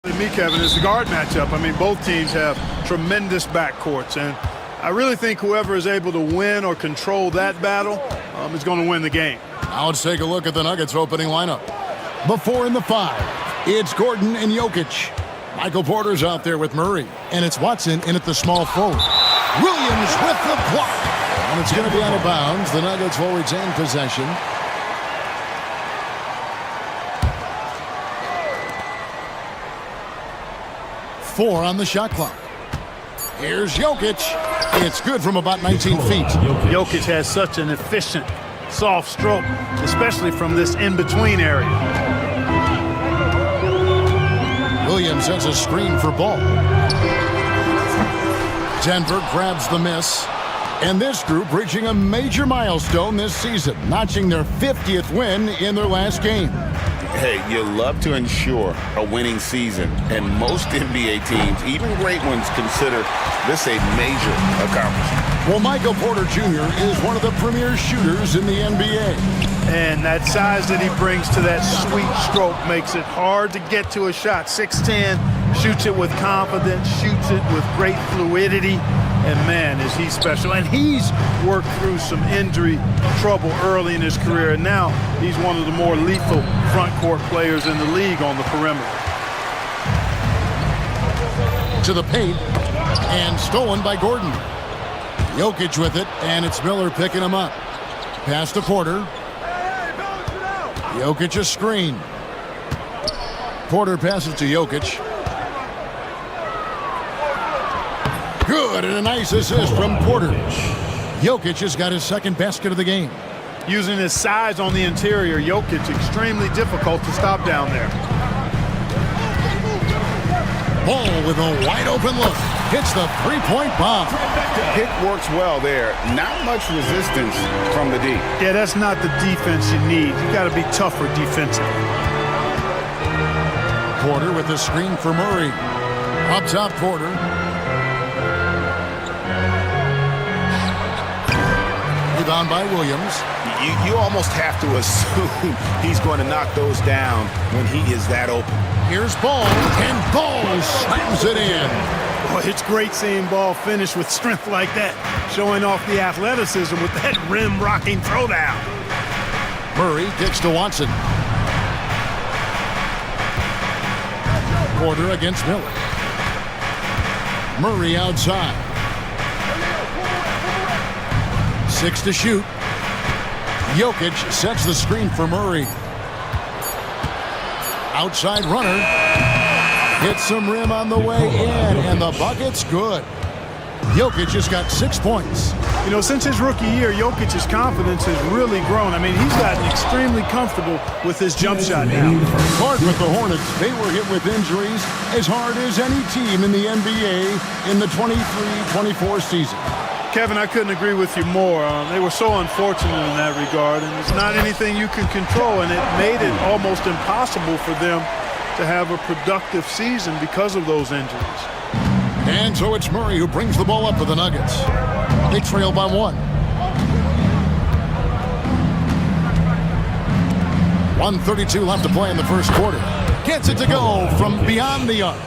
Me, Kevin, is the guard matchup. I mean, both teams have tremendous backcourts, and I really think whoever is able to win or control that battle is going to win the game. Now let's take a look at the Nuggets opening lineup. The 4 and the 5. It's Gordon and Jokic. Michael Porter's out there with Murray, and it's Watson in at the small forward. Williams with the block, and it's going to be out of bounds. The Nuggets forwards in possession. Four on the shot clock. Here's Jokic. It's good from about 19 feet. Jokic has such an efficient, soft stroke, especially from this in-between area. Williams sets a screen for Ball. Denver grabs the miss. And this group reaching a major milestone this season, notching their 50th win in their last game. Hey, you love to ensure a winning season, and most NBA teams, even great ones, consider this a major accomplishment. Well, Michael Porter Jr. is one of the premier shooters in the NBA. And that size that he brings to that sweet stroke makes it hard to get to a shot. 6'10", shoots it with confidence, shoots it with great fluidity. And man, is he special. And he's worked through some injury trouble early in his career. And now he's one of the more lethal front court players in the league on the perimeter. To the paint, and stolen by Gordon. Jokic with it, and it's Miller picking him up. Pass to Porter. Jokic a screen. Porter passes to Jokic. Good, and a nice assist from Porter. Jokic has got his second basket of the game. Using his size on the interior, Jokic extremely difficult to stop down there. Ball with a wide open look. Hits the three-point bomb. The pick works well there. Not much resistance from the D. Yeah, that's not the defense you need. You got to be tougher defensively. Porter with the screen for Murray. Up top, Porter. Rebound by Williams. You almost have to assume he's going to knock those down when he is that open. Here's Ball, and Ball slams it in. Boy, it's great seeing Ball finish with strength like that, showing off the athleticism with that rim-rocking throwdown. Murray kicks to Watson. Porter against Miller. Murray outside. 6 to shoot. Jokic sets the screen for Murray. Outside runner. Hits some rim on the way in, and the bucket's good. Jokic has got 6 points. You know, since his rookie year, Jokic's confidence has really grown. I mean, he's gotten extremely comfortable with his jump shot now. Hard with the Hornets. They were hit with injuries as hard as any team in the NBA in the 23-24 season. Kevin, I couldn't agree with you more. They were so unfortunate in that regard, and it's not anything you can control, and it made it almost impossible for them to have a productive season because of those injuries. And so it's Murray who brings the ball up for the Nuggets. They trail by 1. 1:32 left to play in the first quarter. Gets it to go from beyond the arc.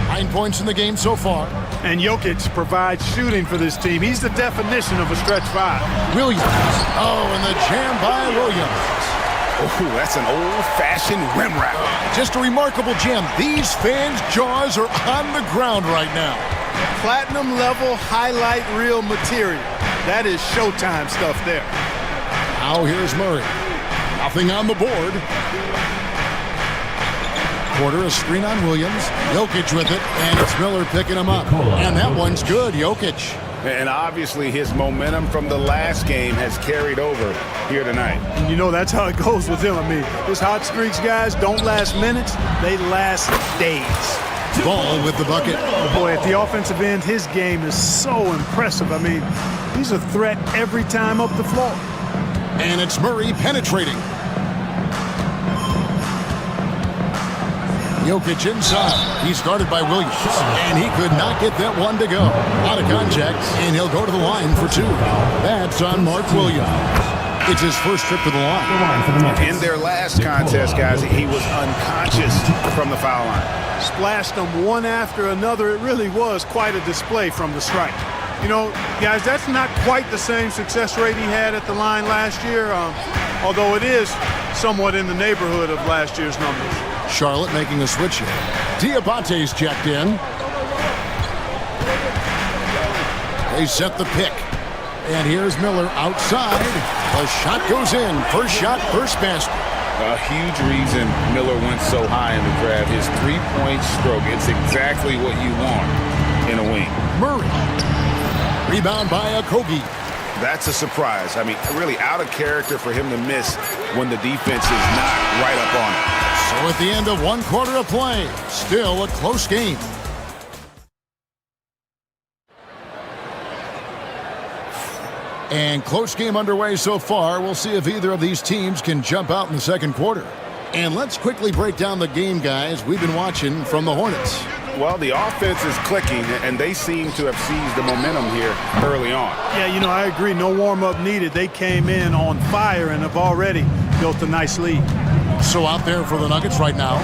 9 points in the game so far. And Jokic provides shooting for this team. He's the definition of a stretch 5. Williams. Oh, and the jam by Williams. Oh, that's an old-fashioned rim wrap. Just a remarkable jam. These fans' jaws are on the ground right now. Platinum level highlight reel material. That is Showtime stuff there. Now here's Murray. Nothing on the board. Porter a screen on Williams. Jokic with it, and it's Miller picking him up. And that one's good, Jokic. And obviously his momentum from the last game has carried over here tonight. And you know, that's how it goes with him. I mean, his hot streaks, guys, don't last minutes. They last days. Ball with the bucket. Oh boy, at the offensive end, his game is so impressive. I mean, he's a threat every time up the floor. And it's Murray penetrating. Jokic inside. He's guarded by Williams. And he could not get that one to go. Out of contact, and he'll go to the line for 2. That's on Mark Williams. It's his first trip to the line. In their last contest, guys, he was unconscious from the foul line. Splashed them one after another. It really was quite a display from the stripe. You know, guys, that's not quite the same success rate he had at the line last year, although it is somewhat in the neighborhood of last year's numbers. Charlotte making a switch here. Diabate's checked in. They set the pick. And here's Miller outside. The shot goes in. First shot, first basket. A huge reason Miller went so high in the draft. His three-point stroke. It's exactly what you want in a wing. Murray. Rebound by Okogie. That's a surprise. I mean, really out of character for him to miss when the defense is not right up on him. So at the end of one quarter of play, still a close game. And close game underway so far. We'll see if either of these teams can jump out in the second quarter. And let's quickly break down the game, guys, we've been watching from the Hornets. Well, the offense is clicking, and they seem to have seized the momentum here early on. Yeah, you know, I agree. No warm-up needed. They came in on fire and have already built a nice lead. So out there for the Nuggets right now.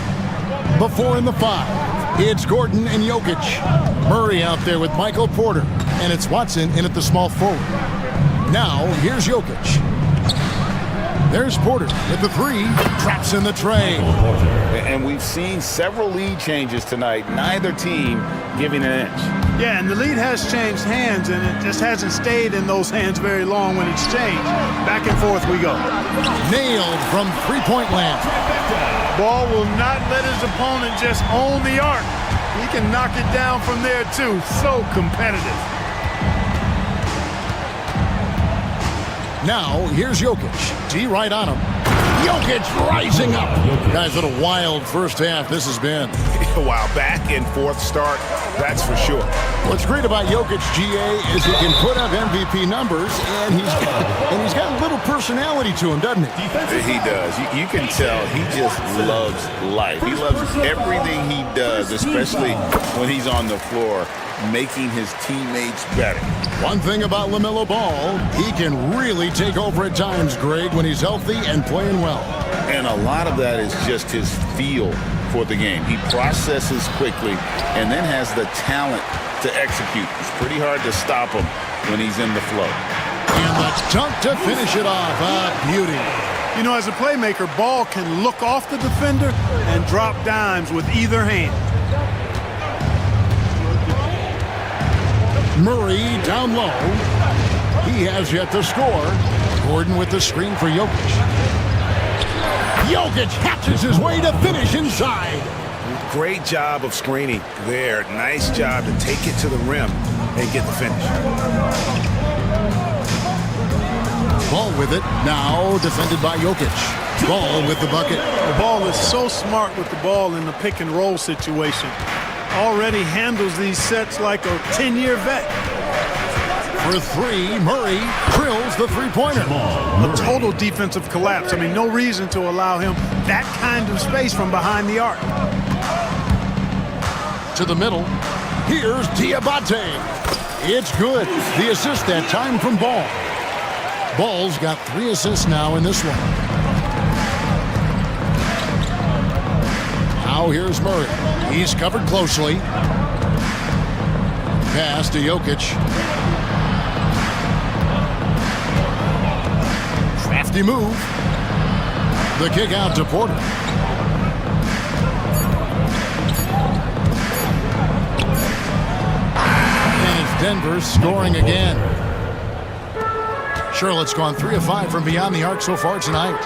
Before in the 5, it's Gordon and Jokic. Murray out there with Michael Porter. And it's Watson in at the small forward. Now, here's Jokic. There's Porter with the 3. Traps in the tray. And we've seen several lead changes tonight. Neither team giving an inch. Yeah, and the lead has changed hands, and it just hasn't stayed in those hands very long when it's changed. Back and forth we go. Nailed from three-point land. Ball will not let his opponent just own the arc. He can knock it down from there, too. So competitive. Now, here's Jokic. D right on him. Jokic rising up. Guys, what a wild first half this has been. Wow, back and forth start, that's for sure. What's great about Jokic, GA, is he can put up MVP numbers, and he's got a little personality to him, doesn't he? He does. You can tell he just loves life. He loves everything he does, especially when he's on the floor, making his teammates better. One thing about LaMelo Ball, he can really take over at times, Greg, when he's healthy and playing well. And a lot of that is just his feel for the game. He processes quickly and then has the talent to execute. It's pretty hard to stop him when he's in the flow. And the dunk to finish it off. Beauty. You know, as a playmaker, Ball can look off the defender and drop dimes with either hand. Murray down low. He has yet to score. Gordon with the screen for Jokic. Jokic hatches his way to finish inside. Great job of screening there. Nice job to take it to the rim and get the finish. Ball with it. Now defended by Jokic. Ball with the bucket. The Ball is so smart with the ball in the pick and roll situation. Already handles these sets like a 10-year vet. For 3, Murray drills the three-pointer. A total defensive collapse. I mean, no reason to allow him that kind of space from behind the arc. To the middle. Here's Diabate. It's good. The assist that time from Ball. Ball's got 3 assists now in this one. Now here's Murray. He's covered closely. Pass to Jokic. Crafty move. The kick out to Porter. And it's Denver scoring again. Charlotte's gone 3 of 5 from beyond the arc so far tonight.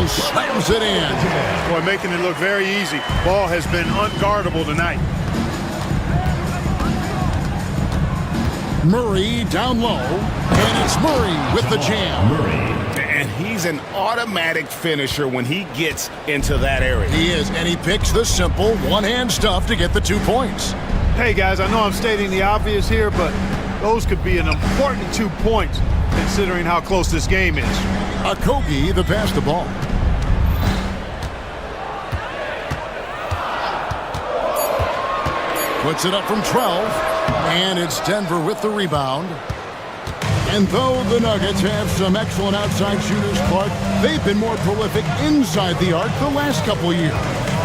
Slams it in. Boy, making it look very easy. Ball has been unguardable tonight. Murray down low, and it's Murray with the jam. And he's an automatic finisher when he gets into that area. He is, and he picks the simple one-hand stuff to get the 2 points. Hey, guys, I know I'm stating the obvious here, but those could be an important 2 points considering how close this game is. Okogie, the pass the ball. Puts it up from 12, and it's Denver with the rebound. And though the Nuggets have some excellent outside shooters, Clark, they've been more prolific inside the arc the last couple of years.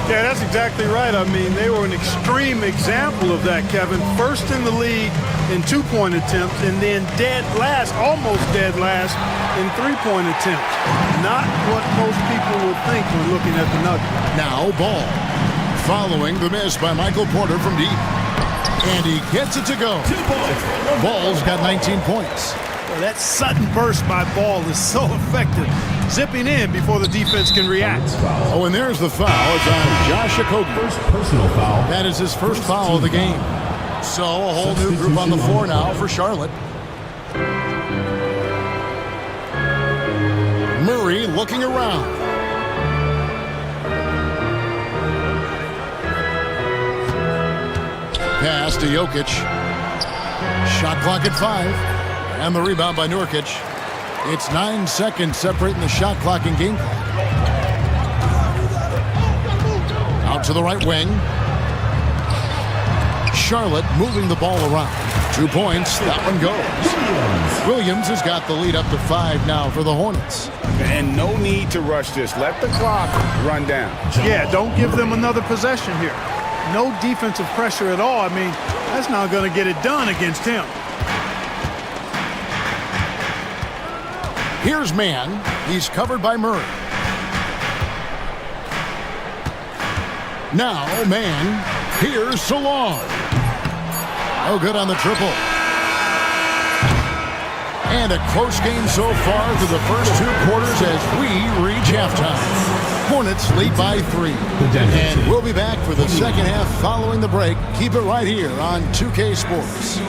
Yeah, that's exactly right. I mean, they were an extreme example of that, Kevin. First in the league in two-point attempts, and then dead last, almost dead last, in three-point attempts. Not what most people would think when looking at the Nuggets. Now Ball, following the miss by Michael Porter from deep. And he gets it to go. Ball's got 19 points. Well, that sudden burst by Ball is so effective, zipping in before the defense can react. Oh, and there's the foul. It's on Josh Okogie. First personal foul. That is his first foul of the game. So a whole new group on the floor now for Charlotte. Murray looking around. Pass to Jokic. Shot clock at 5. And the rebound by Nurkic. It's 9 seconds separating the shot clock and game clock. Out to the right wing. Charlotte moving the ball around. 2 points. That one goes. Williams has got the lead up to 5 now for the Hornets. And no need to rush this. Let the clock run down. Yeah, don't give them another possession here. No defensive pressure at all. I mean, that's not going to get it done against him. Here's Man. He's covered by Murray. Now Man. Here's Salon. Oh, good on the triple. And a close game so far through the first 2 quarters as we reach halftime. Hornets lead by 3. And we'll be back for the second half following the break. Keep it right here on 2K Sports.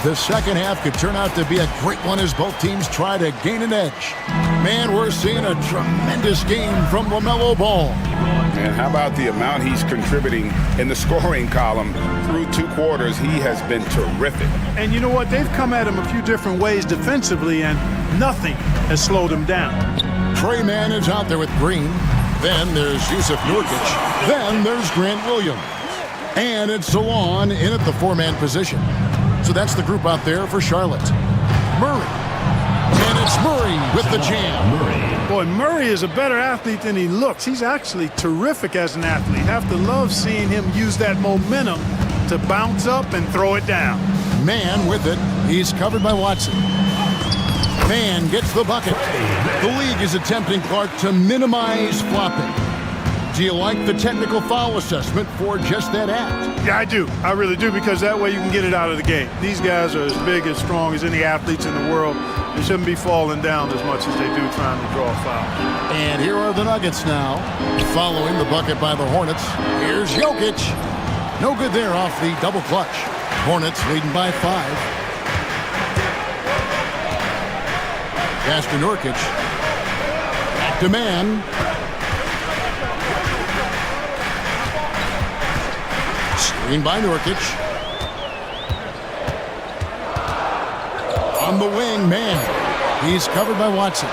The second half could turn out to be a great one as both teams try to gain an edge. Man, we're seeing a tremendous game from LaMelo Ball. And how about the amount he's contributing in the scoring column through 2 quarters? He has been terrific. And you know what? They've come at him a few different ways defensively, and nothing has slowed him down. Trey Mann is out there with Green. Then there's Yusuf Nurkic. Then there's Grant Williams. And it's Salon in at the 4-man position. So that's the group out there for Charlotte. Murray. And it's Murray with the jam. Boy, Murray is a better athlete than he looks. He's actually terrific as an athlete. Have to love seeing him use that momentum to bounce up and throw it down. Man with it. He's covered by Watson. Man gets the bucket. The league is attempting, Clark, to minimize flopping. Do you like the technical foul assessment for just that act? Yeah, I do. I really do, because that way you can get it out of the game. These guys are as big, as strong as any athletes in the world. They shouldn't be falling down as much as they do trying to draw a foul. And here are the Nuggets now, following the bucket by the Hornets. Here's Jokic. No good there off the double clutch. Hornets leading by 5. Pass to Nurkic. Back to Man. Screen by Nurkic. On the wing, Man. He's covered by Watson.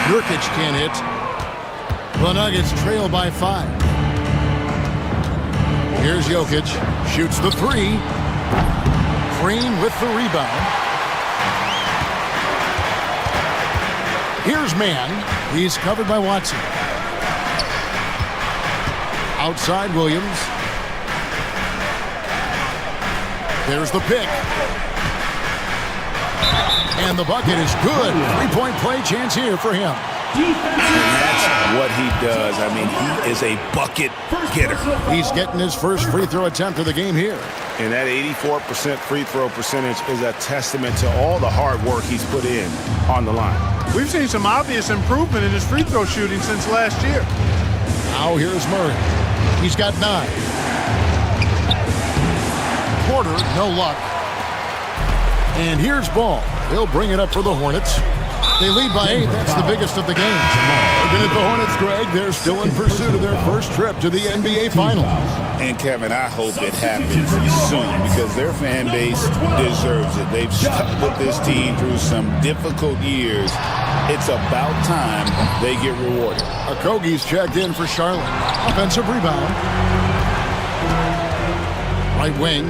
Nurkic can't hit. The Nuggets trail by 5. Here's Jokic. Shoots the three. Green with the rebound. Here's Mann. He's covered by Watson. Outside Williams. There's the pick. And the bucket is good. Three-point play chance here for him. And that's what he does. I mean, he is a bucket getter. He's getting his first free throw attempt of the game here. And that 84% free throw percentage is a testament to all the hard work he's put in on the line. We've seen some obvious improvement in his free throw shooting since last year. Now here's Murray. He's got 9. Porter, no luck. And here's Ball. He'll bring it up for the Hornets. They lead by 8. That's the biggest of the game. Looking at the Hornets, Greg, they're still in pursuit of their first trip to the NBA Finals. And Kevin, I hope it happens soon because their fan base deserves it. They've stuck with this team through some difficult years. It's about time they get rewarded. Okogie's checked in for Charlotte. Offensive rebound. Right wing.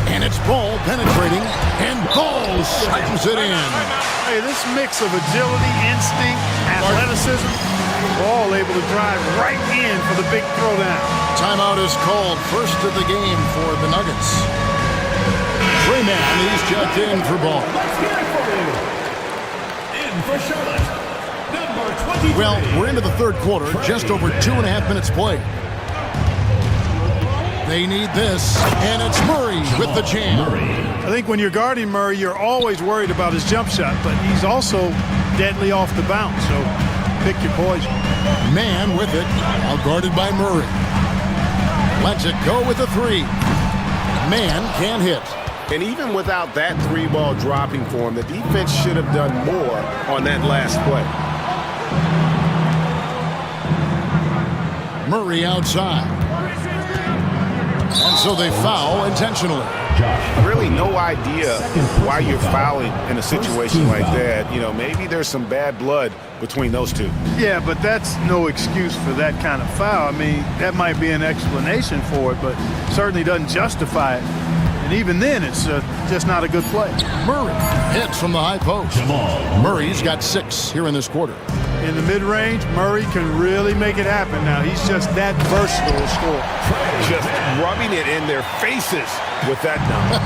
And it's Ball penetrating. And Ball slams it in. Hey, this mix of agility, instinct, athleticism, all able to drive right in for the big throwdown. Timeout is called. First of the game for the Nuggets. Trey Mann, he's checked in for Ball. Well, we're into the third quarter, just over 2.5 minutes played. They need this, and it's Murray with the jam. I think when you're guarding Murray, you're always worried about his jump shot, but he's also deadly off the bounce, so pick your poison. Mann with it, now guarded by Murray. Lets it go with the three. Mann can't hit. And even without that three ball dropping for him, the defense should have done more on that last play. Murray outside. And so they foul intentionally. Really no idea why you're fouling in a situation like that. You know, maybe there's some bad blood between those two. Yeah, but that's no excuse for that kind of foul. I mean, that might be an explanation for it, but certainly doesn't justify it. And even then, it's just not a good play. Murray hits from the high post. Murray's got 6 here in this quarter. In the mid-range, Murray can really make it happen now. He's just that versatile a scorer. Just rubbing it in their faces with that number.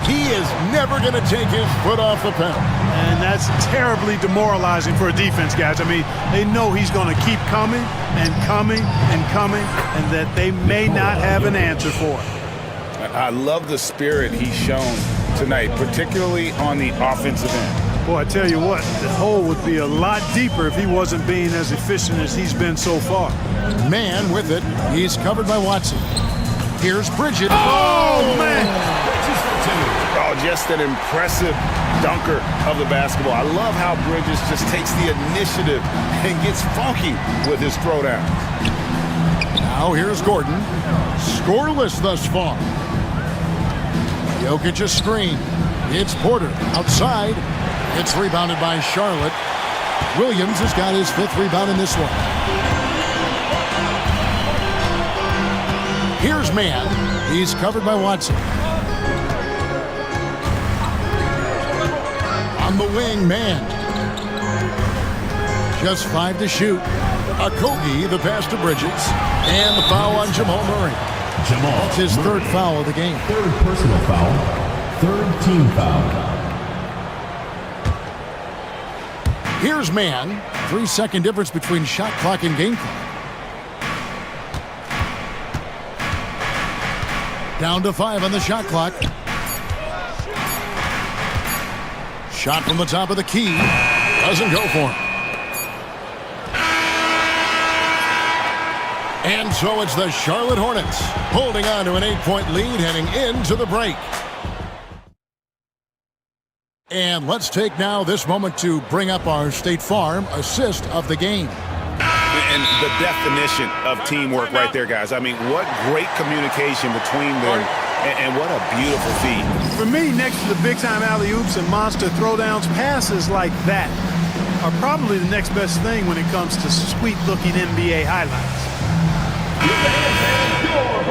He is never going to take his foot off the pedal. And that's terribly demoralizing for a defense, guys. I mean, they know he's going to keep coming and coming and coming, and that they may not have an answer for it. I love the spirit he's shown tonight, particularly on the offensive end. Boy, I tell you what, the hole would be a lot deeper if he wasn't being as efficient as he's been so far. Mann with it. He's covered by Watson. Here's Bridget. Oh, man! Oh, just an impressive dunker of the basketball. I love how Bridges just takes the initiative and gets funky with his throwdown. Now here's Gordon. Scoreless thus far. Jokic a screen. It's Porter outside. It's rebounded by Charlotte. Williams has got his 5th rebound in this one. Here's Mann. He's covered by Watson. On the wing, Mann. Just 5 to shoot. Okogie, the pass to Bridges. And the foul on Jamal Murray. That's his 3rd foul of the game. 3rd personal foul. 3rd team foul. Here's Mann. 3-second difference between shot clock and game clock. Down to 5 on the shot clock. Shot from the top of the key. Doesn't go for him. And so it's the Charlotte Hornets holding on to an 8-point lead heading into the break. And let's take now this moment to bring up our State Farm assist of the game. And the definition of teamwork right there, guys. I mean, what great communication between them, and what a beautiful feat. For me, next to the big-time alley-oops and monster throwdowns, passes like that are probably the next best thing when it comes to sweet-looking NBA highlights.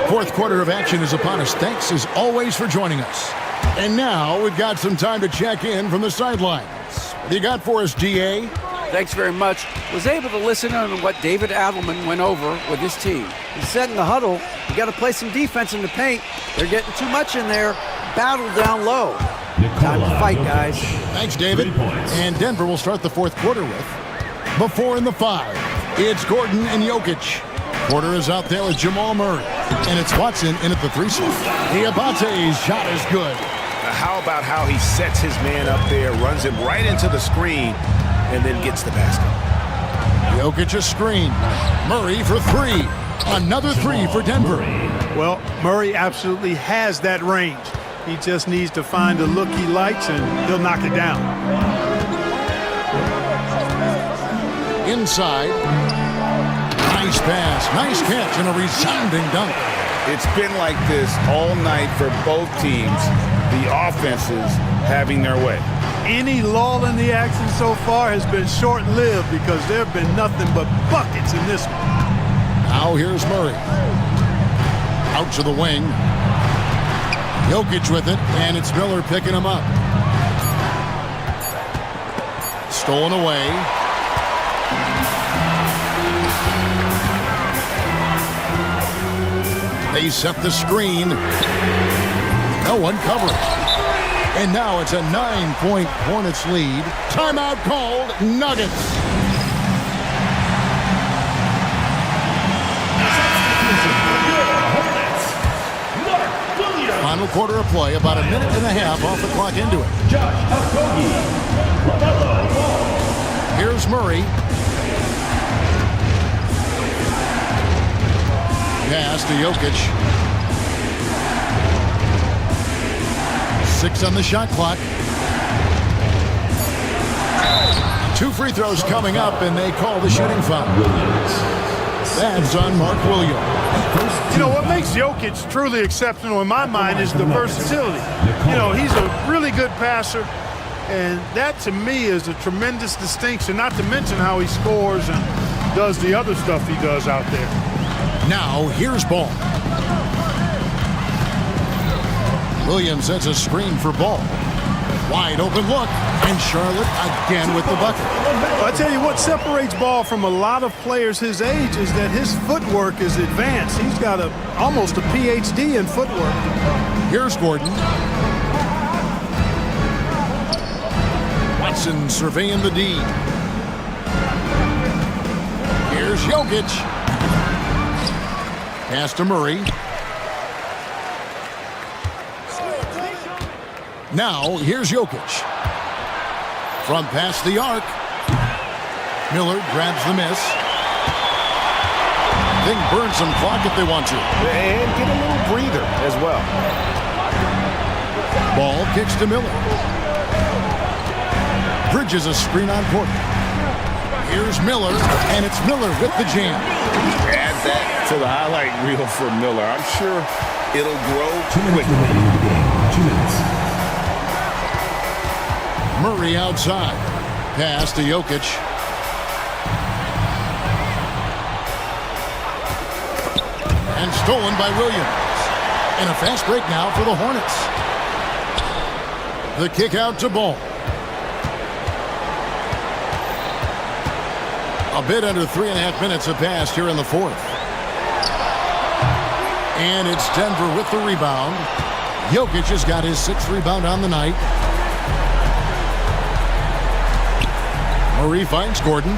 Fourth quarter of action is upon us. Thanks, as always, for joining us. And now we've got some time to check in from the sidelines. What do you got for us, DA? Thanks very much. Was able to listen in on what David Adelman went over with his team. He said in the huddle, you got to play some defense in the paint. They're getting too much in there. Battle down low. Time to fight, guys. Thanks, David. And Denver will start the fourth quarter with before in the 5. It's Gordon and Jokic. Porter is out there with Jamal Murray. And it's Watson in at the 3 slot. Diabate's shot is good. How about how he sets his man up there, runs him right into the screen, and then gets the basket. Jokic a screen. Murray for 3. Another 3 for Denver. Well, Murray absolutely has that range. He just needs to find the look he likes, and he'll knock it down. Inside. Nice pass. Nice catch and a resounding dunk. It's been like this all night for both teams. The offenses having their way. Any lull in the action so far has been short-lived because there have been nothing but buckets in this one. Now here's Murray. Out to the wing. Jokic with it, and it's Miller picking him up. Stolen away. They set the screen. No one covering. And now it's a 9-point Hornets lead. Timeout called. Nuggets. Final quarter of play, about a minute and a half off the clock into it. Here's Murray. Pass to Jokic. 6 on the shot clock. 2 free throws coming up, and they call the shooting foul. That's on Mark Williams. You know, what makes Jokic truly exceptional in my mind is the versatility. You know, he's a really good passer, and that to me is a tremendous distinction, not to mention how he scores and does the other stuff he does out there. Now, here's Ball. Williams sets a screen for Ball. Wide open look, and Charlotte again with the bucket. Well, I tell you what separates Ball from a lot of players his age is that his footwork is advanced. He's got almost a PhD in footwork. Here's Gordon. Watson surveying the D. Here's Jokic. Pass to Murray. Now, here's Jokic. From past the arc. Miller grabs the miss. They can burn some clock if they want to. And get a little breather as well. Ball kicks to Miller. Bridges a screen on Porter. Here's Miller, and it's Miller with the jam. Add that to the highlight reel for Miller. I'm sure it'll grow quickly. 2 minutes. Murray outside. Pass to Jokic. And stolen by Williams. And a fast break now for the Hornets. The kick out to Ball. A bit under 3.5 minutes have passed here in the fourth. And it's Denver with the rebound. Jokic has got his 6th rebound on the night. Murray finds Gordon.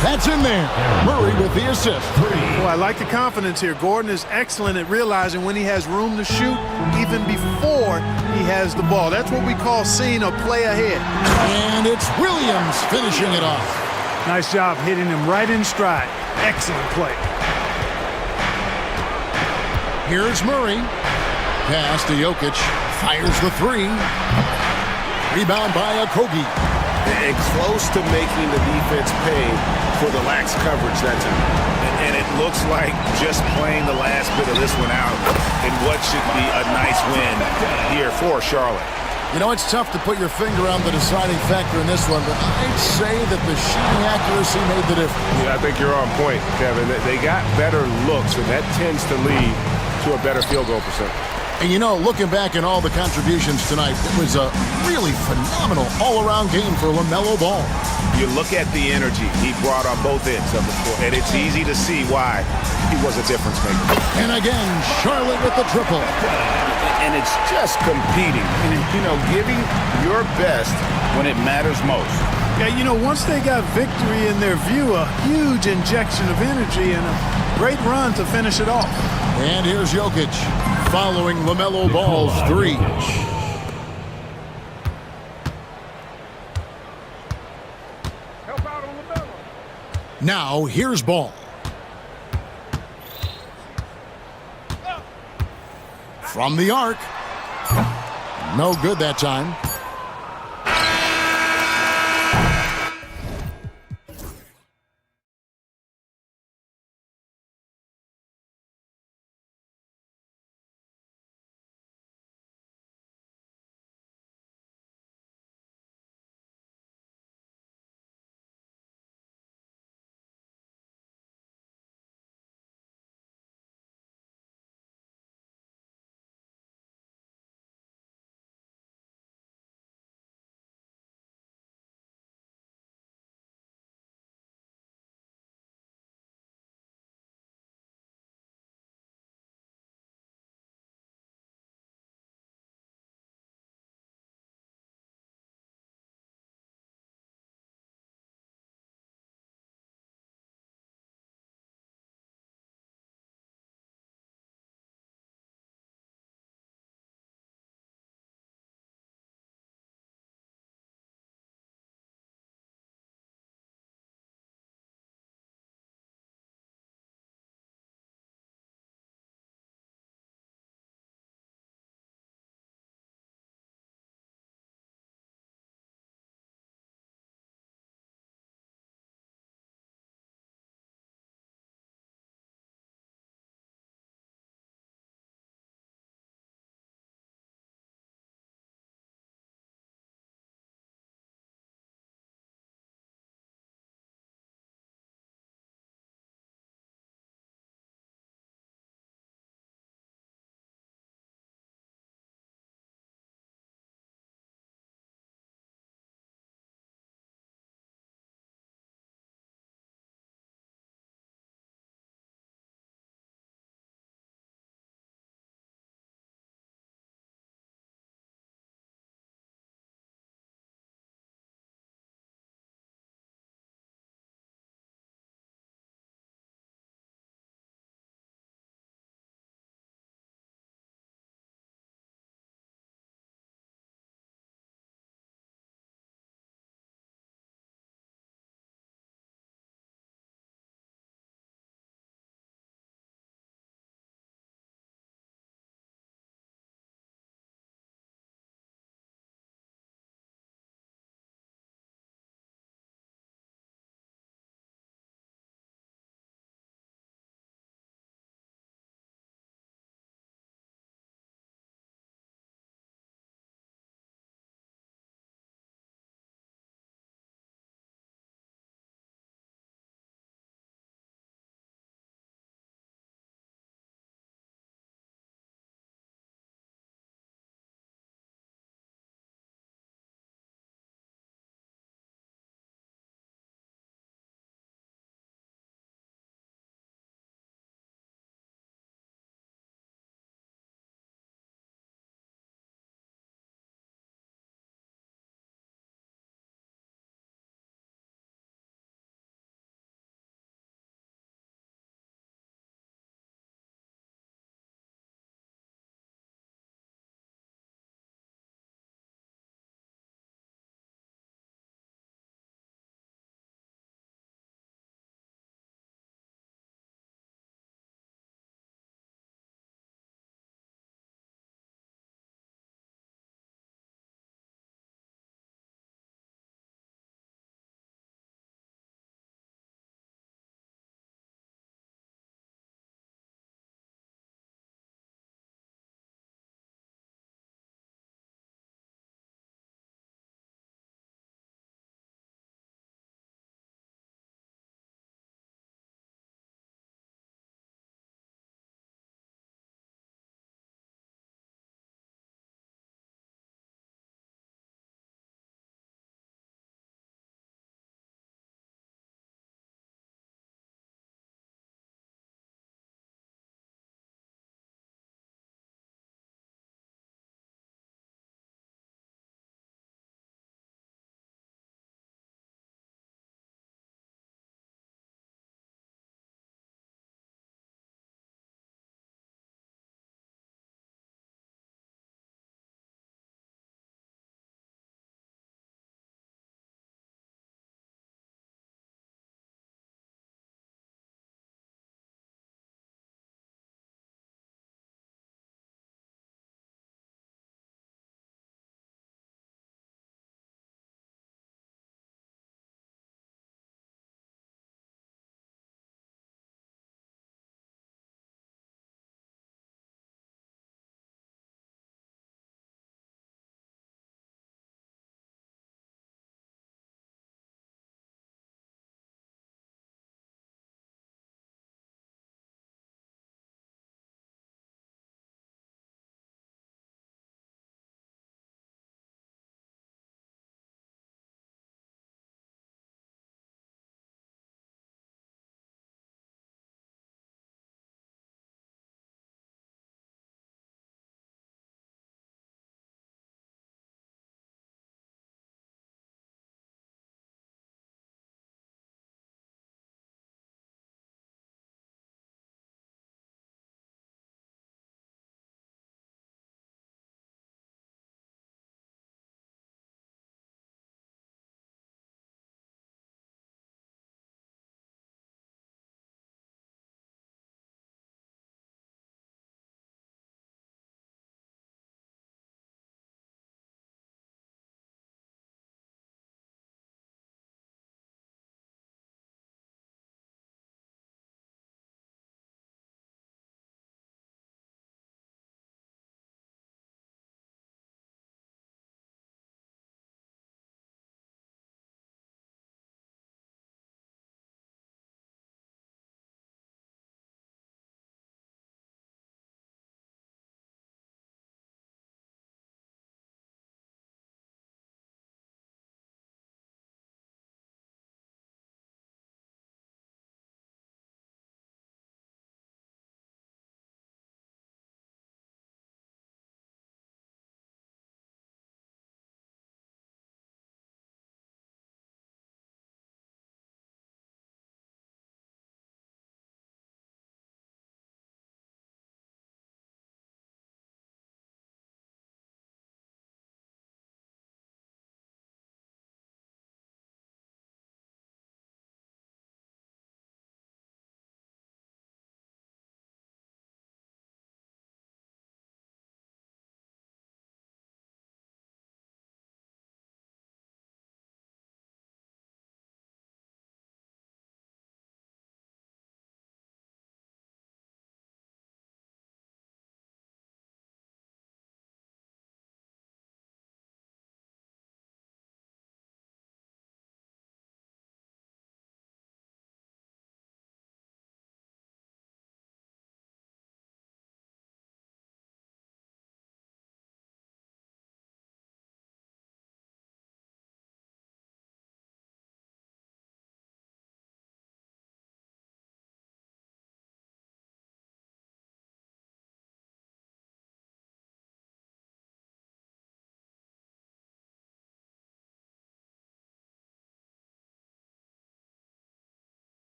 That's in there. Murray with the assist. Well, I like the confidence here. Gordon is excellent at realizing when he has room to shoot, even before he has the ball. That's what we call seeing a play ahead. And it's Williams finishing it off. Nice job hitting him right in stride. Excellent play. Here's Murray. Pass to Jokic. Fires the 3. Rebound by Okogie. And close to making the defense pay for the lax coverage that time. And it looks like just playing the last bit of this one out in what should be a nice win here for Charlotte. You know, it's tough to put your finger on the deciding factor in this one, but I'd say that the shooting accuracy made the difference. Yeah, I think you're on point, Kevin. They got better looks, and that tends to lead to a better field goal percent. And you know, looking back at all the contributions tonight, it was a really phenomenal all-around game for LaMelo Ball. You look at the energy he brought on both ends of the court, and it's easy to see why he was a difference maker. And again, Charlotte with the triple. And it's just competing, and, you know, giving your best when it matters most. Yeah, you know, once they got victory in their view, a huge injection of energy and a great run to finish it off. And here's Jokic following LaMelo Ball's three. Now, here's Ball. From the arc. No good that time.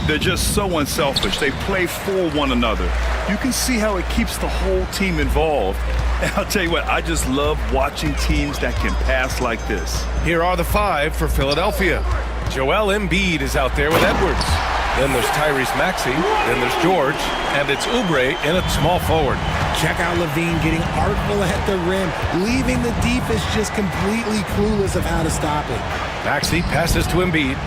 They're just so unselfish. They play for one another. You can see how it keeps the whole team involved. And I'll tell you what, I just love watching teams that can pass like this. Here are the five for Philadelphia. Joel Embiid is out there with Edwards. Then there's Tyrese Maxey. Then there's George. And it's Oubre in at small forward. Check out Levine getting artful at the rim, leaving the defense just completely clueless of how to stop it. Maxey passes to Embiid.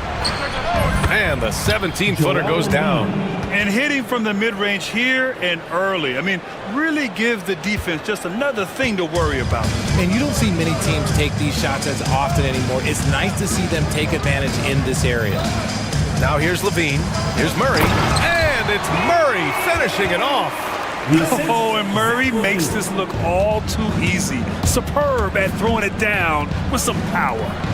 And the 17-footer goes down. And hitting from the mid-range here and early. I mean, really gives the defense just another thing to worry about. And you don't see many teams take these shots as often anymore. It's nice to see them take advantage in this area. Now here's Levine. Here's Murray. And it's Murray finishing it off. Oh, and Murray makes this look all too easy. Superb at throwing it down with some power.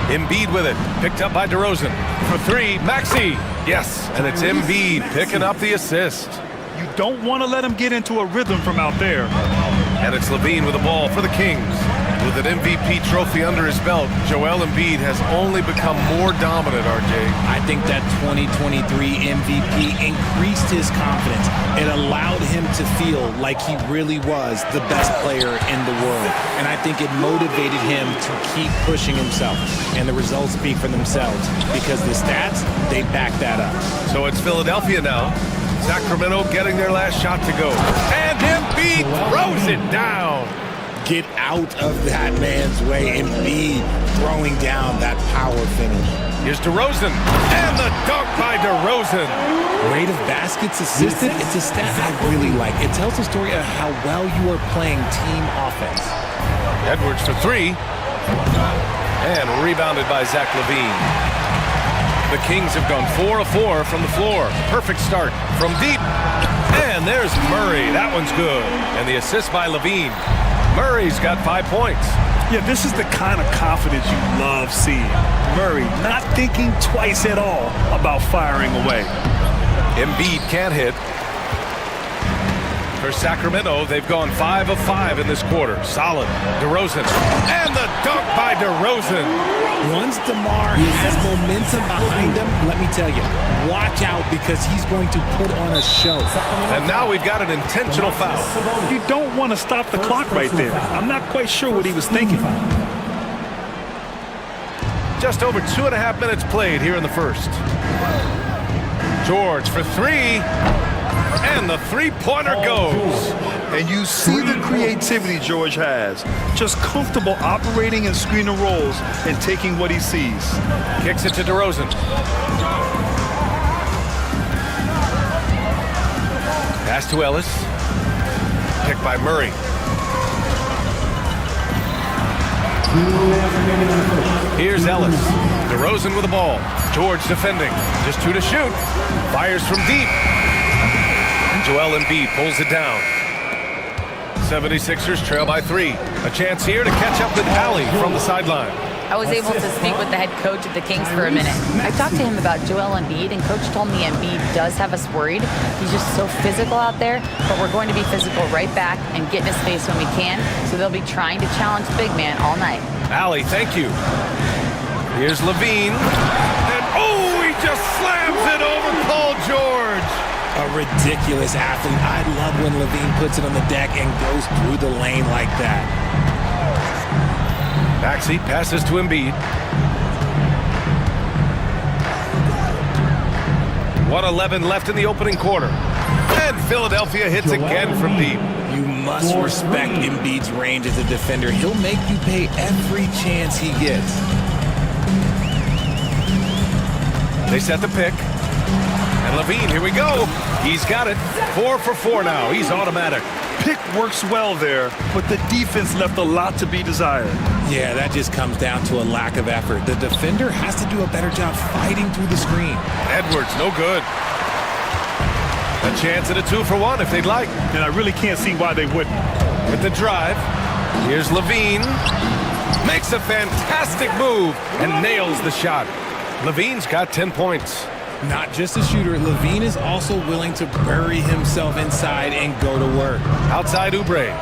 Embiid with it, picked up by DeRozan. For three, Maxey. Yes, and it's Embiid picking up the assist. You don't want to let him get into a rhythm from out there. And it's Levine with the ball for the Kings. With an MVP trophy under his belt, Joel Embiid has only become more dominant, RJ. I think that 2023 MVP increased his confidence. It allowed him to feel like he really was the best player in the world. And I think it motivated him to keep pushing himself. And the results speak for themselves because the stats, they back that up. So it's Philadelphia now. Sacramento getting their last shot to go. And Embiid throws it down. Get out of that man's way. Embiid throwing down that power finish. Here's DeRozan. And the dunk by DeRozan. Rate of baskets assisted, it's a stat I really like. It tells the story of how well you are playing team offense. Edwards for three. And rebounded by Zach LaVine. The Kings have gone 4 of 4 from the floor. Perfect start from deep. And there's Murray. That one's good. And the assist by LaVine. Murray's got 5 points. Yeah, this is the kind of confidence you love seeing. Murray not thinking twice at all about firing away. Embiid can't hit. For Sacramento, they've gone 5 of 5 in this quarter. Solid. DeRozan. And the dunk by DeRozan. Once DeMar has momentum behind him, let me tell you, watch out because he's going to put on a show. And now we've got an intentional foul. You don't want to stop the clock right there. I'm not quite sure what he was thinking. Just over 2.5 minutes played here in the first. George for three. And the three-pointer goes. And you see the creativity George has. Just comfortable operating in screen and rolls and taking what he sees. Kicks it to DeRozan. Pass to Ellis. Picked by Murray. Here's Ellis. DeRozan with the ball. George defending. Just 2 to shoot. Fires from deep. And Joel Embiid pulls it down. 76ers trail by 3. A chance here to catch up with Allie from the sideline. I was able to speak with the head coach of the Kings for a minute. I talked to him about Joel Embiid, and coach told me Embiid does have us worried. He's just so physical out there, but we're going to be physical right back and get in his face when we can, so they'll be trying to challenge big man all night. Allie, thank you. Here's Levine. And oh, he just slams it over Paul George. A ridiculous athlete. I love when Levine puts it on the deck and goes through the lane like that. Maxey passes to Embiid. 1:11 left in the opening quarter. And Philadelphia hits again from deep. You must respect Embiid's range as a defender. He'll make you pay every chance he gets. They set the pick. And Levine, here we go. He's got it. 4 for 4 now. He's automatic. Pick works well there, but the defense left a lot to be desired. Yeah, that just comes down to a lack of effort. The defender has to do a better job fighting through the screen. Edwards, no good. A chance at a 2 for 1 if they'd like. And I really can't see why they wouldn't. With the drive, here's Levine. Makes a fantastic move and nails the shot. Levine's got 10 points. Not just a shooter, Levine is also willing to bury himself inside and go to work. Outside Oubre.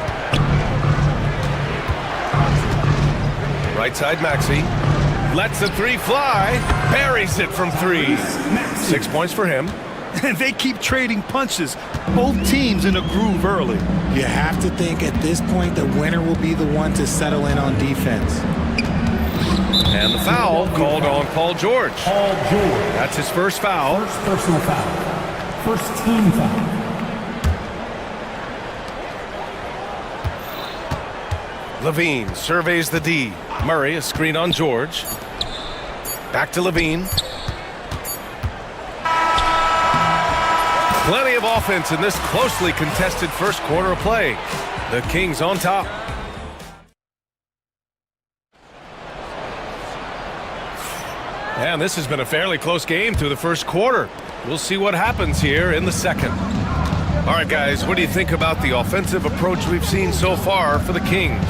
Right side Maxey. Lets the three fly. Buries it from three. 6 points for him. And they keep trading punches. Both teams in a groove early. You have to think at this point the winner will be the one to settle in on defense. And the foul called on Paul George. Paul George. That's his first foul. First personal foul. First team foul. Levine surveys the D. Murray, a screen on George. Back to Levine. Plenty of offense in this closely contested first quarter of play. The Kings on top. And this has been a fairly close game through the first quarter. We'll see what happens here in the second. All right, guys, what do you think about the offensive approach we've seen so far for the Kings?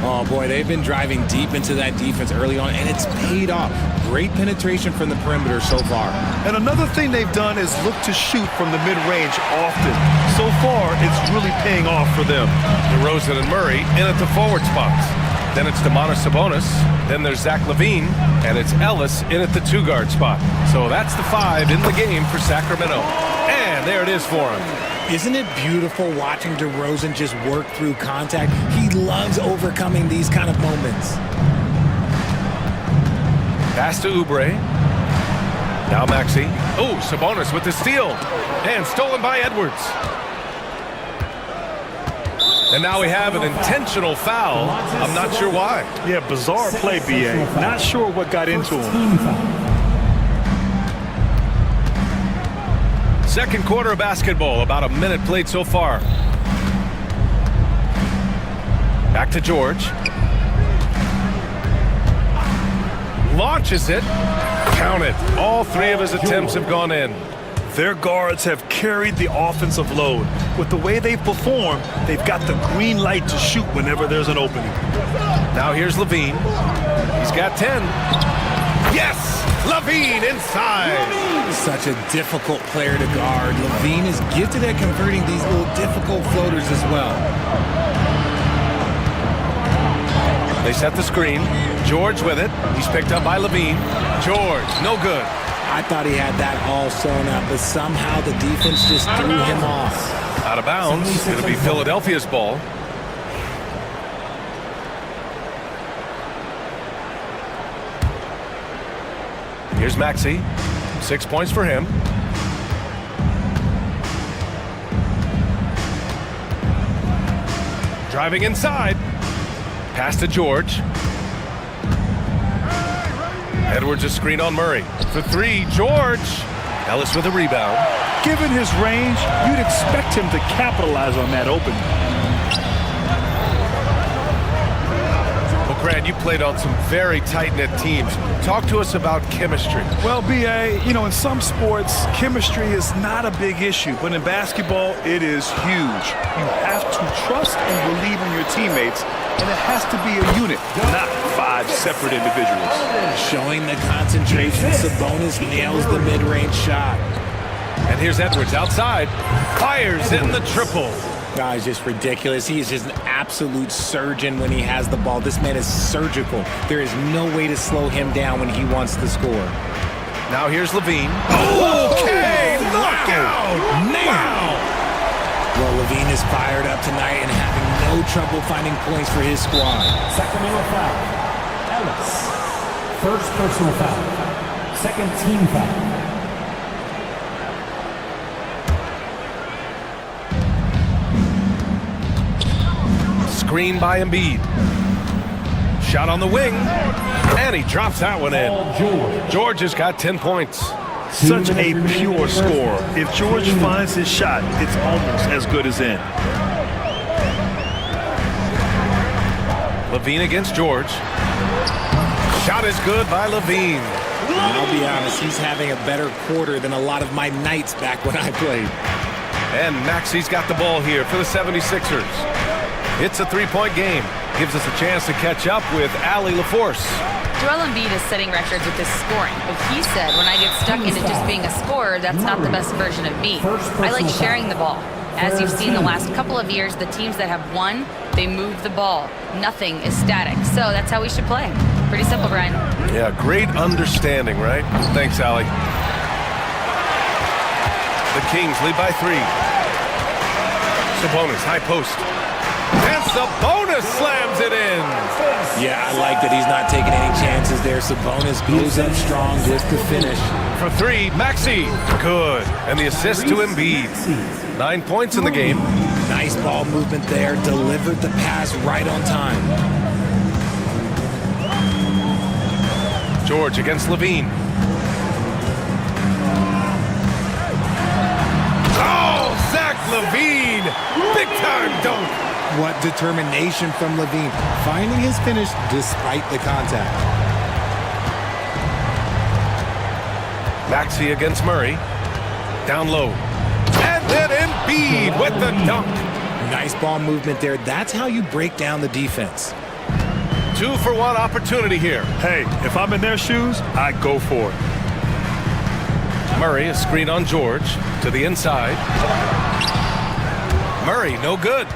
Oh, boy, they've been driving deep into that defense early on, and it's paid off. Great penetration from the perimeter so far. And another thing they've done is look to shoot from the mid-range often. So far, it's really paying off for them. DeRozan and Murray in at the forward spots. Then it's Domantas Sabonis. Then there's Zach LaVine. And it's Ellis in at the two-guard spot. So that's the 5 in the game for Sacramento. And there it is for him. Isn't it beautiful watching DeRozan just work through contact? He loves overcoming these kind of moments. Pass to Oubre. Now Maxey. Oh, Sabonis with the steal. And stolen by Edwards. And now we have an intentional foul. I'm not sure why. Yeah, bizarre play, B.A. Not sure what got into him. Second quarter of basketball, about a minute played so far. Back to George. Launches it. Count it. All 3 of his attempts have gone in. Their guards have carried the offensive load. With the way they've performed, they've got the green light to shoot whenever there's an opening. Now here's Levine. He's got 10. Yes! Levine inside. Such a difficult player to guard. Levine is gifted at converting these little difficult floaters as well. They set the screen. George with it. He's picked up by Levine. George, no good. I thought he had that all sewn up, but somehow the defense just threw him off. Out of bounds. It'll be Philadelphia's ball. Here's Maxey. 6 points for him. Driving inside. Pass to George. Edwards a screen on Murray. For 3, George. Ellis with a rebound. Given his range, you'd expect him to capitalize on that opening. Well, Grant, you played on some very tight-knit teams. Talk to us about chemistry. Well, B.A., you know, in some sports, chemistry is not a big issue, but in basketball, it is huge. You have to trust and believe in your teammates, and it has to be a unit, not 5 separate individuals. Showing the concentration, Sabonis nails the mid-range shot. And here's Edwards outside. Fires in the triple. Guy's just ridiculous. He is just an absolute surgeon when he has the ball. This man is surgical. There is no way to slow him down when he wants to score. Now here's Levine. Okay, knockout! Now! Well, Levine is fired up tonight and having no trouble finding points for his squad. Sacramento foul. Ellis. First personal foul. Second team foul. Screen by Embiid. Shot on the wing. And he drops that one in. George has got 10 points. Such a pure score. If George finds his shot, it's almost as good as in. Levine against George. Shot is good by Levine. And I'll be honest, he's having a better quarter than a lot of my nights back when I played. And Maxey's got the ball here for the 76ers. It's a 3-point game. Gives us a chance to catch up with Allie LaForce. Joel Embiid is setting records with his scoring, but he said, when I get stuck into just being a scorer, that's not the best version of me. I like sharing the ball. As you've seen the last couple of years, the teams that have won, they move the ball. Nothing is static. So that's how we should play. Pretty simple, Brian. Yeah, great understanding, right? Thanks, Allie. The Kings lead by 3. Sabonis, high post. And Sabonis slams it in. Yeah, I like that he's not taking any chances there. Sabonis goes up strong just to finish. For 3, Maxey. Good. And the assist to Embiid. 9 points in the game. Nice ball movement there. Delivered the pass right on time. George against Levine. Oh, Zach Levine. Big time dunk. What determination from Levine, finding his finish despite the contact. Maxey against Murray. Down low. And then Embiid with the dunk. Nice ball movement there. That's how you break down the defense. 2-for-1 opportunity here. Hey, if I'm in their shoes, I go for it. Murray, a screen on George. To the inside. Murray, no good.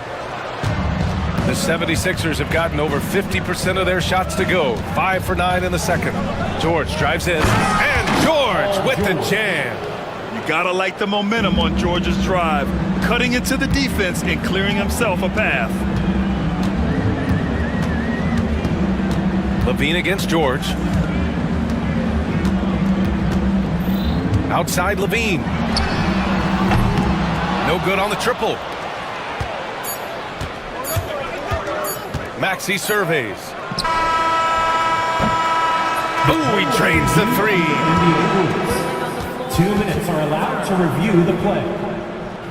The 76ers have gotten over 50% of their shots to go. 5 for 9 in the second. George drives in. And George with the jam. You gotta like the momentum on George's drive, cutting into the defense and clearing himself a path. Levine against George. Outside Levine. No good on the triple. Maxey surveys. Ooh, he drains the 3. 2 minutes are allowed to review the play.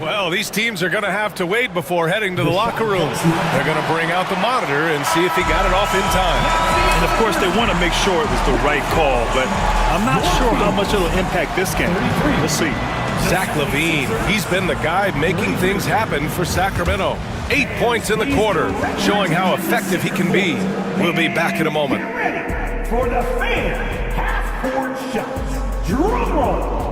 Well, these teams are going to have to wait before heading to the locker room. They're going to bring out the monitor and see if he got it off in time. And of course, they want to make sure it was the right call, but I'm not sure how much it'll impact this game. Let's see. Zach Levine, he's been the guy making things happen for Sacramento. 8 points in the quarter, showing how effective he can be. We'll be back in a moment. For the fan, half-court shots. Drum roll.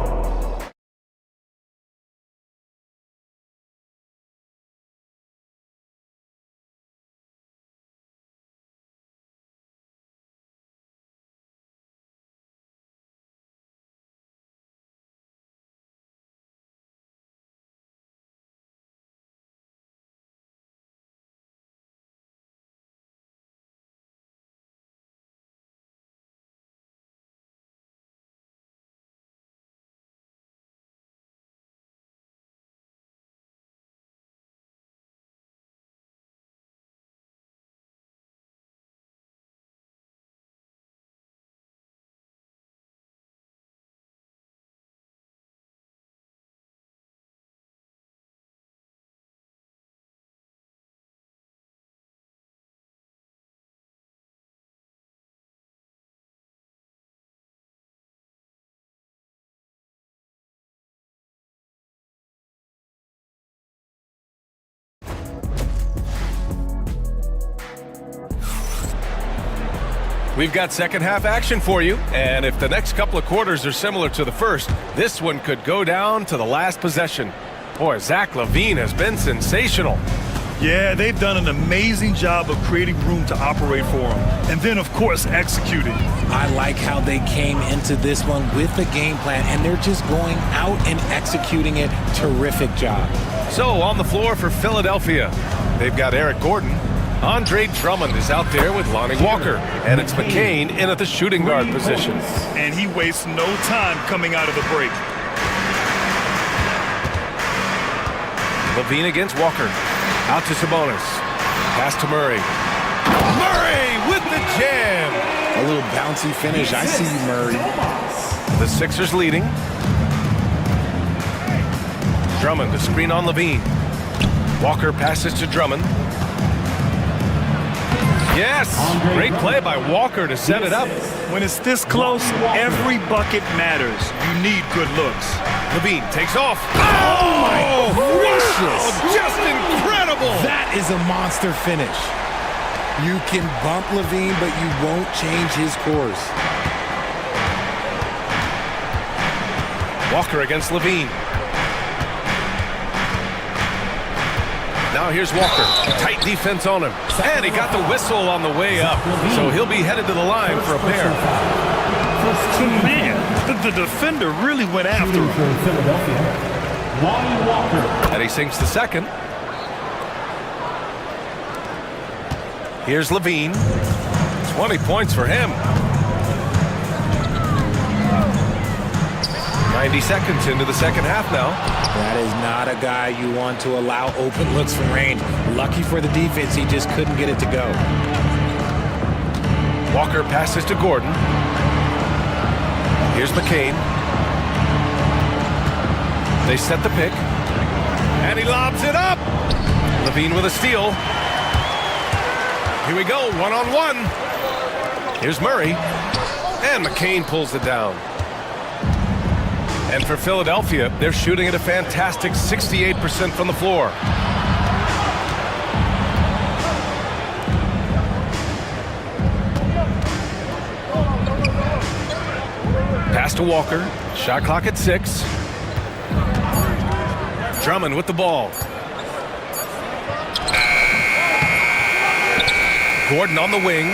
We've got second half action for you, and if the next couple of quarters are similar to the first, this one could go down to the last possession. Boy, Zach Levine has been sensational. Yeah, they've done an amazing job of creating room to operate for him, and then, of course, executing. I like how they came into this one with the game plan, and they're just going out and executing it. Terrific job. So, on the floor for Philadelphia, they've got Eric Gordon. Andre Drummond is out there with Lonnie Walker, and it's McCain in at the shooting guard position. And he wastes no time coming out of the break. Levine against Walker. Out to Sabonis. Pass to Murray. Murray with the jam. A little bouncy finish. I see you, Murray. The Sixers leading. Drummond, the screen on Levine. Walker passes to Drummond. Yes! Great play by Walker to set it up. When it's this close, every bucket matters. You need good looks. Levine takes off. Oh, my gracious! Just incredible! That is a monster finish. You can bump Levine, but you won't change his course. Walker against Levine. Now here's Walker. Tight defense on him. And he got the whistle on the way up. So he'll be headed to the line for a pair. Man, the defender really went after him. And he sinks the second. Here's Levine. 20 points for him. 90 seconds into the second half now. That is not a guy you want to allow open looks from range. Lucky for the defense, he just couldn't get it to go. Walker passes to Gordon. Here's McCain. They set the pick. And he lobs it up. Levine with a steal. Here we go, one-on-one. Here's Murray. And McCain pulls it down. And for Philadelphia, they're shooting at a fantastic 68% from the floor. Pass to Walker. Shot clock at 6. Drummond with the ball. Gordon on the wing.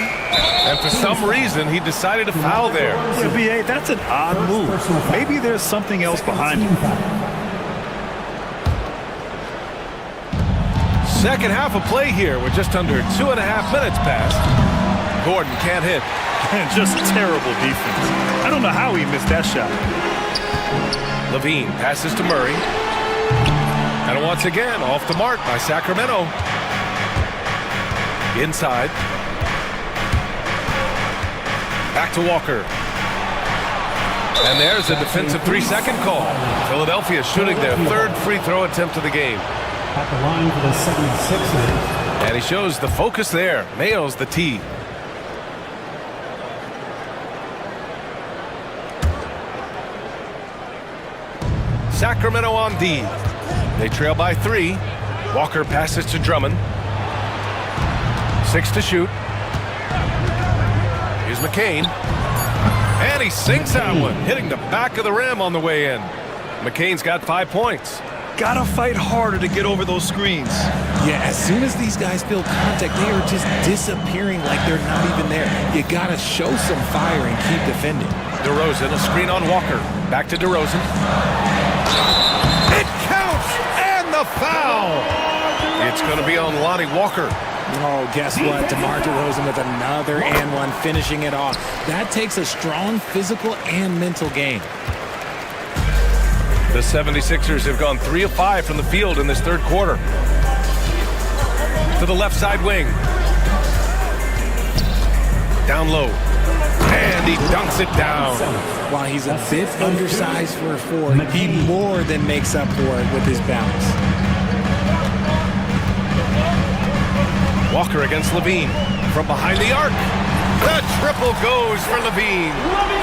And for some reason, he decided to foul there. Yeah, B.A., that's an odd move. Maybe there's something else behind it. Second half of play here with just under 2.5 minutes passed. Gordon can't hit. Just terrible defense. I don't know how he missed that shot. Levine passes to Murray. And once again, off the mark by Sacramento. Inside. Back to Walker. And there's a defensive 3-second call. Philadelphia shooting their third free throw attempt of the game. At the line for the 76ers. And he shows the focus there. Nails the tee. Sacramento on D. They trail by 3. Walker passes to Drummond. 6 to shoot. Here's McCain. And he sinks that one, hitting the back of the rim on the way in. McCain's got 5 points. Gotta fight harder to get over those screens. Yeah, as soon as these guys feel contact, they are just disappearing like they're not even there. You gotta show some fire and keep defending. DeRozan, a screen on Walker. Back to DeRozan. It counts! And the foul! It's going to be on Lonnie Walker. Oh, guess what? DeMar DeRozan with another and one, finishing it off. That takes a strong physical and mental game. The 76ers have gone 3 of 5 from the field in this third quarter. To the left side wing. Down low. And he dunks it down. While he's a bit undersized for a forward, he more than makes up for it with his bounce. Walker against Levine. From behind the arc. The triple goes for Levine.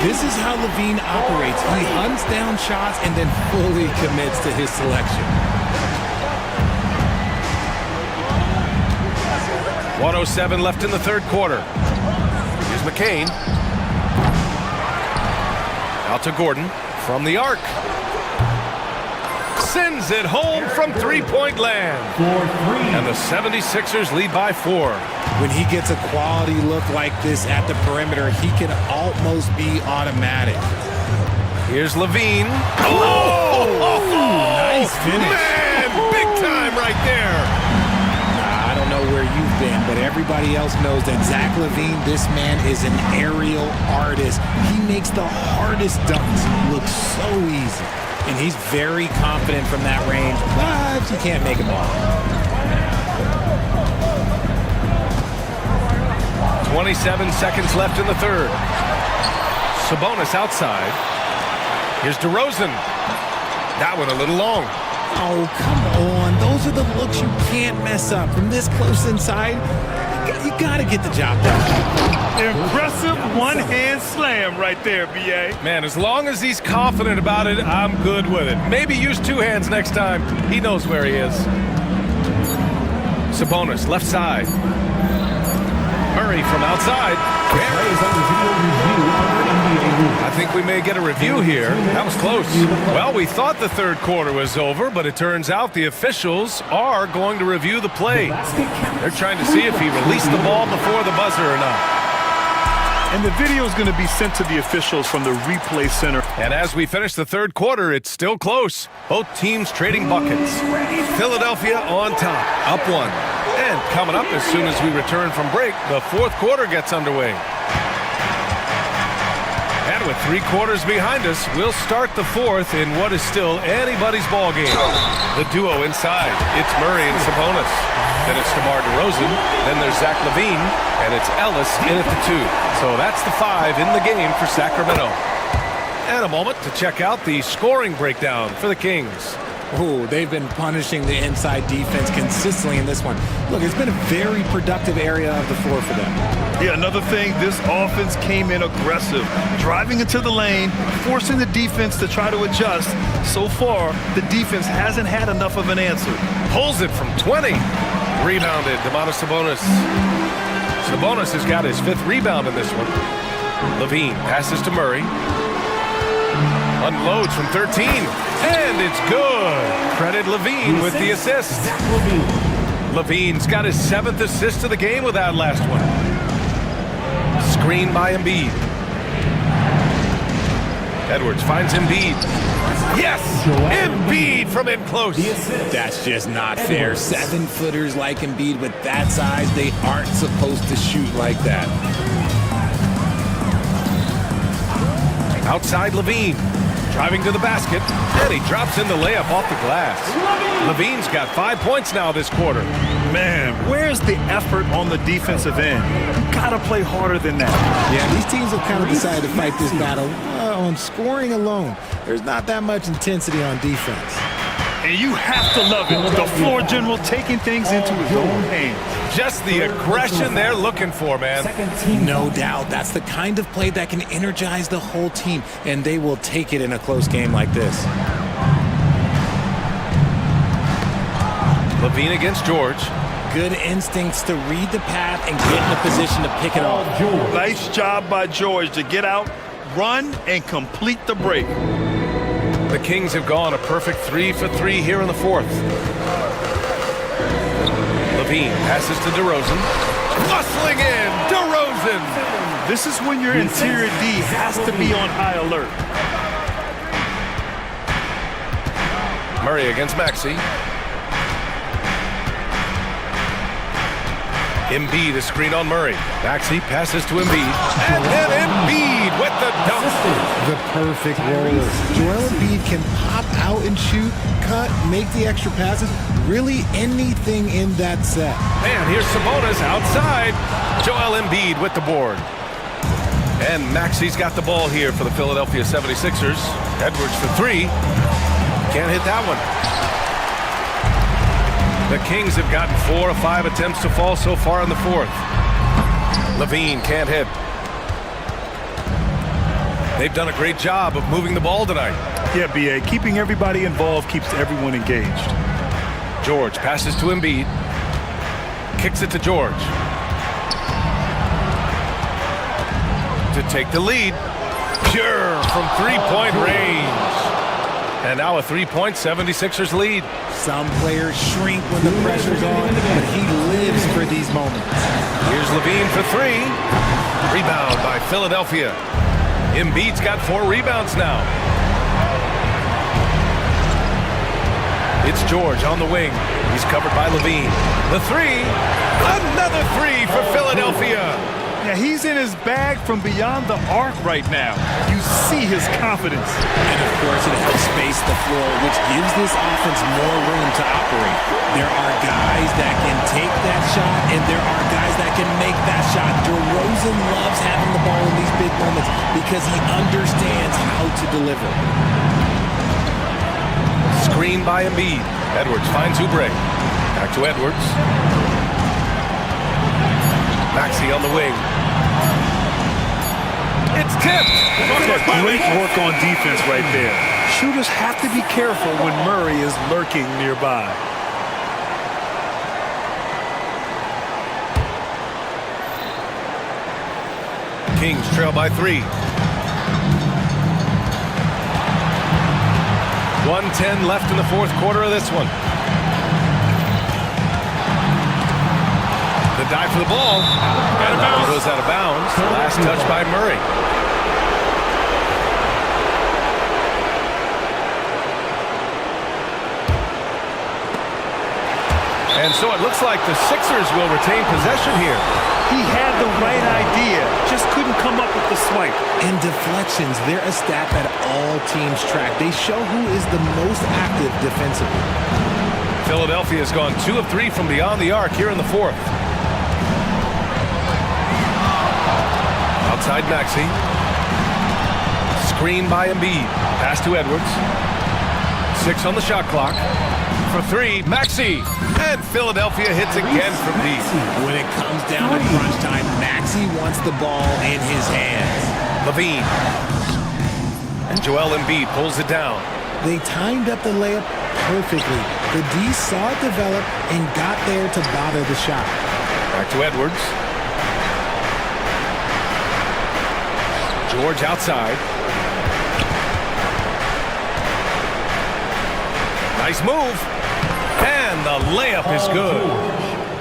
This is how Levine operates. He hunts down shots and then fully commits to his selection. 1:07 left in the third quarter. Here's McCain. Out to Gordon from the arc. Sends it home from three-point land. And the 76ers lead by 4. When he gets a quality look like this at the perimeter, he can almost be automatic. Here's Levine. Nice finish. Man, big time right there. I don't know where you've been, but everybody else knows that Zach LaVine, this man is an aerial artist. He makes the hardest dunks look so easy. And he's very confident from that range, but you can't make them all. 27 seconds left in the third. Sabonis outside. Here's DeRozan. That one a little long. Oh, come on. Those are the looks you can't mess up. From this close inside, you got to get the job done. Impressive one-hand slam right there, B.A. Man, as long as he's confident about it, I'm good with it. Maybe use 2 hands next time. He knows where he is. Sabonis, left side. Murray from outside. I think we may get a review here. That was close. Well, we thought the third quarter was over, but it turns out the officials are going to review the play. They're trying to see if he released the ball before the buzzer or not. And the video is going to be sent to the officials from the replay center. And as we finish the third quarter, it's still close. Both teams trading buckets. Philadelphia on top, up one. And coming up as soon as we return from break, the fourth quarter gets underway. And with 3 quarters behind us, we'll start the fourth in what is still anybody's ball game. The duo inside, it's Murray and Sabonis. Then it's DeMar DeRozan. Then there's Zach LaVine, and it's Ellis in at the 2. So that's the 5 in the game for Sacramento. And a moment to check out the scoring breakdown for the Kings. Oh, they've been punishing the inside defense consistently in this one. Look, it's been a very productive area of the floor for them. Yeah, another thing, this offense came in aggressive, driving into the lane, forcing the defense to try to adjust. So far, the defense hasn't had enough of an answer. Pulls it from 20. Rebounded, Domantas Sabonis. Sabonis has got his 5th rebound in this one. LaVine passes to Murray. Unloads from 13. And it's good. Credit LaVine with the assist. LaVine's got his 7th assist of the game with that last one. Screen by Embiid. Edwards finds Embiid. Yes! Embiid from in close. That's just not fair. 7-footers like Embiid with that size, they aren't supposed to shoot like that. Outside LaVine. Driving to the basket. And he drops in the layup off the glass. LaVine's got 5 points now this quarter. Man, where's the effort on the defensive end? You gotta play harder than that. Yeah, these teams have kind of decided to fight this battle on scoring alone. There's not that much intensity on defense. And you have to love it. The floor general taking things into his own hands. Just the aggression they're looking for, man. No doubt. That's the kind of play that can energize the whole team, and they will take it in a close game like this. LaVine against George. Good instincts to read the path and get in a position to pick it off. Nice job by George to get out, run, and complete the break. The Kings have gone a perfect 3 for 3 here in the fourth. LaVine passes to DeRozan. Bustling in, DeRozan! This is when your interior D has to be on high alert. Murray against Maxey. Embiid, a screen on Murray. Maxey passes to Embiid. And then Embiid with the dunk. The perfect roller. Joel Embiid can pop out and shoot, cut, make the extra passes. Really anything in that set. And here's Sabonis outside. Joel Embiid with the board. And Maxey's got the ball here for the Philadelphia 76ers. Edwards for 3. Can't hit that one. The Kings have gotten 4 of 5 attempts to fall so far in the fourth. LaVine can't hit. They've done a great job of moving the ball tonight. Yeah, B.A., keeping everybody involved keeps everyone engaged. George passes to Embiid. Kicks it to George. To take the lead. Pure from 3-point range. And now a 3-point 76ers lead. Some players shrink when the pressure's on, but he lives for these moments. Here's LaVine for 3. Rebound by Philadelphia. Embiid's got 4 rebounds now. It's George on the wing. He's covered by LaVine. The 3. Another 3 for Philadelphia. Yeah, he's in his bag from beyond the arc right now. You see his confidence. And of course, it helps space the floor, which gives this offense more room to operate. There are guys that can take that shot, and there are guys that can make that shot. DeRozan loves having the ball in these big moments because he understands how to deliver. Screen by Embiid. Edwards finds Oubre. Back to Edwards. Maxey on the wing. It's tipped. Great work on defense right there. Shooters have to be careful when Murray is lurking nearby. Kings trail by 3. 1:10 left in the fourth quarter of this one. The dive for the ball. And that one goes out of bounds. Last touch by Murray. And so it looks like the Sixers will retain possession here. He had the right idea, just couldn't come up with the swipe. And deflections, they're a stat that all teams track. They show who is the most active defensively. Philadelphia has gone 2 of 3 from beyond the arc here in the fourth. Outside Maxey. Screen by Embiid. Pass to Edwards. 6 on the shot clock. For 3, Maxey. And Philadelphia hits again from deep. When it comes down to crunch time, Maxey wants the ball in his hands. Levine. And Joel Embiid pulls it down. They timed up the layup perfectly. The D saw it develop and got there to bother the shot. Back to Edwards. George outside. Nice move. And the layup is good.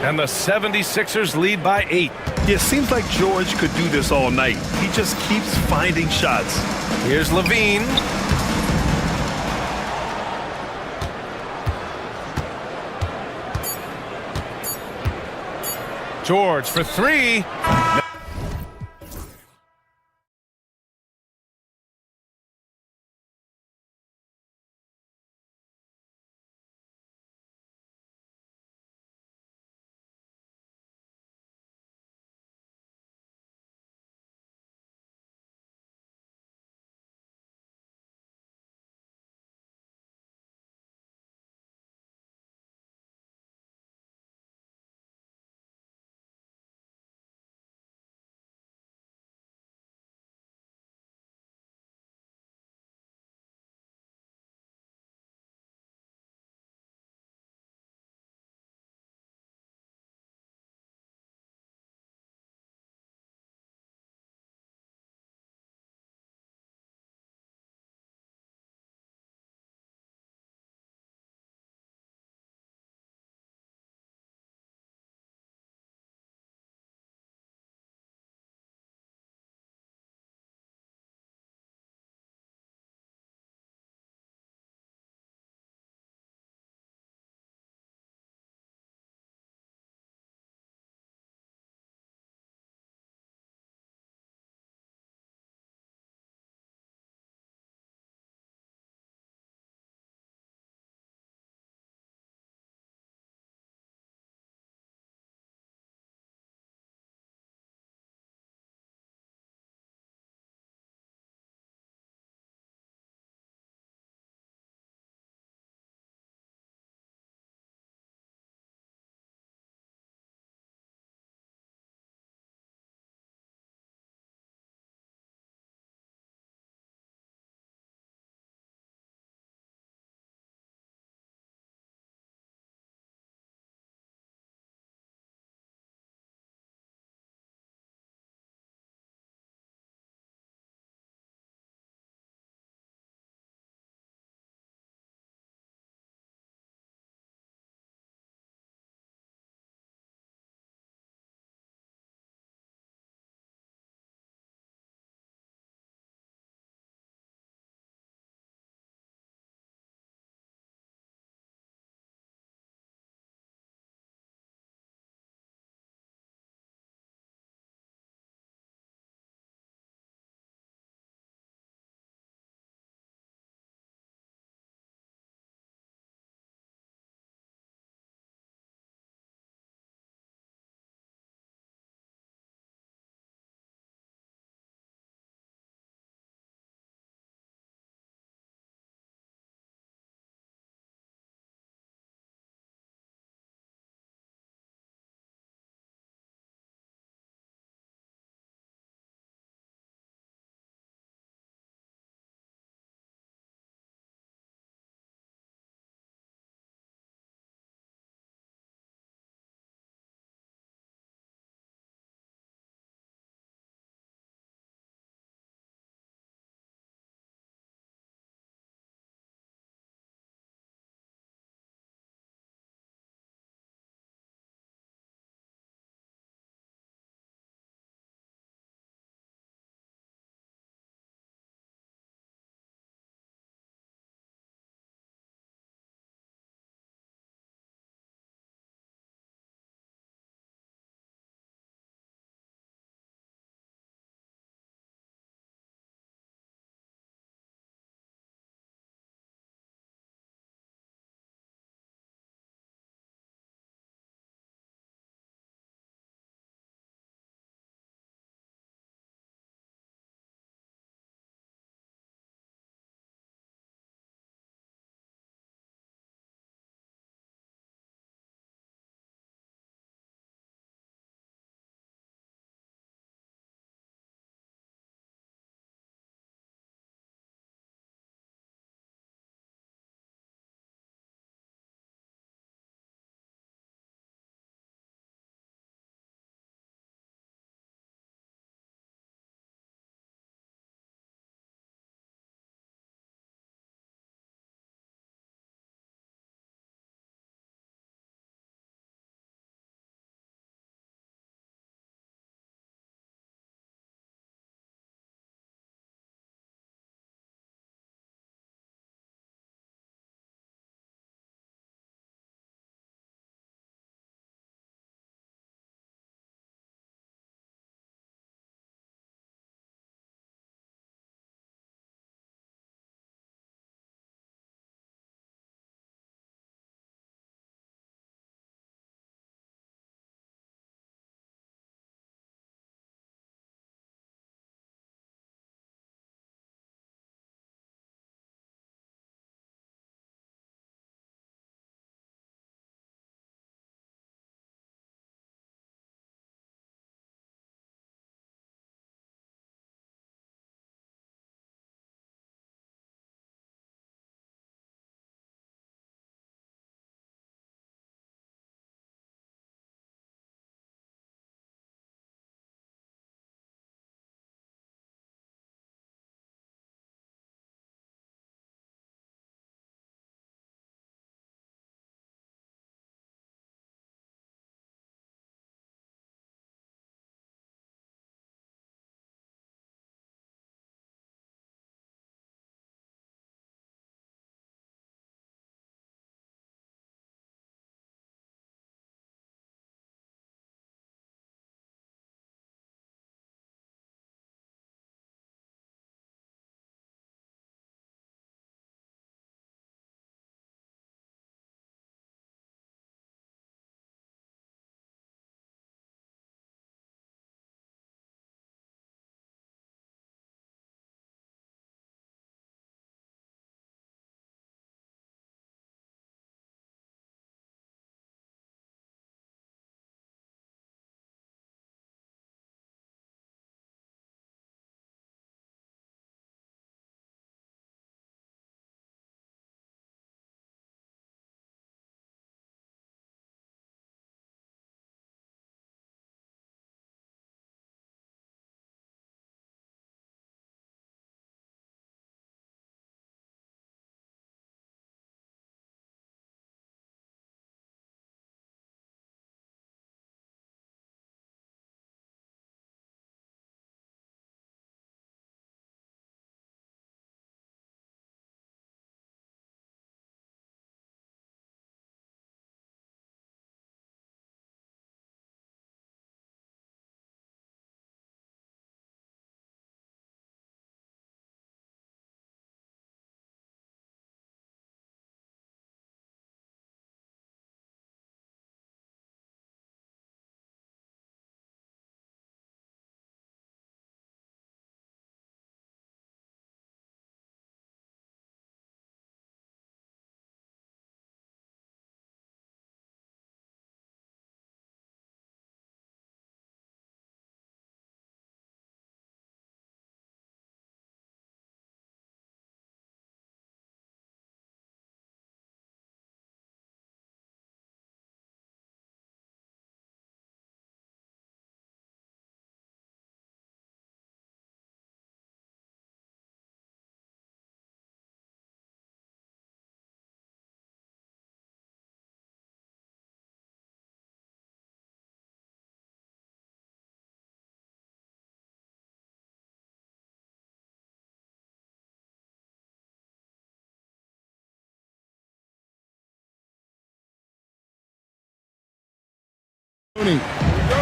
And the 76ers lead by 8. Yeah, it seems like George could do this all night. He just keeps finding shots. Here's Levine. George for 3.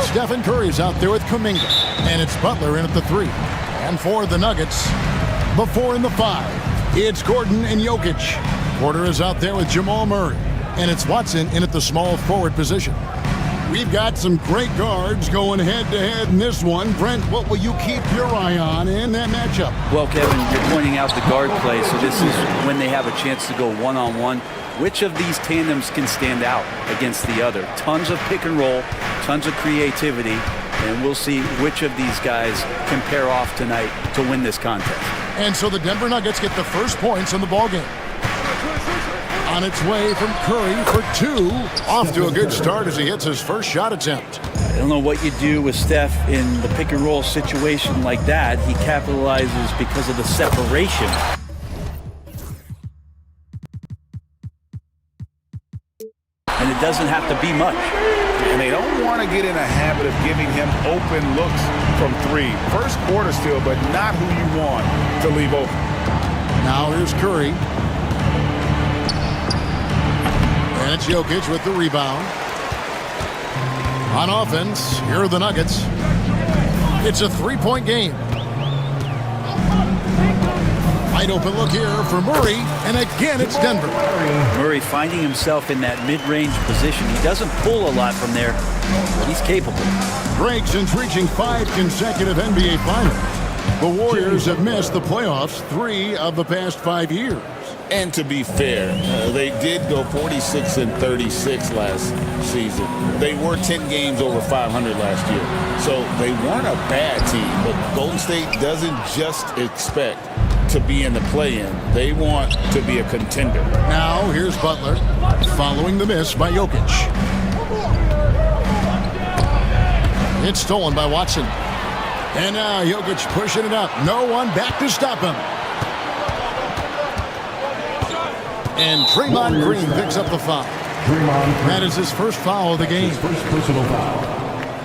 Stephen Curry's out there with Kuminga. And it's Butler in at the 3. And for the Nuggets, the 4 and the 5. It's Gordon and Jokic. Porter is out there with Jamal Murray. And it's Watson in at the small forward position. We've got some great guards going head-to-head in this one. Brent, what will you keep your eye on in that matchup? Well, Kevin, you're pointing out the guard play, so this is when they have a chance to go one-on-one. Which of these tandems can stand out against the other? Tons of pick and roll, tons of creativity, and we'll see which of these guys can pair off tonight to win this contest. And so the Denver Nuggets get the first points in the ballgame. On its way from Curry for 2. Off to a good start as he hits his first shot attempt. I don't know what you do with Steph in the pick and roll situation like that. He capitalizes because of the separation. And it doesn't have to be much. And they don't want to get in a habit of giving him open looks from 3. First quarter still, but not who you want to leave open. Now here's Curry. And it's Jokic with the rebound. On offense, here are the Nuggets. It's a 3-point game. Wide open look here for Murray, and again it's Denver. Murray finding himself in that mid-range position. He doesn't pull a lot from there, but he's capable. Greg, since reaching 5 consecutive NBA Finals, the Warriors have missed the playoffs 3 of the past 5 years. And to be fair, they did go 46 and 36 last season. They were 10 games over 500 last year. So they weren't a bad team, but Golden State doesn't just expect to be in the play-in. They want to be a contender. Now here's Butler following the miss by Jokic. It's stolen by Watson. And now Jokic pushing it up. No one back to stop him. And Draymond Green picks up the foul. That is his first foul of the game. First personal foul.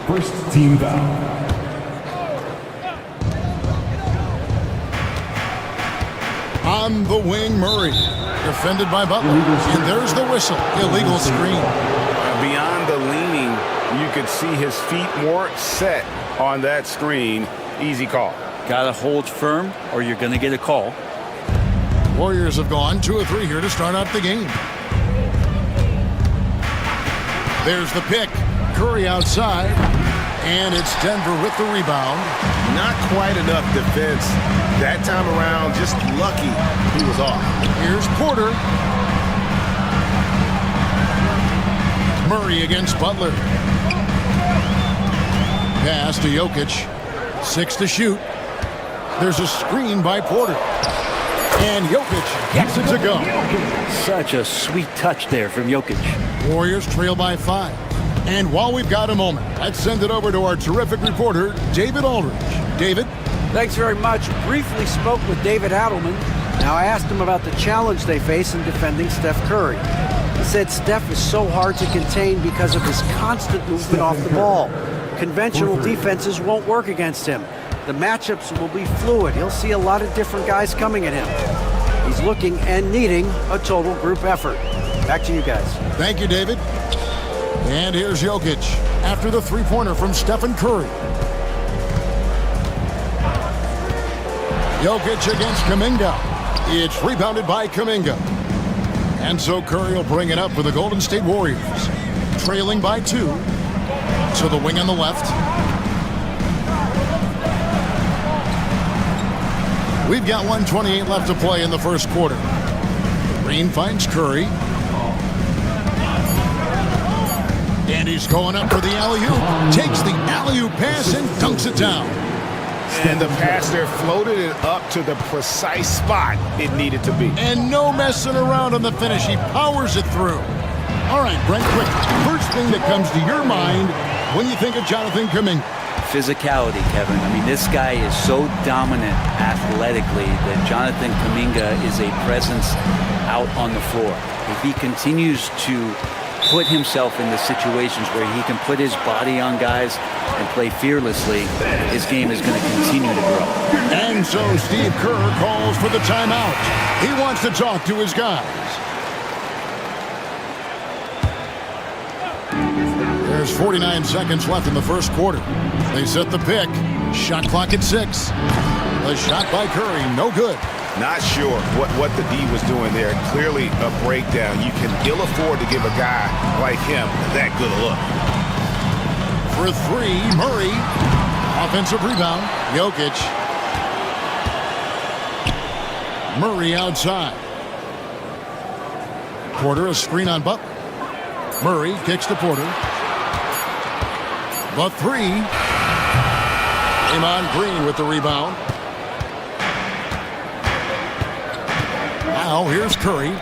First team foul. On the wing, Murray. Defended by Butler. And there's the whistle. Illegal screen. Beyond the leaning, you could see his feet more set on that screen. Easy call. Gotta hold firm or you're gonna get a call. Warriors have gone 2 of 3 here to start out the game. There's the pick. Curry outside. And it's Denver with the rebound. Not quite enough defense that time around. Just lucky he was off. Here's Porter. Murray against Butler. Pass to Jokic. 6 to shoot. There's a screen by Porter. And Jokic gets it to go. Such a sweet touch there from Jokic. Warriors trail by 5. And while we've got a moment, let's send it over to our terrific reporter, David Aldridge. David? Thanks very much. Briefly spoke with David Adelman. Now I asked him about the challenge they face in defending Steph Curry. He said Steph is so hard to contain because of his constant movement off the ball. Conventional defenses won't work against him. The matchups will be fluid. He'll see a lot of different guys coming at him. He's looking and needing a total group effort. Back to you guys. Thank you, David. And here's Jokic after the 3-pointer from Stephen Curry. Jokic against Kuminga. It's rebounded by Kuminga. And so Curry will bring it up for the Golden State Warriors. Trailing by 2. To the wing on the left. We've got 1:28 left to play in the first quarter. Green finds Curry. And he's going up for the alley-oop. Takes the alley-oop pass and dunks it down. And the pass there floated it up to the precise spot it needed to be. And no messing around on the finish. He powers it through. All right, Brent, quick. First thing that comes to your mind when you think of Jonathan Kuminga. Physicality, Kevin. I mean, this guy is so dominant athletically that Jonathan Kuminga is a presence out on the floor. If he continues to put himself in the situations where he can put his body on guys and play fearlessly, his game is going to continue to grow. And so Steve Kerr calls for the timeout. He wants to talk to his guys. There's 49 seconds left in the first quarter. They set the pick. Shot clock at 6. The shot by Curry, no good. Not sure what the D was doing there. Clearly a breakdown. You can ill afford to give a guy like him that good a look. For 3, Murray. Offensive rebound, Jokic. Murray outside. Porter, a screen on Butler. Murray kicks to Porter. The 3. Draymond Green with the rebound. Now here's Curry.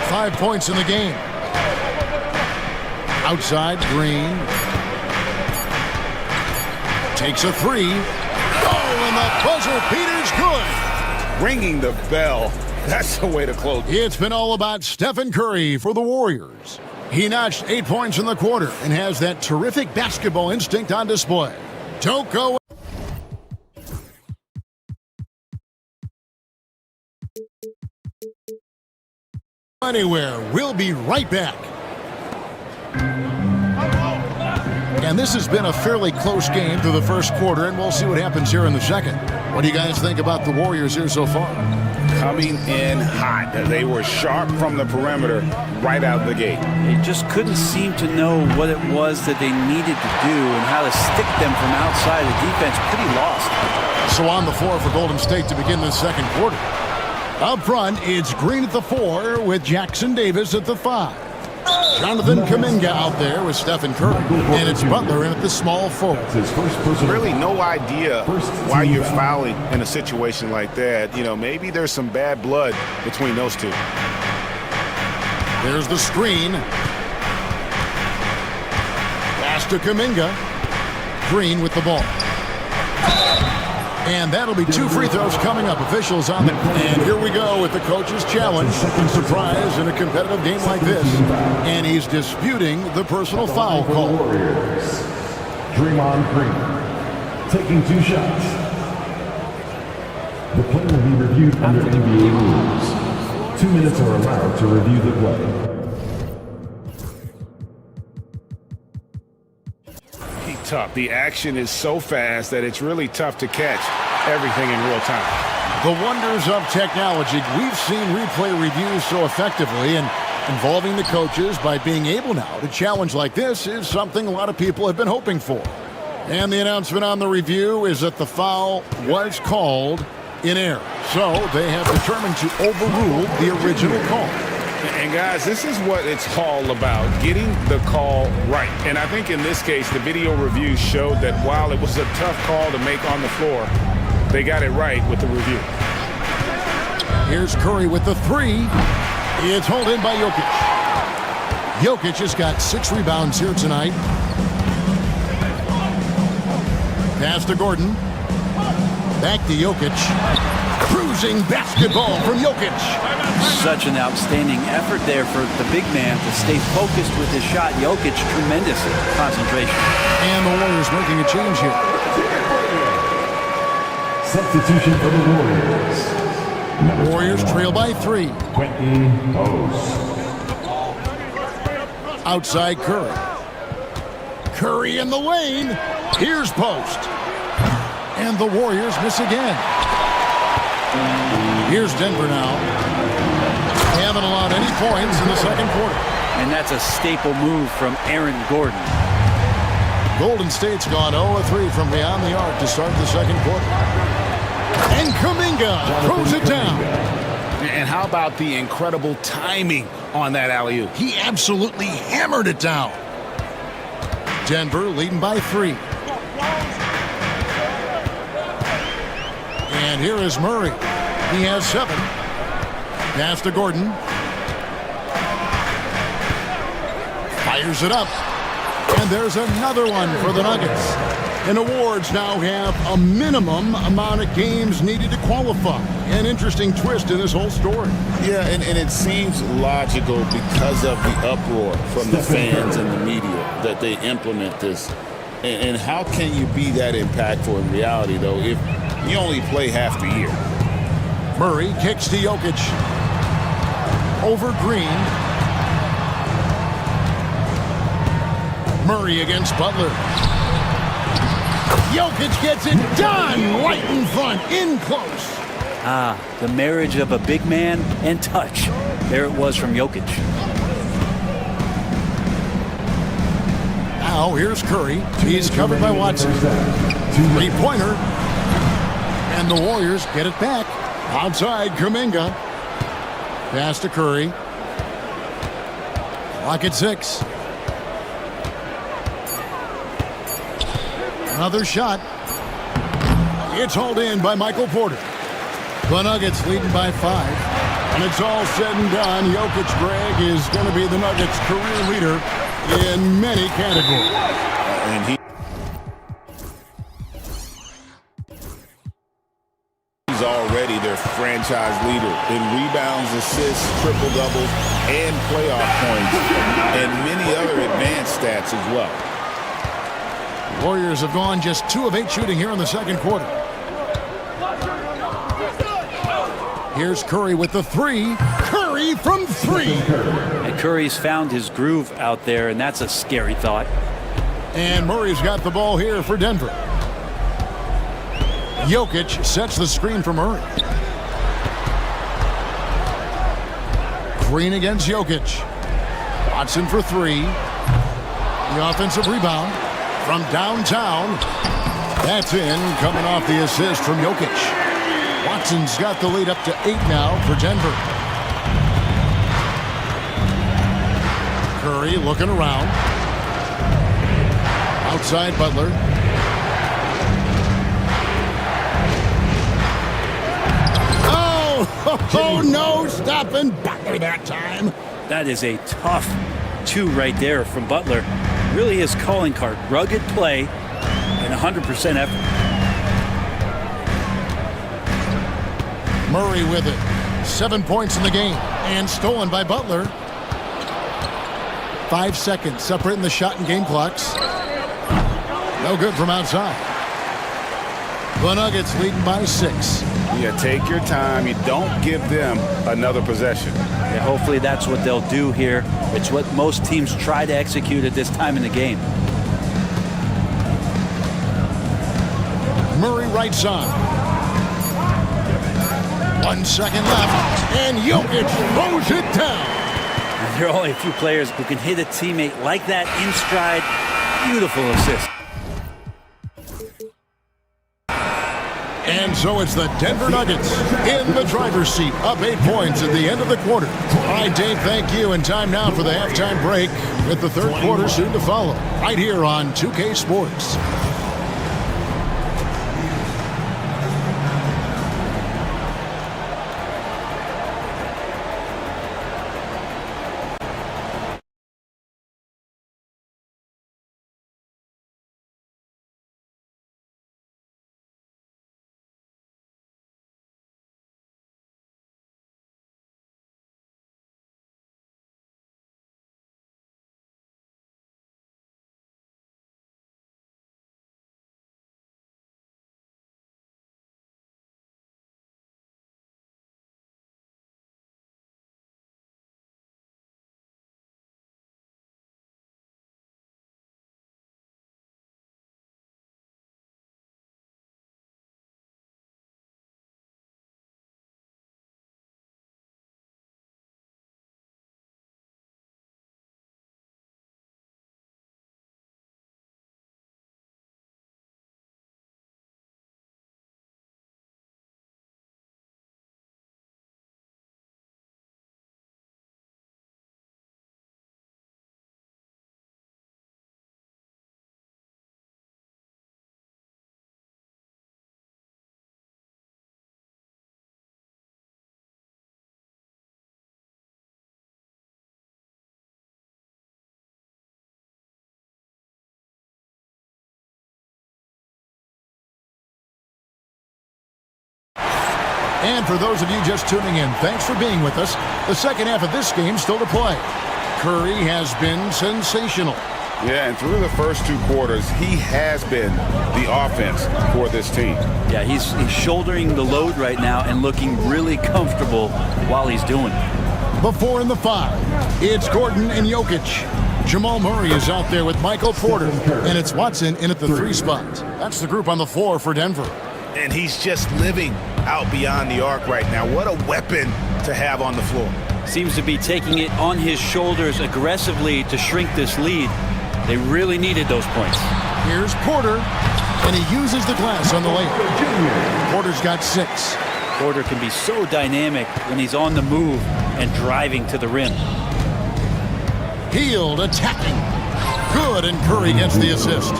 5 points in the game. Outside, Green. Takes a 3. Oh, and the buzzer beater's good. Ringing the bell. That's the way to close. It's been all about Stephen Curry for the Warriors. He notched 8 points in the quarter and has that terrific basketball instinct on display. Don't go anywhere. We'll be right back. And this has been a fairly close game through the first quarter, and we'll see what happens here in the second. What do you guys think about the Warriors here so far? Coming in hot. They were sharp from the perimeter right out the gate. They just couldn't seem to know what it was that they needed to do and how to stick them from outside. The defense pretty lost. So on the floor for Golden State to begin the second quarter. Up front, it's Green at the 4 with Jackson Davis at the 5. Jonathan Kuminga out there with Stephen Curry. And it's Butler in at the small forward. Really no idea why you're fouling in a situation like that. You know, maybe there's some bad blood between those two. There's the screen. Pass to Kuminga. Green with the ball. And that'll be 2 free throws coming up. Officials on the... And here we go with the coach's challenge. Surprise in a competitive game like this. And he's disputing the personal foul call. Warriors. Draymond Green taking 2 shots. The play will be reviewed under NBA rules. 2 minutes are allowed to review the play. Tough. The action is so fast that it's really tough to catch everything in real time. The wonders of technology. We've seen replay reviews so effectively, and involving the coaches by being able now to challenge like this is something a lot of people have been hoping for. And the announcement on the review is that the foul was called in error. So they have determined to overrule the original call. And guys, this is what it's all about, getting the call right. And I think in this case, the video review showed that while it was a tough call to make on the floor, they got it right with the review. Here's Curry with the 3. It's hauled in by Jokic. Jokic has got 6 rebounds here tonight. Pass to Gordon. Back to Jokic. Cruising basketball from Jokic. Such an outstanding effort there for the big man to stay focused with his shot. Jokic, tremendous concentration. And the Warriors making a change here. Substitution for the Warriors. Warriors trail by 3. Quentin Post. Outside Curry. Curry in the lane. Here's Post. And the Warriors miss again. Here's Denver now. They haven't allowed any points in the second quarter. And that's a staple move from Aaron Gordon. Golden State's gone 0-3 from beyond the arc to start the second quarter. And Kuminga throws it down. And how about the incredible timing on that alley-oop? He absolutely hammered it down. Denver leading by 3. And here is Murray. He has 7. Pass to Gordon. Fires it up. And there's another one for the Nuggets. And awards now have a minimum amount of games needed to qualify. An interesting twist in this whole story. Yeah, and it seems logical because of the uproar from the fans and the media that they implement this. And how can you be that impactful in reality, though, if you only play half the year? Murray kicks to Jokic. Over Green. Murray against Butler. Jokic gets it done right in front, in close. The marriage of a big man and touch. There it was from Jokic. Now here's Curry. He's covered by Watson. Three-pointer. And the Warriors get it back. Outside, Kuminga. Pass to Curry. Clock at 6. Another shot. It's hauled in by Michael Porter. The Nuggets leading by 5. And it's all said and done. Jokic, Greg, is going to be the Nuggets' career leader in many categories. And he's already their franchise leader in rebounds, assists, triple-doubles, and playoff points, and many other advanced stats as well. Warriors have gone just 2 of 8 shooting here in the second quarter. Here's Curry with the 3. Curry from 3. And Curry's found his groove out there, and that's a scary thought. And Murray's got the ball here for Denver. Jokic sets the screen for Murray. Green against Jokic. Watson for 3. The offensive rebound from downtown. That's in, coming off the assist from Jokic. Watson's got the lead up to 8 now for Denver. Curry looking around. Outside Butler. Oh, no, stopping Butler that time. That is a tough 2 right there from Butler. Really his calling card. Rugged play and 100% effort. Murray with it. 7 points in the game. And stolen by Butler. 5 seconds separating the shot and game clocks. No good from outside. The Nuggets leading by 6. Yeah, take your time. You don't give them another possession. Yeah, hopefully that's what they'll do here. It's what most teams try to execute at this time in the game. Murray right side. 1 second left, and Jokic throws it down. And there are only a few players who can hit a teammate like that in stride. Beautiful assist. And so it's the Denver Nuggets in the driver's seat, up 8 points at the end of the quarter. All right, Dave, thank you. And time now for the halftime break with the third quarter soon to follow, right here on 2K Sports. And for those of you just tuning in, thanks for being with us. The second half of this game still to play. Curry has been sensational. Yeah, and through the first 2 quarters, he has been the offense for this team. Yeah, he's shouldering the load right now and looking really comfortable while he's doing it. The 4 and the 5. It's Gordon and Jokic. Jamal Murray is out there with Michael Porter, and it's Watson in at the 3 spot. That's the group on the floor for Denver. And he's just living out beyond the arc right now. What a weapon to have on the floor. Seems to be taking it on his shoulders aggressively to shrink this lead. They really needed those points. Here's Porter, and he uses the glass on the layup. Porter's got 6. Porter can be so dynamic when he's on the move and driving to the rim. Hield attacking. Good, and Curry gets the assist.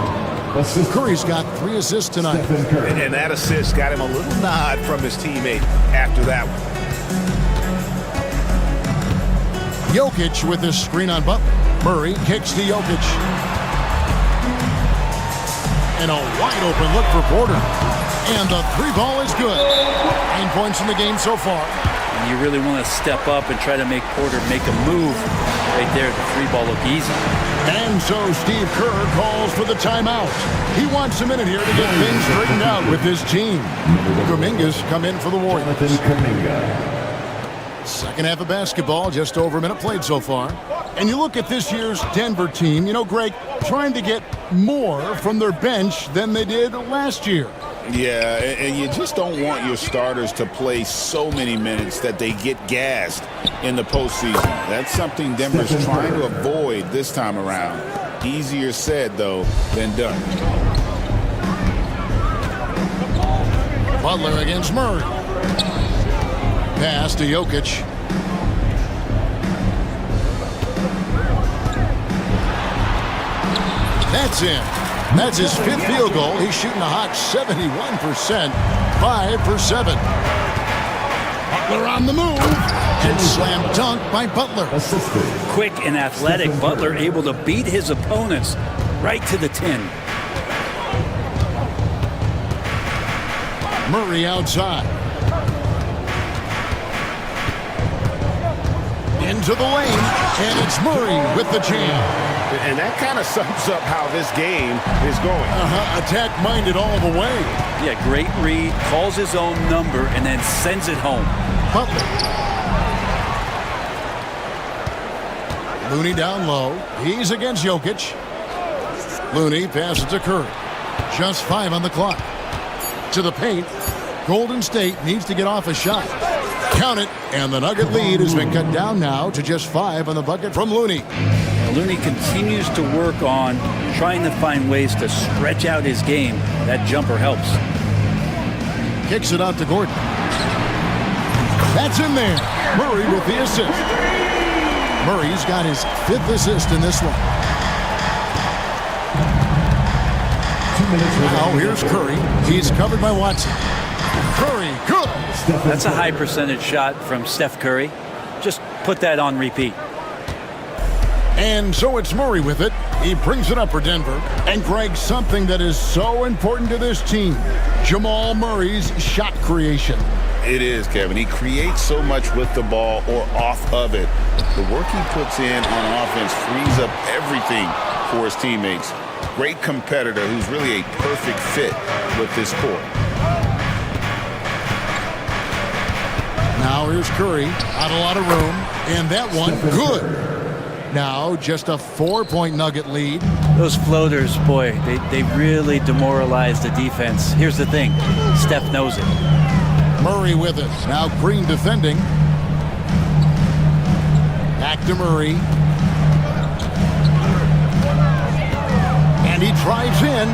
Curry's got 3 assists tonight. And that assist got him a little nod from his teammate after that one. Jokic with his screen on Butler. Murray kicks to Jokic. And a wide open look for Porter. And the 3 ball is good. 9 points in the game so far. And you really want to step up and try to make Porter make a move. Right there, the 3 ball looked easy. And so Steve Kerr calls for the timeout. He wants a minute here to get things straightened out with his team. Kuminga's come in for the Warriors. Second half of basketball, just over a minute played so far. And you look at this year's Denver team, you know, Greg, trying to get more from their bench than they did last year. Yeah, and you just don't want your starters to play so many minutes that they get gassed in the postseason. That's something Denver's trying to avoid this time around. Easier said, though, than done. Butler against Murray. Pass to Jokic. That's in. That's his 5th field goal. He's shooting a hot 71%, 5 for 7. Butler on the move. And slam dunk by Butler. Quick and athletic, Butler able to beat his opponents right to the 10. Murray outside. Into the lane, and it's Murray with the jam. And that kind of sums up how this game is going. Attack-minded all the way. Yeah, great read, calls his own number, and then sends it home. Butler. Looney down low. He's against Jokic. Looney passes to Curry. Just 5 on the clock. To the paint. Golden State needs to get off a shot. Count it, and the Nugget lead has been cut down now to just 5 on the bucket from Looney. Looney continues to work on trying to find ways to stretch out his game. That jumper helps. Kicks it out to Gordon. That's in there. Murray with the assist. Murray's got his 5th assist in this one. Now here's Curry. He's covered by Watson. Curry, good. That's a high percentage shot from Steph Curry. Just put that on repeat. And so it's Murray with it. He brings it up for Denver. And Greg, something that is so important to this team, Jamal Murray's shot creation. It is, Kevin. He creates so much with the ball or off of it. The work he puts in on offense frees up everything for his teammates. Great competitor who's really a perfect fit with this court. Now here's Curry. Not a lot of room. And that one, good. Now just a 4-point Nugget lead. Those floaters, boy, they really demoralize the defense. Here's the thing. Steph knows it. Murray with it. Now Green defending. Back to Murray. And he drives in.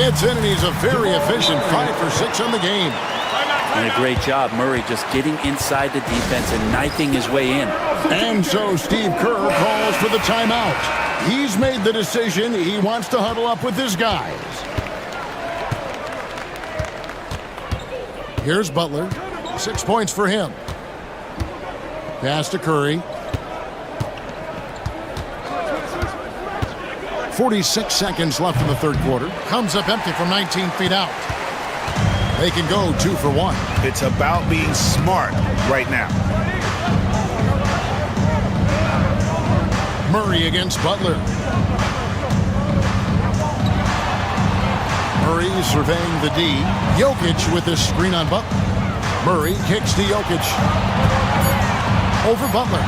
It's in, and he's a very efficient 5 for 6 on the game. And a great job, Murray, just getting inside the defense and knifing his way in. And so Steve Kerr calls for the timeout. He's made the decision. He wants to huddle up with his guys. Here's Butler. 6 points for him. Pass to Curry. 46 seconds left in the 3rd quarter. Comes up empty from 19 feet out. They can go 2 for 1. It's about being smart right now. Murray against Butler. Murray surveying the D. Jokic with his screen on Butler. Murray kicks to Jokic. Over Butler.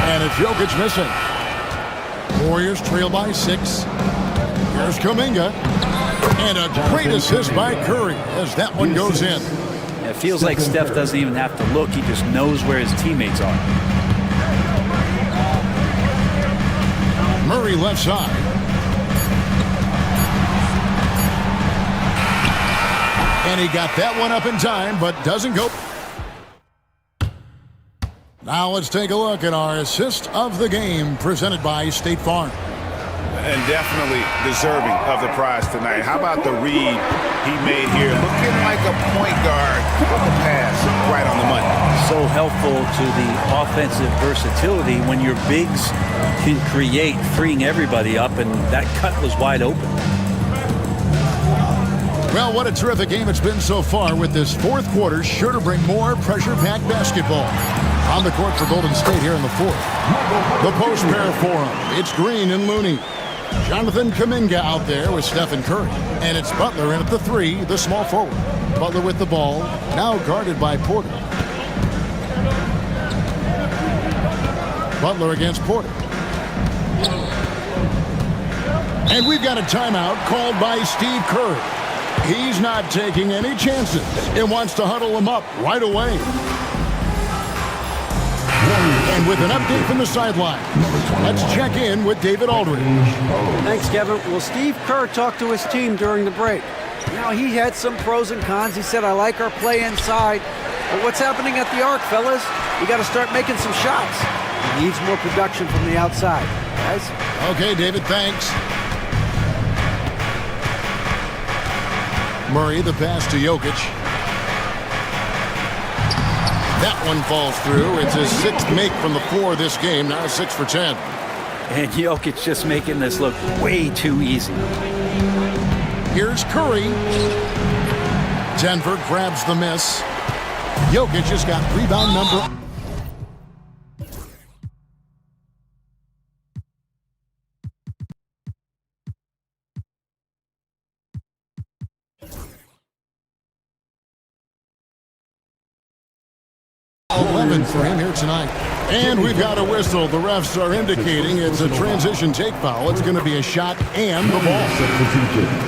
And it's Jokic missing. Warriors trail by 6. Here's Kuminga. And a great assist by Curry as that one goes in. It feels like Steph doesn't even have to look. He just knows where his teammates are. Murray left side. And he got that one up in time, but doesn't go. Now let's take a look at our assist of the game presented by State Farm. And definitely deserving of the prize tonight. How about the read he made here? Looking like a point guard with the pass right on the money. So helpful to the offensive versatility when your bigs can create, freeing everybody up, and that cut was wide open. Well, what a terrific game it's been so far, with this fourth quarter sure to bring more pressure-packed basketball. On the court for Golden State here in the fourth. The post pair for him. It's Green and Looney. Jonathan Kuminga out there with Stephen Curry. And it's Butler in at the 3, the small forward. Butler with the ball, now guarded by Porter. Butler against Porter. And we've got a timeout called by Steve Kerr. He's not taking any chances and wants to huddle him up right away. And with an update from the sideline, let's check in with David Aldridge. Thanks, Kevin. Well, Steve Kerr talked to his team during the break. Now, he had some pros and cons. He said, I like our play inside. But what's happening at the arc, fellas? We got to start making some shots. He needs more production from the outside. Guys? Okay, David, thanks. Murray, the pass to Jokic. That one falls through. It's his 6th make from the floor this game, now 6 for 10. And Jokic just making this look way too easy. Here's Curry. Denver grabs the miss. Jokic just got rebound number. For him here tonight. And we've got a whistle. The refs are indicating it's a transition take foul. It's going to be a shot and the ball.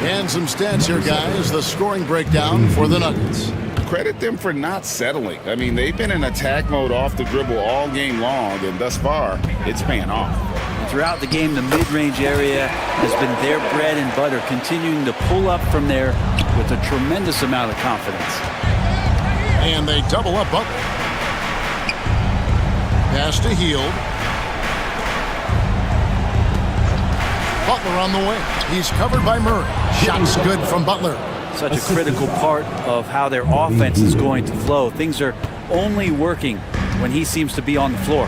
And some stats here, guys. The scoring breakdown for the Nuggets. Credit them for not settling. I mean, they've been in attack mode off the dribble all game long, and thus far, it's paying off. And throughout the game, the mid-range area has been their bread and butter, continuing to pull up from there with a tremendous amount of confidence. And they double up Butler. Pass to Hield. Butler on the wing. He's covered by Murray. Shots good from Butler. Such a critical part of how their offense is going to flow. Things are only working when he seems to be on the floor.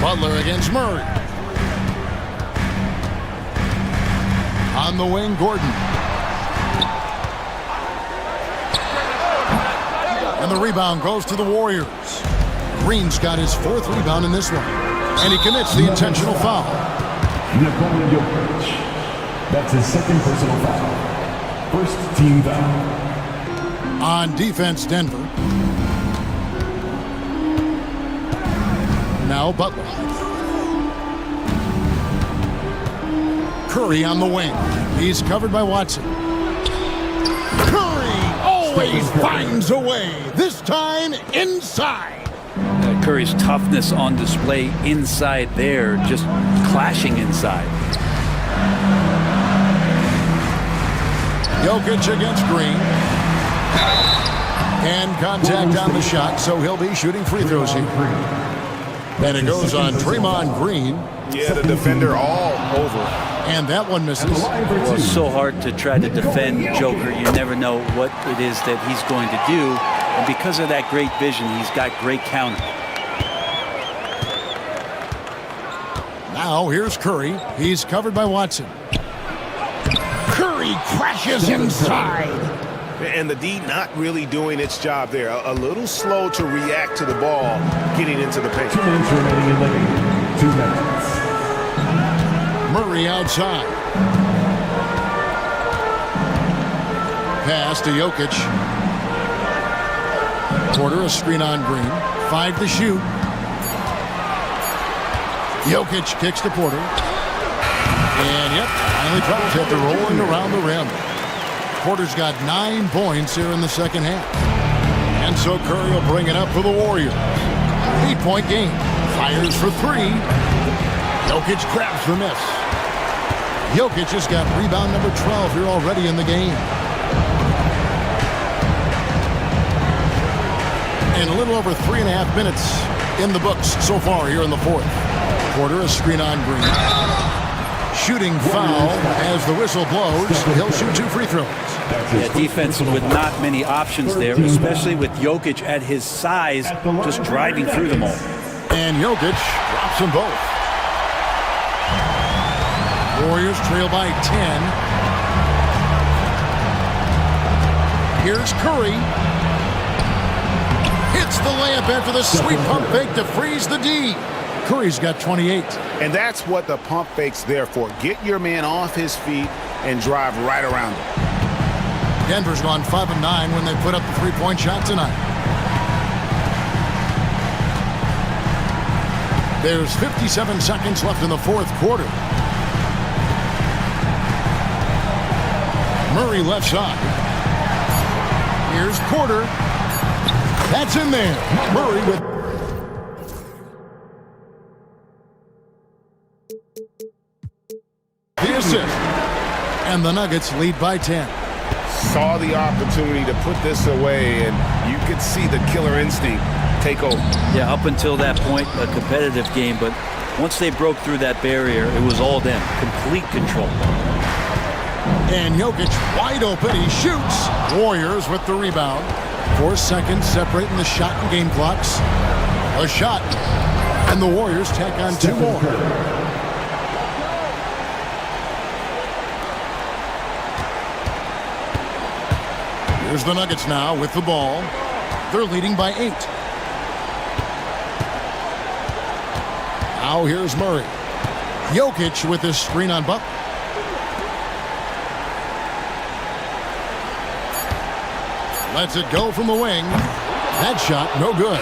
Butler against Murray. On the wing, Gordon. And the rebound goes to the Warriors. Green's got his 4th rebound in this one. And he commits the intentional foul. That's his 2nd personal foul. 1st team foul. On defense, Denver. Now Butler. Curry on the wing. He's covered by Watson. Curry always finds a way. This time inside. Curry's toughness on display inside there, just clashing inside. Jokic against Green. And contact on the shot, so he'll be shooting free throws here. And it goes on Draymond Green. Yeah, the defender all over. And that one misses. Well, it's so hard to try to defend Joker. You never know what it is that he's going to do. And because of that great vision, he's got great counter. Now here's Curry. He's covered by Watson. Curry crashes inside. And the D not really doing its job there. A little slow to react to the ball getting into the paint. 2 minutes remaining in the game. 2 minutes. Murray outside. Pass to Jokic. Porter, a screen on Green. 5 to shoot. Jokic kicks to Porter. And, yep, finally drops after rolling around the rim. Porter's got 9 points here in the second half. And so Curry will bring it up for the Warriors. 8-point game. Fires for 3. Jokic grabs the miss. Jokic has got rebound number 12 here already in the game. And a little over 3.5 minutes in the books so far here in the fourth. Porter, a screen on Green. Shooting foul as the whistle blows. He'll shoot 2 free throws. Yeah, defense with not many options there, especially with Jokic at his size, just driving through them all. And Jokic drops them both. Warriors trail by 10. Here's Curry. Hits the layup after the sweet pump fake to freeze the D. Curry's got 28. And that's what the pump fake's there for. Get your man off his feet and drive right around him. Denver's gone 5 of 9 when they put up the three-point shot tonight. There's 57 seconds left in the fourth quarter. Murray left side. Here's Porter. That's in there. Murray with the assist. And the Nuggets lead by 10. Saw the opportunity to put this away, and you could see the killer instinct take over. Yeah, up until that point, a competitive game, but once they broke through that barrier, it was all them. Complete control. And Jokic wide open. He shoots. Warriors with the rebound. 4 seconds separating the shot and game clocks. A shot. And the Warriors tack on 2 more. Here's the Nuggets now with the ball. They're leading by 8. Now here's Murray. Jokic with his screen on Butler. Lets it go from the wing. That shot, no good.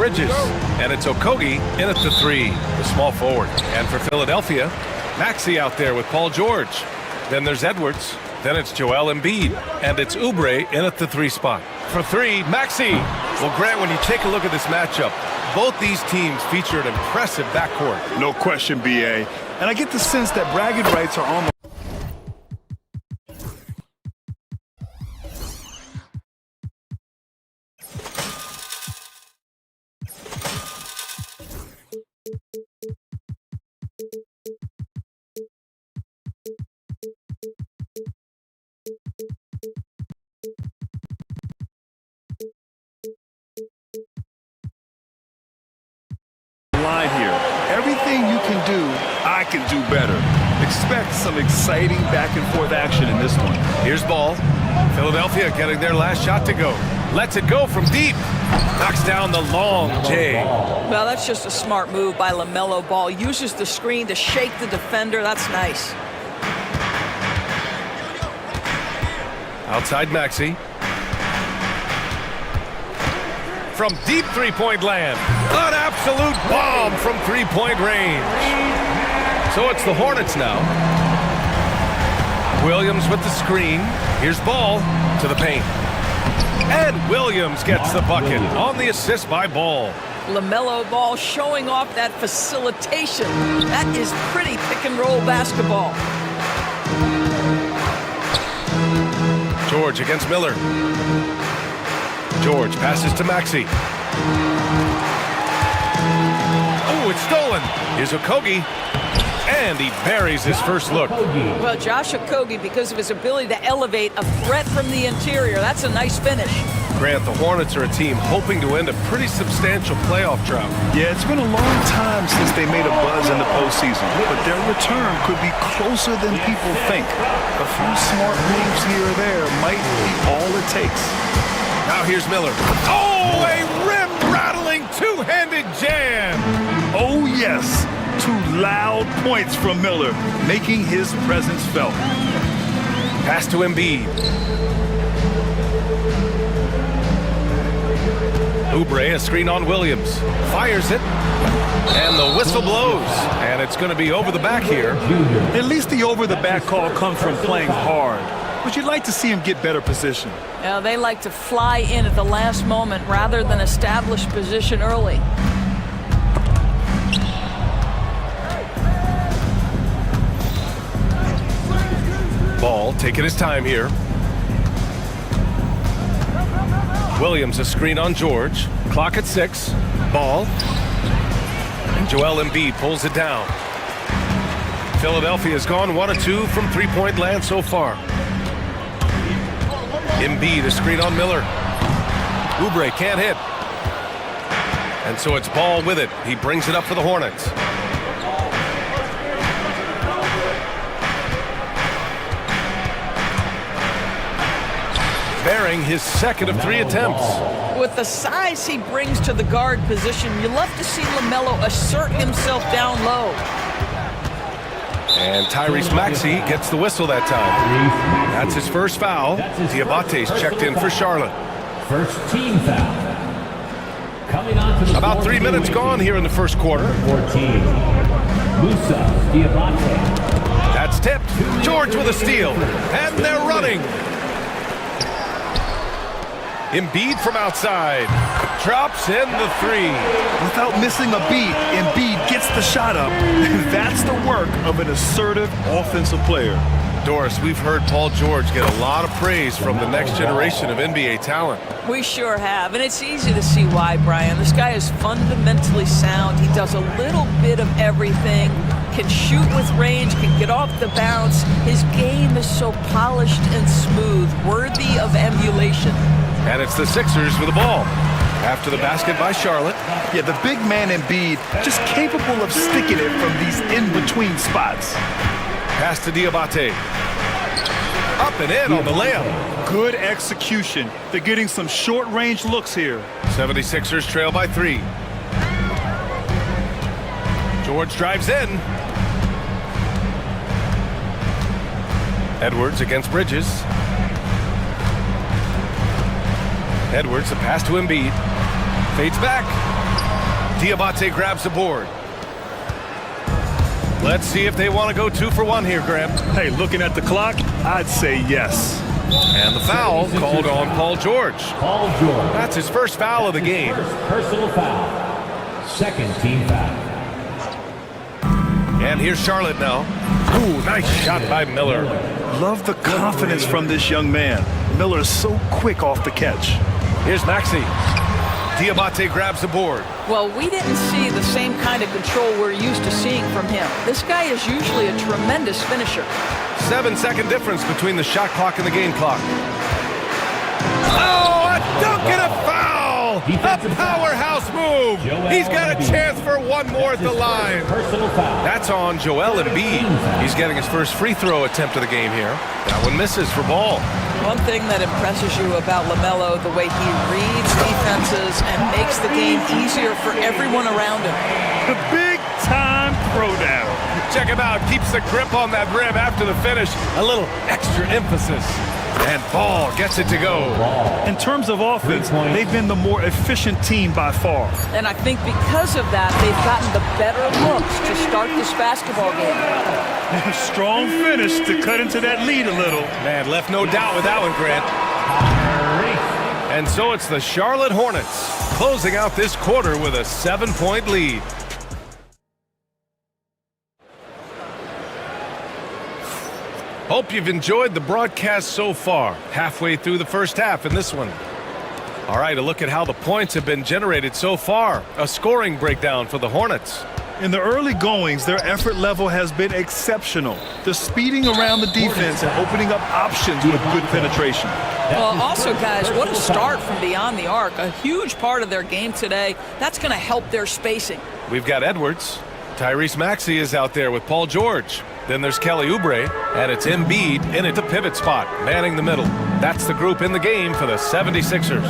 Bridges. And it's Okogie in at the 3, the small forward. And for Philadelphia, Maxey out there with Paul George. Then there's Edwards. Then it's Joel Embiid. And it's Oubre in at the 3 spot. For 3, Maxey. Well, Grant, when you take a look at this matchup, both these teams feature an impressive backcourt. No question, BA. And I get the sense that bragging rights are on the line here. Everything you can do, I can do better. Expect some exciting back and forth action in this one. Here's ball. Philadelphia getting their last shot to go. Lets it go from deep. Knocks down the long J. Well, that's just a smart move by LaMelo Ball. Uses the screen to shake the defender. That's nice. Outside Maxey. From deep three-point land. An absolute bomb from three-point range. So it's the Hornets now. Williams with the screen. Here's Ball to the paint. And Williams gets the bucket on the assist by Ball. LaMelo Ball showing off that facilitation. That is pretty pick-and-roll basketball. George against Miller. George passes to Maxey. Oh, it's stolen. Here's Okogie. And he buries his first look. Well, Josh Okogie, because of his ability to elevate a threat from the interior, that's a nice finish. Grant, the Hornets are a team hoping to end a pretty substantial playoff drought. Yeah, it's been a long time since they made a buzz in the postseason, but their return could be closer than people think. A few smart moves here or there might be all it takes. Now here's Miller. Oh, a rim-rattling two-handed jam. Oh, yes. 2 loud points from Miller, making his presence felt. Pass to Embiid. Oubre, a screen on Williams. Fires it. And the whistle blows. And it's going to be over the back here. At least the over-the-back call comes from playing hard. But you'd like to see him get better position. Yeah, they like to fly in at the last moment rather than establish position early. Ball taking his time here. Williams a screen on George. Clock at 6. Ball. And Joel Embiid pulls it down. Philadelphia's gone 1 of 2 from three-point land so far. Embiid a screen on Miller. Oubre can't hit. And so it's Ball with it. He brings it up for the Hornets. Bearing his second of 3 attempts. With the size he brings to the guard position, you love to see LaMelo assert himself down low. And Tyrese Maxey gets the whistle that time. That's his first foul. Diabate's checked in for Charlotte. First team foul. Coming on to the About 3 minutes gone here in the first quarter. 14. Musa Diabate. That's tipped. George with a steal. And they're running. Embiid from outside. Drops in the 3. Without missing a beat, Embiid gets the shot up. That's the work of an assertive offensive player. Doris, we've heard Paul George get a lot of praise from the next generation of NBA talent. We sure have, and it's easy to see why, Brian. This guy is fundamentally sound. He does a little bit of everything, can shoot with range, can get off the bounce. His game is so polished and smooth, worthy of emulation. And it's the Sixers with the ball. After the basket by Charlotte. Yeah, the big man Embiid just capable of sticking it from these in-between spots. Pass to Diabate. Up and in on the layup. Good execution. They're getting some short-range looks here. 76ers trail by 3. George drives in. Edwards against Bridges. Edwards, a pass to Embiid. Fades back. Diabate grabs the board. Let's see if they want to go 2 for 1 here, Graham. Hey, looking at the clock, I'd say yes. And the foul called on Paul George. Paul George. That's his first foul of the game. Personal foul. Second team foul. And here's Charlotte now. Ooh, nice shot by Miller. Love the confidence from this young man. Miller is so quick off the catch. Here's Maxey. Diabate grabs the board. Well, we didn't see the same kind of control we're used to seeing from him. This guy is usually a tremendous finisher. 7-second difference between the shot clock and the game clock. Oh, a dunk and a foul! A powerhouse move! He's got a chance for one more at the line. That's on Joel Embiid. He's getting his first free throw attempt of the game here. That one misses for ball. One thing that impresses you about LaMelo, the way he reads defenses and makes the game easier for everyone around him. The big-time throwdown. Check him out. Keeps the grip on that rim after the finish. A little extra emphasis. And Ball gets it to go. In terms of offense, they've been the more efficient team by far. And I think because of that, they've gotten the better looks to start this basketball game. Strong finish to cut into that lead a little. Man, left no doubt with that one, Grant. And so it's the Charlotte Hornets closing out this quarter with a 7-point lead. Hope you've enjoyed the broadcast so far. Halfway through the first half in this one. All right, a look at how the points have been generated so far. A scoring breakdown for the Hornets. In the early goings, their effort level has been exceptional. They're speeding around the defense and opening up options with good penetration. Well, also, guys, what a start from beyond the arc. A huge part of their game today. That's going to help their spacing. We've got Edwards. Tyrese Maxey is out there with Paul George. Then there's Kelly Oubre, and it's Embiid in at the pivot spot, manning the middle. That's the group in the game for the 76ers.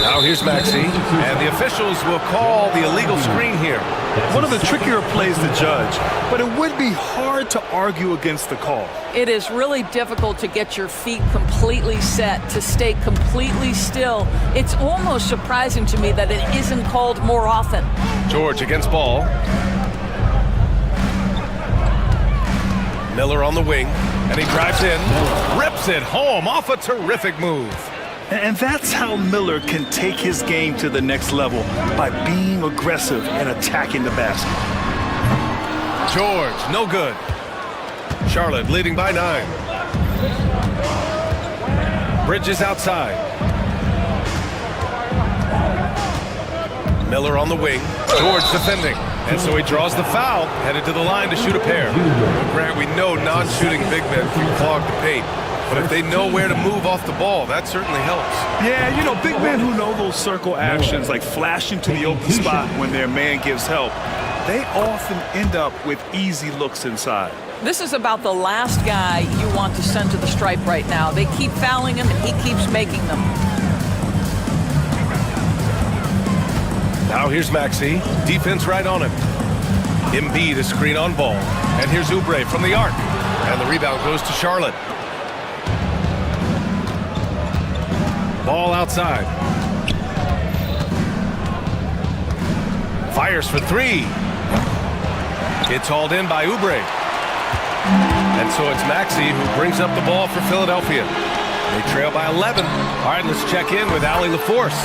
Now here's Maxey, and the officials will call the illegal screen here. One of the trickier plays to judge, but it would be hard to argue against the call. It is really difficult to get your feet completely set, to stay completely still. It's almost surprising to me that it isn't called more often. George against Ball. Miller on the wing, and he drives in, rips it home off a terrific move. And that's how Miller can take his game to the next level, by being aggressive and attacking the basket. George, no good. Charlotte leading by 9. Bridges outside. Miller on the wing, George defending. And so he draws the foul, headed to the line to shoot a pair. Grant, we know non-shooting big men can clog the paint. But if they know where to move off the ball, that certainly helps. Yeah, you know, big men who know those circle actions, like flashing to the open spot when their man gives help, they often end up with easy looks inside. This is about the last guy you want to send to the stripe right now. They keep fouling him, and he keeps making them. Now here's Maxey. Defense right on him. Embiid, a screen on Ball. And here's Oubre from the arc. And the rebound goes to Charlotte. Ball outside. Fires for 3. It's hauled in by Oubre. And so it's Maxey who brings up the ball for Philadelphia. They trail by 11. All right, let's check in with Allie LaForce.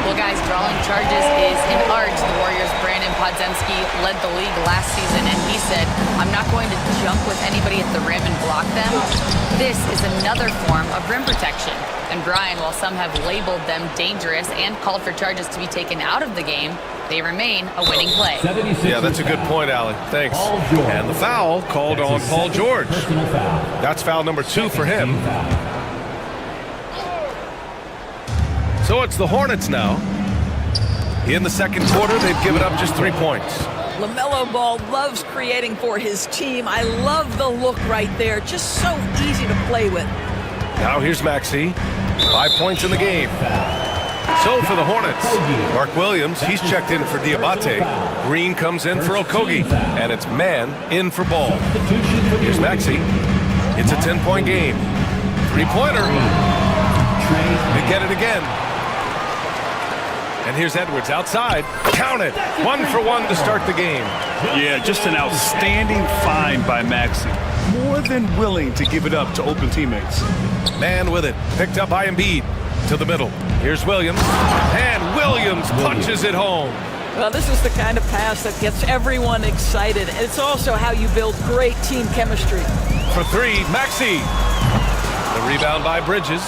Well, guys, drawing charges is an art. The Warriors' Brandon Podziemski led the league last season, and he said, I'm not going to jump with anybody at the rim and block them. This is another form of rim protection. And Brian, while some have labeled them dangerous and called for charges to be taken out of the game, they remain a winning play. Yeah, that's a good point, Allie. Thanks. And the foul called on Paul George. That's foul number 2 for him. So it's the Hornets now. In the second quarter, they've given up just 3 points. LaMelo Ball loves creating for his team. I love the look right there. Just so easy to play with. Now here's Maxey. 5 points in the game. So for the Hornets, Mark Williams, he's checked in for Diabate. Green comes in for Okogie. And it's man in for Ball. Here's Maxey. It's a 10-point game. 3-pointer. They get it again. And here's Edwards outside. Counted. 1 for 1 to start the game. Yeah, just an outstanding find by Maxey. More than willing to give it up to open teammates. Man with it. Picked up by Embiid. To the middle. Here's Williams. And Williams punches it home. Well, this is the kind of pass that gets everyone excited. It's also how you build great team chemistry. For 3, Maxey. The rebound by Bridges.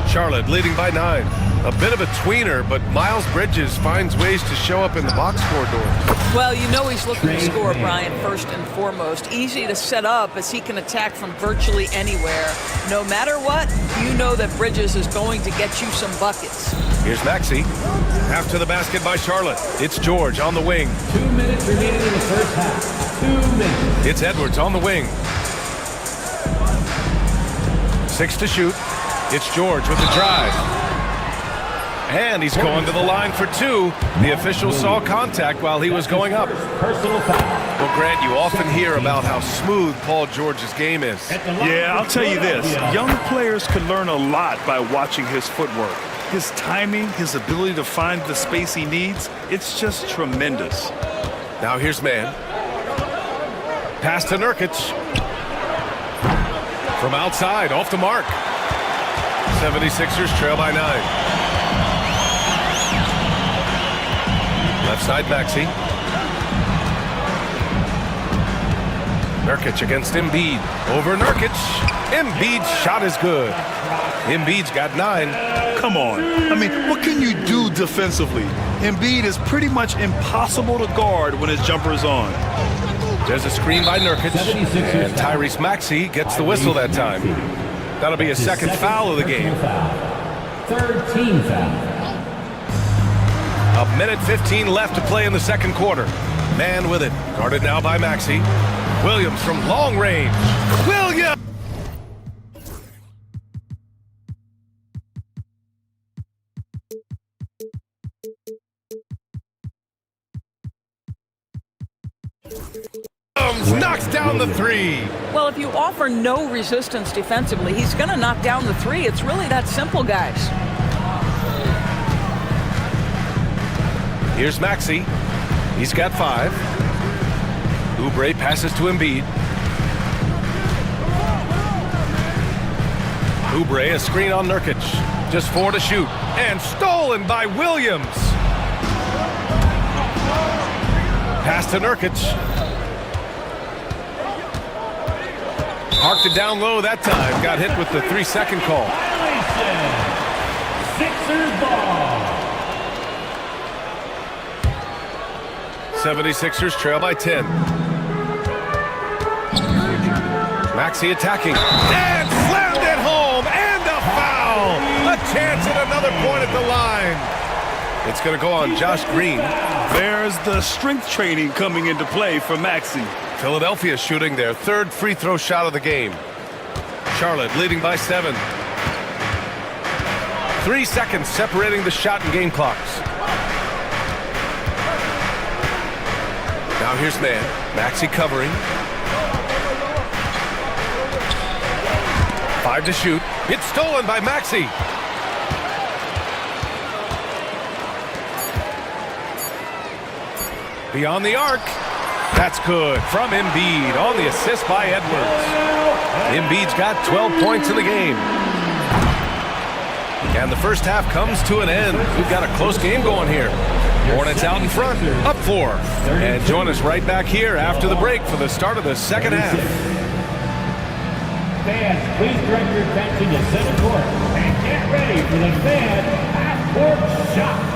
Charlotte leading by 9. A bit of a tweener, but Miles Bridges finds ways to show up in the box score door. Well, you know he's looking to score, Brian, first and foremost. Easy to set up as he can attack from virtually anywhere. No matter what, you know that Bridges is going to get you some buckets. Here's Maxey. After the basket by Charlotte. It's George on the wing. 2 minutes remaining in the first half. 2 minutes. It's Edwards on the wing. 6 to shoot. It's George with the drive. And he's going to the line for 2. The official saw contact while he was going up. Personal foul. Well, Grant, you often hear about how smooth Paul George's game is. Yeah, I'll tell you this. Young players can learn a lot by watching his footwork. His timing, his ability to find the space he needs, it's just tremendous. Now here's man. Pass to Nurkic. From outside, off the mark. 76ers trail by 9. Left side, Maxey. Nurkic against Embiid. Over Nurkic. Embiid's shot is good. Embiid's got 9. Come on. I mean, what can you do defensively? Embiid is pretty much impossible to guard when his jumper is on. There's a screen by Nurkic. And Tyrese Maxey gets the whistle that time. That'll be his second foul of the game. Third team foul. A minute 15 left to play in the second quarter. Man with it. Guarded now by Maxey. Williams from long range. Williams! Knocks down the 3. Well, if you offer no resistance defensively, he's going to knock down the 3. It's really that simple, guys. Here's Maxey. He's got 5. Oubre passes to Embiid. Oubre, a screen on Nurkic. Just 4 to shoot. And stolen by Williams. Pass to Nurkic. Parked it down low that time. Got hit with the 3-second call. Sixers ball. 76ers trail by 10. Maxey attacking. And slammed it home. And a foul. A chance at another point at the line. It's going to go on Josh Green. There's the strength training coming into play for Maxey. Philadelphia shooting their 3rd free throw shot of the game. Charlotte leading by 7. 3 seconds separating the shot and game clocks. Now here's man. Maxey covering. 5 to shoot. It's stolen by Maxey. Beyond the arc. That's good from Embiid on the assist by Edwards. Embiid's got 12 points in the game. And the first half comes to an end. We've got a close game going here. Hornets out in front, up 4. And join us right back here after the break for the start of the second half. Fans, please direct your attention to center court and get ready for the fan half-court shot.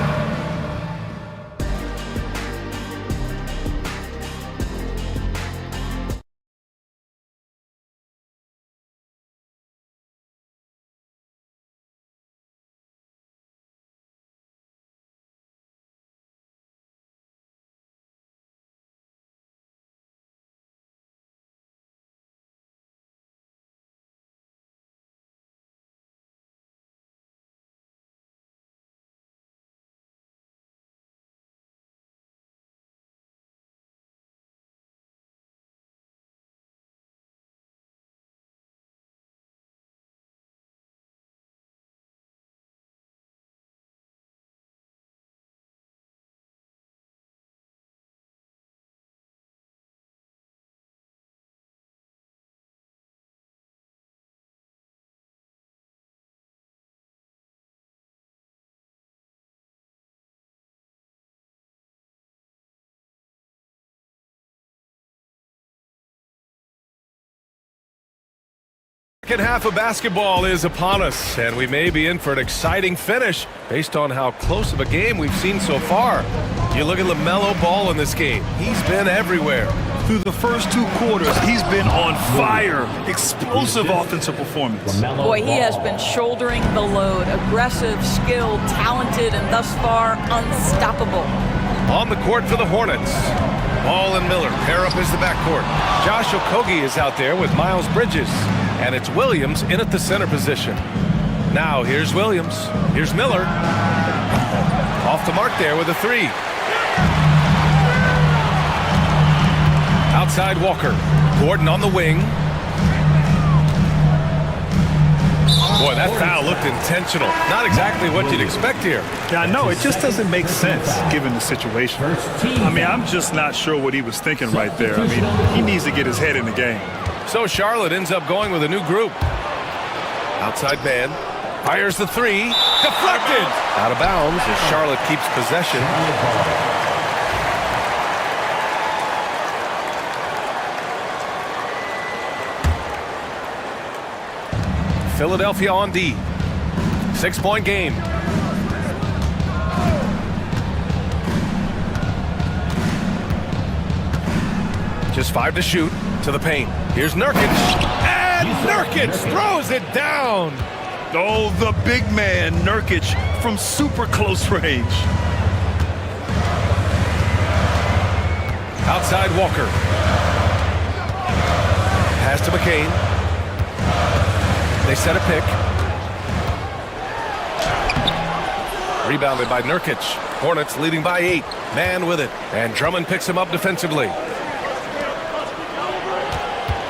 Second half of basketball is upon us, and we may be in for an exciting finish based on how close of a game we've seen so far. You look at LaMelo Ball in this game. He's been everywhere. Through the first 2 quarters, he's been on fire. Explosive offensive performance. Boy, he has been shouldering the load. Aggressive, skilled, talented, and thus far unstoppable. On the court for the Hornets. Ball and Miller pair up as the backcourt. Josh Okogie is out there with Miles Bridges. And it's Williams in at the center position. Now here's Williams. Here's Miller. Off the mark there with a 3. Outside Walker. Gordon on the wing. Boy, that foul looked intentional. Not exactly what you'd expect here. Yeah, I know. It just doesn't make sense given the situation. I mean, I'm just not sure what he was thinking right there. I mean, he needs to get his head in the game. So Charlotte ends up going with a new group. Outside man. Fires the 3. Deflected! Out of bounds as Charlotte keeps possession. Philadelphia on D. 6-point game. Just 5 to shoot. To the paint. Here's Nurkic. And Nurkic throws it down. Oh, the big man, Nurkic, from super close range. Outside Walker. Pass to McCain. They set a pick. Rebounded by Nurkic. Hornets leading by 8. Man with it. And Drummond picks him up defensively.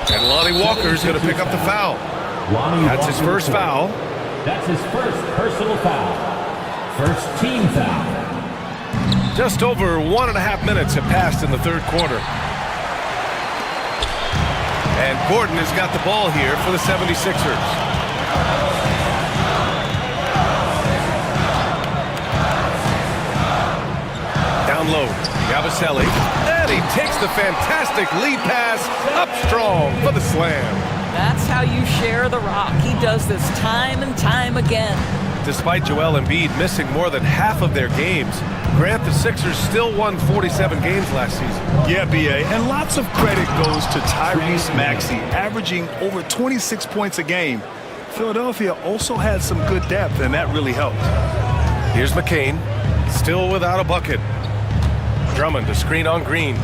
And Lonnie Walker's going to pick up the foul. That's his first foul. That's his first personal foul. First team foul. Just over 1.5 minutes have passed in the third quarter. And Gordon has got the ball here for the 76ers. Down low, Yabusele. And he takes the fantastic lead pass up strong for the slam. That's how you share the rock. He does this time and time again. Despite Joel Embiid missing more than half of their games, Grant, the Sixers still won 47 games last season. Yeah, B.A., and lots of credit goes to Tyrese Maxey, averaging over 26 points a game. Philadelphia also had some good depth, and that really helped. Here's McCain, still without a bucket. Drummond to screen on Green.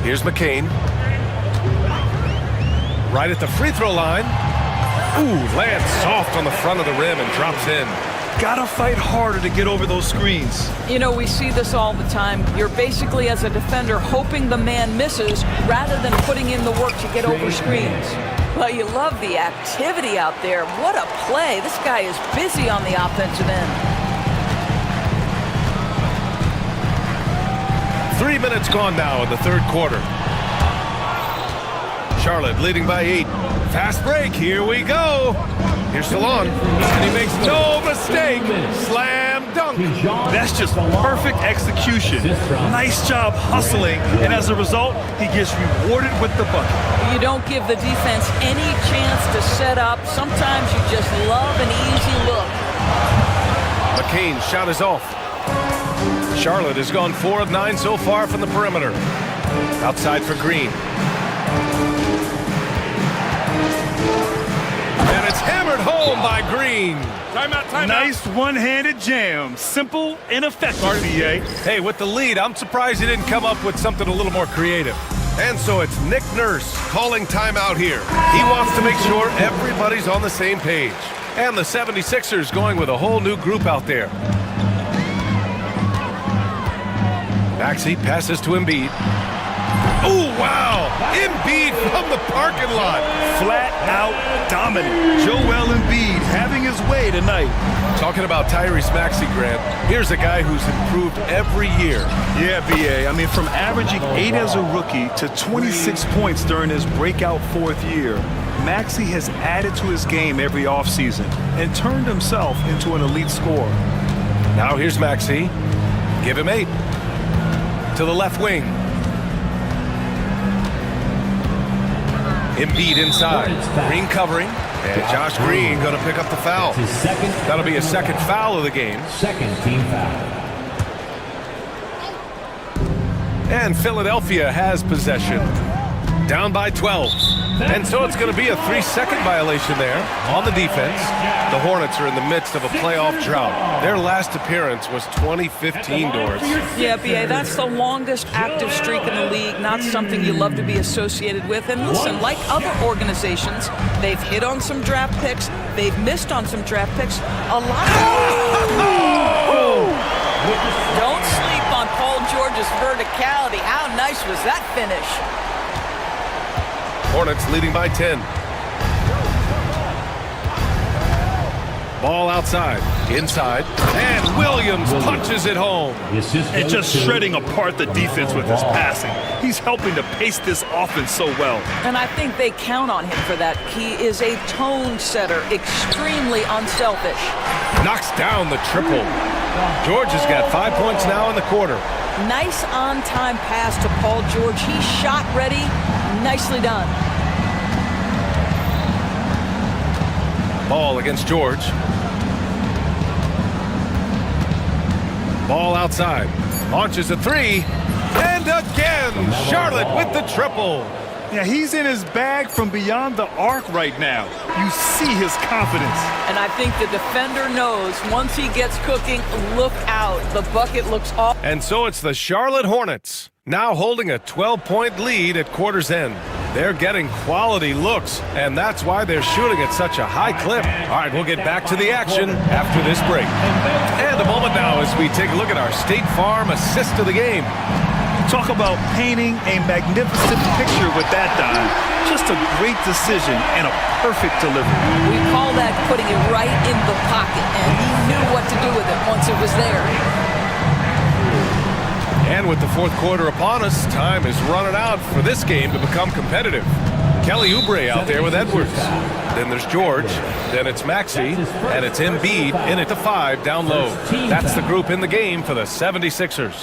Here's McCain. Right at the free throw line. Ooh, lands soft on the front of the rim and drops in. Gotta fight harder to get over those screens. You know, we see this all the time. You're basically, as a defender, hoping the man misses rather than putting in the work to get over screens. Well, you love the activity out there. What a play. This guy is busy on the offensive end. 3 minutes gone now in the third quarter. Charlotte leading by 8. Fast break, here we go. Here's Salon, and he makes no mistake. Slam dunk. That's just perfect execution. Nice job hustling, and as a result, he gets rewarded with the bucket. You don't give the defense any chance to set up. Sometimes you just love an easy look. McCain's shot is off. Charlotte has gone 4 of 9 so far from the perimeter. Outside for Green. And it's hammered home by Green. Timeout. Nice one-handed jam. Simple and effective, B.A. Hey, with the lead, I'm surprised he didn't come up with something a little more creative. And so it's Nick Nurse calling timeout here. He wants to make sure everybody's on the same page. And the 76ers going with a whole new group out there. Maxey passes to Embiid. Oh, wow! Embiid from the parking lot. Flat out dominant. Joel Embiid having his way tonight. Talking about Tyrese Maxey, Grant, here's a guy who's improved every year. Yeah, B.A. I mean, from averaging 8 as a rookie to 26 points during his breakout 4th year, Maxey has added to his game every offseason and turned himself into an elite scorer. Now here's Maxey. Give him 8. To the left wing. Embiid inside. Green covering. And Josh Green going to pick up the foul. That'll be a second foul of the game. Second team foul. And Philadelphia has possession. Down by 12. And so it's going to be a 3-second violation there on the defense. The Hornets are in the midst of a playoff drought. Their last appearance was 2015, Doris. Yeah, B.A., that's the longest active streak in the league, not something you love to be associated with. And listen, like other organizations, they've hit on some draft picks, they've missed on some draft picks. A lot of... Don't sleep on Paul George's verticality. How nice was that finish? Hornets leading by 10. Ball outside, inside, and Williams punches it home. And just shredding apart the defense with his passing. He's helping to pace this offense so well. And I think they count on him for that. He is a tone setter, extremely unselfish. Knocks down the triple. George has got 5 points now in the quarter. Nice on-time pass to Paul George. He's shot ready. Nicely done. Ball against George. Ball outside. Launches a three. And again, Charlotte with the triple. Yeah, he's in his bag from beyond the arc right now. You see his confidence. And I think the defender knows once he gets cooking, look out. The bucket looks off. And so it's the Charlotte Hornets, now holding a 12-point lead at quarter's end. They're getting quality looks, and that's why they're shooting at such a high clip. All right, we'll get back to the action after this break. And a moment now as we take a look at our State Farm assist of the game. Talk about painting a magnificent picture with that dive. Just a great decision and a perfect delivery. We call that putting it right in the pocket, and he knew what to do with it once it was there. And with the fourth quarter upon us, time is running out for this game to become competitive. Kelly Oubre out there with Edwards. Then there's George. Then it's Maxey. And it's Embiid in at the 5 down low. That's the group in the game for the 76ers.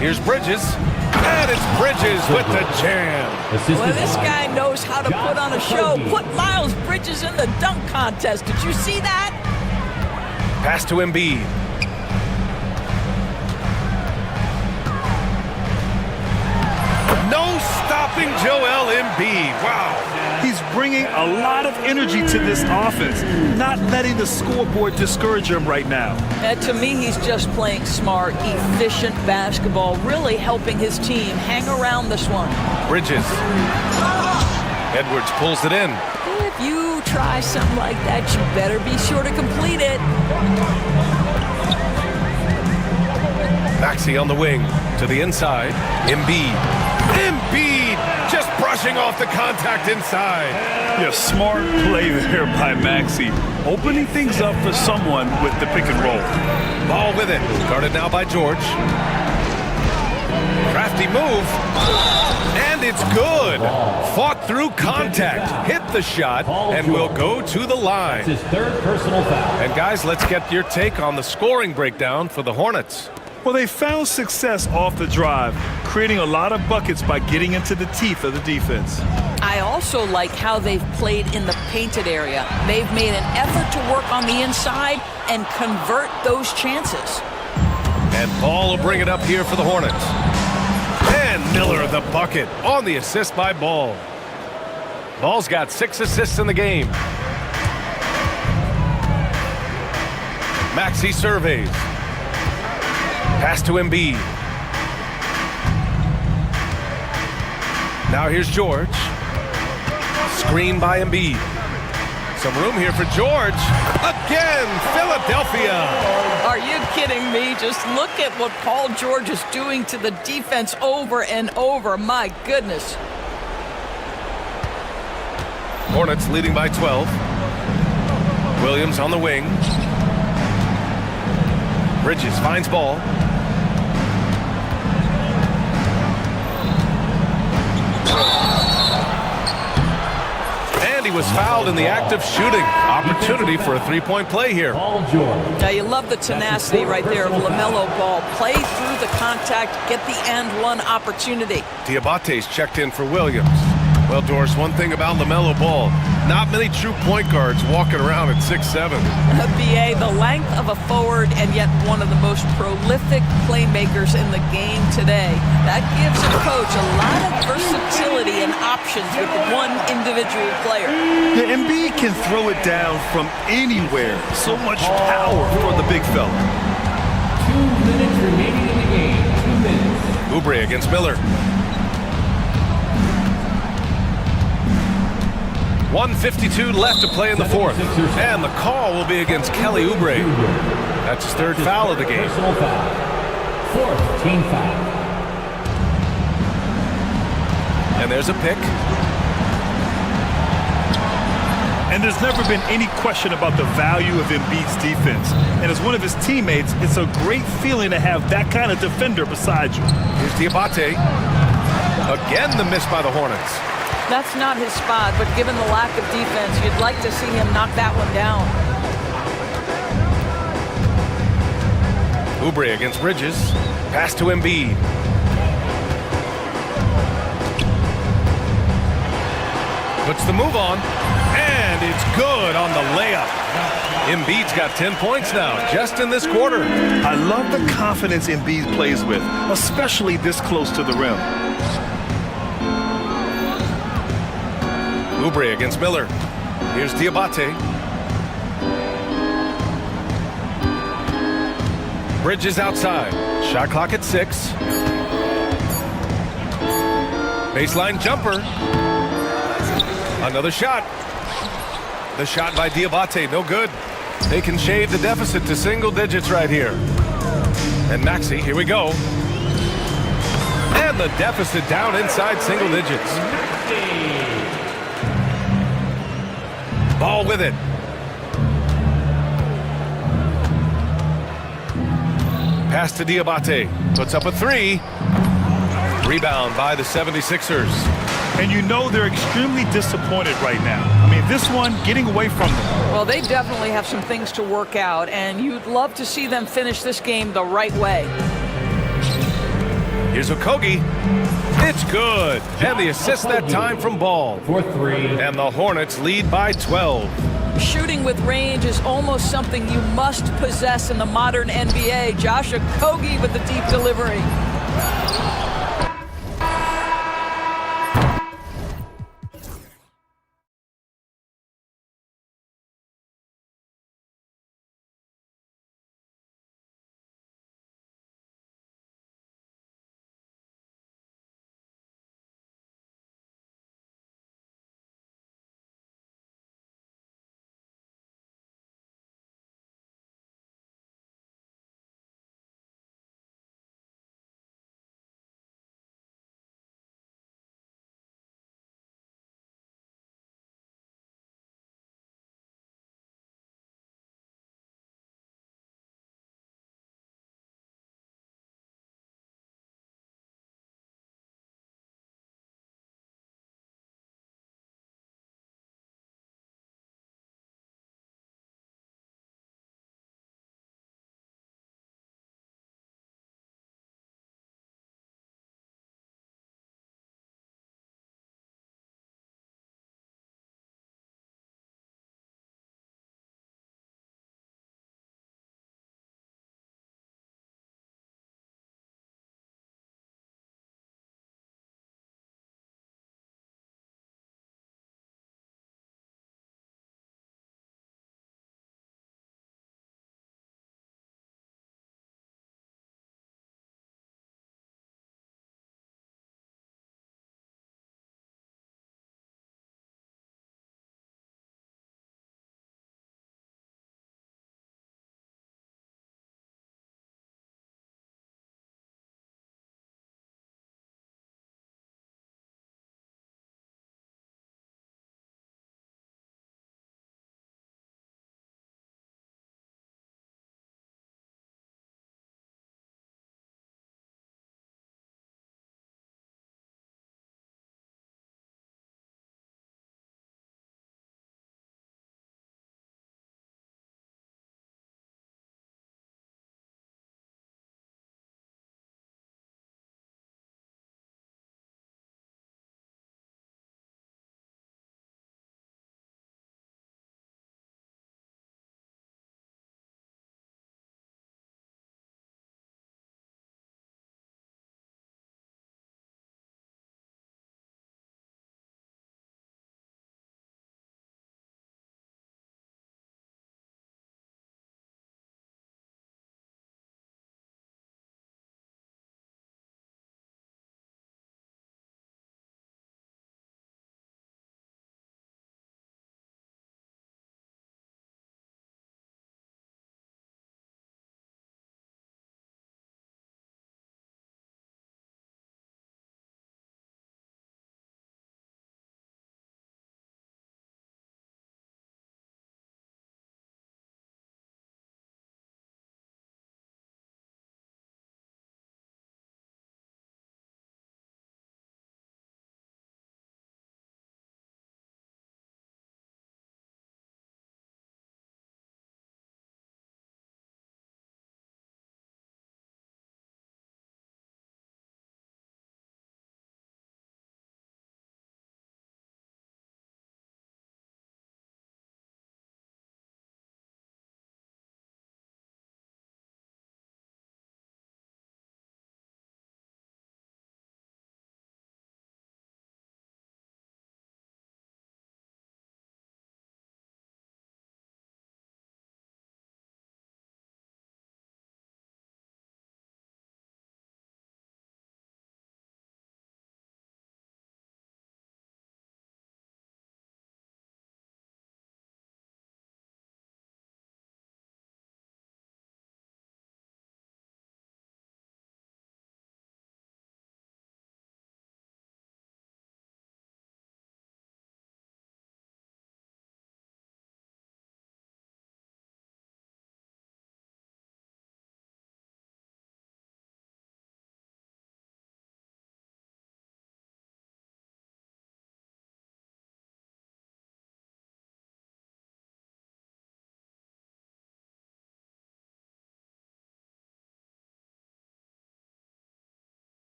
Here's Bridges. And it's Bridges with the jam. Well, this guy knows how to put on a show. Put Miles Bridges in the dunk contest. Did you see that? Pass to Embiid. No stopping Joel Embiid. Wow. He's bringing a lot of energy to this offense, not letting the scoreboard discourage him right now. And to me, he's just playing smart, efficient basketball, really helping his team hang around this one. Bridges. Edwards pulls it in. If you try something like that, you better be sure to complete it. Maxey on the wing to the inside. Embiid. Embiid just brushing off the contact inside. Yeah, smart play there by Maxey. Opening things up for someone with the pick and roll. Ball with it. Guarded now by George. Crafty move. And it's good. Fought through contact. Hit the shot and will go to the line. His third personal foul. And guys, let's get your take on the scoring breakdown for the Hornets. Well, they found success off the drive, creating a lot of buckets by getting into the teeth of the defense. I also like how they've played in the painted area. They've made an effort to work on the inside and convert those chances. And Ball will bring it up here for the Hornets. And Miller the bucket on the assist by Ball. Ball's got 6 assists in the game. Maxey surveys. Pass to Embiid. Now here's George. Screen by Embiid. Some room here for George. Again, Philadelphia. Are you kidding me? Just look at what Paul George is doing to the defense over and over. My goodness. Hornets leading by 12. Williams on the wing. Bridges finds Ball. And he was fouled in the act of shooting. Opportunity for a three-point play here. Now you love the tenacity right there of LaMelo Ball. Play through the contact, get the and one opportunity. Diabate's checked in for Williams. Well, Doris, one thing about LaMelo Ball, not many true point guards walking around at 6'7". BA, the length of a forward and yet one of the most prolific playmakers in the game today. That gives a coach a lot of versatility and options with one individual player. Yeah, Embiid can throw it down from anywhere. So much power for the big fella. 2 minutes remaining in the game. 2 minutes. Oubre against Miller. 1:52 left to play in the fourth. And the call will be against Kelly Oubre. That's his third foul of the game. Personal foul. Fourth team foul. And there's a pick. And there's never been any question about the value of Embiid's defense. And as one of his teammates, it's a great feeling to have that kind of defender beside you. Here's Diabate. Again, the miss by the Hornets. That's not his spot, but given the lack of defense, you'd like to see him knock that one down. Oubre against Bridges. Pass to Embiid. Puts the move on. And it's good on the layup. Embiid's got 10 points now, just in this quarter. I love the confidence Embiid plays with, especially this close to the rim. Oubre against Miller. Here's Diabate. Bridges outside. Shot clock at 6. Baseline jumper. Another shot. The shot by Diabate, no good. They can shave the deficit to single digits right here. And Maxey, here we go. And the deficit down inside single digits. Ball with it. Pass to Diabate. Puts up a 3. Rebound by the 76ers. And you know they're extremely disappointed right now. I mean, this one getting away from them. Well, they definitely have some things to work out, and you'd love to see them finish this game the right way. Here's Okogie. It's good. And the assist that time from Ball. For 3. And the Hornets lead by 12. Shooting with range is almost something you must possess in the modern NBA. Josh Okogie with the deep delivery.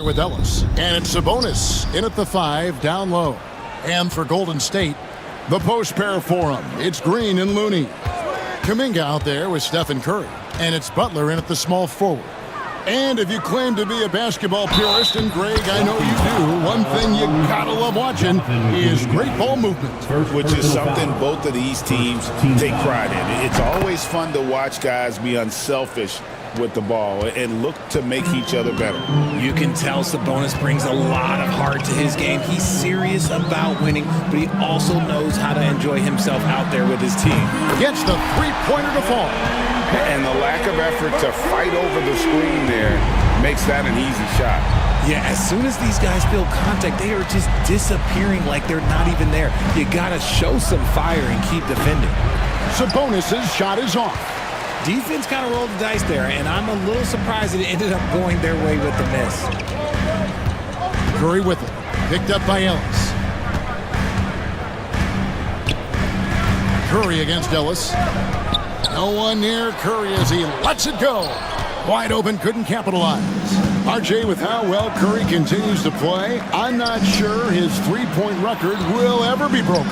with Ellis, and it's Sabonis in at the 5, down low. And for Golden State, the post pair for him. It's Green and Looney. Kuminga out there with Stephen Curry, and it's Butler in at the small forward. And if you claim to be a basketball purist, and Greg, I know you do, one thing you gotta love watching is great ball movement. Which is something both of these teams take pride in. It's always fun to watch guys be unselfish with the ball and look to make each other better. You can tell Sabonis brings a lot of heart to his game. He's serious about winning, but he also knows how to enjoy himself out there with his team. Gets the three-pointer to fall. And the lack of effort to fight over the screen there makes that an easy shot. Yeah, as soon as these guys feel contact, they are just disappearing like they're not even there. You gotta show some fire and keep defending. Sabonis' shot is off. Defense kind of rolled the dice there, and I'm a little surprised it ended up going their way with the miss. Curry with it. Picked up by Ellis. Curry against Ellis. No one near Curry as he lets it go. Wide open, couldn't capitalize. RJ, with how well Curry continues to play, I'm not sure his three-point record will ever be broken.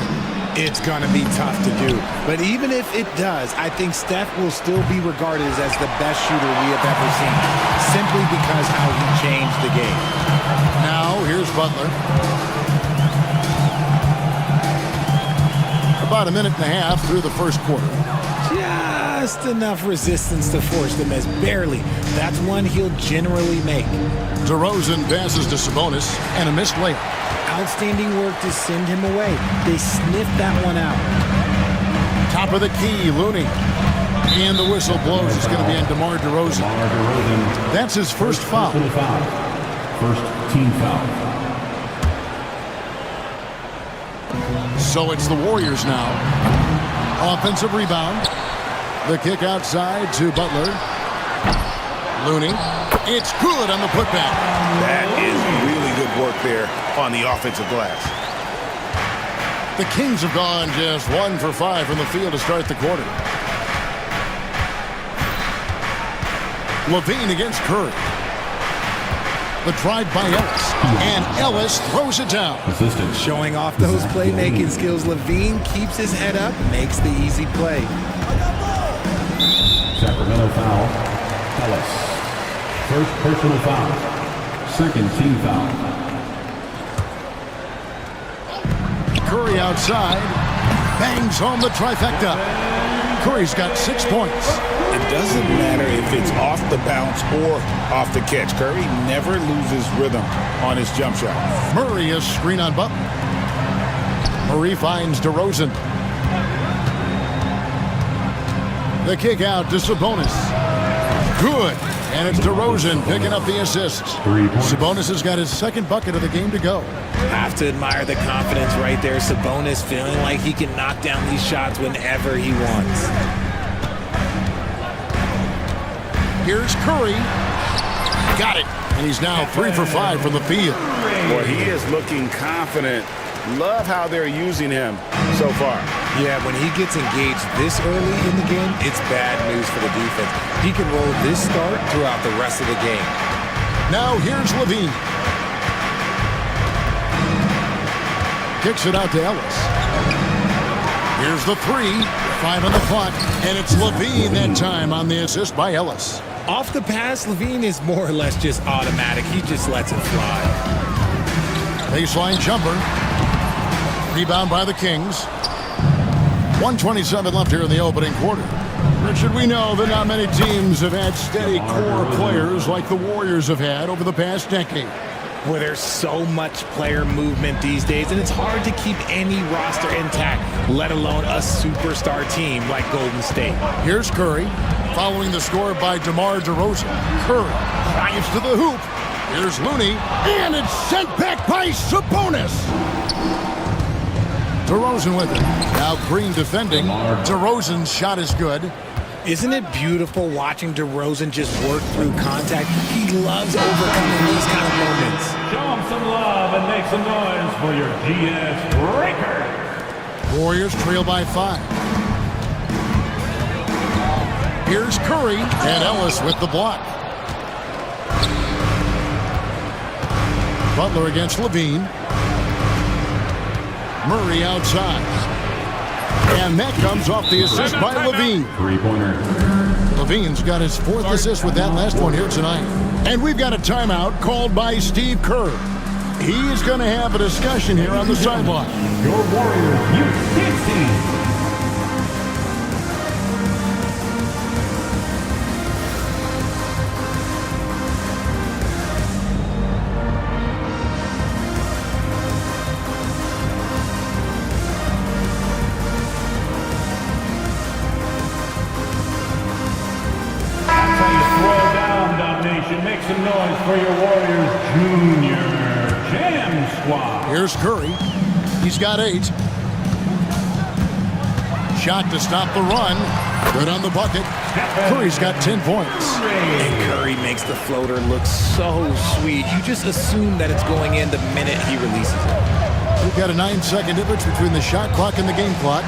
It's going to be tough to do. But even if it does, I think Steph will still be regarded as the best shooter we have ever seen, simply because how he changed the game. Now, here's Butler. About a minute and a half through the first quarter. Just enough resistance to force the miss. Barely. That's one he'll generally make. DeRozan passes to Sabonis and a missed layup. Outstanding work to send him away. They sniffed that one out. Top of the key, Looney. And the whistle blows. It's going to be on DeMar DeRozan. That's his first foul. First team foul. So it's the Warriors now. Offensive rebound. The kick outside to Butler. Looney. It's good on the putback. That is really good work there on the offensive glass. The Kings have gone just 1 for 5 from the field to start the quarter. Levine against Curry. The drive by Ellis. And Ellis throws it down. Showing off those playmaking skills, Levine keeps his head up, makes the easy play. Sacramento foul. Ellis. First personal foul. Second team foul. Curry outside. Bangs home the trifecta. Curry's got 6 points. It doesn't matter if it's off the bounce or off the catch. Curry never loses rhythm on his jump shot. Murray is screen on Butler. Murray finds DeRozan. The kick out to Sabonis. Good. And it's DeRozan picking up the assist. Sabonis has got his second bucket of the game to go. Have to admire the confidence right there. Sabonis feeling like he can knock down these shots whenever he wants. Here's Curry. Got it. And he's now 3 for 5 from the field. Boy, he is looking confident. Love how they're using him so far. Yeah, when he gets engaged this early in the game, it's bad news for the defense. He can roll this start throughout the rest of the game. Now here's Levine. Kicks it out to Ellis. Here's the 3. 5 on the clock. And it's Levine that time on the assist by Ellis. Off the pass, Levine is more or less just automatic. He just lets it fly. Baseline jumper. Rebound by the Kings. 1:27 left here in the opening quarter. Richard, we know that not many teams have had steady core players like the Warriors have had over the past decade. Where there's so much player movement these days, and it's hard to keep any roster intact, let alone a superstar team like Golden State. Here's Curry, following the score by DeMar DeRozan. Curry drives to the hoop. Here's Looney, and it's sent back by Sabonis. DeRozan with it. Now Green defending. DeRozan's shot is good. Isn't it beautiful watching DeRozan just work through contact? He loves overcoming these kind of moments. Show him some love and make some noise for your GS Breakers. Warriors trail by 5. Here's Curry, and Ellis with the block. Butler against Levine. Murray outside. And that comes off the assist by Levine. Levine's got his 4th assist with that last one here tonight. And we've got a timeout called by Steve Kerr. He's going to have a discussion here on the sideline. Your Warriors Youth team. Make some noise for your Warriors Junior Jam Squad. Here's Curry. He's got 8. Shot to stop the run. Good on the bucket. Curry's got 10 points. And Curry makes the floater look so sweet. You just assume that it's going in the minute he releases it. We've got a 9-second difference between the shot clock and the game clock.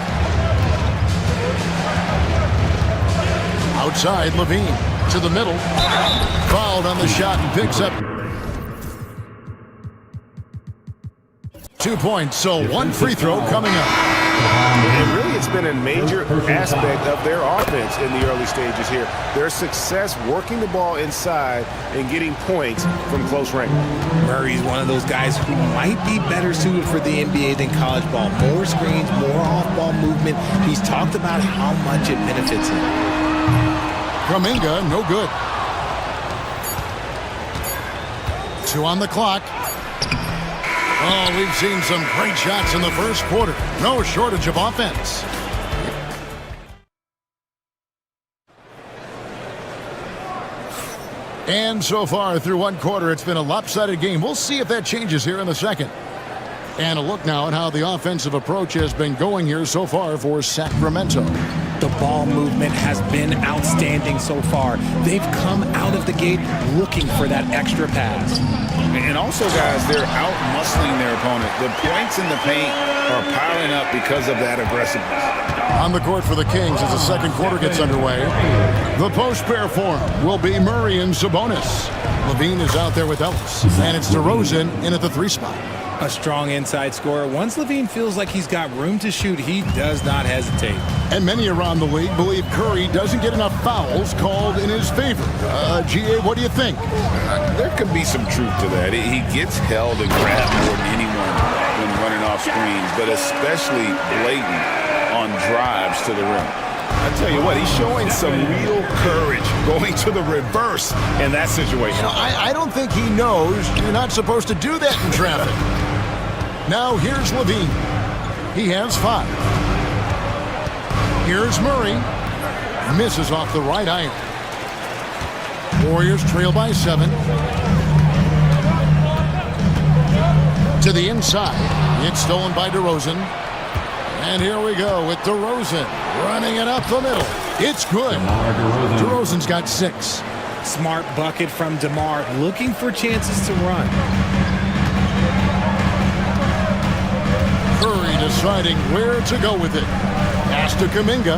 Outside, Levine to the middle. Fouled on the shot and picks up 2 points, so 1 free throw coming up. And really, it's been a major aspect of their offense in the early stages here. Their success working the ball inside and getting points from close range. Murray's one of those guys who might be better suited for the NBA than college ball. More screens, more off-ball movement. He's talked about how much it benefits him. Kuminga, no good. 2 on the clock. Oh, we've seen some great shots in the first quarter. No shortage of offense. And so far through 1 quarter, it's been a lopsided game. We'll see if that changes here in the second. And a look now at how the offensive approach has been going here so far for Sacramento. The ball movement has been outstanding so far. They've come out of the gate looking for that extra pass. And also, guys, they're out-muscling their opponent. The points in the paint are piling up because of that aggressiveness. On the court for the Kings as the second quarter gets underway. The post-pair form will be Murray and Sabonis. Levine is out there with Ellis. And it's DeRozan in at the 3 spot. A strong inside scorer. Once Levine feels like he's got room to shoot, he does not hesitate. And many around the league believe Curry doesn't get enough fouls called in his favor. GA, what do you think? There could be some truth to that. He gets held and grabbed more than anyone when running off screens, but especially blatant on drives to the rim. I tell you what, he's showing some real courage going to the reverse in that situation. You know, I don't think he knows you're not supposed to do that in traffic. Now here's Levine. He has 5. Here's Murray. Misses off the right iron. Warriors trail by 7. To the inside. It's stolen by DeRozan. And here we go with DeRozan running it up the middle. It's good. DeRozan's got 6. Smart bucket from DeMar, looking for chances to run. Curry deciding where to go with it. Pass to Kuminga.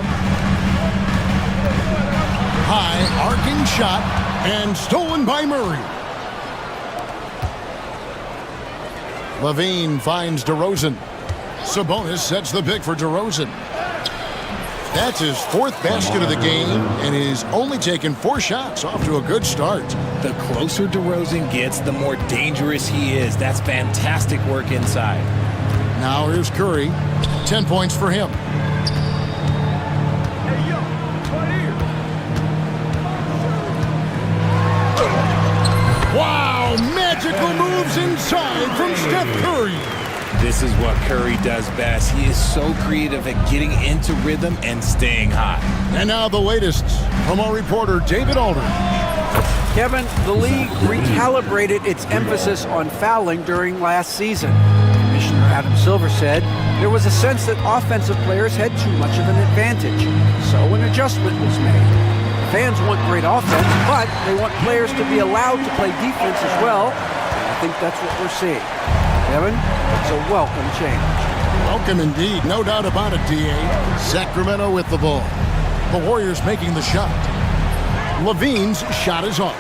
High arcing shot and stolen by Murray. Levine finds DeRozan. Sabonis sets the pick for DeRozan. That's his 4th basket of the game, and he's only taken 4 shots. Off to a good start. The closer DeRozan gets, the more dangerous he is. That's fantastic work inside. Now here's Curry. 10 points for him. Wow, magical moves inside from Steph Curry. This is what Curry does best. He is so creative at getting into rhythm and staying hot. And now the latest from our reporter, David Alder. Kevin, the league recalibrated its emphasis on fouling during last season. Commissioner Adam Silver said there was a sense that offensive players had too much of an advantage, so an adjustment was made. Fans want great offense, but they want players to be allowed to play defense as well. I think that's what we're seeing. Kevin, it's a welcome change. Welcome indeed, no doubt about it, D.A. Sacramento with the ball. The Warriors making the shot. Levine's shot is off.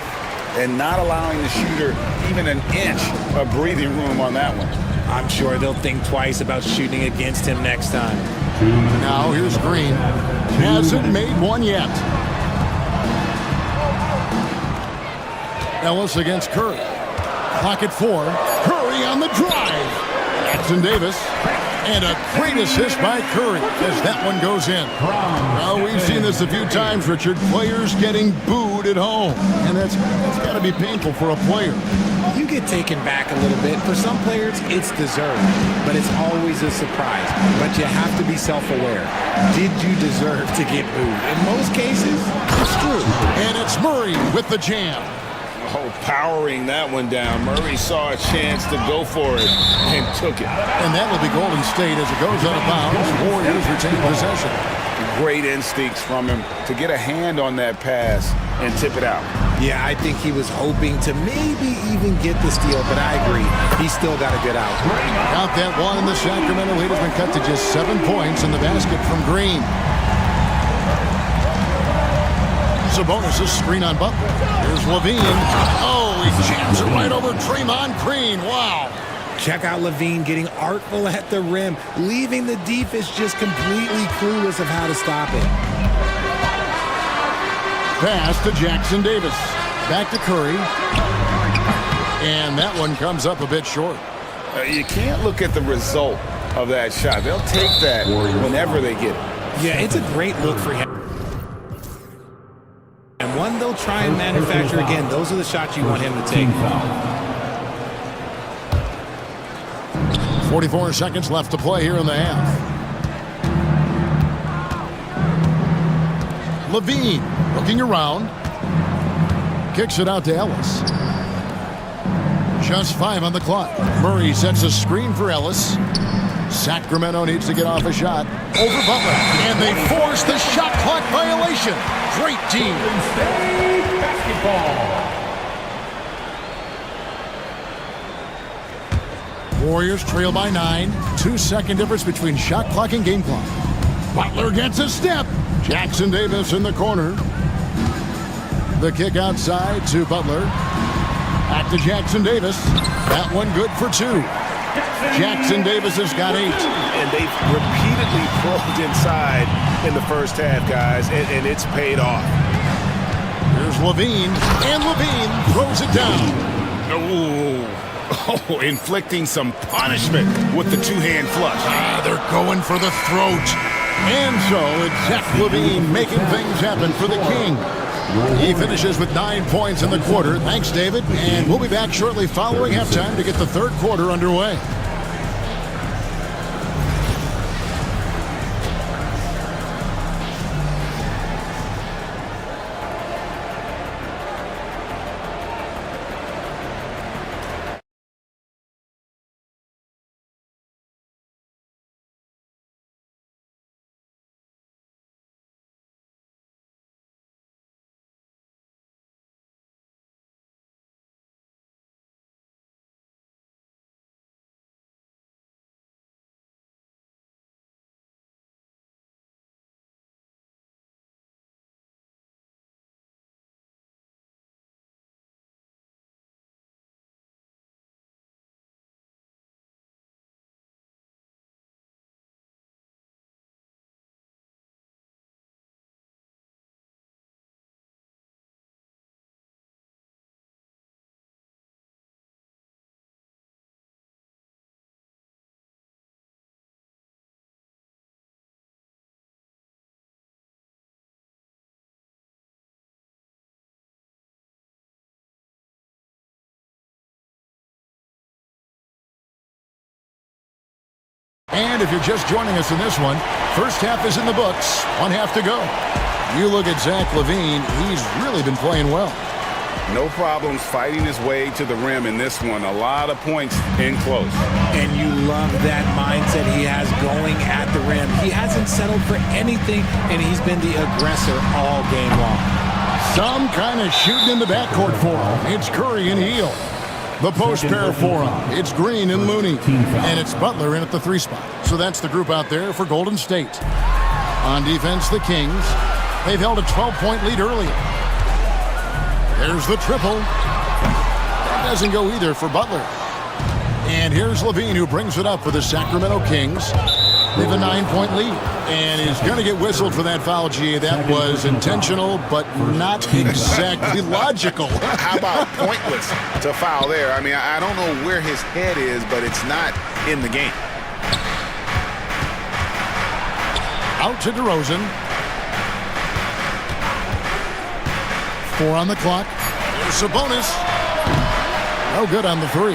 and not allowing the shooter even an inch of breathing room on that one. I'm sure they'll think twice about shooting against him next time. Now here's Green. Hasn't made one yet. Ellis against Curry. Clock at 4. Curry on the drive. Jackson Davis. And a great assist by Curry as that one goes in. Well, we've seen this a few times, Richard. Players getting booed at home. And that's got to be painful for a player. You get taken back a little bit. For some players, it's deserved. But it's always a surprise. But you have to be self-aware. Did you deserve to get booed? In most cases, it's true. And it's Murray with the jam. Oh, powering that one down. Murray saw a chance to go for it and took it. And that will be Golden State as it goes out of bounds. Warriors retain possession. Great instincts from him to get a hand on that pass and tip it out. Yeah, I think he was hoping to maybe even get the steal, but I agree. He still got to get out. Got that one, and the Sacramento lead has been cut to just 7 points in the basket from Green. Sabonis' screen on Butler. Here's Levine. Oh, he jams it right over Draymond Green. Wow. Check out Levine getting artful at the rim, leaving the defense just completely clueless of how to stop it. Pass to Jackson Davis. Back to Curry. And that one comes up a bit short. You can't look at the result of that shot. They'll take that whenever they get it. Yeah, it's a great look for him. And one they'll try and manufacture again. Those are the shots you want him to take. 44 seconds left to play here in the half. Levine looking around. Kicks it out to Ellis. Just 5 on the clock. Murray sets a screen for Ellis. Sacramento needs to get off a shot. Over Butler. And they force the shot clock violation. Great team. Warriors trail by 9. 2-second difference between shot clock and game clock. Butler gets a step. Jackson Davis in the corner. The kick outside to Butler. Back to Jackson Davis. That one good for 2. Jackson Davis has got 8. And they've repeatedly probed inside in the first half, guys, and it's paid off. Here's Levine, and Levine throws it down. Oh, inflicting some punishment with the two-hand flush. They're going for the throat. And so it's Zach Levine making things happen for the King. He finishes with 9 points in the quarter. Thanks, David. And we'll be back shortly following halftime to get the third quarter underway. And if you're just joining us in this one, first half is in the books. 1 half to go. You look at Zach Levine, he's really been playing well. No problems fighting his way to the rim in this one. A lot of points in close. And you love that mindset he has going at the rim. He hasn't settled for anything, and he's been the aggressor all game long. Some kind of shooting in the backcourt for him. It's Curry and Heel. The post pair for him. It's Green and Looney. And it's Butler in at the 3 spot. So that's the group out there for Golden State. On defense, the Kings. They've held a 12-point lead earlier. There's the triple. That doesn't go either for Butler. And here's Levine, who brings it up for the Sacramento Kings. They have a 9-point lead. And he's going to get whistled for that foul, G. That was intentional, but not exactly logical. How about pointless to foul there? I mean, I don't know where his head is, but it's not in the game. Out to DeRozan. 4 on the clock. There's Sabonis. No good on the 3.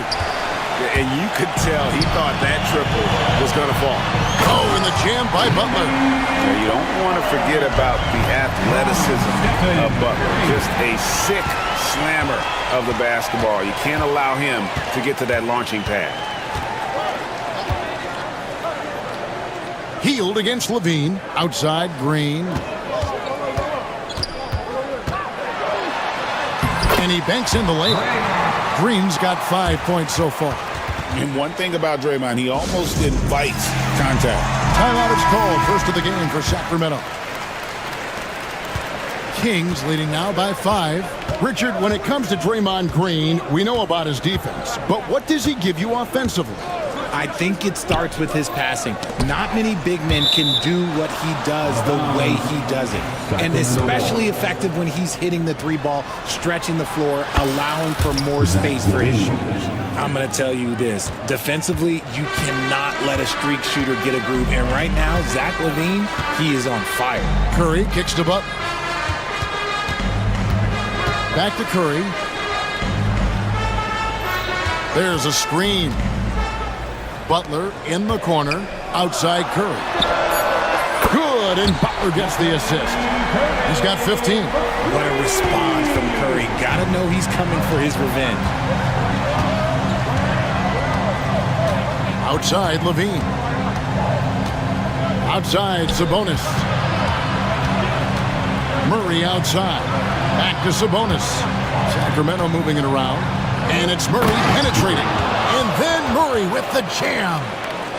And you could tell he thought that triple was going to fall. Oh, and the jam by Butler. You don't want to forget about the athleticism of Butler. Just a sick slammer of the basketball. You can't allow him to get to that launching pad. Healed against Levine. Outside, Green. And he banks in the layup. Green's got 5 points so far. And one thing about Draymond, he almost invites contact. Timeout is called. First of the game for Sacramento. Kings leading now by 5. Richard, when it comes to Draymond Green, we know about his defense. But what does he give you offensively? I think it starts with his passing. Not many big men can do what he does the way he does it. And especially effective when he's hitting the 3-ball, stretching the floor, allowing for more space for his shooters. I'm going to tell you this. Defensively, you cannot let a streak shooter get a groove. And right now, Zach LaVine, he is on fire. Curry kicks to Butler. Back to Curry. There's a screen. Butler in the corner, outside Curry. Good, and Butler gets the assist. He's got 15. What a response from Curry. Gotta know he's coming for his revenge. Outside Levine. Outside Sabonis. Murray outside. Back to Sabonis. Sacramento moving it around. And it's Murray penetrating. And then Murray with the jam.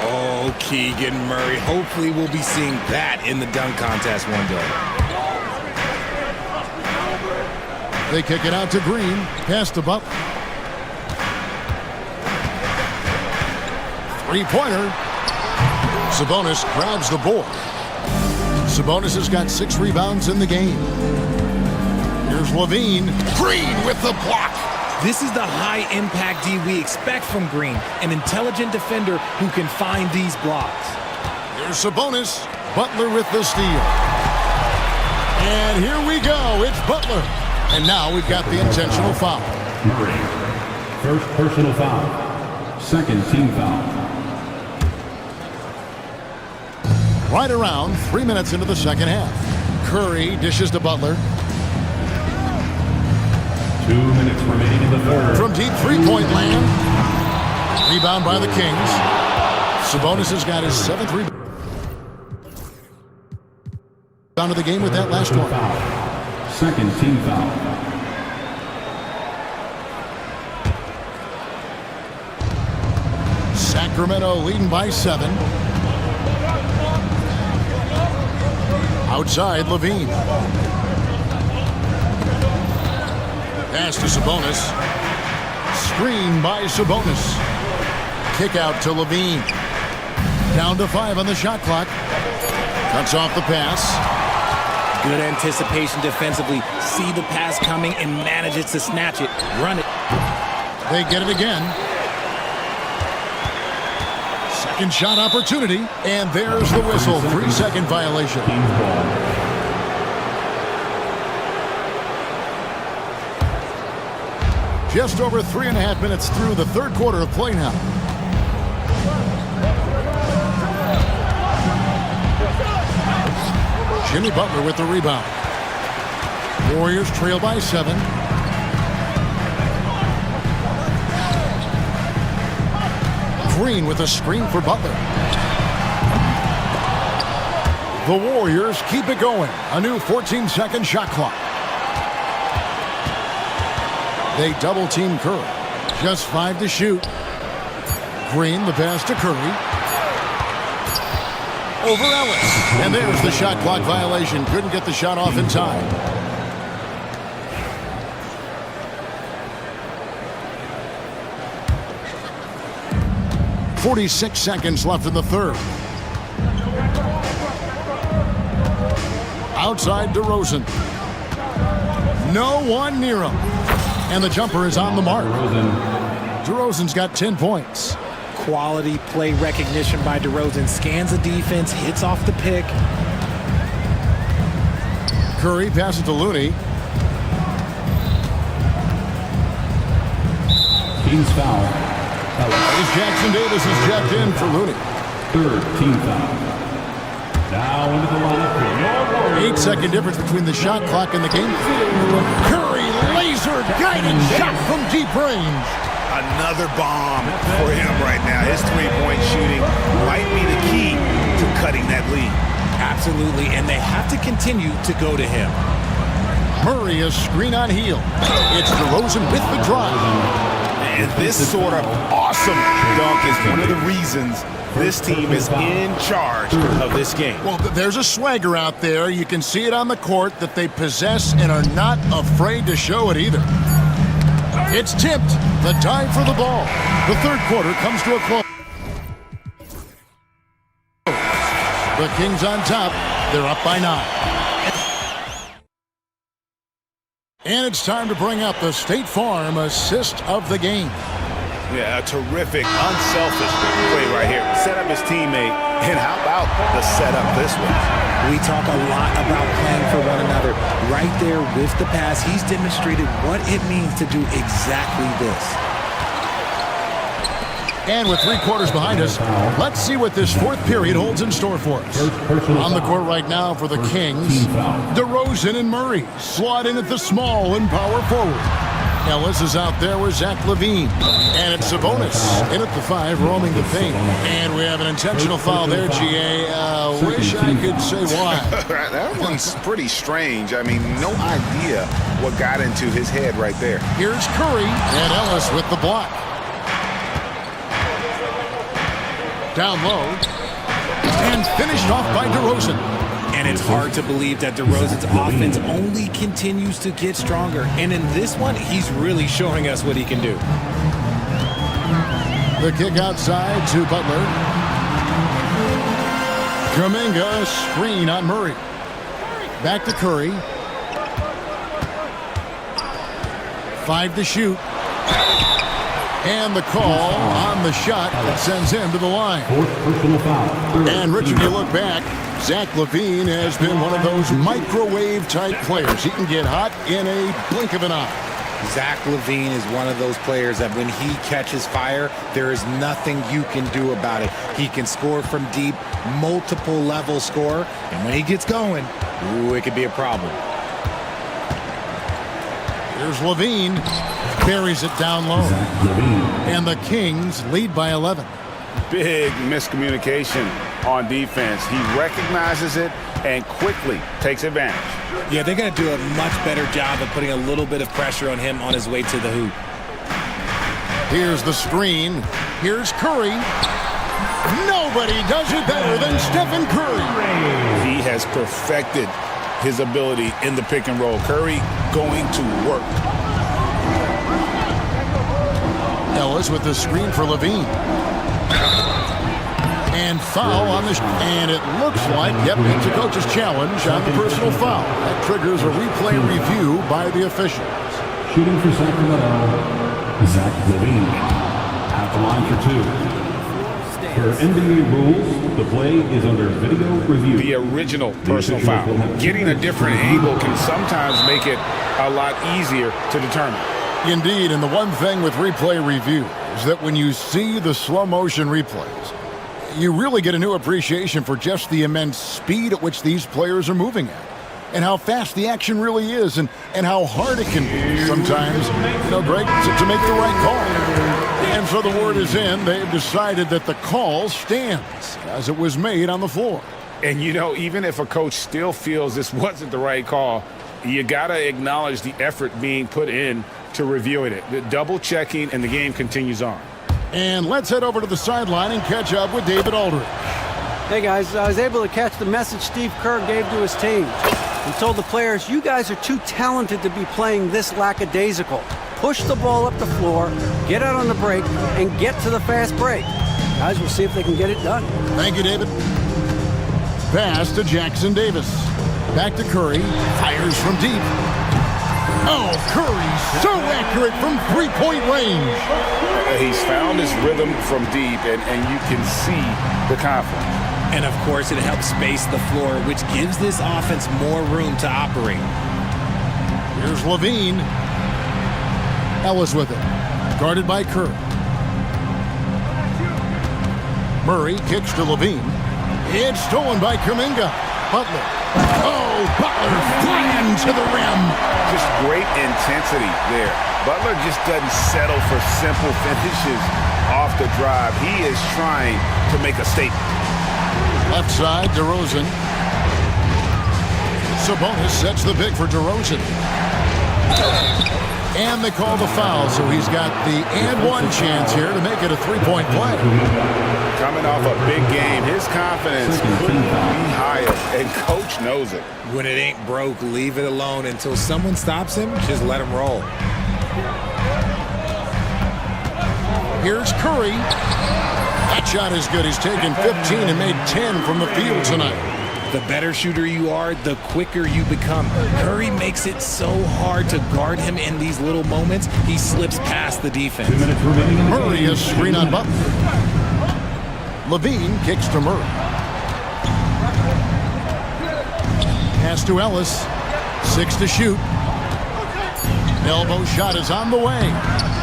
Oh, Keegan Murray. Hopefully we'll be seeing that in the dunk contest one day. They kick it out to Green. Pass to Butler. 3-pointer. Sabonis grabs the board. Sabonis has got 6 rebounds in the game. Here's Levine. Green with the block. This is the high-impact D we expect from Green, an intelligent defender who can find these blocks. Here's Sabonis. Butler with the steal. And here we go. It's Butler. And now we've got the intentional foul. Murray, first personal foul, second team foul. Right around 3 minutes into the second half. Curry dishes to Butler. 2 minutes remaining in the third. From deep 3-point land. Rebound by the Kings. Sabonis has got his 7th rebound. Down to the game with that last one. Second team foul. Sacramento leading by 7. Outside Levine. Pass to Sabonis. Screen by Sabonis. Kick out to Levine. Down to 5 on the shot clock. Cuts off the pass. Good anticipation defensively. See the pass coming and manages to snatch it. Run it. They get it again. Second shot opportunity. And there's the whistle. 3-second violation. Just over 3.5 minutes through the third quarter of play now. Jimmy Butler with the rebound. Warriors trail by 7. Green with a screen for Butler. The Warriors keep it going. A new 14-second shot clock. They double-team Curry. Just 5 to shoot. Green, the pass to Curry. Over Ellis. And there's the shot clock violation. Couldn't get the shot off in time. 46 seconds left in the third. Outside DeRozan. No one near him. And the jumper is on the mark. DeRozan's got 10 points. Quality play recognition by DeRozan. Scans the defense, hits off the pick. Curry passes to Looney. Team's foul. As Jackson Davis is checked in for Looney. Third team foul. Now into the lineup for your 8-second difference between the shot clock and the game. Curry laser guiding shot from deep range. Another bomb for him right now. His three-point shooting might be the key to cutting that lead. Absolutely, and they have to continue to go to him. Murray is screen on heel. It's DeRozan with the drive. And this sort of awesome dunk is one of the reasons this team is in charge of this game. Well, there's a swagger out there. You can see it on the court that they possess and are not afraid to show it either. It's tipped. The time for the ball. The third quarter comes to a close. The Kings on top. They're up by 9. And it's time to bring up the State Farm assist of the game. Yeah, a terrific, unselfish play right here. Set up his teammate, and how about the setup this one? We talk a lot about playing for one another. Right there with the pass, he's demonstrated what it means to do exactly this. And with 3 quarters behind us, let's see what this fourth period holds in store for us. On the court right now for the Kings, DeRozan and Murray slot in at the small and power forward. Ellis is out there with Zach LaVine. And it's Sabonis in at the 5, roaming the paint. And we have an intentional foul there, GA. Wish I could say why. That one's pretty strange. I mean, no idea what got into his head right there. Here's Curry and Ellis with the block. Down low. And finished off by DeRozan. And it's hard to believe that DeRozan's offense only continues to get stronger. And in this one, he's really showing us what he can do. The kick outside to Butler. Kuminga screen on Murray. Back to Curry. 5 to shoot. And the call on the shot that sends him to the line. And Richard, you look back, Zach LaVine has been one of those microwave-type players. He can get hot in a blink of an eye. Zach LaVine is one of those players that when he catches fire, there is nothing you can do about it. He can score from deep, multiple level score, and when he gets going, ooh, it could be a problem. Here's LaVine. Carries it down low. And the Kings lead by 11. Big miscommunication on defense. He recognizes it and quickly takes advantage. Yeah, they're going to do a much better job of putting a little bit of pressure on him on his way to the hoop. Here's the screen. Here's Curry. Nobody does it better than Stephen Curry. He has perfected his ability in the pick and roll. Curry going to work. Ellis with the screen for LaVine. And foul on this, and it looks like, yep, it's a coach's challenge on the personal foul. That triggers a replay review by the officials. Shooting for Sacramento, Zach LaVine. At the line for 2. Per NBA rules, the play is under video review. The original personal foul. Getting a different angle can sometimes make it a lot easier to determine. Indeed, and the one thing with replay review is that when you see the slow motion replays, you really get a new appreciation for just the immense speed at which these players are moving at, and how fast the action really is, and how hard it can be sometimes, Greg, to make the right call. And so the word is in, they've decided that the call stands as it was made on the floor. And even if a coach still feels this wasn't the right call, you got to acknowledge the effort being put in to reviewing it. The double checking, and the game continues on. And let's head over to the sideline and catch up with David Aldridge. Hey guys, I was able to catch the message Steve Kerr gave to his team. He told the players, you guys are too talented to be playing this lackadaisical. Push the ball up the floor, get out on the break, and get to the fast break. Guys, we'll see if they can get it done. Thank you, David. Pass to Jackson Davis. Back to Curry. Fires from deep. Oh, Curry, so accurate from three-point range. He's found his rhythm from deep, and you can see the confidence. And, of course, it helps space the floor, which gives this offense more room to operate. Here's Levine. Ellis with it. Guarded by Curry. Murray kicks to Levine. It's stolen by Kuminga. Butler. Oh, Butler flying to the rim. Just great intensity there. Butler just doesn't settle for simple finishes off the drive. He is trying to make a statement. Left side, DeRozan. Sabonis sets the pick for DeRozan. And they call the foul, so he's got the and one chance here to make it a three-point play. Coming off a big game, his confidence couldn't be higher, and coach knows it. When it ain't broke, leave it alone until someone stops him. Just let him roll. Here's Curry. That shot is good. He's taken 15 and made 10 from the field tonight. The better shooter you are, the quicker you become. Curry makes it so hard to guard him in these little moments. He slips past the defense. Murray is screen on Butler. Levine kicks to Murray. Pass to Ellis. 6 to shoot. Elbow shot is on the way.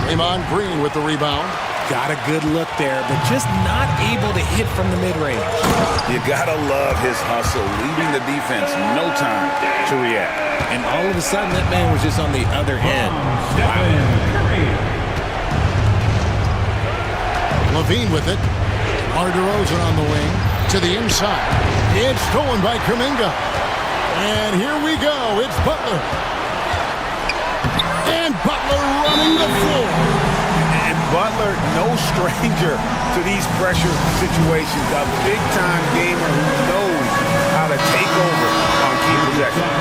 Draymond Green with the rebound. Got a good look there, but just not able to hit from the mid-range. You gotta love his hustle, leaving the defense no time to react. And all of a sudden, that man was just on the other end. Wow. Levine with it. DeRozan on the wing. To the inside. It's stolen by Kuminga. And here we go. It's Butler. And Butler running the floor. Butler, no stranger to these pressure situations. A big-time gamer who knows how to take over on key possessions.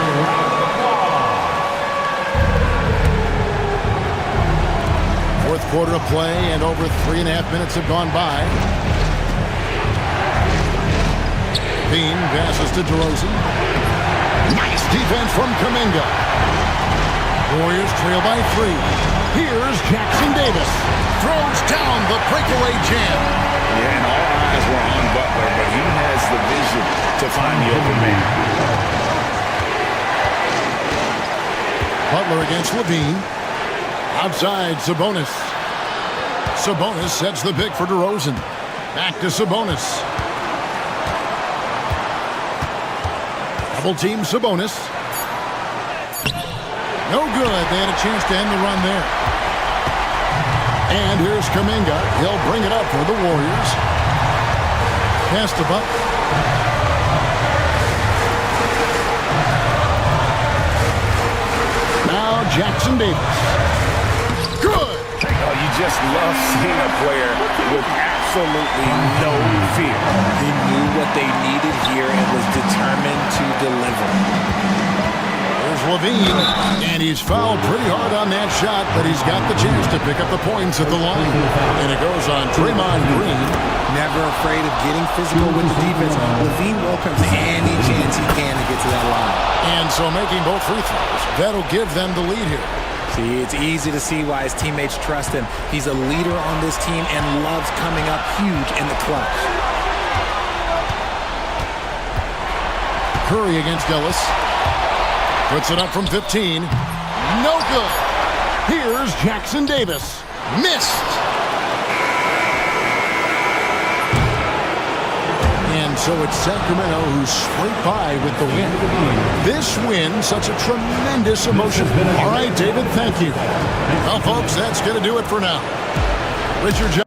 Fourth quarter of play, and over 3.5 minutes have gone by. Bean passes to DeRozan. Nice defense from Kuminga. Warriors trail by 3. Here's Jackson Davis. Throws down the breakaway jam. Yeah, and all eyes were on Butler, but he has the vision to find the open man. Butler against Levine. Outside, Sabonis. Sabonis sets the pick for DeRozan. Back to Sabonis. Double team Sabonis. No good. They had a chance to end the run there. And here's Kuminga. He'll bring it up for the Warriors. Pass to Butler. Now Jackson Davis. Good. Oh, you just love seeing a player with absolutely no fear. He knew what they needed here and was determined to deliver. Levine, and he's fouled pretty hard on that shot, but he's got the chance to pick up the points at the line. And it goes on Draymond Green. Never afraid of getting physical with the defense. Levine welcomes any chance he can to get to that line. And so making both free throws, that'll give them the lead here. See, it's easy to see why his teammates trust him. He's a leader on this team and loves coming up huge in the clutch. Curry against Ellis. Puts it up from 15. No good. Here's Jackson Davis. Missed. And so it's Sacramento who scraped by with the win. This win, such a tremendous emotion. All right, David, thank you. Well, folks, that's going to do it for now. Richard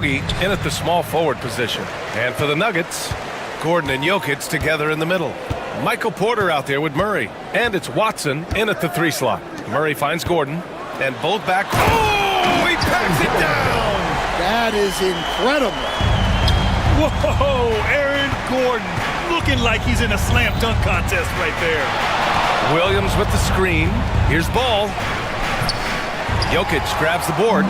Bogey in at the small forward position. And for the Nuggets, Gordon and Jokic together in the middle. Michael Porter out there with Murray. And it's Watson in at the 3 slot. Murray finds Gordon. And both back. Oh, he packs it down! That is incredible. Whoa, Aaron Gordon looking like he's in a slam dunk contest right there. Williams with the screen. Here's ball. Jokic grabs the board.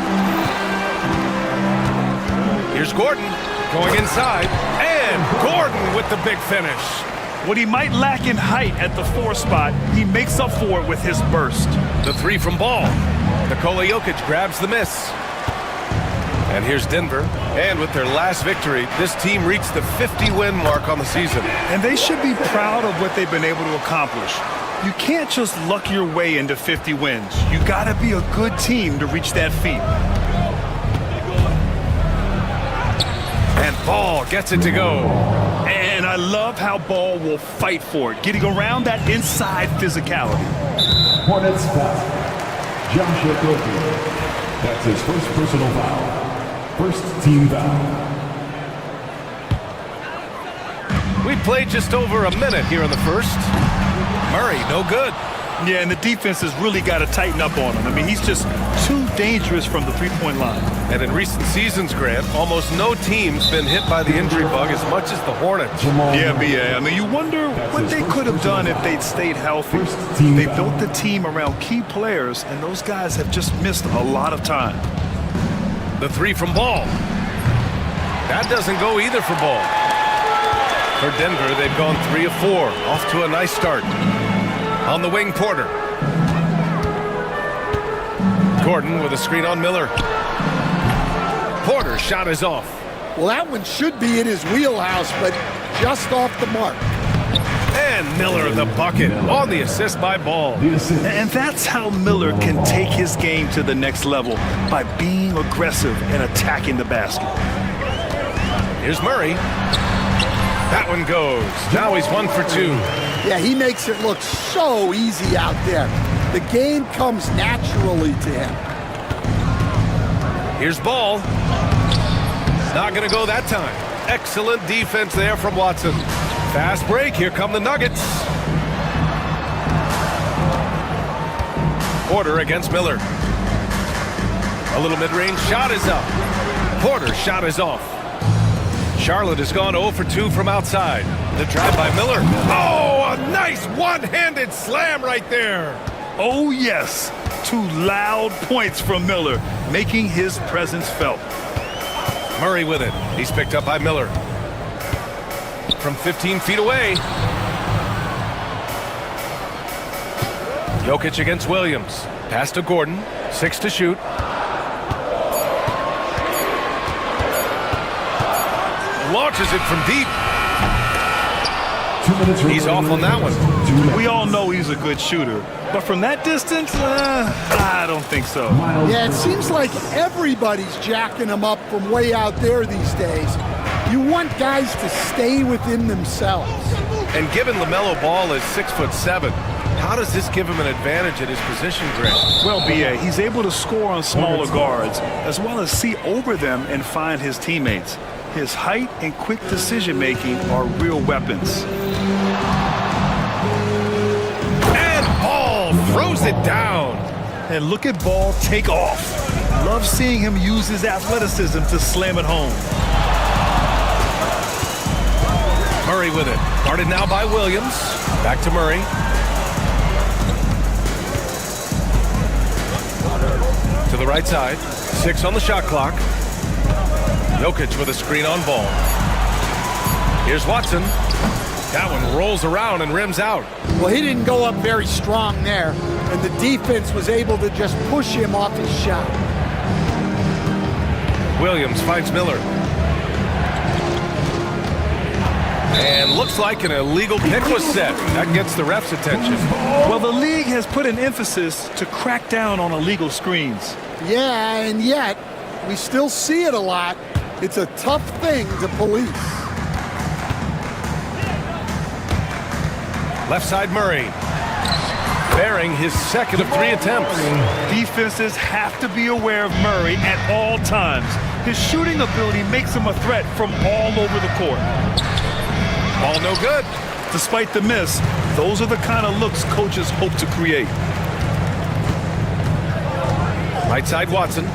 Here's Gordon going inside. And Gordon with the big finish. What he might lack in height at the 4 spot, he makes up for it with his burst. The 3 from ball. Nikola Jokic grabs the miss. And here's Denver. And with their last victory, this team reached the 50-win mark on the season. And they should be proud of what they've been able to accomplish. You can't just luck your way into 50 wins. You gotta be a good team to reach that feat. And Ball gets it to go. And I love how Ball will fight for it, getting around that inside physicality. Hornets foul. Josh Okogie. That's his first personal foul. First team foul. We played just over a minute here in the first. Murray, no good. Yeah, and the defense has really got to tighten up on him. I mean, he's just too dangerous from the three-point line. And in recent seasons, Grant, almost no team's been hit by the injury bug as much as the Hornets. Yeah, B.A. I mean, you wonder what they could have done if they'd stayed healthy. They built the team around key players, and those guys have just missed a lot of time. The 3 from Ball. That doesn't go either for Ball. For Denver, they've gone 3 of 4. Off to a nice start. On the wing, Porter. Gordon with a screen on Miller. Porter's shot is off. Well, that one should be in his wheelhouse, but just off the mark. And Miller the bucket on the assist by Ball. And that's how Miller can take his game to the next level, by being aggressive and attacking the basket. Here's Murray. That one goes. Now he's 1 for 2. Yeah, he makes it look so easy out there. The game comes naturally to him. Here's Ball. Not going to go that time. Excellent defense there from Watson. Fast break. Here come the Nuggets. Porter against Miller. A little mid-range shot is up. Porter's shot is off. Charlotte has gone 0 for 2 from outside. The drive by Miller. Oh, a nice one-handed slam right there. Oh, yes. 2 loud points from Miller, making his presence felt. Murray with it. He's picked up by Miller. From 15 feet away. Jokic against Williams. Pass to Gordon. 6 to shoot. Launches it from deep. 2 minutes. He's off on that one. We all know he's a good shooter, but from that distance, I don't think so. Yeah, it seems like everybody's jacking him up from way out there these days. You want guys to stay within themselves. And given LaMelo Ball is 6'7", how does this give him an advantage at his position, Grant? Well, B.A., he's able to score on smaller guards, as well as see over them and find his teammates. His height and quick decision-making are real weapons. And Ball throws it down. And look at Ball take off. Love seeing him use his athleticism to slam it home. Murray with it. Guarded now by Williams. Back to Murray. To the right side. 6 on the shot clock. Jokic with a screen on Ball. Here's Watson. That one rolls around and rims out. Well, he didn't go up very strong there, and the defense was able to just push him off his shot. Williams finds Miller. And looks like an illegal pick was set. That gets the ref's attention. Well, the league has put an emphasis to crack down on illegal screens. Yeah, and yet, we still see it a lot. It's a tough thing to police. Left side Murray. Bearing his second of 3 attempts. Defenses have to be aware of Murray at all times. His shooting ability makes him a threat from all over the court. Ball no good. Despite the miss, those are the kind of looks coaches hope to create. Right side Watson.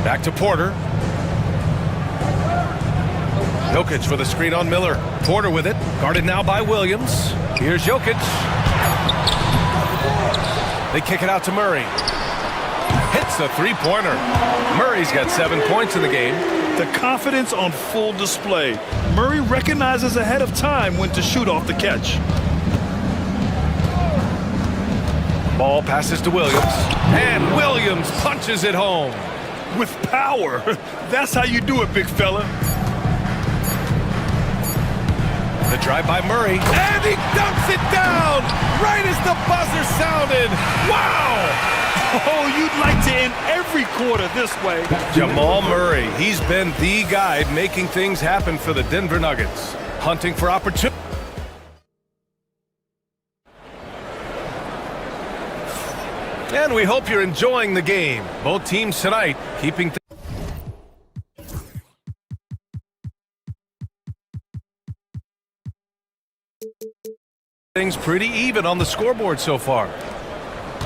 Back to Porter. Jokic for the screen on Miller. Porter with it. Guarded now by Williams. Here's Jokic. They kick it out to Murray. Hits the three-pointer. Murray's got 7 points in the game. The confidence on full display. Murray recognizes ahead of time when to shoot off the catch. Ball passes to Williams. And Williams punches it home. With power. That's how you do it, big fella. The drive by Murray. And he dumps it down right as the buzzer sounded. Wow! Oh, you'd like to end every quarter this way. Jamal Murray. He's been the guy making things happen for the Denver Nuggets. Hunting for opportunity. And we hope you're enjoying the game. Both teams tonight keeping things pretty even on the scoreboard so far.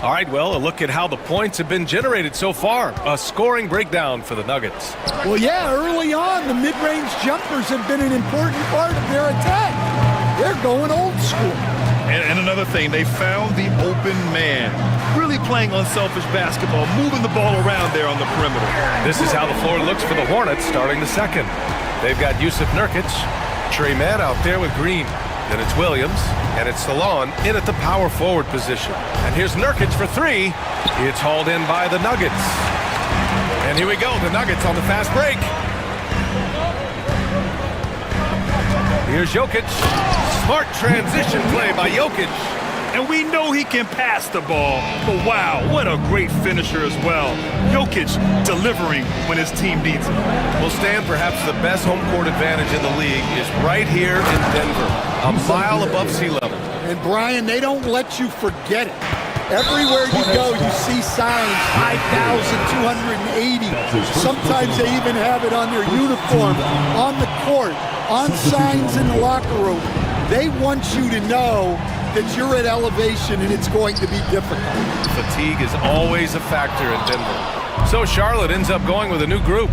All right, well, a look at how the points have been generated so far. A scoring breakdown for the Nuggets. Well, yeah, early on, the mid-range jumpers have been an important part of their attack. They're going old school. And another thing, they found the open man. Really playing unselfish basketball, moving the ball around there on the perimeter. This is how the floor looks for the Hornets starting the second. They've got Yusuf Nurkic, Trey Mann out there with Green. Then it's Williams, and it's Salon in at the power forward position. And here's Nurkic for three. It's hauled in by the Nuggets. And here we go, the Nuggets on the fast break. Here's Jokic. Smart transition play by Jokic. And we know he can pass the ball, but wow, what a great finisher as well. Jokic delivering when his team needs him. Well, Stan, perhaps the best home court advantage in the league is right here in Denver, a mile above sea level. And Brian, they don't let you forget it. Everywhere you go, you see signs, 5,280. Sometimes they even have it on their uniform, on the court, on signs in the locker room. They want you to know that you're at elevation and it's going to be difficult. Fatigue is always a factor in Denver. So Charlotte ends up going with a new group.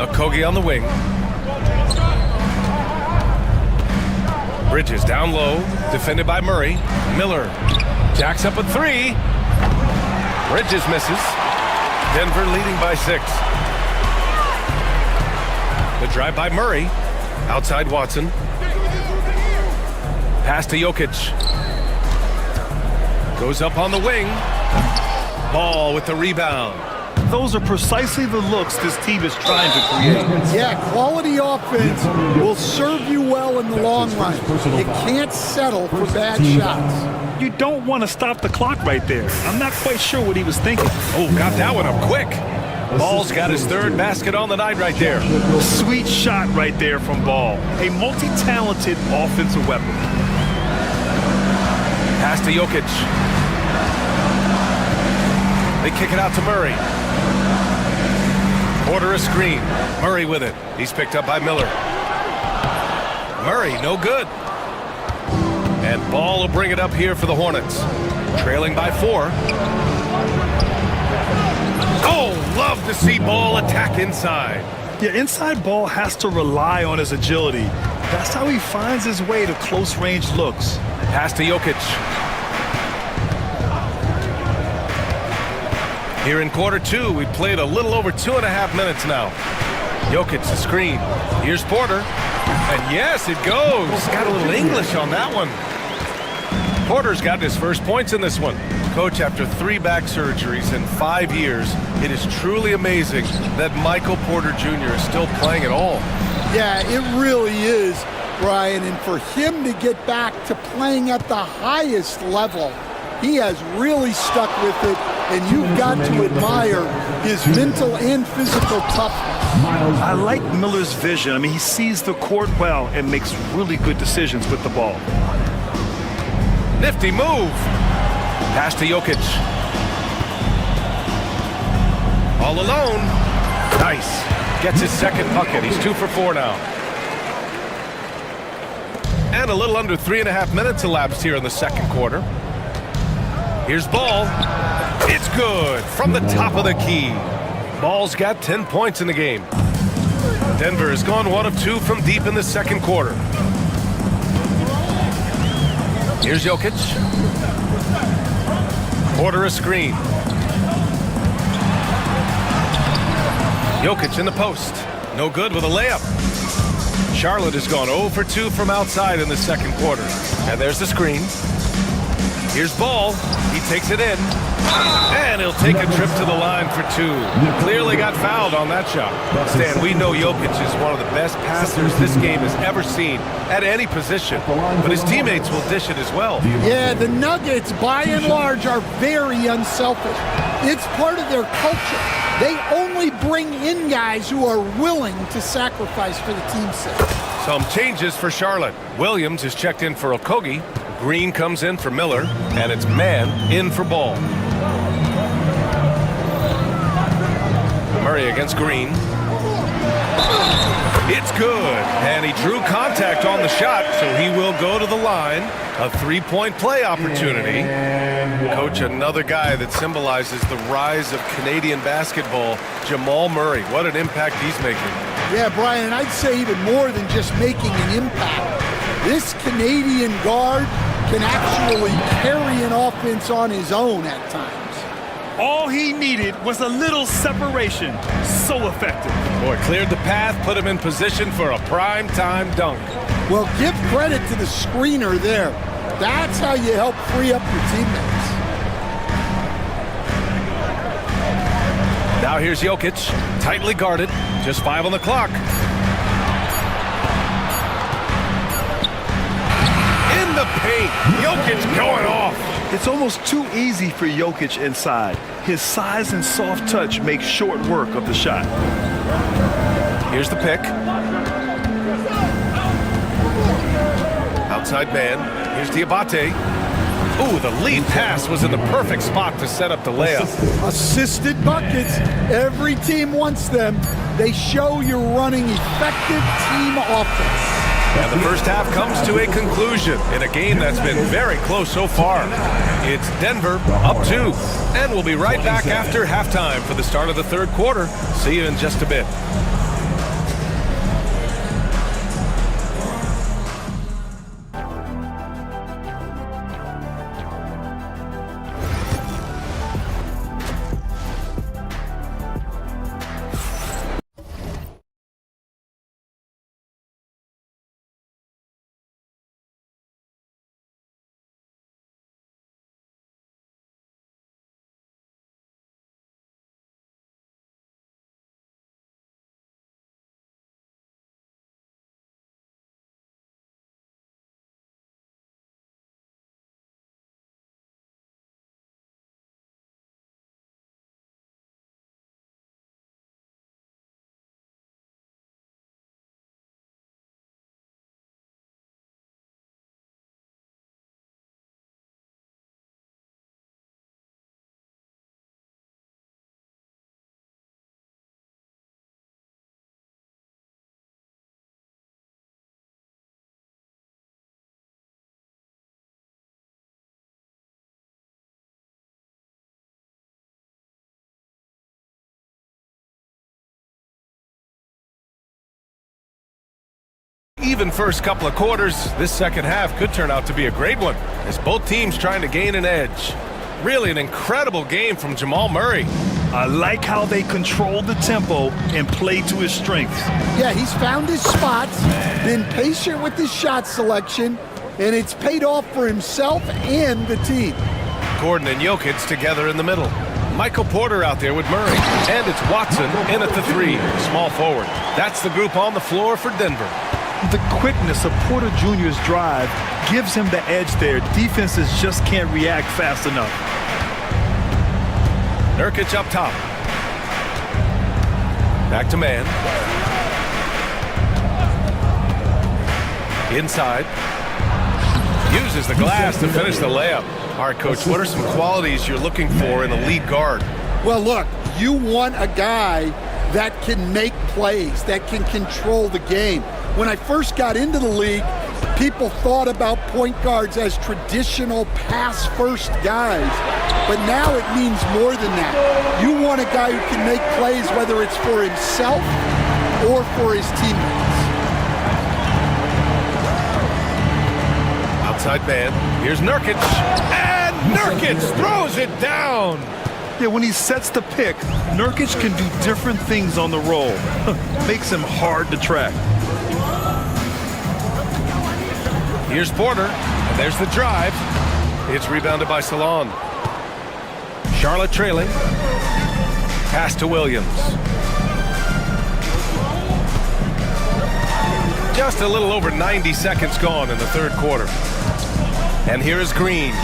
Okogie on the wing. Bridges down low, defended by Murray. Miller jacks up a three. Bridges misses. Denver leading by 6. The drive by Murray. Outside Watson. Pass to Jokic. Goes up on the wing. Ball with the rebound. Those are precisely the looks this team is trying to create. Yeah, quality offense will serve you well in the long run. You can't settle for bad shots. You don't want to stop the clock right there. I'm not quite sure what he was thinking. Oh, got that one up quick. Ball's got his third basket on the night right there. Sweet shot right there from Ball. A multi-talented offensive weapon. Pass to Jokic. They kick it out to Murray. Porter a screen. Murray with it. He's picked up by Miller. Murray, no good. And Ball will bring it up here for the Hornets. Trailing by 4. Oh, love to see Ball attack inside. Yeah, inside Ball has to rely on his agility. That's how he finds his way to close-range looks. Pass to Jokic. Here in quarter 2, we played a little over 2.5 minutes now. Jokic, the screen. Here's Porter. And yes, it goes. Got a little English on that one. Porter's got his first points in this one. Coach, after 3 back surgeries in 5 years, it is truly amazing that Michael Porter Jr. is still playing at all. Yeah, it really is, Brian. And for him to get back to playing at the highest level, he has really stuck with it. And you've got to admire his mental and physical toughness. I like Miller's vision. I mean, he sees the court well and makes really good decisions with the ball. Nifty move. Pass to Jokic. All alone. Nice. Gets his second bucket. He's 2 for 4 now. And a little under 3.5 minutes elapsed here in the second quarter. Here's Ball. It's good from the top of the key. Ball's got 10 points in the game. Denver has gone 1 of 2 from deep in the second quarter. Here's Jokic. Porter a screen. Jokic in the post. No good with a layup. Charlotte has gone 0 for 2 from outside in the second quarter. And there's the screen. Here's Ball. He takes it in. And he'll take a trip to the line for 2. Clearly got fouled on that shot. Stan, we know Jokic is one of the best passers this game has ever seen at any position. But his teammates will dish it as well. Yeah, the Nuggets, by and large, are very unselfish. It's part of their culture. They only bring in guys who are willing to sacrifice for the team's sake. Some changes for Charlotte. Williams is checked in for Okogie. Green comes in for Miller. And it's Mann in for Ball. Murray against Green. It's good. And he drew contact on the shot, so he will go to the line. A 3-point play opportunity. Coach, another guy that symbolizes the rise of Canadian basketball, Jamal Murray. What an impact he's making. Yeah, Brian, and I'd say even more than just making an impact. This Canadian guard can actually carry an offense on his own at times. All he needed was a little separation. So effective. Boy, cleared the path, put him in position for a prime-time dunk. Well, give credit to the screener there. That's how you help free up your teammates. Now here's Jokic, tightly guarded, just 5 on the clock. In the paint, Jokic going off. It's almost too easy for Jokic inside. His size and soft touch make short work of the shot. Here's the pick. Outside man. Here's Diabate. Ooh, the lead pass was in the perfect spot to set up the layup. Assisted buckets. Every team wants them. They show you're running effective team offense. And the first half comes to a conclusion in a game that's been very close so far. It's Denver up 2. And we'll be right back after halftime for the start of the third quarter. See you in just a bit. Even first couple of quarters, this second half could turn out to be a great one as both teams trying to gain an edge. Really an incredible game from Jamal Murray. I like how they control the tempo and play to his strengths. Yeah, he's found his spots, been patient with his shot selection, and it's paid off for himself and the team. Gordon and Jokic together in the middle. Michael Porter out there with Murray. And it's Watson in at the 3, small forward. That's the group on the floor for Denver. The quickness of Porter Jr.'s drive gives him the edge there. Defenses just can't react fast enough. Nurkic up top. Back to man. Inside. Uses the glass to finish the layup. All right, Coach, what are some qualities you're looking for in a lead guard? Well, look, You want a guy that can make plays, that can control the game. When I first got into the league, people thought about point guards as traditional pass-first guys, but now it means more than that. You want a guy who can make plays, whether it's for himself or for his teammates. Outside man, here's Nurkic, and Nurkic throws it down. Yeah, when he sets the pick, Nurkic can do different things on the roll. Makes him hard to track. Here's Porter, and there's the drive. It's rebounded by Salon. Charlotte trailing. Pass to Williams. Just a little over 90 seconds gone in the third quarter. And here is Green.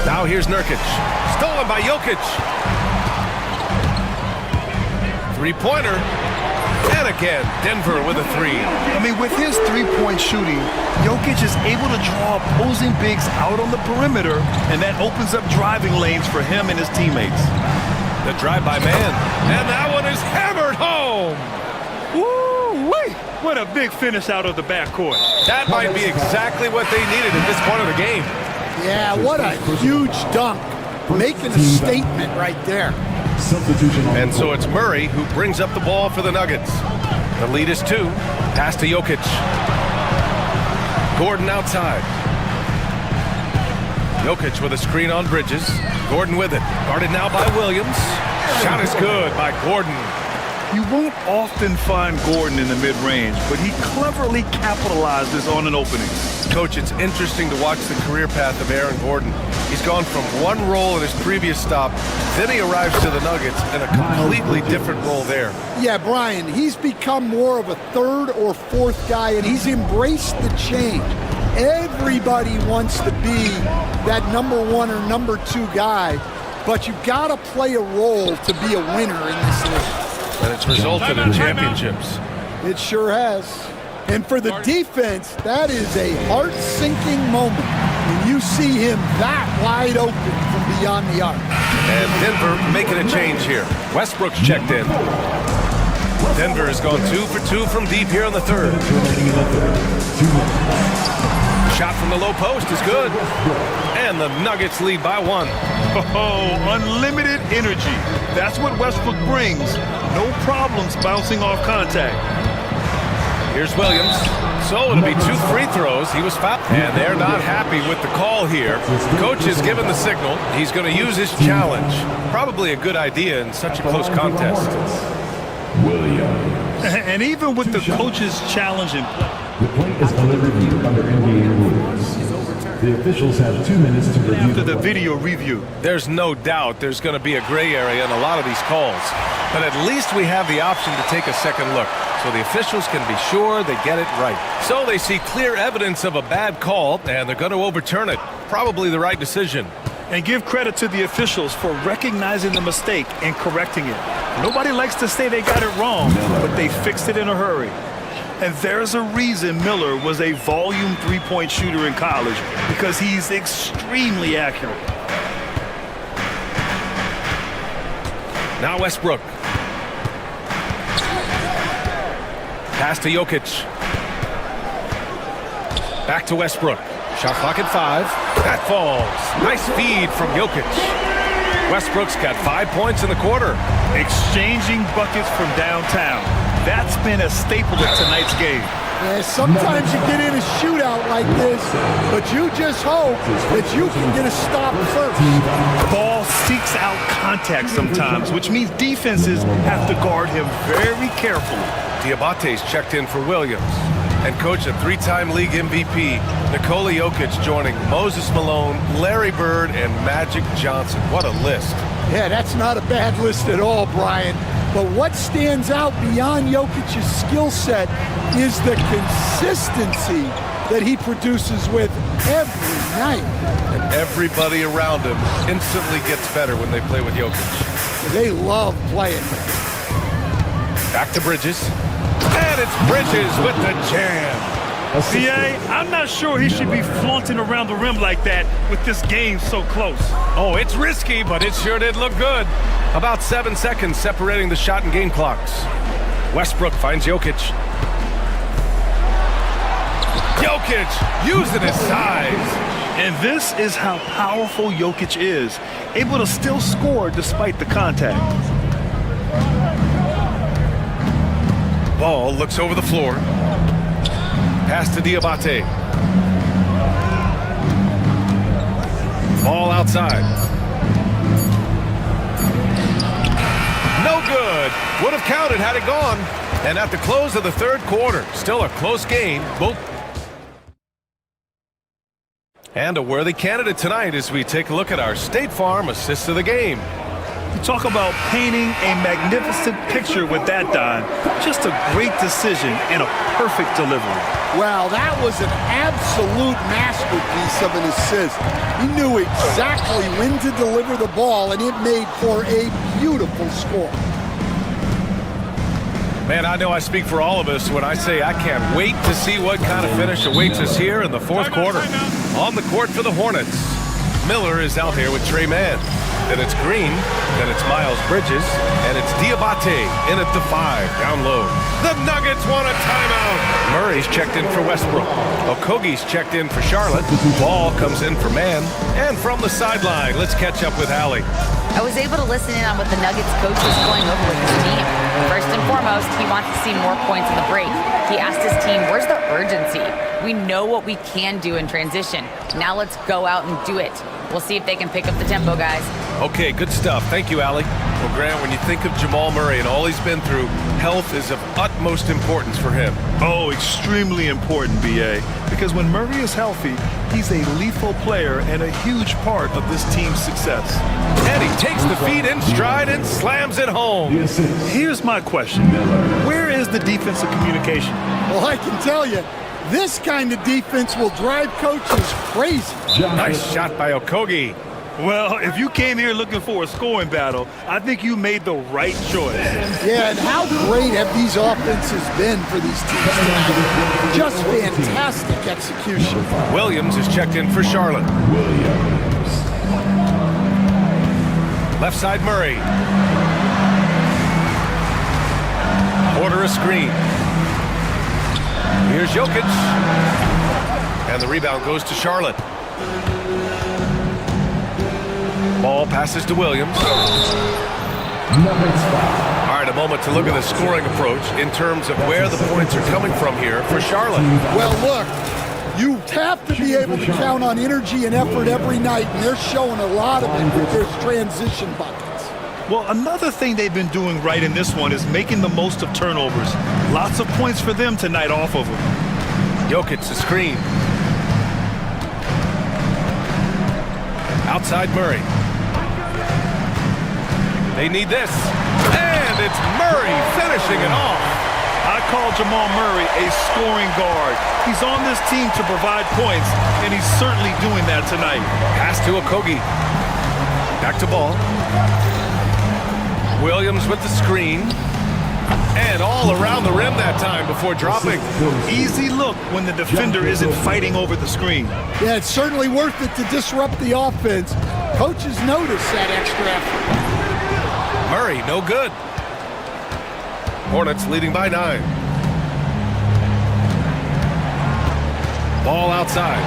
Now here's Nurkic. Stolen by Jokic. Three-pointer. And again, Denver with a three. I mean, with his three-point shooting, Jokic is able to draw opposing bigs out on the perimeter, and that opens up driving lanes for him and his teammates. The drive by man. And that one is hammered home. Woo-wee! What a big finish out of the backcourt. That might be exactly what they needed at this point of the game. Yeah, what a huge dunk. Making a statement right there. And so it's Murray who brings up the ball for the Nuggets. The lead is 2. Pass to Jokic. Gordon outside. Jokic with a screen on Bridges. Gordon with it. Guarded now by Williams. Shot is good by Gordon. You won't often find Gordon in the mid-range, but he cleverly capitalizes on an opening. Coach, it's interesting to watch the career path of Aaron Gordon. He's gone from one role in his previous stop, then he arrives to the Nuggets in a completely different role there. Yeah, Brian, he's become more of a third or fourth guy, and he's embraced the change. Everybody wants to be that number 1 or number 2 guy, but you've got to play a role to be a winner in this league. And it's resulted in championships. It sure has. And for the defense, that is a heart-sinking moment when you see him that wide open from beyond the arc. And Denver making a change here. Westbrook's checked in. Denver has gone 2 for 2 from deep here in the third. Shot from the low post is good. And the Nuggets lead by 1. Oh, unlimited energy. That's what Westbrook brings. No problems bouncing off contact. Here's Williams. So it'll be 2 free throws. He was fouled. And they're not happy with the call here. Coach has given the signal. He's going to use his challenge. Probably a good idea in such a close contest. Williams. And even with the coach's challenge in play, the play is under review under NBA rules. The officials have 2 minutes to review after the video review. There's no doubt there's going to be a gray area in a lot of these calls. But at least we have the option to take a second look, so the officials can be sure they get it right. So they see clear evidence of a bad call, and they're going to overturn it. Probably the right decision. And give credit to the officials for recognizing the mistake and correcting it. Nobody likes to say they got it wrong, but they fixed it in a hurry. And there's a reason Miller was a volume three-point shooter in college, because he's extremely accurate. Now Westbrook. Pass to Jokic. Back to Westbrook. Shot clock at 5. That falls. Nice feed from Jokic. Westbrook's got 5 points in the quarter. Exchanging buckets from downtown. That's been a staple of tonight's game. Yeah, sometimes you get in a shootout like this, but you just hope that you can get a stop first. Ball seeks out contact sometimes, which means defenses have to guard him very carefully. Diabate's checked in for Williams. And coach, a 3-time league MVP, Nikola Jokic joining Moses Malone, Larry Bird, and Magic Johnson. What a list. Yeah, that's not a bad list at all, Brian. But what stands out beyond Jokic's skill set is the consistency that he produces with every night. And everybody around him instantly gets better when they play with Jokic. They love playing. Back to Bridges. And it's Bridges with the jam. CA, I'm not sure he should be flaunting around the rim like that with this game so close. Oh, it's risky, but it sure did look good. About 7 seconds separating the shot and game clocks. Westbrook finds Jokic. Jokic using his size. And this is how powerful Jokic is, able to still score despite the contact. Ball looks over the floor. Pass to Diabate. Ball outside. No good. Would have counted had it gone. And at the close of the third quarter, still a close game. Both. And a worthy candidate tonight as we take a look at our State Farm assist of the game. You talk about painting a magnificent picture with that, Don. Just a great decision and a perfect delivery. Well, that was an absolute masterpiece of an assist. He knew exactly when to deliver the ball, and it made for a beautiful score. Man, I know I speak for all of us when I say I can't wait to see what kind of finish awaits us here in the fourth quarter. On the court for the Hornets, Miller is out there with Trey Mann. Then it's Green, then it's Miles Bridges, and it's Diabate in at the 5, down low. The Nuggets want a timeout. Murray's checked in for Westbrook. Okogie's checked in for Charlotte. Ball comes in for Mann. And from the sideline, let's catch up with Allie. I was able to listen in on what the Nuggets coach was going over with his team. First and foremost, he wants to see more points in the break. He asked his team, where's the urgency? We know what we can do in transition. Now let's go out and do it. We'll see if they can pick up the tempo, guys. Okay, good stuff. Thank you, Allie. Well, Grant, when you think of Jamal Murray and all he's been through, health is of utmost importance for him. Oh, extremely important, B.A. Because when Murray is healthy, he's a lethal player and a huge part of this team's success. And he takes the feed in stride and slams it home. Here's my question. Where is the defensive communication? Well, I can tell you, this kind of defense will drive coaches crazy. Nice shot by Okogie. Well, if you came here looking for a scoring battle, I think you made the right choice. Yeah, and how great have these offenses been for these teams tonight? Just fantastic execution. Williams is checked in for Charlotte. Left side Murray. Order a screen. Here's Jokic. And the rebound goes to Charlotte. Ball passes to Williams. All right, a moment to look at the scoring approach in terms of where the points are coming from here for Charlotte. Well, look, you have to be able to count on energy and effort every night, and they're showing a lot of it with their transition buckets. Well, another thing they've been doing right in this one is making the most of turnovers. Lots of points for them tonight off of them. Jokic, the screen. Outside Murray. They need this. And it's Murray finishing it off. I call Jamal Murray a scoring guard. He's on this team to provide points, and he's certainly doing that tonight. Pass to Okogie. Back to ball. Williams with the screen. And all around the rim that time before dropping. Easy look when the defender isn't fighting over the screen. Yeah, it's certainly worth it to disrupt the offense. Coaches notice that extra effort. Murray, no good. Hornets leading by 9. Ball outside.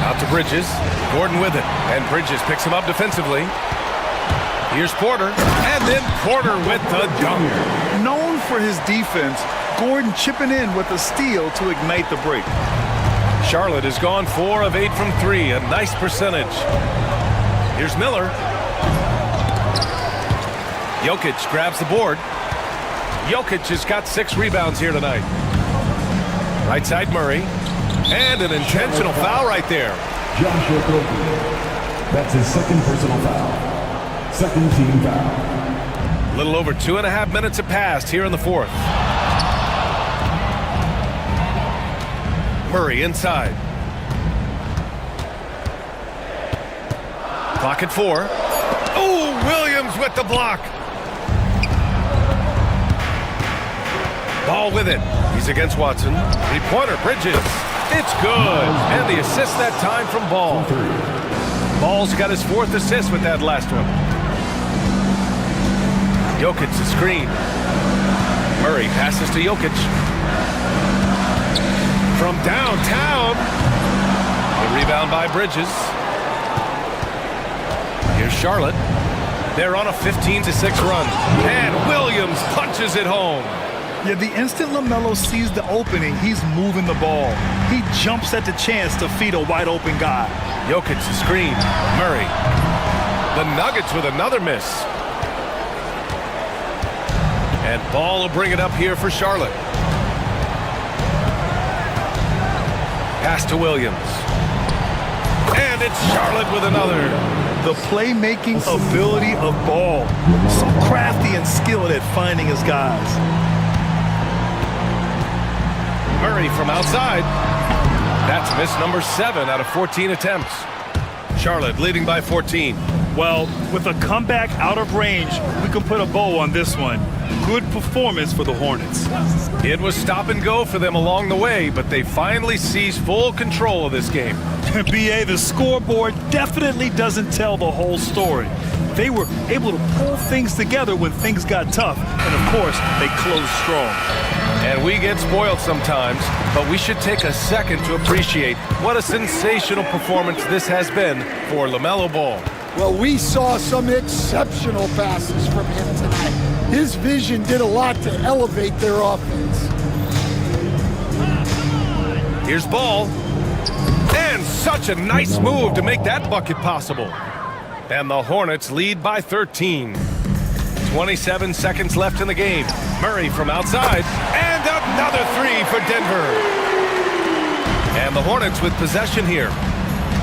Out to Bridges. Gordon with it. And Bridges picks him up defensively. Here's Porter. And then Porter with the dunk. Known for his defense, Gordon chipping in with a steal to ignite the break. Charlotte has gone 4 of 8 from 3. A nice percentage. Here's Miller. Jokic grabs the board. Jokic has got 6 rebounds here tonight. Right side Murray. And an intentional foul right there. Josh Okogie. That's his second personal foul. Second team foul. A little over 2.5 minutes have passed here in the fourth. Murray inside. Clock at 4. Oh, Williams with the block. Ball with it. He's against Watson. Three-pointer, Bridges. It's good. And the assist that time from Ball. Ball's got his 4th assist with that last one. Jokic the screen. Murray passes to Jokic. From downtown. The rebound by Bridges. Here's Charlotte. They're on a 15-6 run. And Williams punches it home. Yeah, the instant LaMelo sees the opening, he's moving the ball. He jumps at the chance to feed a wide open guy. Jokic the screen. Murray. The Nuggets with another miss. And Ball will bring it up here for Charlotte. Pass to Williams. And it's Charlotte with another. The playmaking ability of Ball. So crafty and skilled at finding his guys. Murray from outside. That's miss number 7 out of 14 attempts. Charlotte leading by 14. Well, with a comeback out of range, we can put a bow on this one. Good performance for the Hornets. It was stop and go for them along the way, but they finally seized full control of this game. BA, the scoreboard definitely doesn't tell the whole story. They were able to pull things together when things got tough, and of course, they closed strong. And we get spoiled sometimes, but we should take a second to appreciate what a sensational performance this has been for LaMelo Ball. Well, we saw some exceptional passes from him tonight. His vision did a lot to elevate their offense. Here's Ball. And such a nice move to make that bucket possible. And the Hornets lead by 13. 27 seconds left in the game. Murray from outside. And another 3 for Denver. And the Hornets with possession here.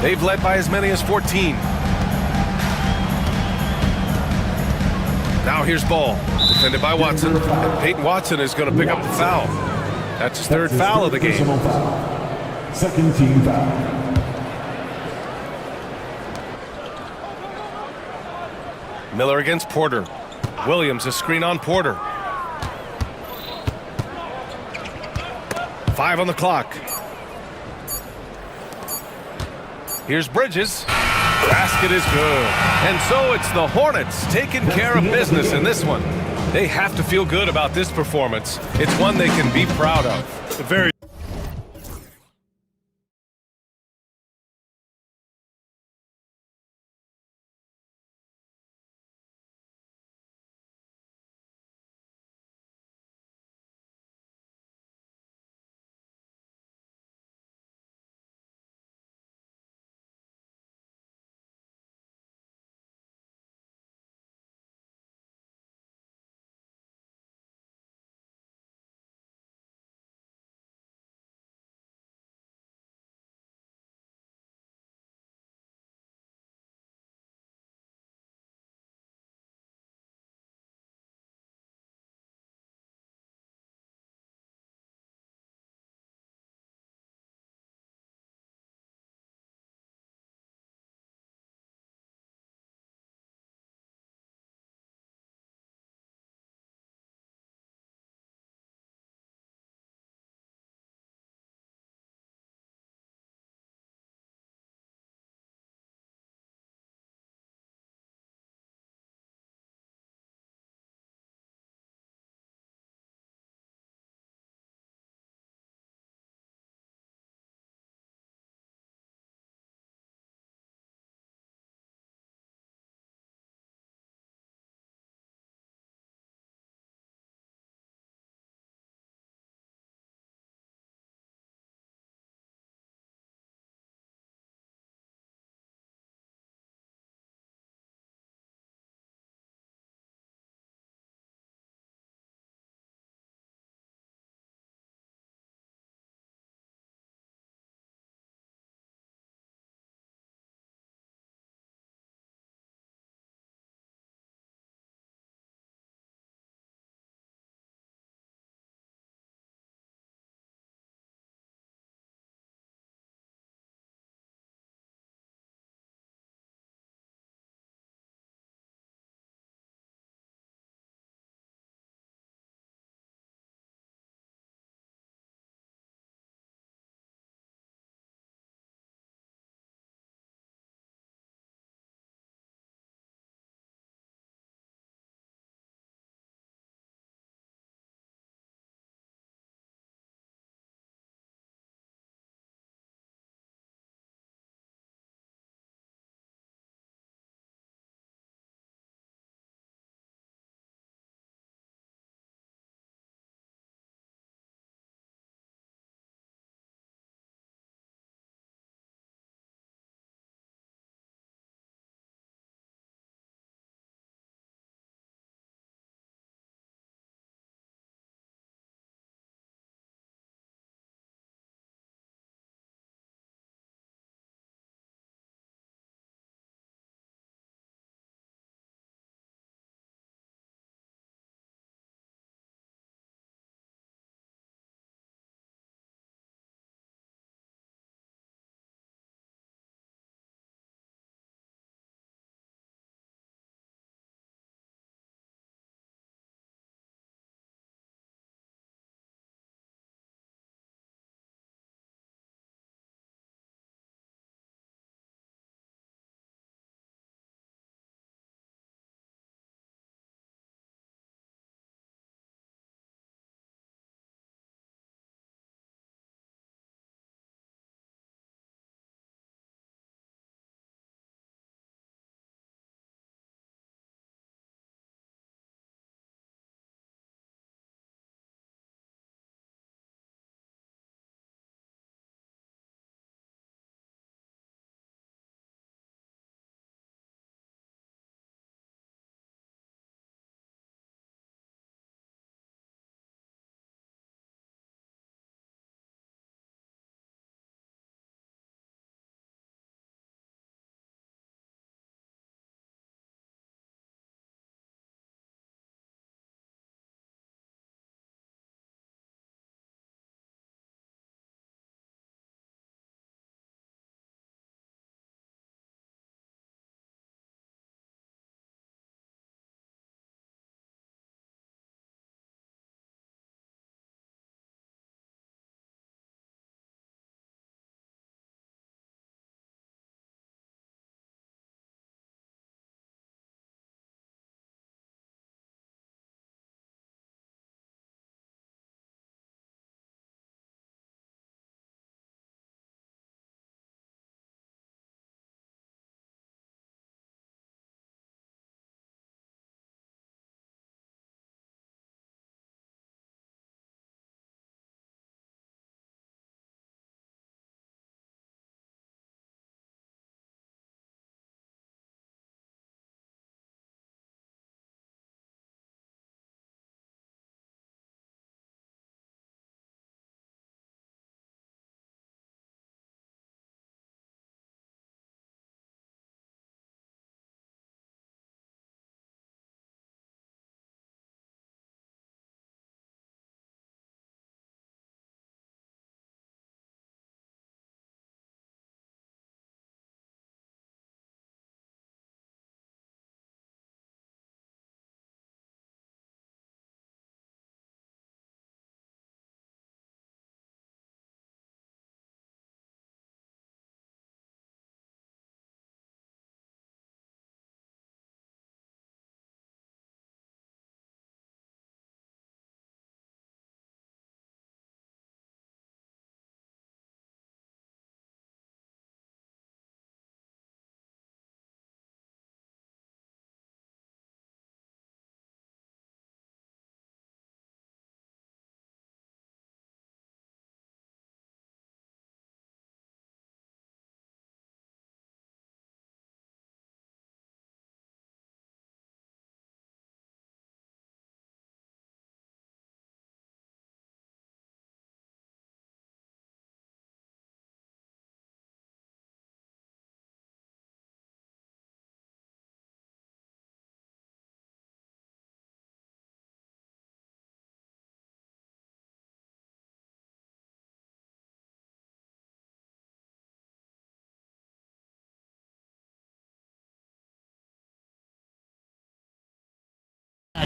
They've led by as many as 14. Now here's Ball. Defended by Watson. And Peyton Watson is going to pick up the foul. That's his 3rd foul of the game. Second team foul. Miller against Porter. Williams a screen on Porter. 5 on the clock. Here's Bridges. Basket is good. And so it's the Hornets taking care of business in this one. They have to feel good about this performance. It's one they can be proud of. Very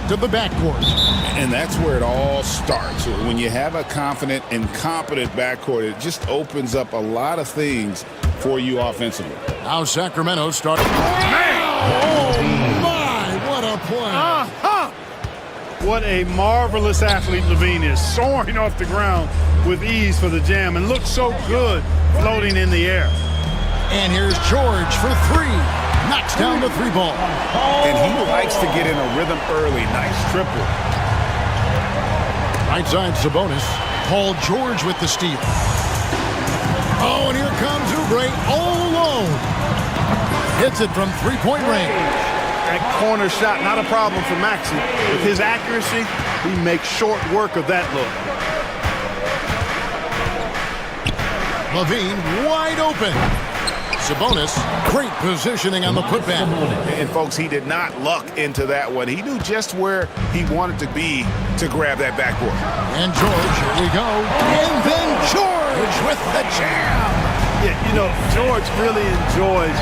to the backcourt. And that's where it all starts. When you have a confident and competent backcourt, it just opens up a lot of things for you offensively. Now Sacramento starting. Oh, my, what a play. What a marvelous athlete Levine is, soaring off the ground with ease for the jam and looks so good floating in the air. And here's George for three. Knocks down the three ball. And he likes to get in a rhythm early. Nice triple. Right side Sabonis. Paul George with the steal. Oh, and here comes Oubre all alone. Hits it from three-point range. That corner shot, not a problem for Maxey. With his accuracy, he makes short work of that look. Levine wide open. Sabonis, great positioning on the putback. And folks, he did not luck into that one. He knew just where he wanted to be to grab that backboard. And George, here we go. And then George with the jam. Yeah, you know, George really enjoys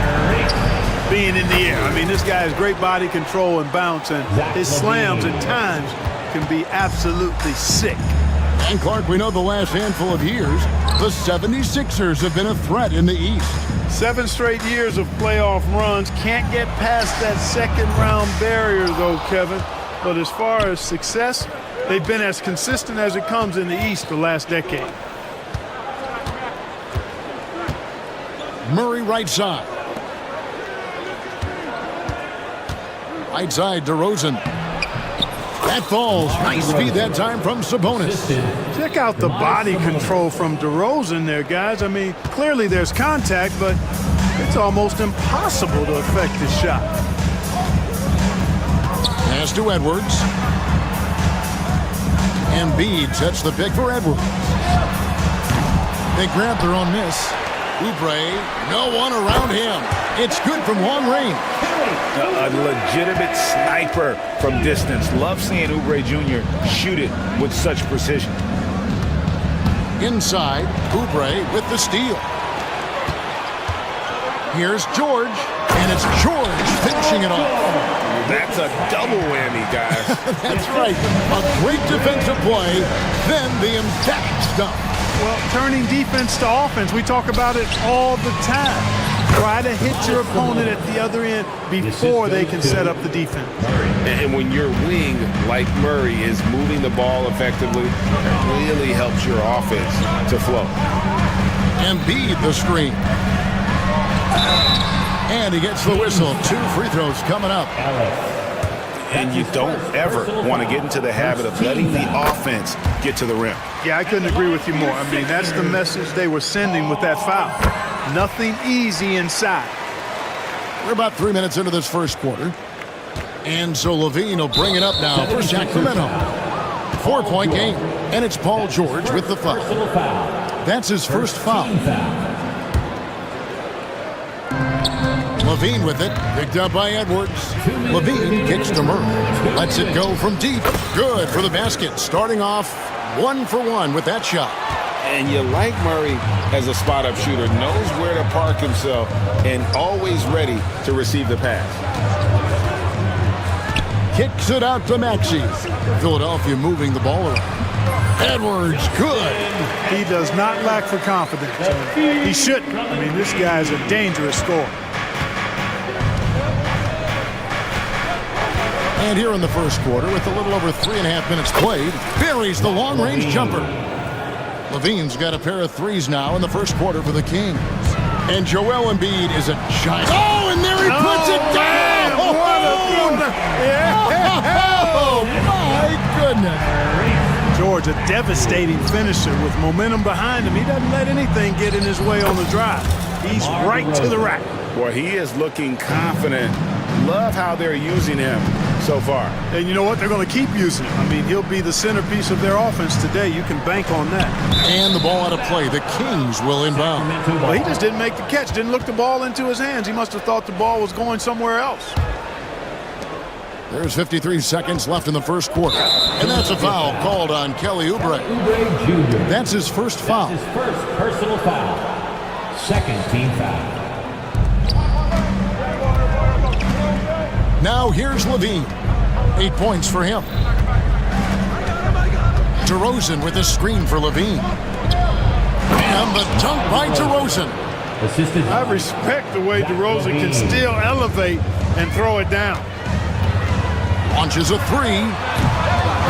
being in the air. I mean, this guy has great body control and bounce, and his slams at times can be absolutely sick. And Clark, we know the last handful of years, the 76ers have been a threat in the East. 7 straight years of playoff runs. Can't get past that second round barrier, though, Kevin. But as far as success, they've been as consistent as it comes in the East the last decade. Murray right side. Right side, DeRozan. That falls. Nice feed that time from Sabonis. Check out the body control from DeRozan there, guys. I mean, clearly there's contact, but it's almost impossible to affect his shot. Pass to Edwards. Embiid sets the pick for Edwards. They grab their own miss. Oubre, no one around him. It's good from long range. A legitimate sniper from distance. Love seeing Oubre Jr. shoot it with such precision. Inside, Oubre with the steal. Here's George, and it's George finishing it off. That's a double whammy, guys. That's right. A great defensive play, then the emphatic stuff. Well, turning defense to offense, we talk about it all the time. Try to hit your opponent at the other end before they can set up the defense. And when your wing, like Murray, is moving the ball effectively, it really helps your offense to flow. Embiid the screen. And he gets the whistle. 2 free throws coming up. And you don't ever want to get into the habit of letting the offense get to the rim. Yeah, I couldn't agree with you more. I mean, that's the message they were sending with that foul. Nothing easy inside. We're about 3 minutes into this first quarter. And so Levine will bring it up now for Sacramento. 4-point game. And it's Paul George with the foul. That's his first foul. Levine with it, picked up by Edwards. Levine kicks to Murray. Lets it go from deep. Good for the basket. Starting off 1 for 1 with that shot. And you like Murray as a spot-up shooter. Knows where to park himself and always ready to receive the pass. Kicks it out to Maxey. Philadelphia moving the ball around. Edwards, good. He does not lack for confidence. He shouldn't. I mean, this guy is a dangerous scorer. And here in the first quarter, with a little over 3.5 minutes played, buries the long-range jumper. Levine's got a pair of threes now in the first quarter for the Kings. And Joel Embiid is a giant. Oh, and there he puts it down! Oh, my goodness. George, a devastating finisher with momentum behind him. He doesn't let anything get in his way on the drive. He's right to the rack. Boy, he is looking confident. Love how they're using him so far. And you know what? They're going to keep using him. I mean, he'll be the centerpiece of their offense today. You can bank on that. And the ball out of play. The Kings will inbound. Well, he just didn't make the catch. Didn't look the ball into his hands. He must have thought the ball was going somewhere else. There's 53 seconds left in the first quarter. And that's a foul called on Kelly Oubre. That's his first foul. His first personal foul. Second team foul. Now here's Levine. 8 points for him. DeRozan with a screen for Levine. And the dunk by DeRozan. I respect the way DeRozan can still elevate and throw it down. Launches a three.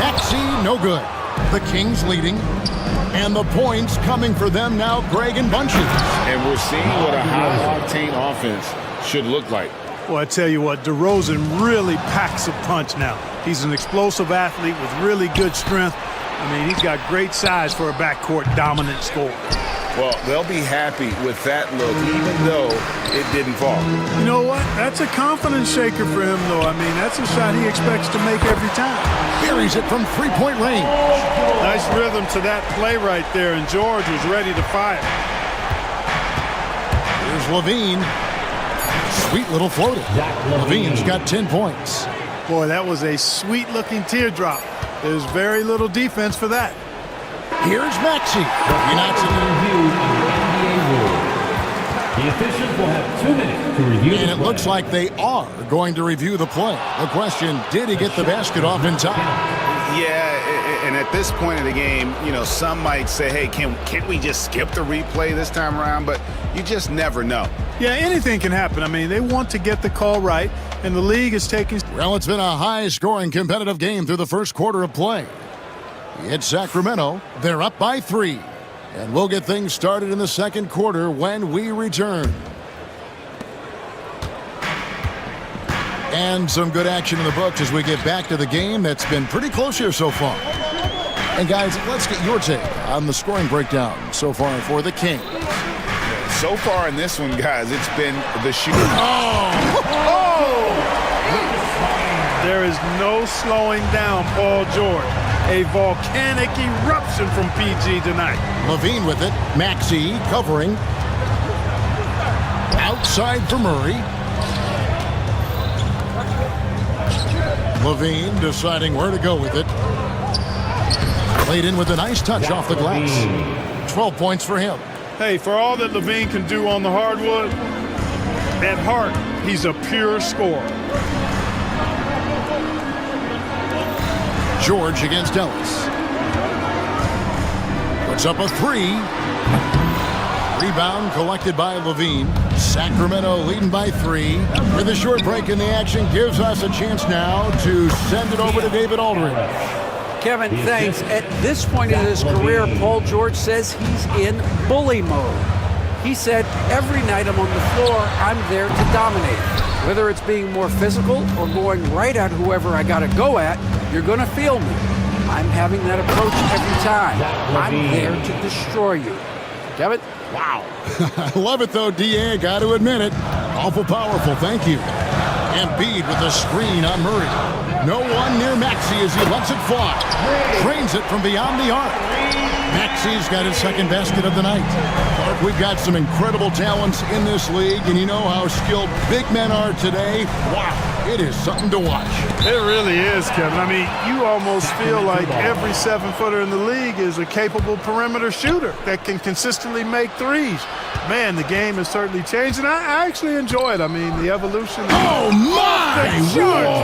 Maxey, no good. The Kings leading. And the points coming for them now, Greg and Bunches. And we're seeing what a high-octane offense should look like. Well, I tell you what, DeRozan really packs a punch now. He's an explosive athlete with really good strength. I mean, he's got great size for a backcourt dominant scorer. Well, they'll be happy with that look, even though it didn't fall. You know what? That's a confidence shaker for him, though. I mean, that's a shot he expects to make every time. Buries it from three-point range. Nice rhythm to that play right there, and George was ready to fire. Here's Levine. Sweet little floater. Levine's got 10 points. Boy, that was a sweet-looking teardrop. There's very little defense for that. Here's Maxey. He knocks it in. The officials will have 2 minutes to review the play. And it looks like they are going to review the play. The question, did he get the basket off in time? Yeah, and at this point of the game, you know, some might say, hey, can't we just skip the replay this time around? But you just never know. Yeah, anything can happen. I mean, they want to get the call right, and the league is taking... Well, it's been a high-scoring competitive game through the first quarter of play. It's Sacramento. They're up by 3. And we'll get things started in the second quarter when we return. And some good action in the books as we get back to the game that's been pretty close here so far. And guys, let's get your take on the scoring breakdown so far for the Kings. So far in this one, guys, it's been the shooting. Oh! There is no slowing down Paul George. A volcanic eruption from PG tonight. Levine with it. Maxey covering. Outside for Murray. Levine deciding where to go with it. Played in with a nice touch off the glass. 12 points for him. Hey, for all that Levine can do on the hardwood, at heart, he's a pure scorer. George against Ellis. Puts up a 3. Rebound collected by Levine. Sacramento leading by 3. With a short break in the action gives us a chance now to send it over to David Aldridge. Kevin, thanks. At this point in his career, Paul George says he's in bully mode. He said, every night I'm on the floor, I'm there to dominate. Whether it's being more physical or going right at whoever I got to go at, you're going to feel me. I'm having that approach every time. I'm there to destroy you. Kevin? Wow. I love it, though, D.A. Got to admit it. Awful powerful. Thank you. Embiid with a screen on Murray. No one near Maxey as he lets it fly. Trains it from beyond the arc. Maxey's got his second basket of the night. We've got some incredible talents in this league, and you know how skilled big men are today. Wow, it is something to watch. It really is, Kevin. I mean, you almost feel like every 7-footer in the league is a capable perimeter shooter that can consistently make threes. Man, the game has certainly changed, and I actually enjoy it. I mean, the evolution. Oh, my!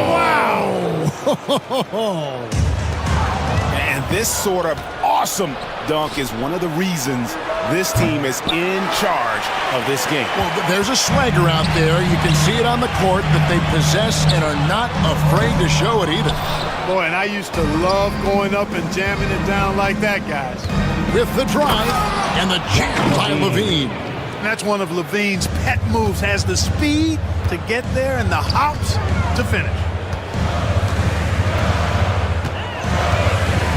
Wow! And this sort of awesome dunk is one of the reasons this team is in charge of this game. Well, there's a swagger out there. You can see it on the court that they possess and are not afraid to show it either. Boy, and I used to love going up and jamming it down like that, guys. With the drive and the jam by Levine. And that's one of Levine's pet moves, has the speed to get there and the hops to finish.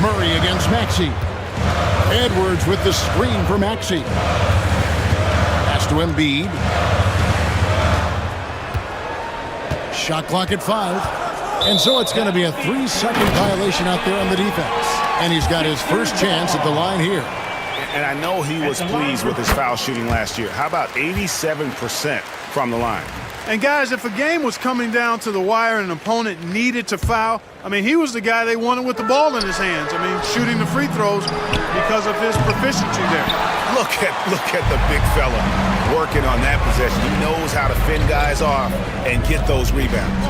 Murray against Maxey. Edwards with the screen for Maxey. Pass to Embiid. Shot clock at 5. And so it's going to be a 3-second violation out there on the defense. And he's got his first chance at the line here. And I know he was pleased with his foul shooting last year. How about 87% from the line? And guys, if a game was coming down to the wire and an opponent needed to foul, I mean, he was the guy they wanted with the ball in his hands. I mean, shooting the free throws because of his proficiency there. Look at the big fella working on that possession. He knows how to fend guys off and get those rebounds.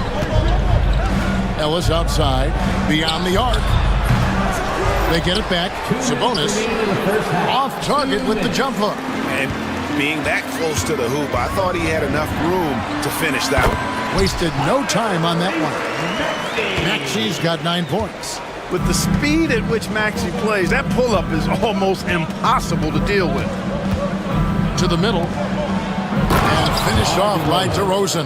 Ellis outside, beyond the arc. They get it back. Sabonis off target with the jump hook. And being that close to the hoop, I thought he had enough room to finish that one. Wasted no time on that one. Maxi's got 9 points. With the speed at which Maxey plays, that pull-up is almost impossible to deal with. To the middle. And finished off by DeRozan.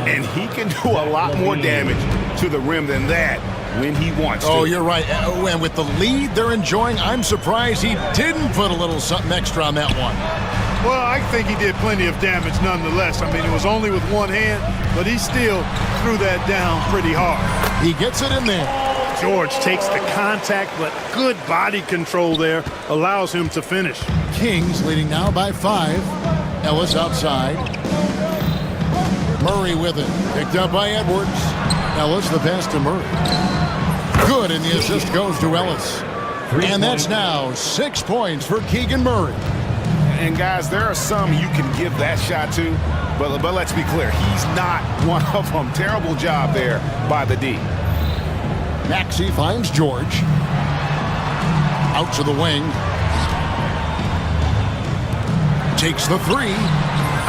And he can do a lot more damage to the rim than that when he wants to. Oh, you're right. And with the lead they're enjoying, I'm surprised he didn't put a little something extra on that one. Well, I think he did plenty of damage nonetheless. I mean, it was only with one hand, but he still threw that down pretty hard. He gets it in there. George takes the contact, but good body control there allows him to finish. Kings leading now by 5. Ellis outside. Murray with it. Picked up by Edwards. Ellis the pass to Murray. Good, and the assist goes to Ellis. And that's now 6 points for Keegan Murray. And guys, there are some you can give that shot to, but let's be clear, he's not one of them. Terrible job there by the D. Maxey finds George. Out to the wing. Takes the 3.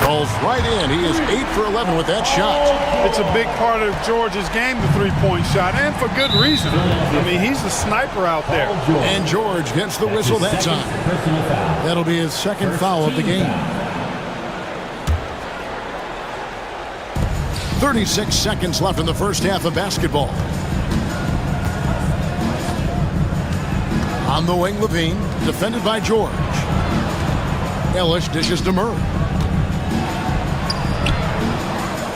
Falls right in. He is 8 for 11 with that shot. It's a big part of George's game, the three-point shot, and for good reason. I mean, he's the sniper out there. And George gets the whistle that time. That'll be his second foul of the game. 36 seconds left in the first half of basketball. On the wing, Levine, defended by George. Ellis dishes to Murray.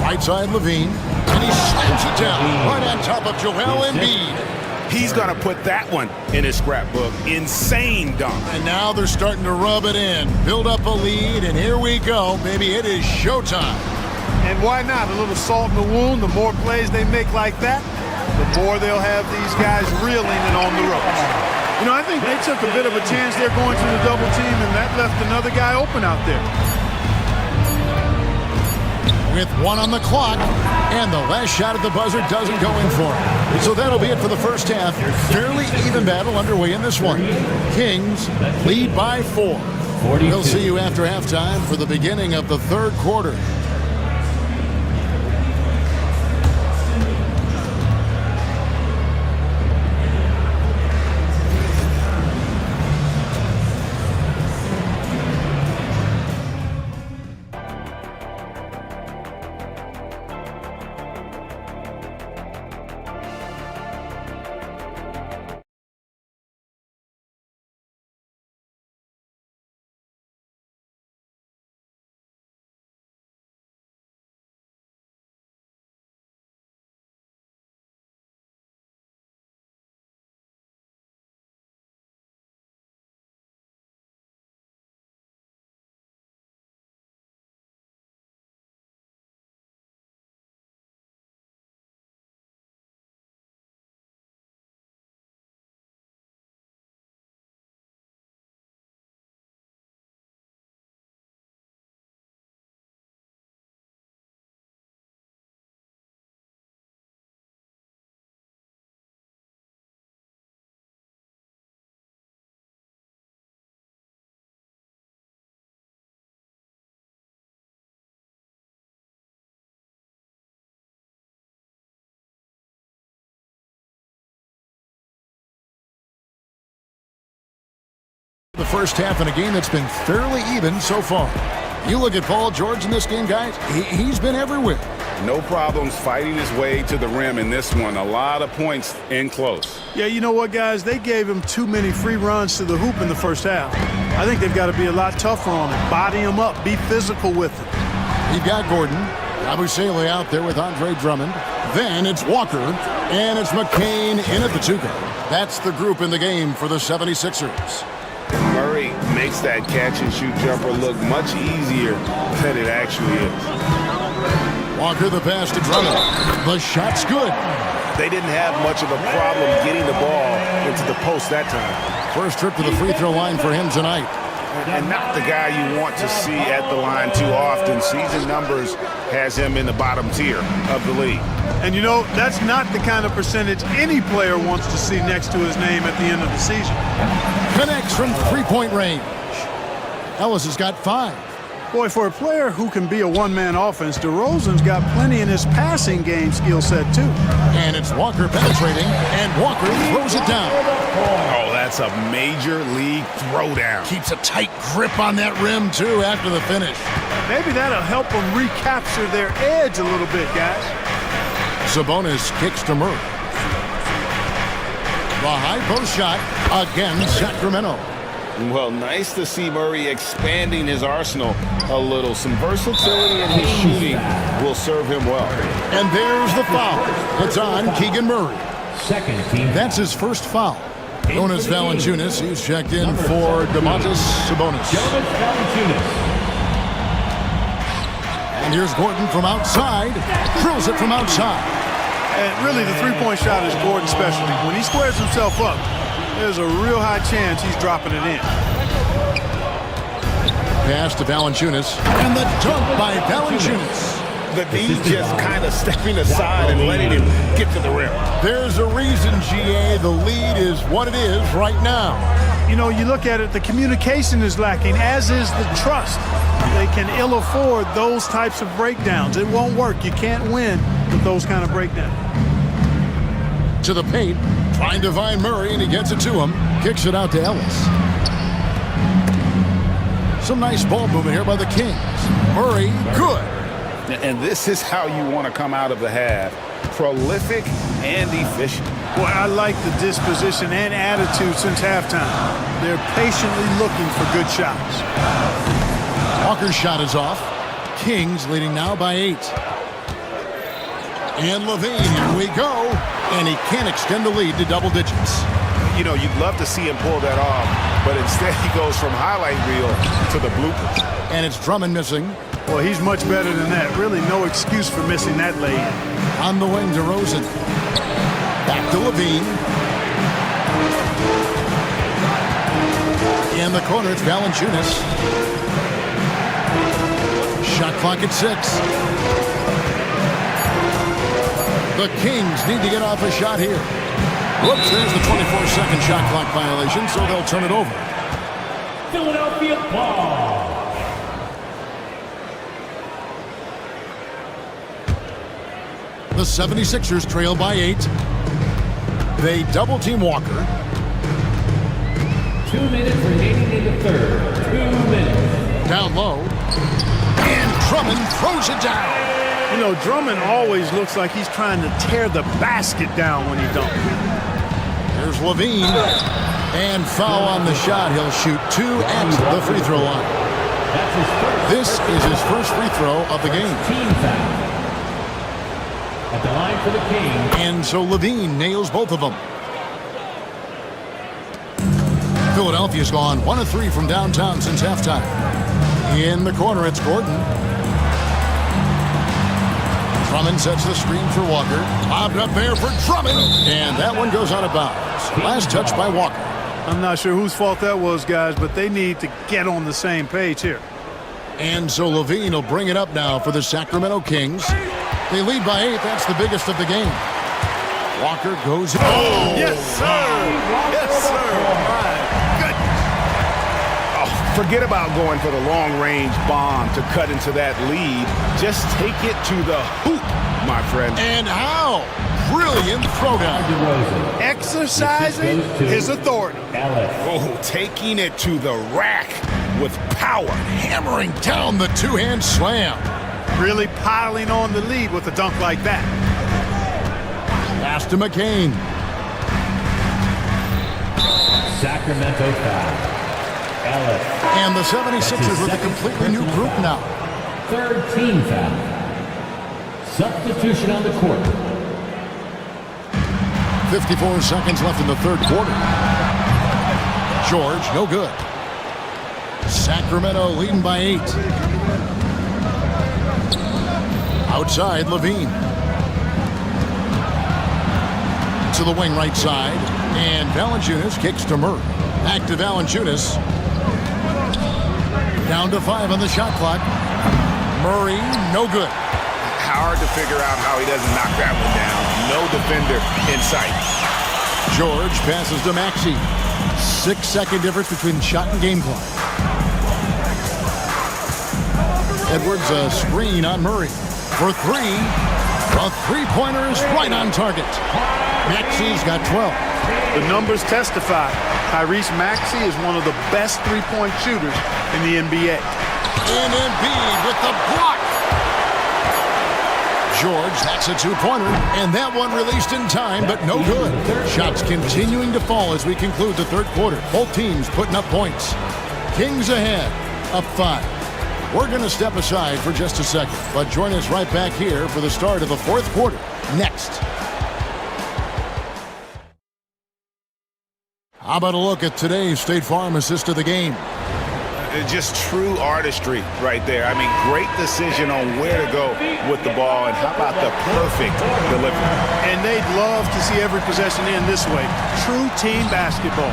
Right side, Levine, and he slams it down right on top of Joel Embiid. He's going to put that one in his scrapbook. Insane dunk. And now they're starting to rub it in, build up a lead, and here we go, baby. It is showtime. And why not? A little salt in the wound. The more plays they make like that, the more they'll have these guys reeling and on the ropes. You know, I think they took a bit of a chance there going to the double team, and that left another guy open out there. With 1 on the clock, and the last shot at the buzzer doesn't go in for him. So that'll be it for the first half. Fairly even battle underway in this one. Kings lead by 4. We'll see you after halftime for the beginning of the third quarter. The first half in a game that's been fairly even so far. You look at Paul George in this game, guys, he's been everywhere. No problems fighting his way to the rim in this one. A lot of points in close. Yeah, you know what, guys? They gave him too many free runs to the hoop in the first half. I think they've got to be a lot tougher on him. Body him up. Be physical with him. You've got Gordon. Abusele out there with Andre Drummond. Then it's Walker. And it's McCain in at the 2-guard. That's the group in the game for the 76ers. Murray makes that catch-and-shoot jumper look much easier than it actually is. Walker the pass to Drummond. The shot's good. They didn't have much of a problem getting the ball into the post that time. First trip to the free throw line for him tonight. and not the guy you want to see at the line too often. Season numbers has him in the bottom tier of the league. And you know, that's not the kind of percentage any player wants to see next to his name at the end of the season. Connects from three-point range. Ellis has got 5. Boy, for a player who can be a one-man offense, DeRozan's got plenty in his passing game skill set, too. And it's Walker penetrating, and Walker throws it down. Oh, that's a major league throwdown. Keeps a tight grip on that rim, too, after the finish. Maybe that'll help them recapture their edge a little bit, guys. Sabonis kicks to Murray. The high post shot against Sacramento. Well, nice to see Murray expanding his arsenal a little. Some versatility in his shooting will serve him well. And there's the foul. It's on Keegan Murray. Second team. That's his first foul. Jonas Valanciunas, he's checked in for Domantas Sabonis. Jonas Valanciunas. And here's Gordon from outside. Drills it from outside. And really, the three-point shot is Gordon's specialty. When he squares himself up, there's a real high chance he's dropping it in. Pass to Valanciunas. And the dunk by Valanciunas. The D just kind of stepping aside and letting him get to the rim. There's a reason, GA, the lead is what it is right now. You know, you look at it, the communication is lacking, as is the trust. They can ill afford those types of breakdowns. It won't work. You can't win with those kind of breakdowns. To the paint, trying to find Murray, and he gets it to him. Kicks it out to Ellis. Some nice ball movement here by the Kings. Murray, good. And this is how you want to come out of the half. Prolific and efficient. Boy, I like the disposition and attitude since halftime. They're patiently looking for good shots. Walker's shot is off. Kings leading now by 8. And Levine, here we go. And he can't extend the lead to double digits. You know, you'd love to see him pull that off, but instead he goes from highlight reel to the bloopers. And it's Drummond missing. Well, he's much better than that. Really no excuse for missing that lay-in. On the wing to Rosen. Back to Levine. In the corner, it's Valanciunas. Shot clock at 6. The Kings need to get off a shot here. Whoops, there's the 24-second shot clock violation, so they'll turn it over. Philadelphia ball. The 76ers trail by 8. They double-team Walker. 2 minutes remaining in the third. 2 minutes. Down low. And Drummond throws it down. You know, Drummond always looks like he's trying to tear the basket down when he dunks. Here's Levine. And foul on the shot. He'll shoot 2 at the free throw line. This is his first free throw of the game. Team foul. At the line for the Kings. And so Levine nails both of them. Philadelphia's gone 1 of 3 from downtown since halftime. In the corner, it's Gordon. Drummond sets the screen for Walker. Bobbed up there for Drummond. And that one goes out of bounds. Last touch by Walker. I'm not sure whose fault that was, guys, but they need to get on the same page here. And so Levine will bring it up now for the Sacramento Kings. They lead by 8. That's the biggest of the game. Walker goes. Oh! Yes, sir! Yes, sir! My goodness. Oh, forget about going for the long-range bomb to cut into that lead. Just take it to the hoop, my friend. And how? Brilliant throwdown. Exercising his authority. Oh, taking it to the rack with power. Hammering down the two-hand slam. Really piling on the lead with a dunk like that. Pass to McCain. Sacramento foul. Ellis. And the 76ers with a completely new group now. Third team foul. Substitution on the court. 54 seconds left in the third quarter. George, no good. Sacramento leading by 8. Outside, Levine. To the wing right side. And Valanciunas kicks to Murray. Back to Valanciunas. Down to 5 on the shot clock. Murray, no good. Hard to figure out how he doesn't knock that one down. No defender in sight. George passes to Maxey. 6-second difference between shot and game clock. Edwards a screen on Murray. For 3. A three-pointer is right on target. Maxey's got 12. The numbers testify. Tyrese Maxey is one of the best three-point shooters in the NBA. And Embiid with the block. George, that's a two-pointer, and that one released in time, but no good. Shots continuing to fall as we conclude the third quarter. Both teams putting up points. Kings ahead, up 5. We're going to step aside for just a second, but join us right back here for the start of the fourth quarter next. How about a look at today's State Farm assist of the game? Just true artistry right there. I mean, great decision on where to go with the ball, and how about the perfect delivery? And they'd love to see every possession end this way. True team basketball.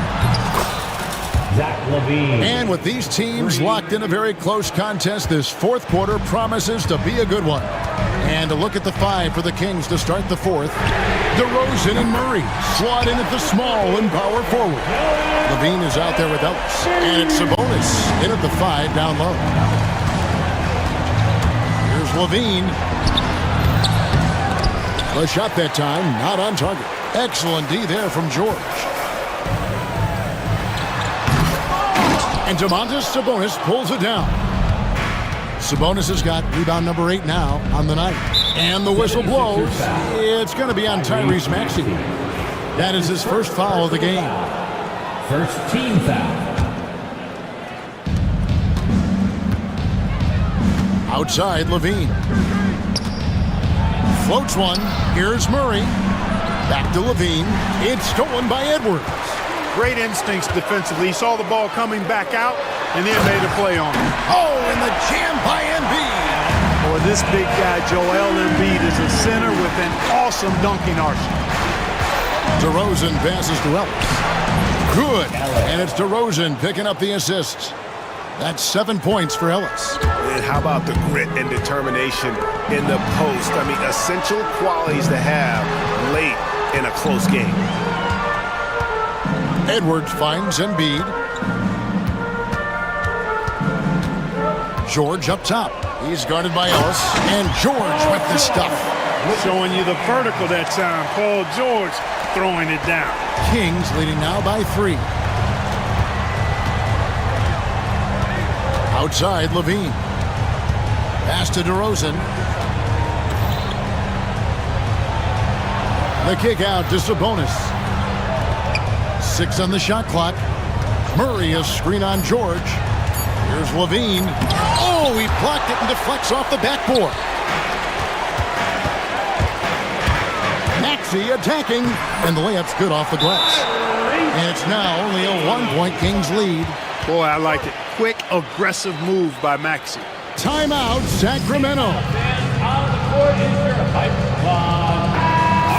And with these teams locked in a very close contest, this fourth quarter promises to be a good one. And a look at the 5 for the Kings to start the fourth. DeRozan and Murray slot in at the small and power forward. Levine is out there with Ellis. And it's Sabonis in at the 5 down low. Here's Levine. The shot that time, not on target. Excellent D there from George. And Domantas Sabonis pulls it down. Sabonis has got rebound number 8 now on the night. And the whistle blows. It's going to be on Tyrese Maxey. That is his first foul of the game. First team foul. Outside, Levine. Floats one. Here's Murray. Back to Levine. It's stolen by Edwards. Great instincts defensively. He saw the ball coming back out and then made a play on it. Oh, and the jam by Embiid. Boy, this big guy, Joel Embiid, is a center with an awesome dunking arsenal. DeRozan passes to Ellis. Good. And it's DeRozan picking up the assist. That's 7 points for Ellis. And how about the grit and determination in the post? I mean, essential qualities to have late in a close game. Edwards finds Embiid. George up top. He's guarded by Ellis. And George with the stuff. Showing you the vertical that time. Paul George throwing it down. Kings leading now by 3. Outside, Levine. Pass to DeRozan. The kick out to Sabonis. 6 on the shot clock. Murray a screen on George. Here's Levine. Oh, he blocked it and deflects off the backboard. Maxey attacking, and the layup's good off the glass. And it's now only a 1-point Kings lead. Boy, I like it. Quick, aggressive move by Maxey. Timeout, Sacramento.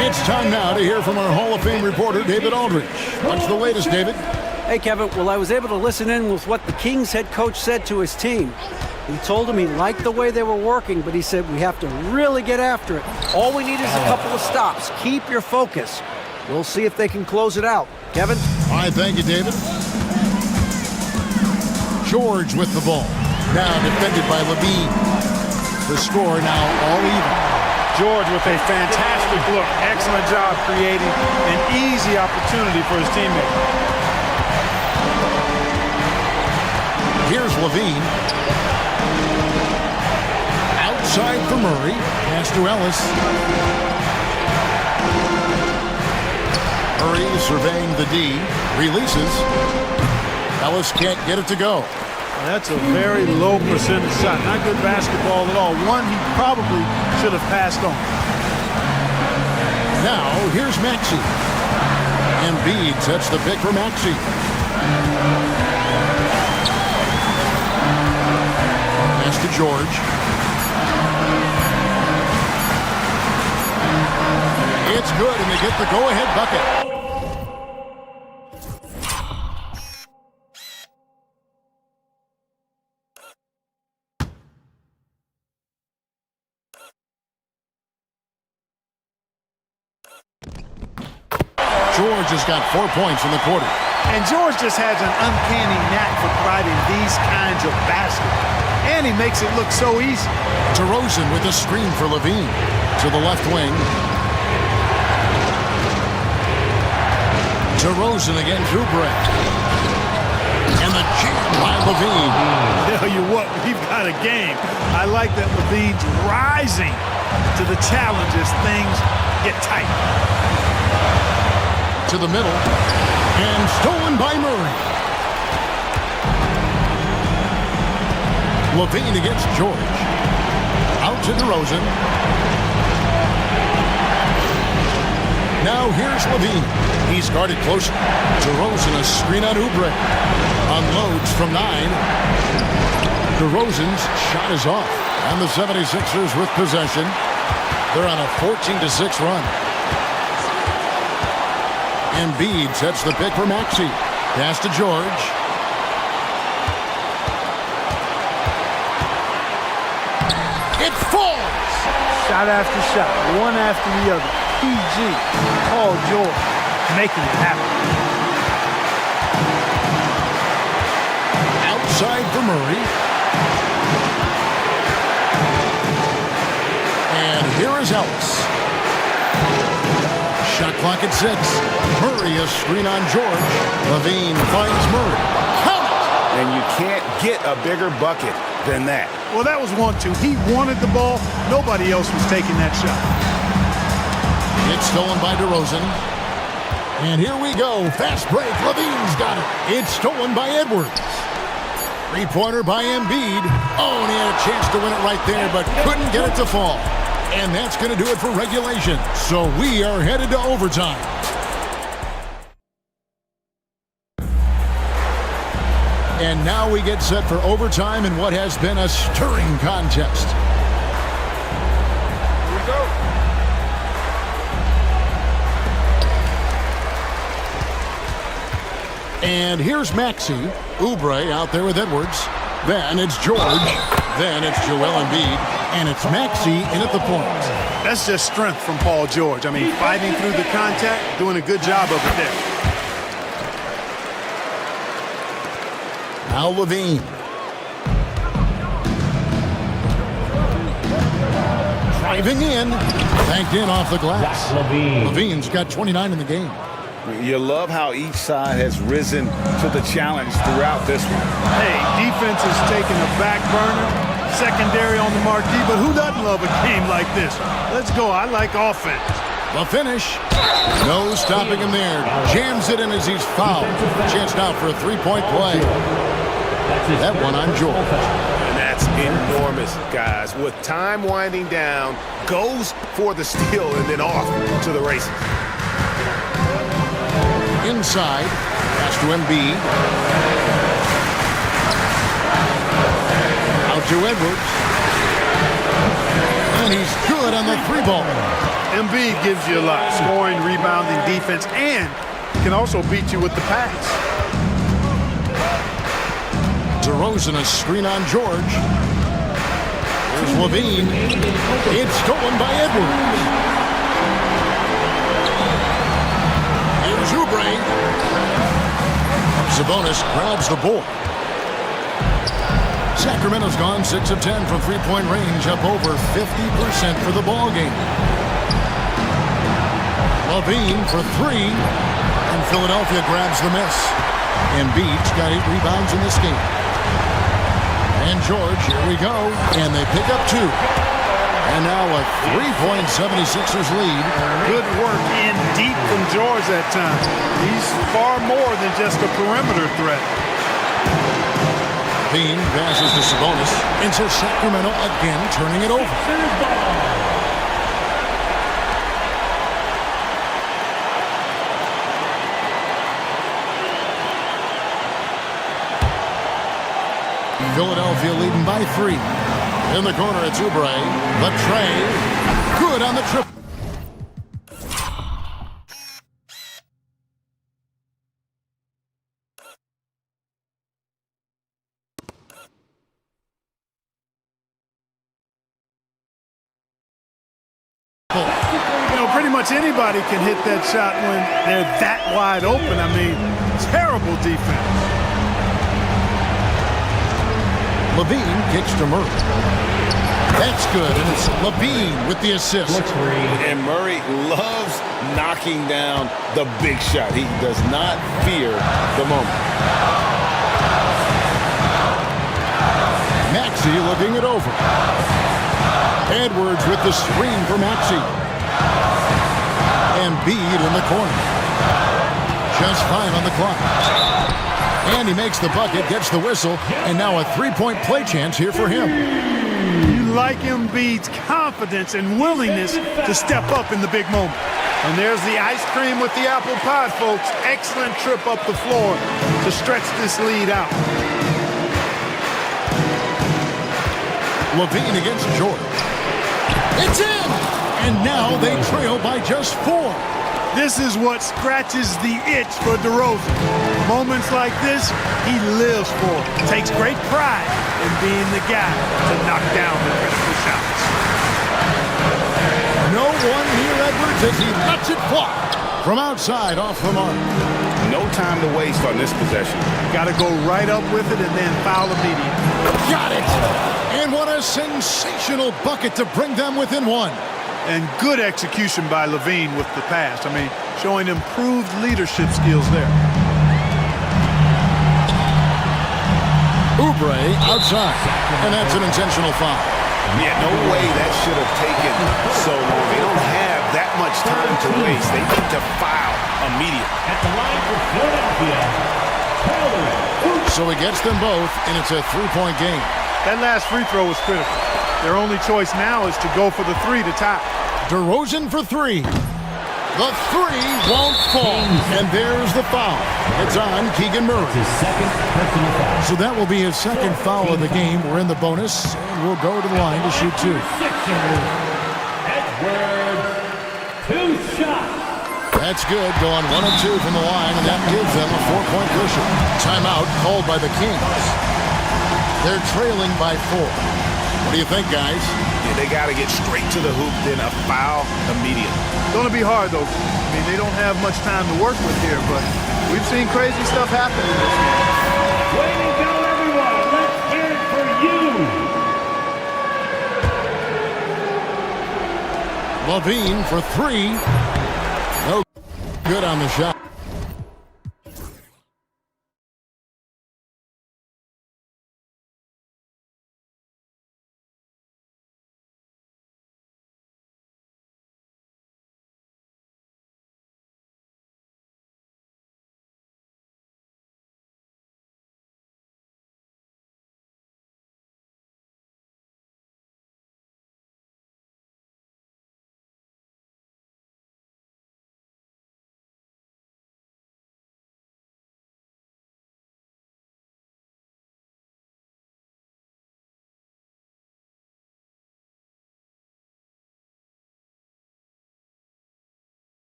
It's time now to hear from our Hall of Fame reporter, David Aldridge. What's the latest, David? Hey, Kevin. Well, I was able to listen in with what the Kings head coach said to his team. He told him he liked the way they were working, but he said we have to really get after it. All we need is a couple of stops. Keep your focus. We'll see if they can close it out. Kevin? All right, thank you, David. George with the ball. Now defended by Levine. The score now all even. George with a fantastic look. Excellent job creating an easy opportunity for his teammate. Here's Levine. Outside for Murray. Pass to Ellis. Murray surveying the D. Releases. Ellis can't get it to go. That's a very low percentage shot. Not good basketball at all. One he probably should have passed on. Now, here's Maxey. Embiid sets the pick for Maxey. Pass to George. It's good, and they get the go-ahead bucket. George has got 4 points in the quarter. And George just has an uncanny knack for providing these kinds of baskets. And he makes it look so easy. DeRozan with a screen for Levine. To the left wing. DeRozan against Oubre. And the jam by Levine. Tell you what, we've got a game. I like that Levine's rising to the challenge as things get tight. To the middle. And stolen by Murray. Levine against George. Out to DeRozan. Now here's Levine. He's guarded close. DeRozan a screen on Oubre. Unloads from 9. DeRozan's shot is off. And the 76ers with possession. They're on a 14-6 run. Embiid sets the pick for Maxey. Pass to George. It falls! Shot after shot, one after the other. PG, Paul George, making it happen. Outside for Murray. And here is Ellis. Shot clock at 6. Murray a screen on George. Levine finds Murray. Count it! And you can't get a bigger bucket than that. Well, that was 1-2. He wanted the ball. Nobody else was taking that shot. It's stolen by DeRozan. And here we go. Fast break. Levine's got it. It's stolen by Edwards. Three-pointer by Embiid. Oh, and he had a chance to win it right there, but couldn't get it to fall. And that's going to do it for regulation. So we are headed to overtime. And now we get set for overtime in what has been a stirring contest. Here we go. And here's Maxey. Oubre out there with Edwards. Then it's George. Then it's Joel Embiid. And it's Maxey in at the point. That's just strength from Paul George. I mean, fighting through the contact, doing a good job of it there. Now Levine. Driving in. Banked in off the glass. Levine's got 29 in the game. You love how each side has risen to the challenge throughout this one. Hey, defense is taking a back burner, secondary on the marquee, but who doesn't love a game like this? Let's go. I like offense. The finish. No stopping him there. Jams it in as he's fouled. Chance now for a three-point play. That one on George. And that's enormous, guys. With time winding down, goes for the steal and then off to the races. Inside, pass to Embiid. Out to Edwards. And he's good on the three ball. Embiid gives you a lot. Scoring, rebounding, defense, and can also beat you with the pass. DeRozan a screen on George. Here's Levine. It's stolen by Edwards. Here's Oubre. Sabonis grabs the board. Sacramento's gone 6 of 10 from three-point range, up over 50% for the ball game. Levine for 3, and Philadelphia grabs the miss. Embiid's got 8 rebounds in this game. And George, here we go, and they pick up 2. And now a 3-point 76ers lead. Good work in deep from George that time. He's far more than just a perimeter threat. Bean passes to Sabonis, and so Sacramento again turning it over. Philadelphia leading by 3. In the corner, it's Oubre. The tray. Good on the triple. pretty much anybody can hit that shot when they're that wide open. I mean, terrible defense. Levine kicks to Murray. That's good, and it's Levine with the assist. And Murray loves knocking down the big shot. He does not fear the moment. Maxey looking it over. Edwards with the screen for Maxey. Embiid in the corner. Just 5 on the clock. And he makes the bucket, gets the whistle, and now a three-point play chance here for him. You like Embiid's confidence and willingness to step up in the big moment. And there's the ice cream with the apple pie, folks. Excellent trip up the floor to stretch this lead out. Levine against George. It's in! And now they trail by just 4. This is what scratches the itch for DeRozan. Moments like this, he lives for. Takes great pride in being the guy to knock down the critical shots. No one near Edwards as he lets it fly. From outside, off the mark. No time to waste on this possession. Got to go right up with it and then foul immediately. Got it! And what a sensational bucket to bring them within 1. And good execution by Levine with the pass. I mean, showing improved leadership skills there. Oubre outside. And that's an intentional foul. Yeah, no way that should have taken so long. They don't have that much time to waste. They need to foul immediately. At the line for Philadelphia, so he gets them both, and it's a 3-point game. That last free throw was critical. Their only choice now is to go for the 3 to tie. DeRozan for 3. The 3 won't fall. And there's the foul. It's on Keegan Murray. his second personal foul. So that will be his second foul of the game. We're in the bonus, and we'll go to the line to shoot 2. Edwards, 2 shots. That's good, going 1 of 2 from the line, and that gives them a 4-point cushion. Timeout called by the Kings. They're trailing by 4. What do you think, guys? Yeah, they got to get straight to the hoop, then a foul immediately. It's going to be hard, though. I mean, they don't have much time to work with here, but we've seen crazy stuff happen in this game. Way to go, everyone. Let's hear it for you. Levine for 3. No good on the shot.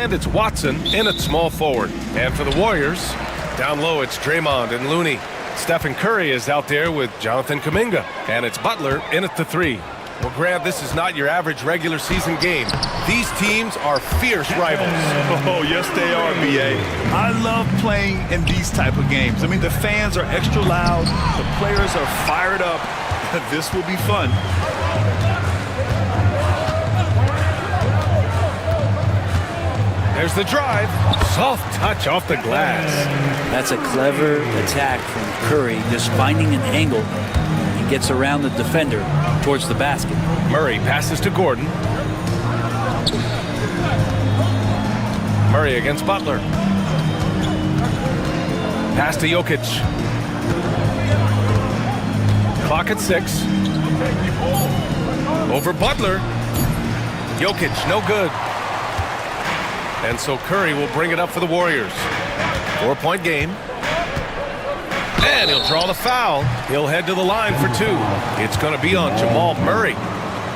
And it's Watson in at small forward. And for the Warriors, down low it's Draymond and Looney. Stephen Curry is out there with Jonathan Kuminga. And it's Butler in at the 3. Well, Grant, this is not your average regular season game. These teams are fierce rivals. Oh, yes, they are, B.A. I love playing in these type of games. I mean, the fans are extra loud. The players are fired up. This will be fun. There's the drive. Soft touch off the glass. That's a clever attack from Curry, just finding an angle. He gets around the defender towards the basket. Murray passes to Gordon. Murray against Butler. Pass to Jokic. Clock at 6. Over Butler. Jokic, no good. And so Curry will bring it up for the Warriors. 4-point game. And he'll draw the foul. He'll head to the line for 2. It's going to be on Jamal Murray.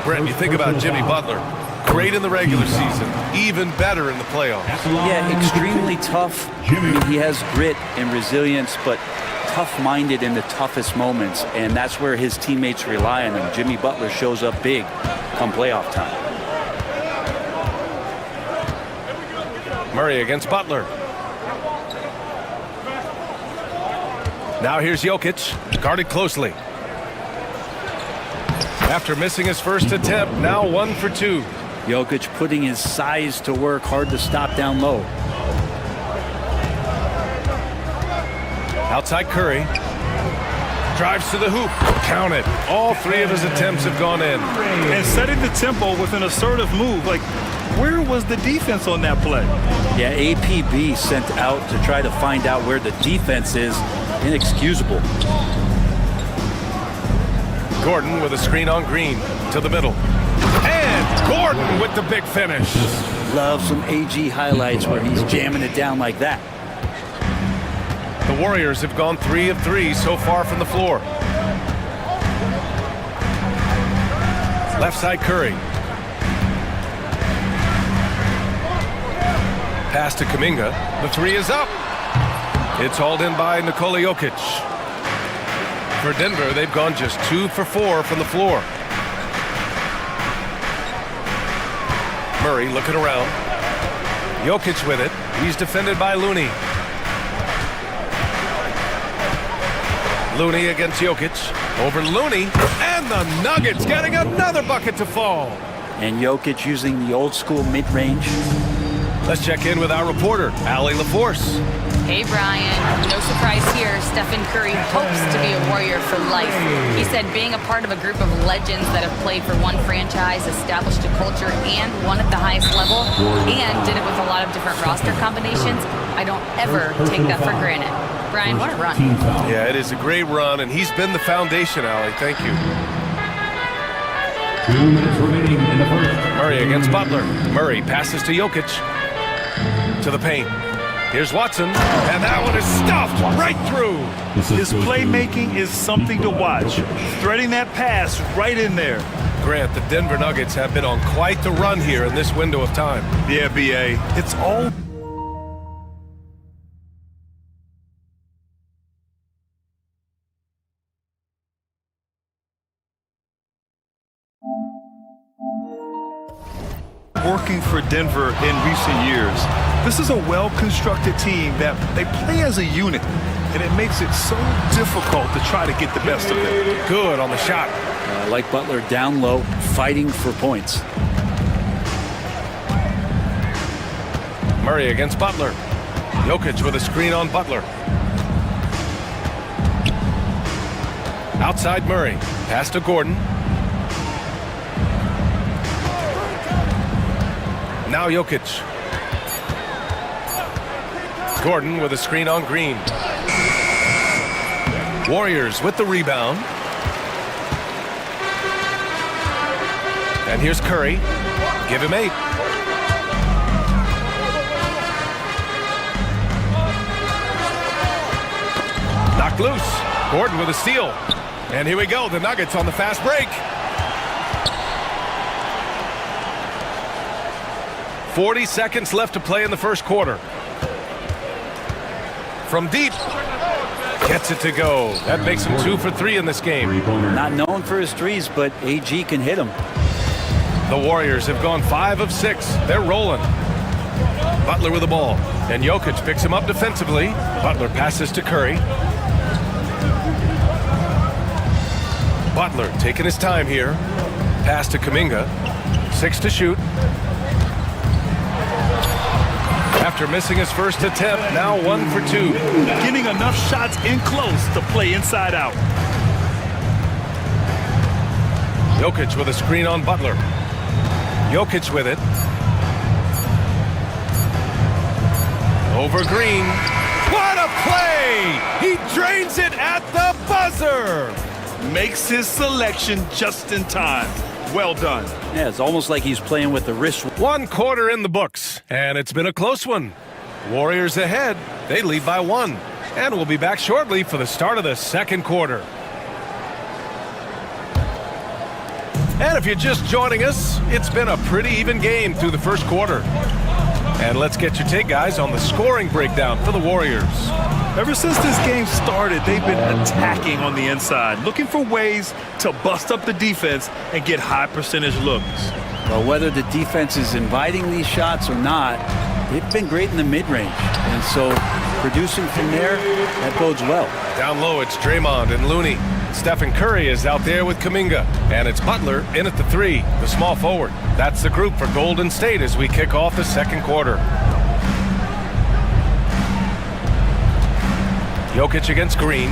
Brent, you think about Jimmy Butler. Great in the regular season. Even better in the playoffs. Yeah, extremely tough. I mean, he has grit and resilience, but tough-minded in the toughest moments. And that's where his teammates rely on him. Jimmy Butler shows up big come playoff time. Murray against Butler. Now here's Jokic, guarded closely. After missing his first attempt, now 1 for 2. Jokic putting his size to work, hard to stop down low. Outside Curry. Drives to the hoop. Count it. All 3 of his attempts have gone in. And setting the tempo with an assertive move. Like, where was the defense on that play? Yeah, APB sent out to try to find out where the defense is. Inexcusable. Gordon with a screen on Green to the middle. And Gordon with the big finish. Love some AG highlights where he's jamming it down like that. The Warriors have gone 3 of 3 so far from the floor. Left side Curry. Pass to Kuminga. The 3 is up. It's hauled in by Nikola Jokic. For Denver, they've gone just 2 for 4 from the floor. Murray looking around. Jokic with it. He's defended by Looney. Looney against Jokic. Over Looney. And the Nuggets getting another bucket to fall. And Jokic using the old school mid-range. Let's check in with our reporter, Allie LaForce. Hey, Brian. No surprise here. Stephen Curry hopes to be a Warrior for life. He said being a part of a group of legends that have played for one franchise, established a culture, and won at the highest level, and did it with a lot of different roster combinations, I don't ever take that for granted. Brian, what a run. Yeah, it is a great run, and he's been the foundation, Allie. Thank you. 2 minutes remaining in the first. Murray against Butler. Murray passes to Jokic. To the paint. Here's Watson, and that one is stuffed right through. His playmaking is something to watch. Threading that pass right in there. Grant, the Denver Nuggets have been on quite the run here in this window of time. Yeah, B.A. It's all... working for Denver in recent years. This is a well-constructed team that they play as a unit, and it makes it so difficult to try to get the best of them. Good on the shot. Like Butler down low, fighting for points. Murray against Butler. Jokic with a screen on Butler. Outside Murray. Pass to Gordon. Now Jokic. Gordon with a screen on Green. Warriors with the rebound. And here's Curry. Give him 8. Knocked loose. Gordon with a steal. And here we go. The Nuggets on the fast break. 40 seconds left to play in the first quarter. From deep. Gets it to go. That makes him 2 for 3 in this game. Not known for his threes, but AG can hit him. The Warriors have gone 5 of 6. They're rolling. Butler with the ball. And Jokic picks him up defensively. Butler passes to Curry. Butler taking his time here. Pass to Kuminga. 6 to shoot. After missing his first attempt, now 1 for 2. Getting enough shots in close to play inside out. Jokic with a screen on Butler. Jokic with it. Over Green. What a play! He drains it at the buzzer! Makes his selection just in time. Well done. Yeah, it's almost like he's playing with the wrist. 1 quarter in the books, and it's been a close one. Warriors ahead. They lead by 1. And we'll be back shortly for the start of the second quarter. And if you're just joining us, it's been a pretty even game through the first quarter. And let's get your take, guys, on the scoring breakdown for the Warriors. Ever since this game started, they've been attacking on the inside, looking for ways to bust up the defense and get high percentage looks. Well, whether the defense is inviting these shots or not, they've been great in the mid-range. And so producing from there, that bodes well. Down low, it's Draymond and Looney. Stephen Curry is out there with Kuminga. And it's Butler in at the 3, the small forward. That's the group for Golden State as we kick off the second quarter. Jokic against Green.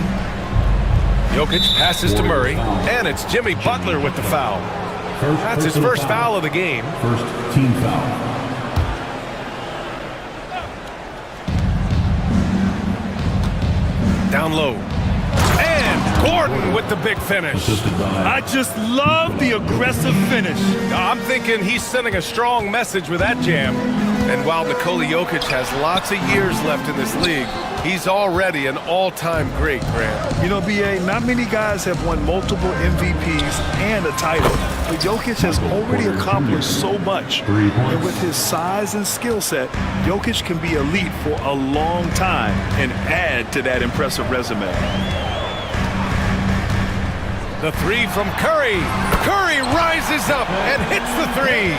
Jokic passes to Murray. And it's Jimmy Butler with the foul. That's his first foul of the game. First team foul. Down low. And Gordon with the big finish. I just love the aggressive finish. I'm thinking he's sending a strong message with that jam. And while Nikola Jokic has lots of years left in this league, he's already an all-time great, Grant. You know, BA, not many guys have won multiple MVPs and a title. But Jokic has already accomplished so much. And with his size and skill set, Jokic can be elite for a long time and add to that impressive resume. The 3 from Curry. Curry rises up and hits the 3.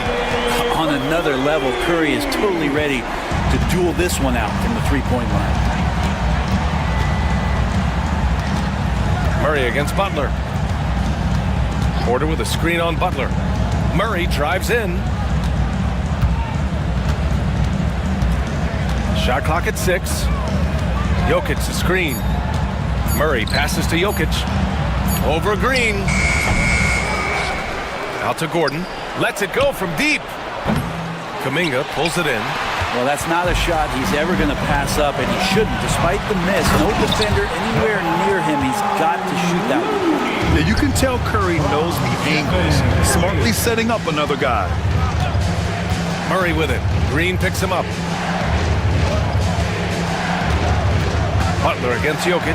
On another level, Curry is totally ready to duel this one out from the three-point line. Murray against Butler. Porter with a screen on Butler. Murray drives in. Shot clock at 6. Jokic the screen. Murray passes to Jokic. Over Green. Out to Gordon. Lets it go from deep. Kuminga pulls it in. Well, that's not a shot he's ever going to pass up, and he shouldn't. Despite the miss, no defender anywhere near him. He's got to shoot that one. Yeah, you can tell Curry knows the angles, smartly setting up another guy. Murray with it. Green picks him up. Butler against Jokic.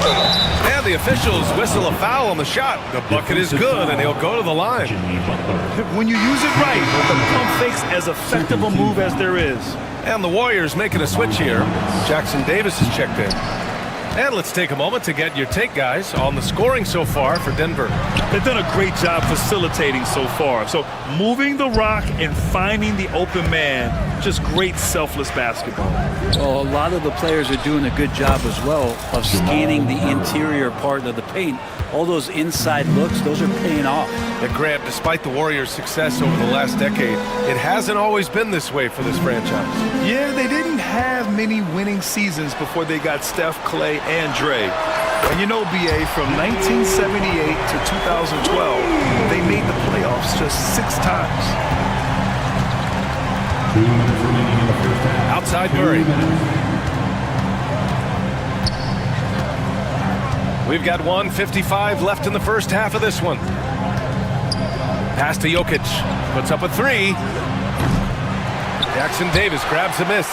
And the officials whistle a foul on the shot. The bucket is good, and he'll go to the line. When you use it right, the pump fake's as effective a move as there is. And the Warriors making a switch here. Jackson Davis has checked in. And let's take a moment to get your take, guys, on the scoring so far for Denver. They've done a great job facilitating so far. So moving the rock and finding the open man, just great selfless basketball. Well, a lot of the players are doing a good job as well of scanning the interior part of the paint. All those inside looks, those are paying off. And Grant, despite the Warriors' success over the last decade, it hasn't always been this way for this franchise. Yeah, they didn't have many winning seasons before they got Steph, Clay, and Dre. And you know, BA, from 1978 to 2012, they made the playoffs just 6 times. Outside Murray. We've got 1:55 left in the first half of this one. Pass to Jokic. Puts up a 3. Jackson Davis grabs a miss.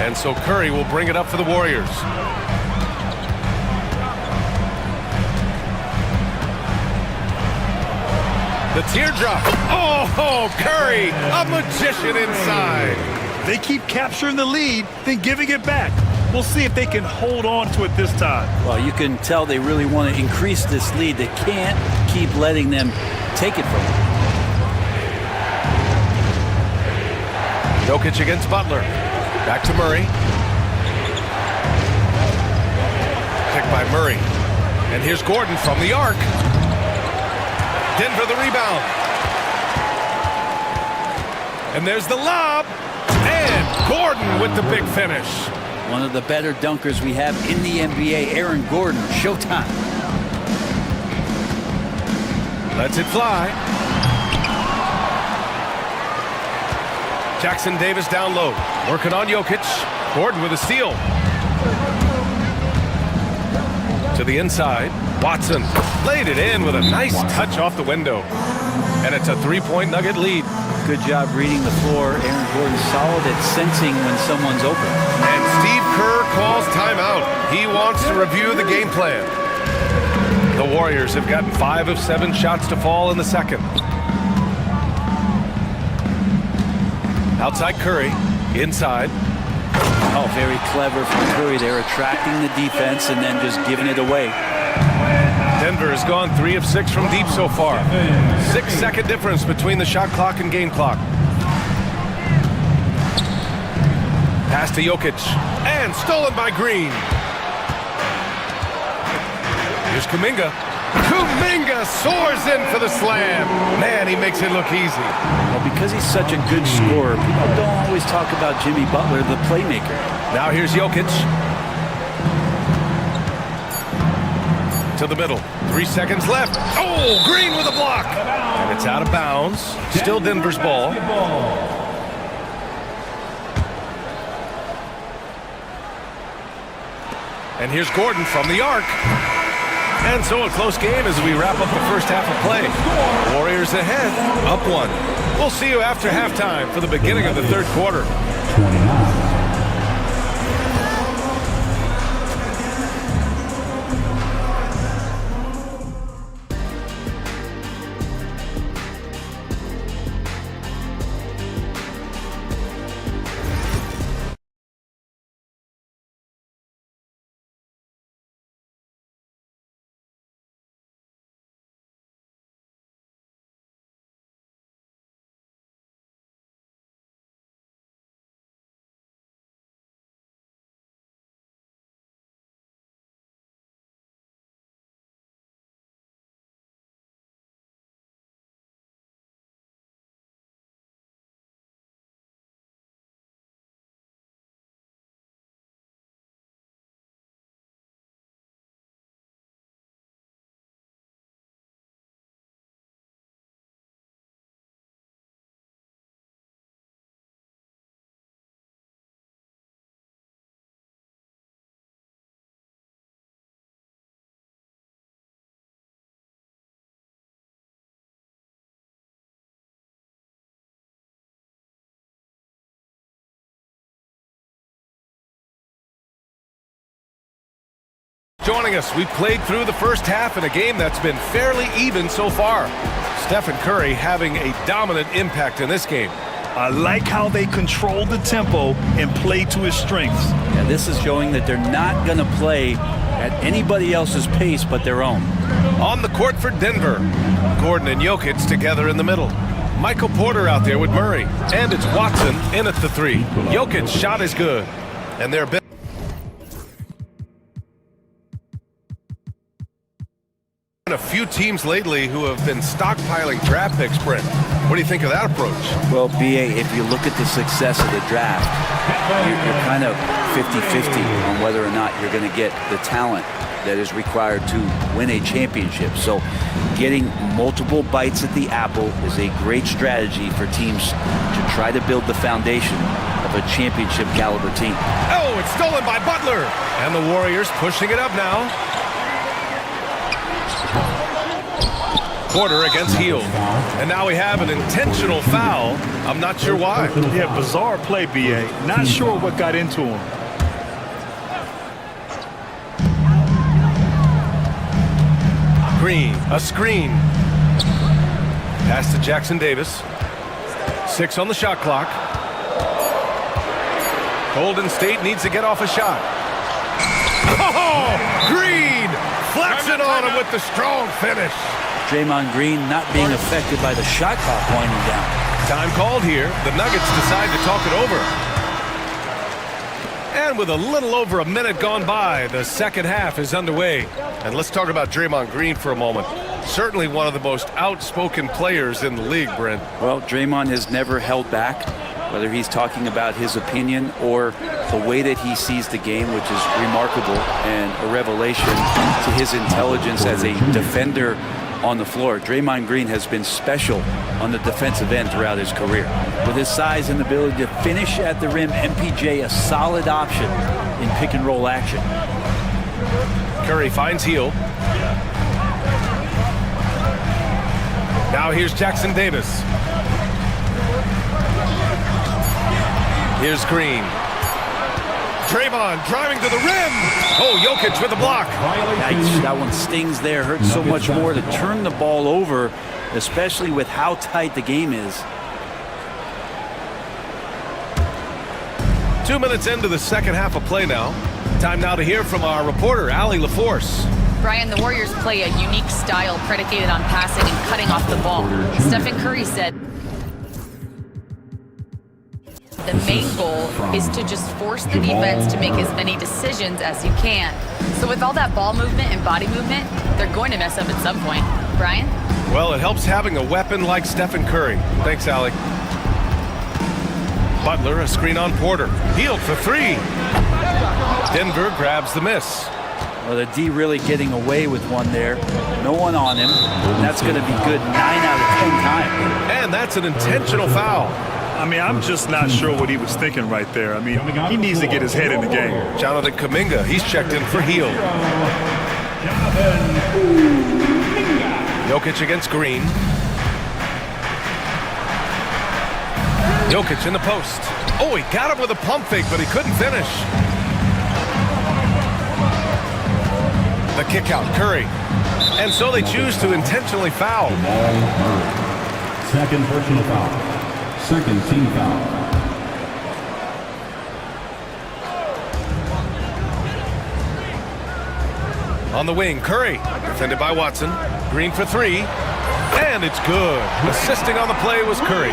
And so Curry will bring it up for the Warriors. The teardrop. Oh, Curry, a magician inside. They keep capturing the lead, then giving it back. We'll see if they can hold on to it this time. Well, you can tell they really want to increase this lead. They can't keep letting them take it from them. Jokic against Butler. Back to Murray. Picked by Murray. And here's Gordon from the arc. Denver the rebound. And there's the lob. And Gordon with the big finish. One of the better dunkers we have in the NBA, Aaron Gordon. Showtime. Lets it fly. Jackson Davis down low. Working on Jokic. Gordon with a steal. To the inside. Watson laid it in with a nice touch off the window. And it's a three-point Nugget lead. Good job reading the floor. Aaron Gordon solid at sensing when someone's open. And Steve Kerr calls timeout. He wants to review the game plan. The Warriors have gotten 5 of 7 shots to fall in the second. Outside Curry, inside. Oh, very clever from Curry. They're attracting the defense and then just giving it away. Denver has gone 3 of 6 from deep so far. 6-second difference between the shot clock and game clock. Pass to Jokic. And stolen by Green. Here's Kuminga. Kuminga soars in for the slam. Man, he makes it look easy. Well, because he's such a good scorer, people don't always talk about Jimmy Butler, the playmaker. Now here's Jokic. To the middle. 3 seconds left. Oh, Green with a block. And it's out of bounds. Still Denver's ball. And here's Gordon from the arc. And so a close game as we wrap up the first half of play. Warriors ahead, up 1. We'll see you after halftime for the beginning of the third quarter. 29. Joining us, we've played through the first half in a game that's been fairly even so far. Stephen Curry having a dominant impact in this game. I like how they control the tempo and play to his strengths. Yeah, this is showing that they're not going to play at anybody else's pace but their own. On the court for Denver, Gordon and Jokic together in the middle. Michael Porter out there with Murray. And it's Watson in at the 3. Jokic's shot is good. And they're a few teams lately who have been stockpiling draft picks, Brent. What do you think of that approach? Well, BA, if you look at the success of the draft, you're kind of 50-50 on whether or not you're going to get the talent that is required to win a championship. So getting multiple bites at the apple is a great strategy for teams to try to build the foundation of a championship caliber team. Oh, it's stolen by Butler. And the Warriors pushing it up now. Porter against Hield. And now we have an intentional foul. I'm not sure why. Yeah, bizarre play, BA. Not sure what got into him. Green, a screen. Pass to Jackson Davis. 6 on the shot clock. Golden State needs to get off a shot. Oh, Green flexing on him with the strong finish. Draymond Green not being affected by the shot clock winding down. Time called here. The Nuggets decide to talk it over. And with a little over a minute gone by, the second half is underway. And let's talk about Draymond Green for a moment. Certainly one of the most outspoken players in the league, Brent. Well, Draymond has never held back, whether he's talking about his opinion or the way that he sees the game, which is remarkable and a revelation to his intelligence as a defender on the floor. Draymond Green has been special on the defensive end throughout his career. With his size and ability to finish at the rim, MPJ a solid option in pick and roll action. Curry finds Hield. Now here's Jackson Davis. Here's Green. Draymond driving to the rim. Oh, Jokic with the block. Yikes, that one stings there. Hurts so much more to turn the ball over, especially with how tight the game is. 2 minutes into the second half of play now. Time now to hear from our reporter, Allie LaForce. Brian, the Warriors play a unique style predicated on passing and cutting off the ball. Stephen Curry said the main goal is to just force the defense to make as many decisions as you can. So with all that ball movement and body movement, they're going to mess up at some point. Brian? Well, it helps having a weapon like Stephen Curry. Thanks, Allie. Butler, a screen on Porter. Hield for 3. Denver grabs the miss. Well, the D really getting away with one there. No one on him. That's going to be good 9 out of 10 times. And that's an intentional foul. I mean, I'm just not sure what he was thinking right there. I mean, he needs to get his head in the game. Jonathan Kuminga, he's checked in for Hield. Jokic against Green. Jokic in the post. Oh, he got him with a pump fake, but he couldn't finish. The kick out, Curry. And so they choose to intentionally foul. Second personal foul. Second team foul. On the wing, Curry. Defended by Watson. Green for 3. And it's good. Assisting on the play was Curry.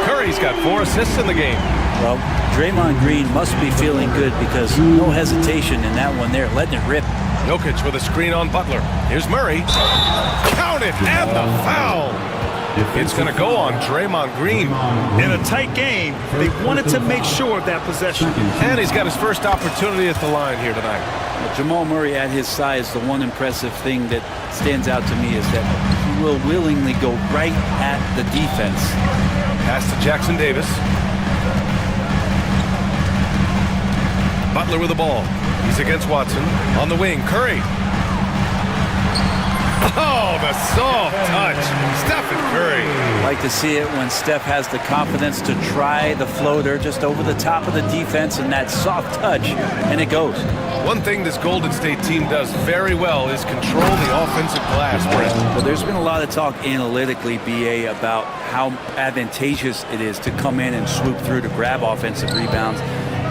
Curry's got 4 assists in the game. Well, Draymond Green must be feeling good because no hesitation in that one there, letting it rip. Jokic with a screen on Butler. Here's Murray. Count it, and the foul. It's going to go on Draymond Green. In a tight game, they wanted to make sure of that possession. And he's got his first opportunity at the line here tonight. Jamal Murray at his size, the one impressive thing that stands out to me is that he will willingly go right at the defense. Pass to Jackson Davis. Butler with the ball. He's against Watson. On the wing, Curry. Oh, the soft touch. Stephen Curry. Like to see it when Steph has the confidence to try the floater just over the top of the defense and that soft touch, and it goes. One thing this Golden State team does very well is control the offensive glass, Brent. Well, there's been a lot of talk analytically, BA, about how advantageous it is to come in and swoop through to grab offensive rebounds.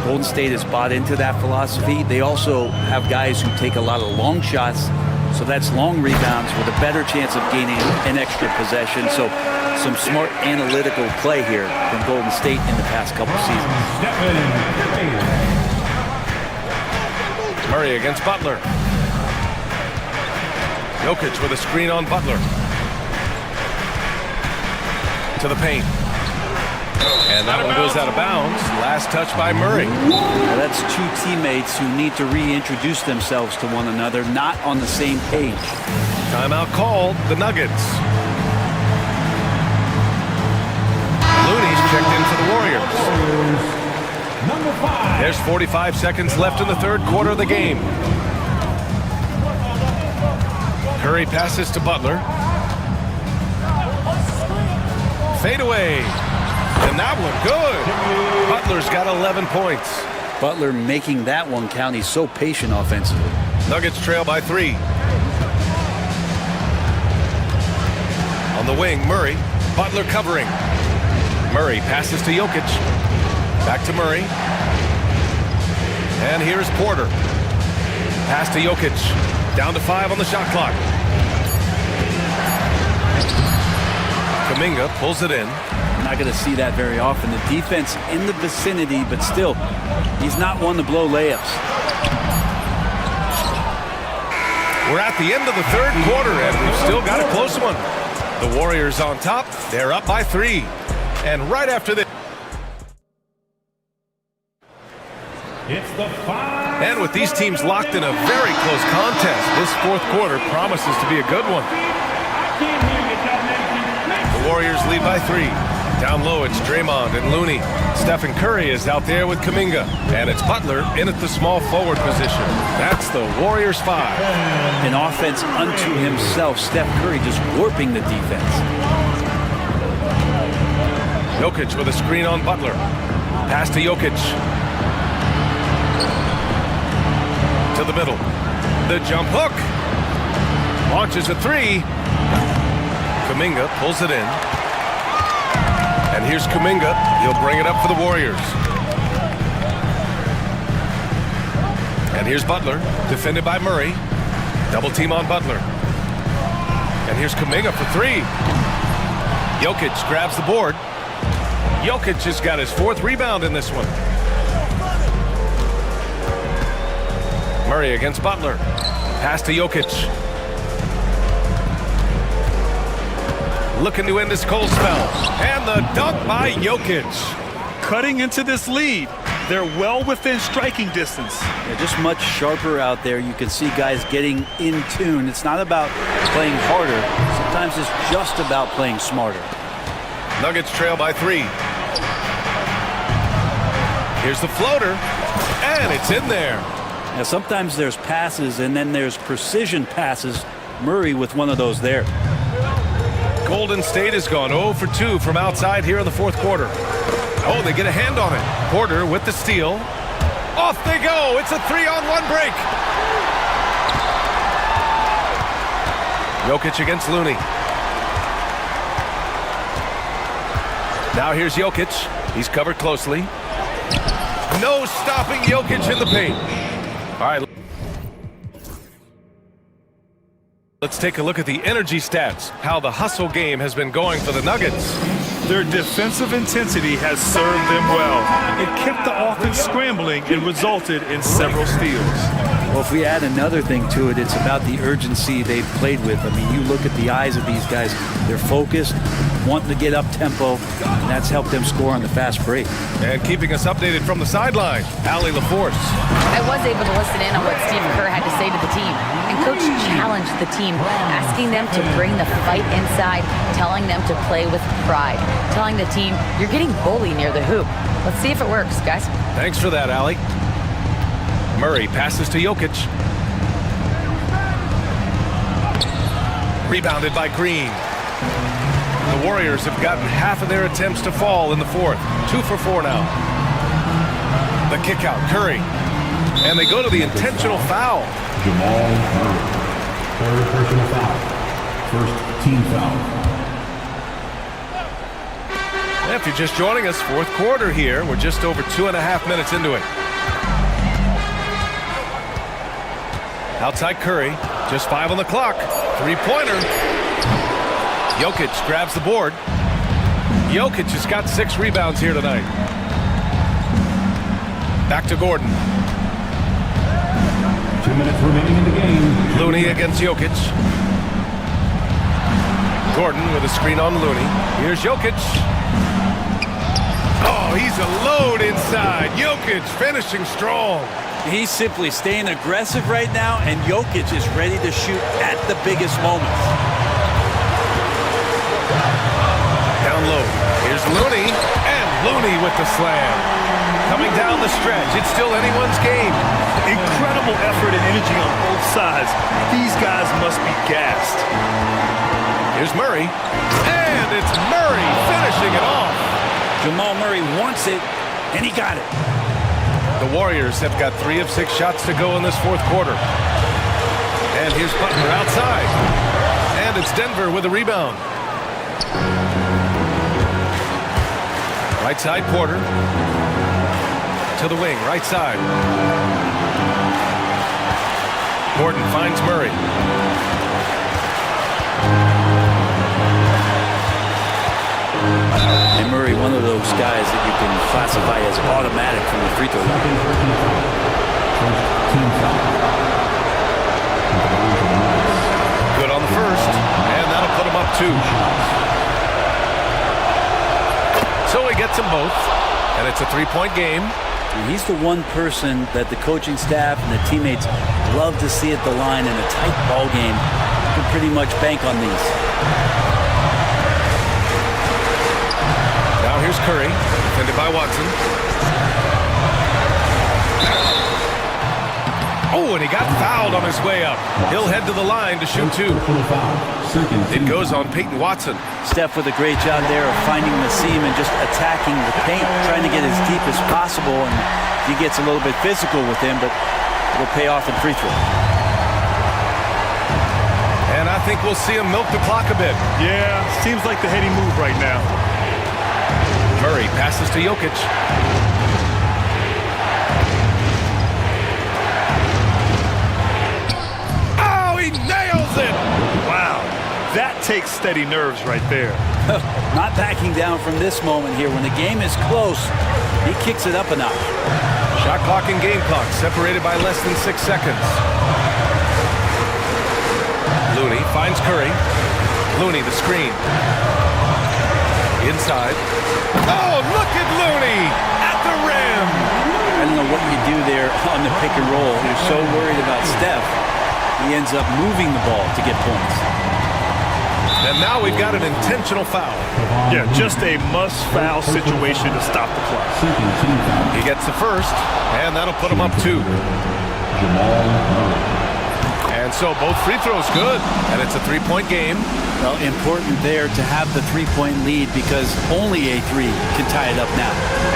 Golden State has bought into that philosophy. They also have guys who take a lot of long shots, so that's long rebounds with a better chance of gaining an extra possession. So some smart analytical play here from Golden State in the past couple seasons. Murray against Butler. Jokic with a screen on Butler. To the paint. And that one goes out of bounds. Last touch by Murray. Well, that's two teammates who need to reintroduce themselves to one another, not on the same page. Timeout called, the Nuggets. Looney's checked in for the Warriors. Number 5. There's 45 seconds left in the third quarter of the game. Curry passes to Butler. Fade away. And that one good. Butler's got 11 points. Butler making that one count. He's so patient offensively. Nuggets trail by 3. On the wing, Murray. Butler covering. Murray passes to Jokic. Back to Murray. And here's Porter. Pass to Jokic. Down to 5 on the shot clock. Kuminga pulls it in. Not going to see that very often. The defense in the vicinity, but still, he's not one to blow layups. We're at the end of the third quarter, and we've still got a close one. The Warriors on top. They're up by 3. And right after this... And with these teams locked in a very close contest, this fourth quarter promises to be a good one. The Warriors lead by 3. Down low, it's Draymond and Looney. Stephen Curry is out there with Kuminga. And it's Butler in at the small forward position. That's the Warriors 5. An offense unto himself. Steph Curry just warping the defense. Jokic with a screen on Butler. Pass to Jokic. To the middle. The jump hook. Launches a 3. Kuminga pulls it in. And here's Kuminga. He'll bring it up for the Warriors. And here's Butler, defended by Murray. Double team on Butler. And here's Kuminga for 3. Jokic grabs the board. Jokic has got his 4th rebound in this one. Murray against Butler. Pass to Jokic. Looking to end this cold spell. And the dunk by Jokic. Cutting into this lead. They're well within striking distance. They're just much sharper out there. You can see guys getting in tune. It's not about playing harder. Sometimes it's just about playing smarter. Nuggets trail by 3. Here's the floater. And it's in there. Now, sometimes there's passes and then there's precision passes. Murray with one of those there. Golden State has gone 0 for 2 from outside here in the fourth quarter. Oh, they get a hand on it. Porter with the steal. Off they go. It's a 3-on-1 break. Jokic against Looney. Now here's Jokic. He's covered closely. No stopping Jokic in the paint. All right. Let's take a look at the energy stats, how the hustle game has been going for the Nuggets. Their defensive intensity has served them well. It kept the offense scrambling and resulted in several steals. Well, if we add another thing to it, it's about the urgency they've played with. I mean, you look at the eyes of these guys. They're focused, wanting to get up tempo, and that's helped them score on the fast break. And keeping us updated from the sideline, Allie LaForce. I was able to listen in on what Steve Kerr had to say to the team. And Coach challenged the team, asking them to bring the fight inside, telling them to play with pride, telling the team, you're getting bullied near the hoop. Let's see if it works, guys. Thanks for that, Allie. Murray passes to Jokic. Rebounded by Green. The Warriors have gotten half of their attempts to fall in the fourth. 2 for 4 now. The kick out, Curry. And they go to the intentional foul. Jamal Murray. 3rd personal foul. 1st team foul. And if you're just joining us, fourth quarter here. We're just over 2.5 minutes into it. Outside Curry, just 5 on the clock. 3-pointer. Jokic grabs the board. Jokic has got 6 rebounds here tonight. Back to Gordon. 2 minutes remaining in the game. Looney against Jokic. Gordon with a screen on Looney. Here's Jokic. Oh, he's a load inside. Jokic finishing strong. He's simply staying aggressive right now, and Jokic is ready to shoot at the biggest moments. Down low. Here's Looney, and Looney with the slam. Coming down the stretch, it's still anyone's game. Incredible effort and energy on both sides. These guys must be gassed. Here's Murray, and it's Murray finishing it off. Jamal Murray wants it, and he got it. The Warriors have got 3 of 6 shots to go in this fourth quarter. And here's Butler outside. And it's Denver with a rebound. Right side, Porter. To the wing, right side. Gordon finds Murray. And Murray, one of those guys that you can classify as automatic from the free throw line. Good on the first, and that'll put him up 2. So he gets them both, and it's a 3-point game. And he's the one person that the coaching staff and the teammates love to see at the line in a tight ball game. You can pretty much bank on these. Now here's Curry, defended by Watson. Oh, and he got fouled on his way up. He'll head to the line to shoot 2. It goes on Peyton Watson. Steph with a great job there of finding the seam and just attacking the paint, trying to get as deep as possible, and he gets a little bit physical with him, but it'll pay off in free throw. And I think we'll see him milk the clock a bit. Yeah, seems like the heady move right now. Murray passes to Jokic. Oh, he nails it! Wow, that takes steady nerves right there. Not backing down from this moment here. When the game is close, he kicks it up a notch. Shot clock and game clock separated by less than 6 seconds. Looney finds Curry. Looney the screen. Inside. Oh, look at Looney at the rim. I don't know what you do there on the pick and roll. You're so worried about Steph. He ends up moving the ball to get points. And now we've got an intentional foul. Yeah, just a must-foul situation to stop the clock. He gets the first, and that'll put him up 2. And so both free throws good, and it's a 3-point game. Well, important there to have the 3-point lead because only a 3 can tie it up now.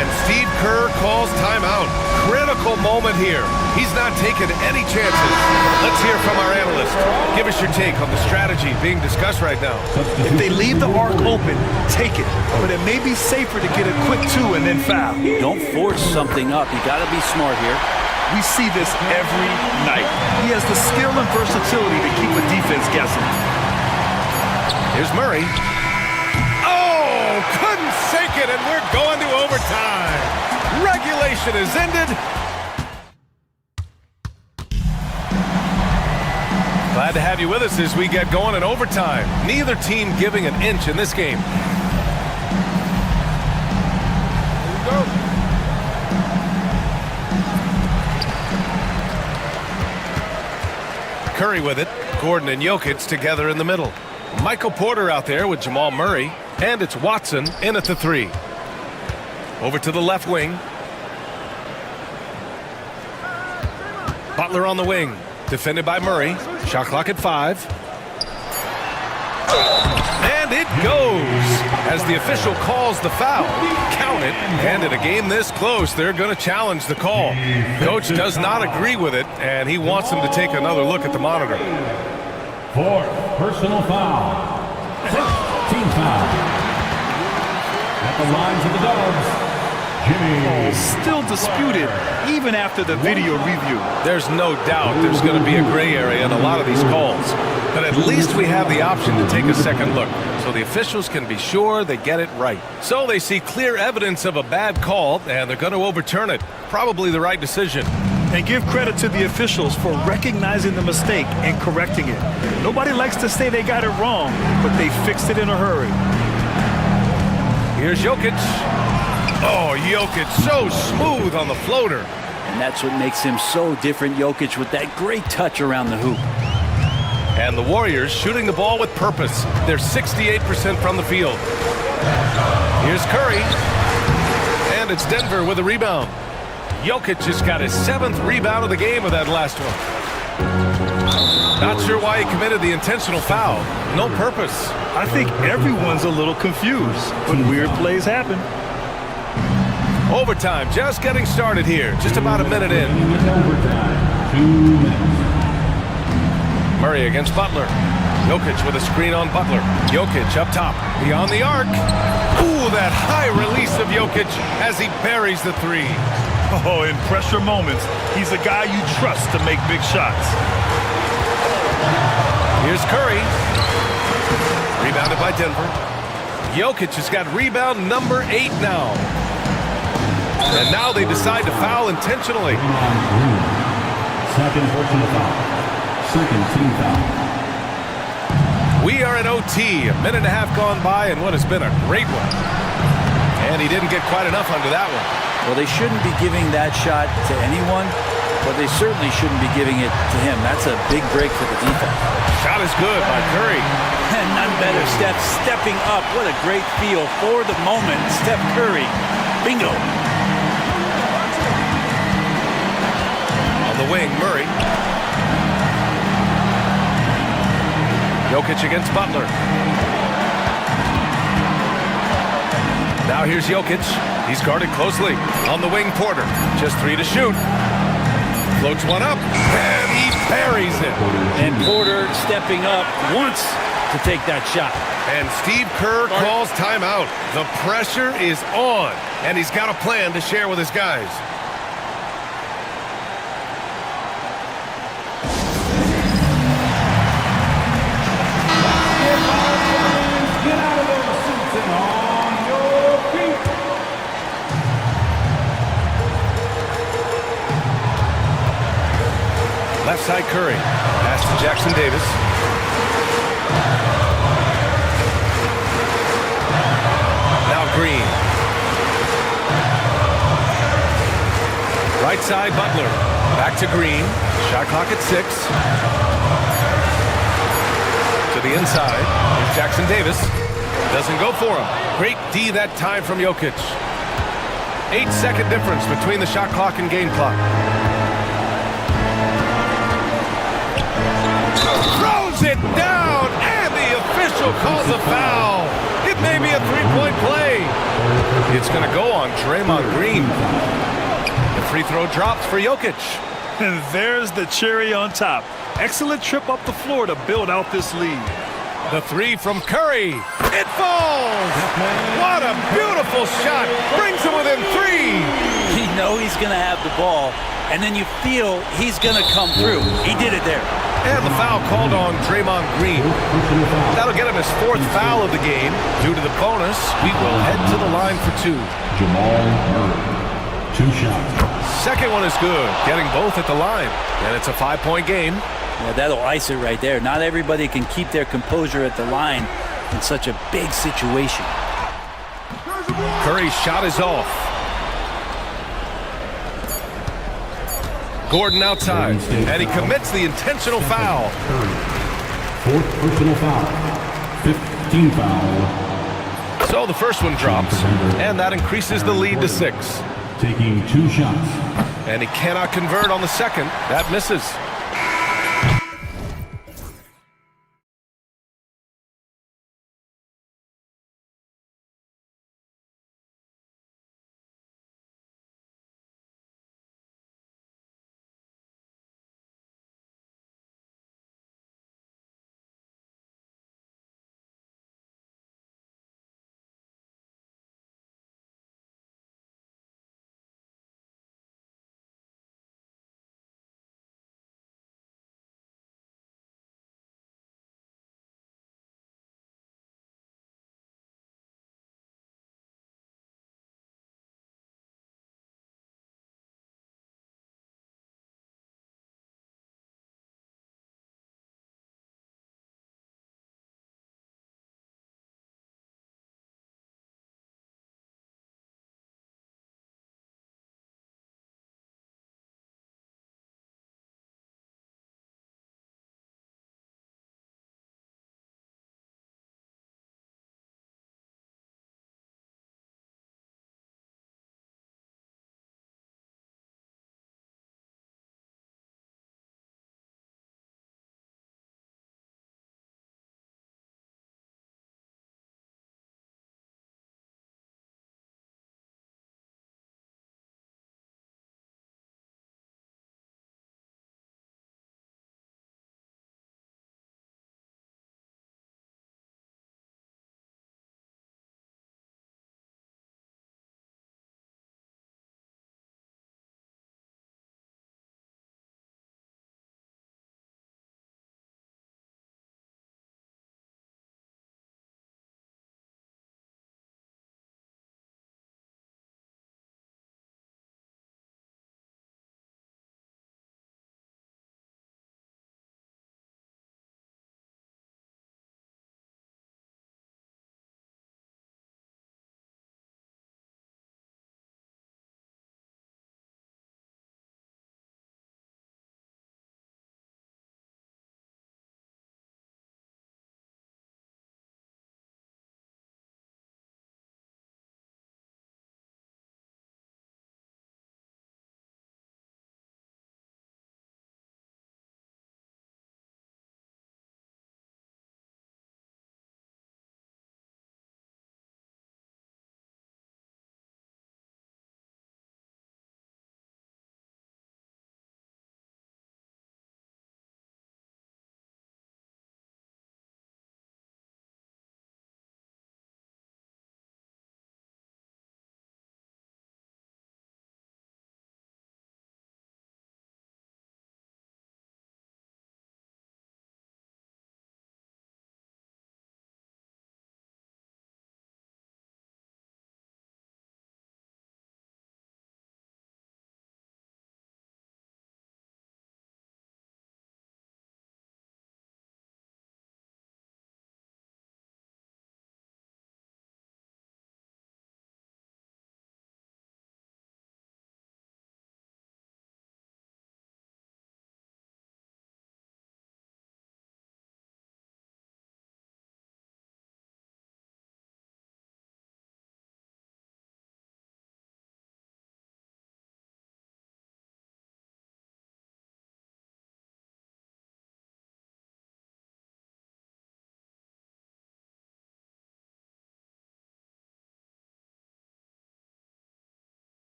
And Steve Kerr calls timeout. Critical moment here. He's not taking any chances. Let's hear from our analyst. Give us your take on the strategy being discussed right now. If they leave the arc open, take it. But it may be safer to get a quick 2 and then foul. Don't force something up. You got to be smart here. We see this every night. He has the skill and versatility to keep a defense guessing. Here's Murray. Oh, couldn't sink it, and we're going to overtime. Regulation is ended. Glad to have you with us as we get going in overtime. Neither team giving an inch in this game. Here we go. Curry with it. Gordon and Jokic together in the middle. Michael Porter out there with Jamal Murray. And it's Watson in at the 3. Over to the left wing. Butler on the wing. Defended by Murray. Shot clock at 5. And it goes as the official calls the foul. Count it. And in a game this close, they're going to challenge the call. Coach does not agree with it, and he wants them to take another look at the monitor. 4th personal foul. 6th team foul. At the lines of the Dogs. Still disputed, even after the video review. There's no doubt there's going to be a gray area in a lot of these calls. But at least we have the option to take a second look, so the officials can be sure they get it right. So they see clear evidence of a bad call, and they're going to overturn it. Probably the right decision. And give credit to the officials for recognizing the mistake and correcting it. Nobody likes to say they got it wrong, but they fixed it in a hurry. Here's Jokic. Oh, Jokic so smooth on the floater. And that's what makes him so different, Jokic, with that great touch around the hoop. And the Warriors shooting the ball with purpose. They're 68% from the field. Here's Curry. And it's Denver with a rebound. Jokic just got his 7th rebound of the game with that last one. Not sure why he committed the intentional foul. No purpose. I think everyone's a little confused, but weird plays happen. Overtime just getting started here. Just about a minute in. Overtime. 2 minutes. Murray against Butler. Jokic with a screen on Butler. Jokic up top, beyond the arc. Ooh, that high release of Jokic as he buries the three. Oh, in pressure moments, he's a guy you trust to make big shots. Here's Curry. Rebounded by Denver. Jokic has got rebound number 8 now. And now they decide to foul intentionally. Second personal foul. Second team foul. We are in OT, a minute and a half gone by, and what has been a great one. And he didn't get quite enough under that one. Well, they shouldn't be giving that shot to anyone, but they certainly shouldn't be giving it to him. That's a big break for the defense. Shot is good by Curry. And none better. Steph stepping up. What a great feel for the moment. Steph Curry. Bingo. On the wing, Murray. Jokic against Butler. Now here's Jokic. He's guarded closely. On the wing, Porter. Just 3 to shoot. Floats one up, and he buries it. And Porter stepping up once to take that shot. And Steve Kerr calls timeout. The pressure is on, and he's got a plan to share with his guys. Get out of those seats and on your feet. Left side Curry. Pass to Jackson Davis. Now Green. Right side Butler. Back to Green. Shot clock at 6. To the inside. Here's Jackson Davis. Doesn't go for him. Great D that time from Jokic. 8-second difference between the shot clock and game clock. Throws it down, and the official calls a foul. It may be a three-point play. It's going to go on Draymond Green. The free throw drops for Jokic. And there's the cherry on top. Excellent trip up the floor to build out this lead. The three from Curry. It falls! What a beautiful shot. Brings him within 3. You know he's going to have the ball, and then you feel he's going to come through. He did it there. And the foul called on Draymond Green. That'll get him his 4th foul of the game. Due to the bonus, we will head to the line for 2. Jamal Murray. 2 shots. Second one is good, getting both at the line. And it's a 5-point game. Yeah, that'll ice it right there. Not everybody can keep their composure at the line in such a big situation. Curry's shot is off. Gordon outside, and he commits the intentional foul. 4th personal foul. 15 foul. So the first one drops, and that increases the lead to 6. Taking 2 shots. And he cannot convert on the second. That misses.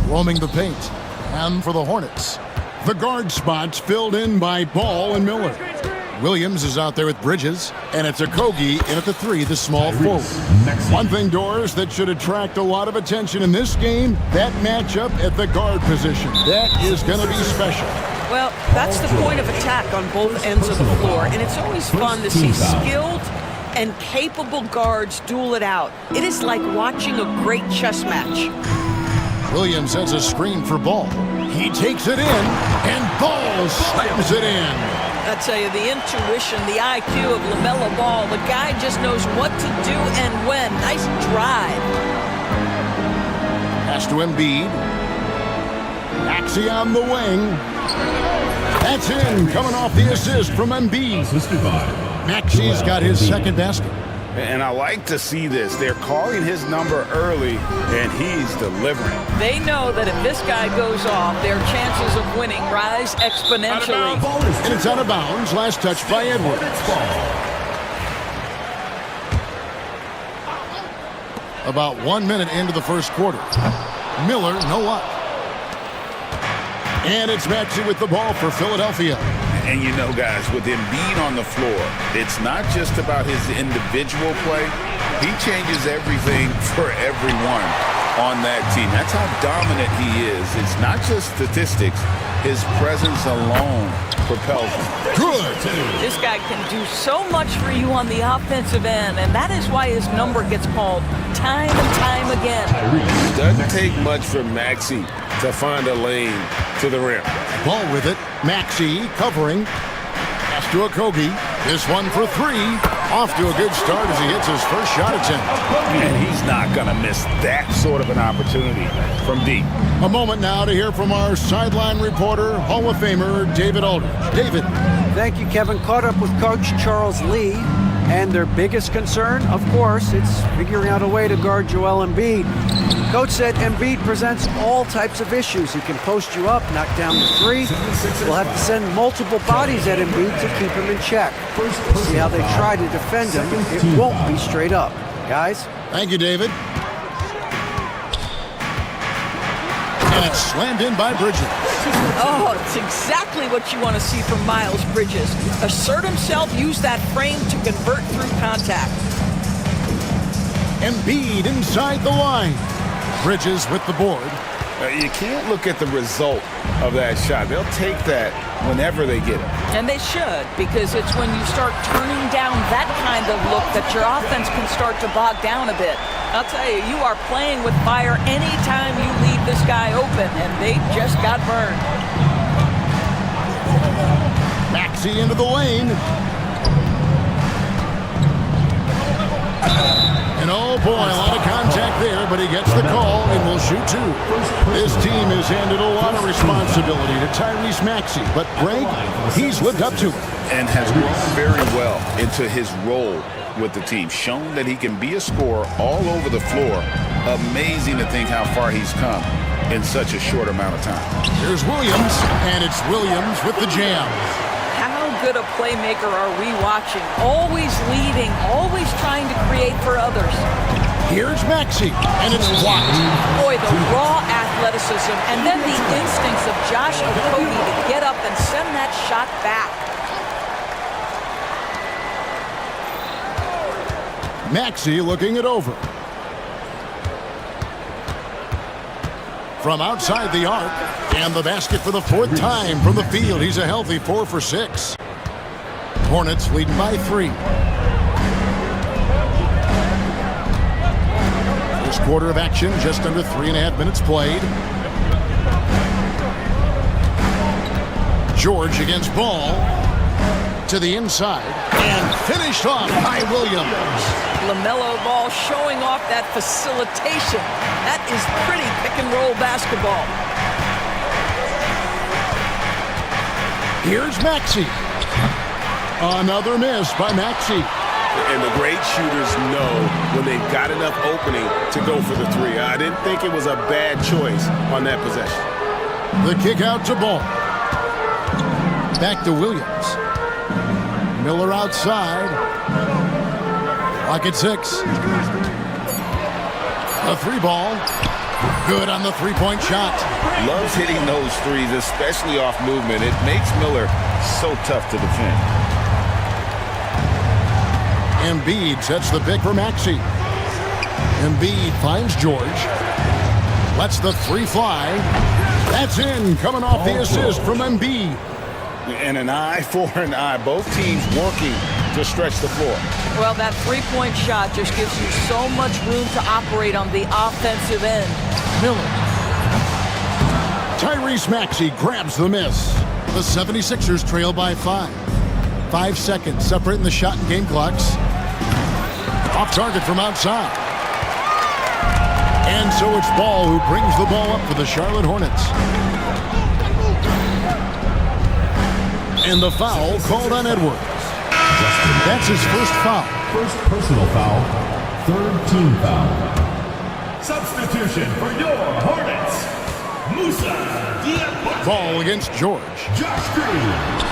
roaming the paint. And for the Hornets, the guard spots filled in by Ball and Miller. Williams is out there with Bridges, and it's Okogie in at the 3, the small forward. One thing, Doris, that should attract a lot of attention in this game, that matchup at the guard position. That is going to be special. Well, that's the point of attack on both ends of the floor, and it's always fun to see skilled and capable guards duel it out. It is like watching a great chess match. Williams has a screen for Ball. He takes it in, and Ball slams it in. I tell you, the intuition, the IQ of LaMelo Ball, the guy just knows what to do and when. Nice drive. Pass to Embiid. Maxey on the wing. That's in, coming off the assist from Embiid. Maxey's got his second basket. And I like to see this. They're calling his number early, and he's delivering. They know that if this guy goes off, their chances of winning rise exponentially. And it's out of bounds. Last touch by Edwards. About 1 minute into the first quarter. Miller, no luck. And it's Maxey with the ball for Philadelphia. And you know, guys, with Embiid on the floor, it's not just about his individual play. He changes everything for everyone on that team. That's how dominant he is. It's not just statistics. His presence alone propels him. Good. This guy can do so much for you on the offensive end, and that is why his number gets called time and time again. Doesn't take much for Maxey to find a lane to the rim. Ball with it. Maxey covering. Pass to Okogie. This one for 3. Off to a good start as he hits his first shot attempt. And he's not going to miss that sort of an opportunity from deep. A moment now to hear from our sideline reporter, Hall of Famer David Aldridge. David. Thank you, Kevin. Caught up with Coach Charles Lee. And their biggest concern, of course, it's figuring out a way to guard Joel Embiid. Coach said Embiid presents all types of issues. He can post you up, knock down the 3. We'll have to send multiple bodies at Embiid to keep him in check. See how they try to defend him. It won't be straight up. Guys? Thank you, David. And it's slammed in by Bridges. Oh, it's exactly what you want to see from Miles Bridges. Assert himself, use that frame to convert through contact. Embiid inside the line. Bridges with the board. You can't look at the result of that shot. They'll take that whenever they get it. And they should, because it's when you start turning down that kind of look that your offense can start to bog down a bit. I'll tell you, you are playing with fire anytime you leave this guy open, and they just got burned. Maxey into the lane. And oh boy, a lot of contact there, but he gets the call and will shoot 2. This team has handed a lot of responsibility to Tyrese Maxey, but Greg, he's lived up to it. And has grown very well into his role with the team. Shown that he can be a scorer all over the floor. Amazing to think how far he's come in such a short amount of time. Here's Williams, and it's Williams with the jam. How good a playmaker are we watching? Always leading, always trying to create for others. Here's Maxey, and it's blocked. Boy, the raw athleticism, and then the instincts of Josh Okogie to get up and send that shot back. Maxey looking it over. From outside the arc, and the basket for the 4th time from the field. He's a healthy 4 for 6. Hornets leading by 3. First quarter of action, just under 3.5 minutes played. George against Ball. To the inside, and finished off by Williams. LaMelo Ball showing off that facilitation. That is pretty pick-and-roll basketball. Here's Maxey. Another miss by Maxey. And the great shooters know when they've got enough opening to go for the 3. I didn't think it was a bad choice on that possession. The kick out to Ball. Back to Williams. Miller outside. Clock at 6. A 3 ball. Good on the three-point shot. Loves hitting those threes, especially off movement. It makes Miller so tough to defend. Embiid sets the pick for Maxey. Embiid finds George. Lets the three fly. That's in, coming off the assist from Embiid. And an eye for an eye. Both teams working to stretch the floor. Well, that three-point shot just gives you so much room to operate on the offensive end. Miller. Tyrese Maxey grabs the miss. The 76ers trail by 5. 5 seconds separating the shot and game clocks. Off target from outside. And so it's Ball who brings the ball up for the Charlotte Hornets. And the foul called on Edwards. That's his first foul. First personal foul, third team foul. Substitution for your Hornets, Musa Diabaté. Ball against George. Josh Green.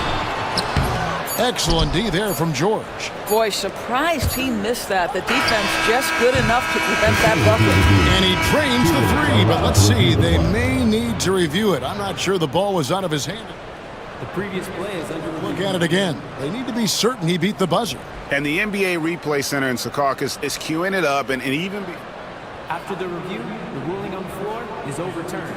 Excellent D there from George. Boy, surprised he missed that. The defense just good enough to prevent that bucket. And he trains the three, but let's see. They may need to review it. I'm not sure the ball was out of his hand. The previous play is under review. Look at it again. They need to be certain he beat the buzzer. And the NBA Replay Center in Secaucus is queuing it up, and even... After the review, the ruling on the floor is overturned.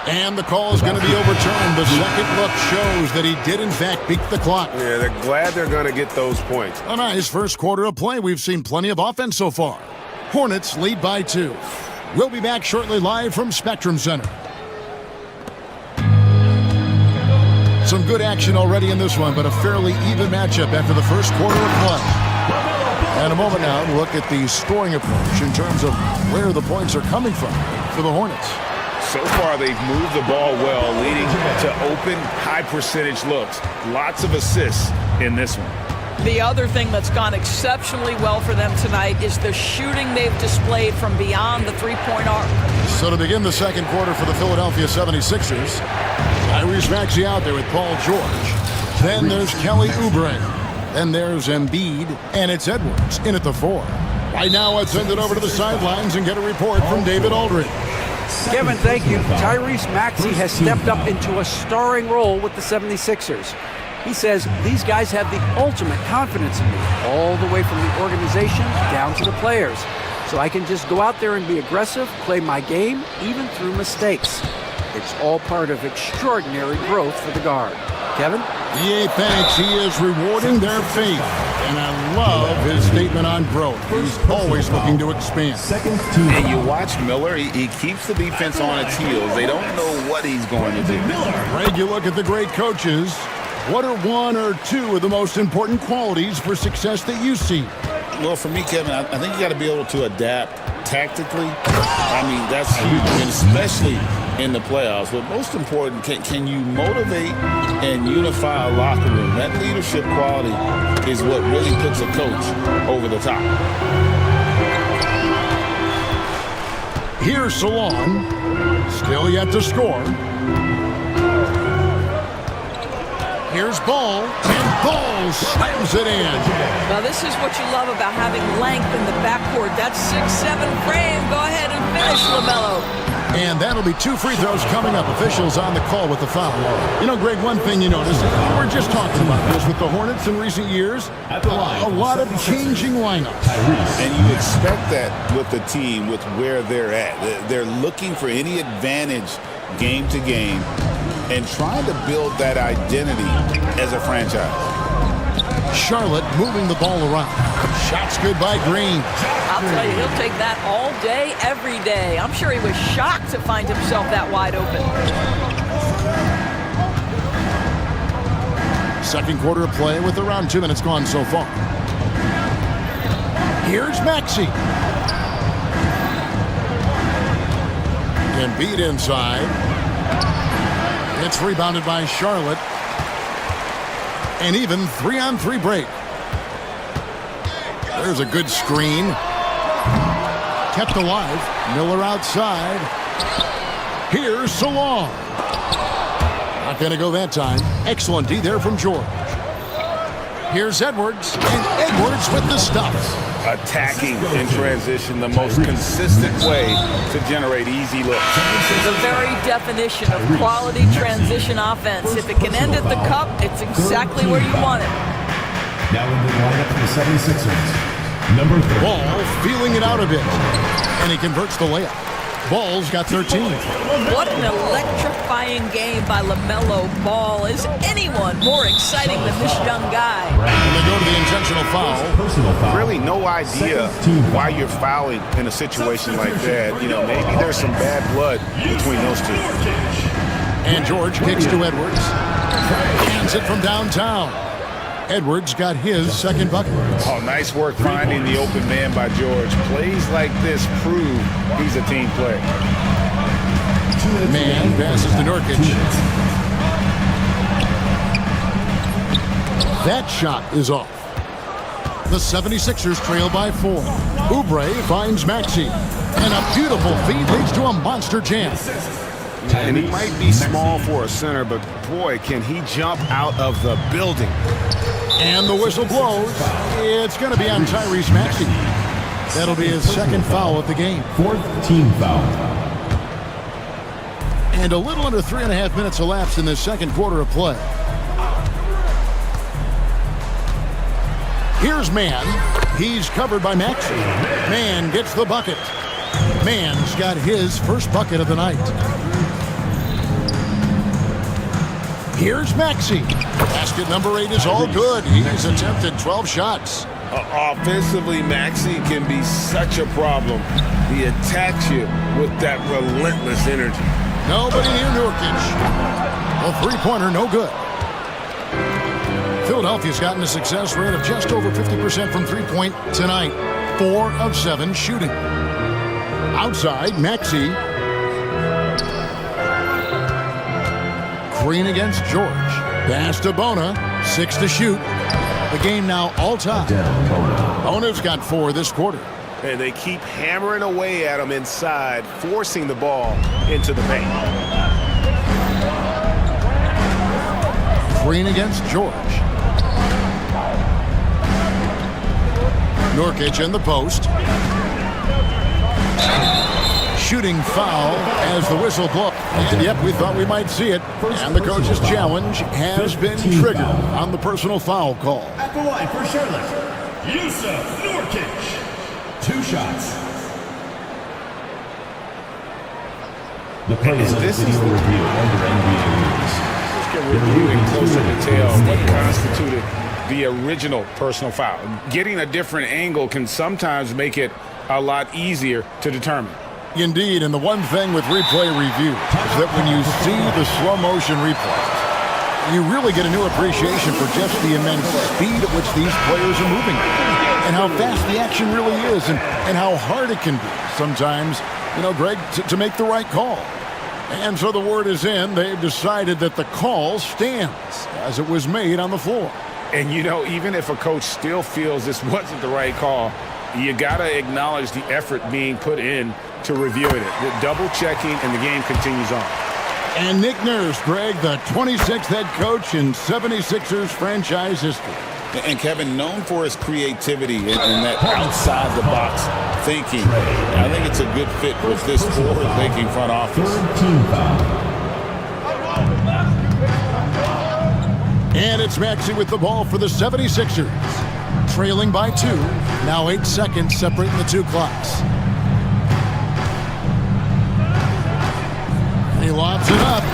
And the call is going to be overturned. The second look shows that he did, in fact, beat the clock. Yeah, they're glad they're going to get those points. A nice first quarter of play. We've seen plenty of offense so far. Hornets lead by 2. We'll be back shortly live from Spectrum Center. Some good action already in this one, but a fairly even matchup after the first quarter of play. And a moment now to look at the scoring approach in terms of where the points are coming from for the Hornets. So far, they've moved the ball well, leading to open, high-percentage looks. Lots of assists in this one. The other thing that's gone exceptionally well for them tonight is the shooting they've displayed from beyond the three-point arc. So to begin the second quarter for the Philadelphia 76ers, Tyrese Maxey out there with Paul George. Then there's Kelly Oubre. Then there's Embiid, and it's Edwards in at the 4. Right now, let's send it over to the sidelines and get a report from David Aldridge. Kevin, thank you. Tyrese Maxey has stepped up into a starring role with the 76ers. He says, these guys have the ultimate confidence in me, all the way from the organization down to the players. So I can just go out there and be aggressive, play my game, even through mistakes. It's all part of extraordinary growth for the guard. Kevin? EA thanks. He is rewarding their faith. And I love his statement on growth. He's always looking to expand. And you watch Miller, he keeps the defense on its heels. They don't know what he's going to do. Greg, you look at the great coaches. What are 1 or 2 of the most important qualities for success that you see? Well, for me, Kevin, I think you got to be able to adapt tactically. I mean, that's huge, and especially in the playoffs. But most important, can you motivate and unify a locker room? That leadership quality is what really puts a coach over the top. Here's Salon, still yet to score. Here's Ball, and Ball slams it in. Now this is what you love about having length in the backcourt. That 6'7" frame. Go ahead and finish, LaMelo. And that'll be 2 free throws coming up. Officials on the call with the foul. You know, Greg, one thing you notice, we're just talking about this with the Hornets in recent years, a lot of changing lineups. And you expect that with the team, with where they're at. They're looking for any advantage game to game and trying to build that identity as a franchise. Charlotte moving the ball around. Shots good by Green. I'll tell you, he'll take that all day, every day. I'm sure he was shocked to find himself that wide open. Second quarter of play with around 2 minutes gone so far. Here's Maxey. Embiid inside. It's rebounded by Charlotte. And even 3-on-3 break. There's a good screen. Kept alive. Miller outside. Here's Salon. Not going to go that time. Excellent D there from George. Here's Edwards. And Edwards with the stuff. attacking in transition, the most consistent way to generate easy looks. The very definition of quality transition offense. If it can end at the cup, it's exactly where you want it. Now in the lineup for the 76ers, number 3. Ball feeling it out a bit, and he converts the layup. Ball's got 13. What an electrifying game by LaMelo Ball. Is anyone more exciting than this young guy? And they go to the intentional foul. Really no idea why you're fouling in a situation like that. You know, maybe there's some bad blood between those two. And George kicks to Edwards. Hands it from downtown. Edwards got his second bucket. Oh, nice work finding the open man by George. Plays like this prove he's a team player. Man passes to Nurkic. That shot is off. The 76ers trail by 4. Oubre finds Maxey. And a beautiful feed leads to a monster jam. And he might be small for a center, but boy, can he jump out of the building. And the whistle blows. It's going to be on Tyrese Maxey. That'll be his second foul of the game. 4th team foul. And a little under 3.5 minutes elapsed in this second quarter of play. Here's Mann. He's covered by Maxey. Mann gets the bucket. Mann's got his first bucket of the night. Here's Maxey. Basket number 8 is all good. He's attempted 12 shots. Offensively, Maxey can be such a problem. He attacks you with that relentless energy. Nobody near Nurkic. A three-pointer, no good. Philadelphia's gotten a success rate of just over 50% from three-point tonight. 4 of 7 shooting. Outside, Maxey. Green against George. Pass to Bona. 6 to shoot. The game now all tied. Bona's got 4 this quarter. And they keep hammering away at him inside, forcing the ball into the paint. Green against George. Nurkic in the post. Shooting foul as the whistle blows. And yep, we thought we might see it. And the coach's challenge has been triggered on the personal foul call. At the line for Charlotte, Yusuf Nurkic. 2 shots. The play is under video review under NBA rules. Let's get reviewing closer detail what constituted the original personal foul. Getting a different angle can sometimes make it a lot easier to determine. Indeed, and the one thing with replay review is that when you see the slow motion replay, you really get a new appreciation for just the immense speed at which these players are moving and how fast the action really is and how hard it can be sometimes, you know, Greg, to make the right call. And so the word is in. They've decided that the call stands as it was made on the floor. And, you know, even if a coach still feels this wasn't the right call, you got to acknowledge the effort being put in to reviewing it. The double checking, and the game continues on. And Nick Nurse, Greg, the 26th head coach in 76ers franchise history. And Kevin, known for his creativity and that outside-the-box thinking, I think it's a good fit with this forward-thinking front office. 3rd team foul. And it's Maxey with the ball for the 76ers. Trailing by 2. Now 8 seconds separating the 2 clocks. He lobs it up.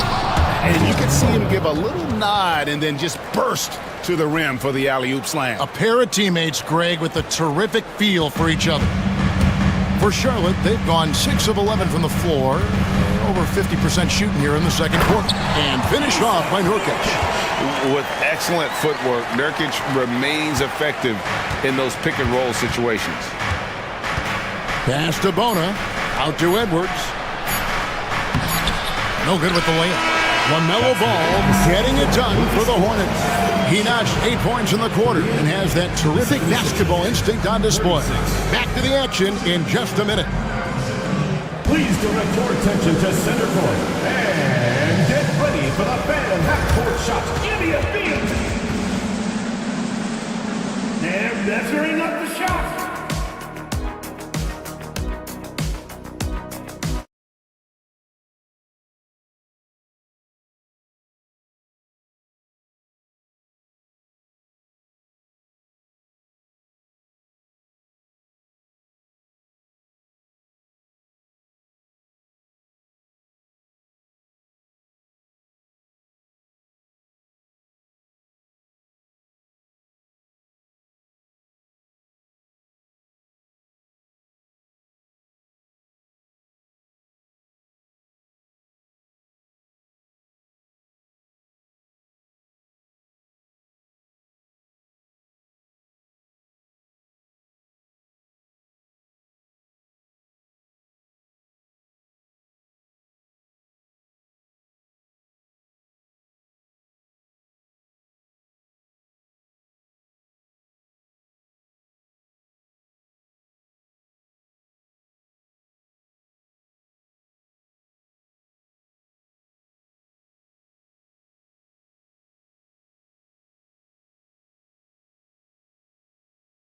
And you can see him give a little nod and then just burst to the rim for the alley-oop slam. A pair of teammates, Greg, with a terrific feel for each other. For Charlotte, they've gone 6 of 11 from the floor. Over 50% shooting here in the second quarter. And finished off by Nurkic. With excellent footwork, Nurkic remains effective in those pick-and-roll situations. Pass to Bona. Out to Edwards. No good with the layup. LaMelo Ball getting it done for the Hornets. He notched 8 points in the quarter and has that terrific basketball instinct on display. Back to the action in just a minute. Please direct your attention to center court and get ready for the fan half-court shot in the field. They're measuring up the shot.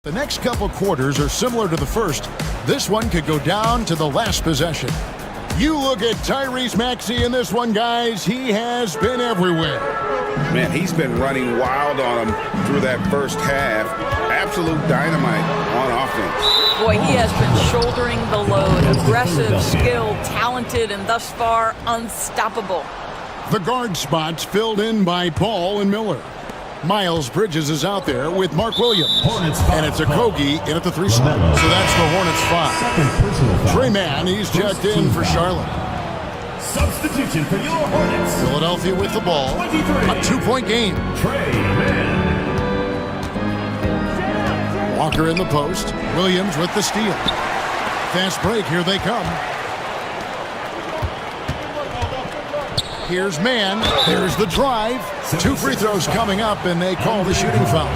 The next couple quarters are similar to the first. This one could go down to the last possession. You look at Tyrese Maxey in this one, guys. He has been everywhere. Man, he's been running wild on him through that first half. Absolute dynamite on offense. Boy, he has been shouldering the load. Aggressive, skilled, talented, and thus far unstoppable. The guard spots filled in by Paul and Miller. Miles Bridges is out there with Mark Williams. And it's Okogie in at the 3 spot. So that's the Hornets 5. Trey Mann, he's checked in for Charlotte. Substitution for your Hornets. Philadelphia with the ball. A 2-point game. Trey Mann. Walker in the post. Williams with the steal. Fast break, here they come. Here's Mann. There's the drive. 2 free throws coming up, and they call the shooting foul.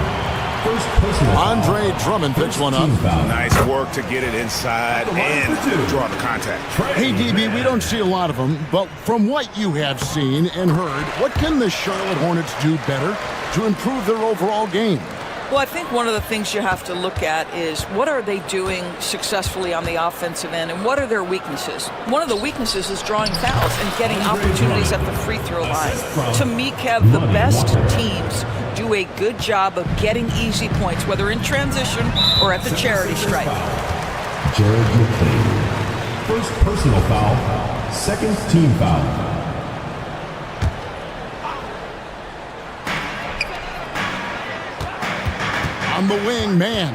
Andre Drummond picks one up. Nice work to get it inside and draw the contact. Hey, DB, we don't see a lot of them, but from what you have seen and heard, what can the Charlotte Hornets do better to improve their overall game? Well, I think one of the things you have to look at is what are they doing successfully on the offensive end and what are their weaknesses? One of the weaknesses is drawing fouls and getting opportunities at the free throw line. To me, Kev, the best teams do a good job of getting easy points, whether in transition or at the charity stripe. Jared McCain. First personal foul, second team foul. On the wing, Mann.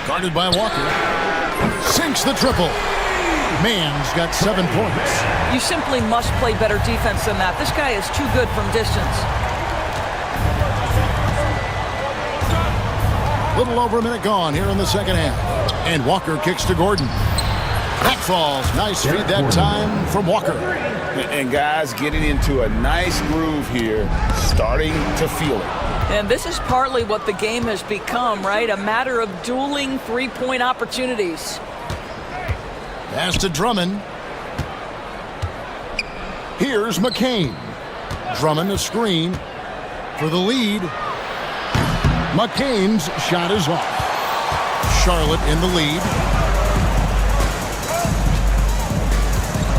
Guarded by Walker. Sinks the triple. Mann's got 7 points. You simply must play better defense than that. This guy is too good from distance. Little over a minute gone here in the second half. And Walker kicks to Gordon. That falls. Nice feed that time from Walker. And guys getting into a nice groove here, starting to feel it. And this is partly what the game has become, right? A matter of dueling three-point opportunities. Pass to Drummond. Here's McCain. Drummond a screen for the lead. McCain's shot is off. Charlotte in the lead.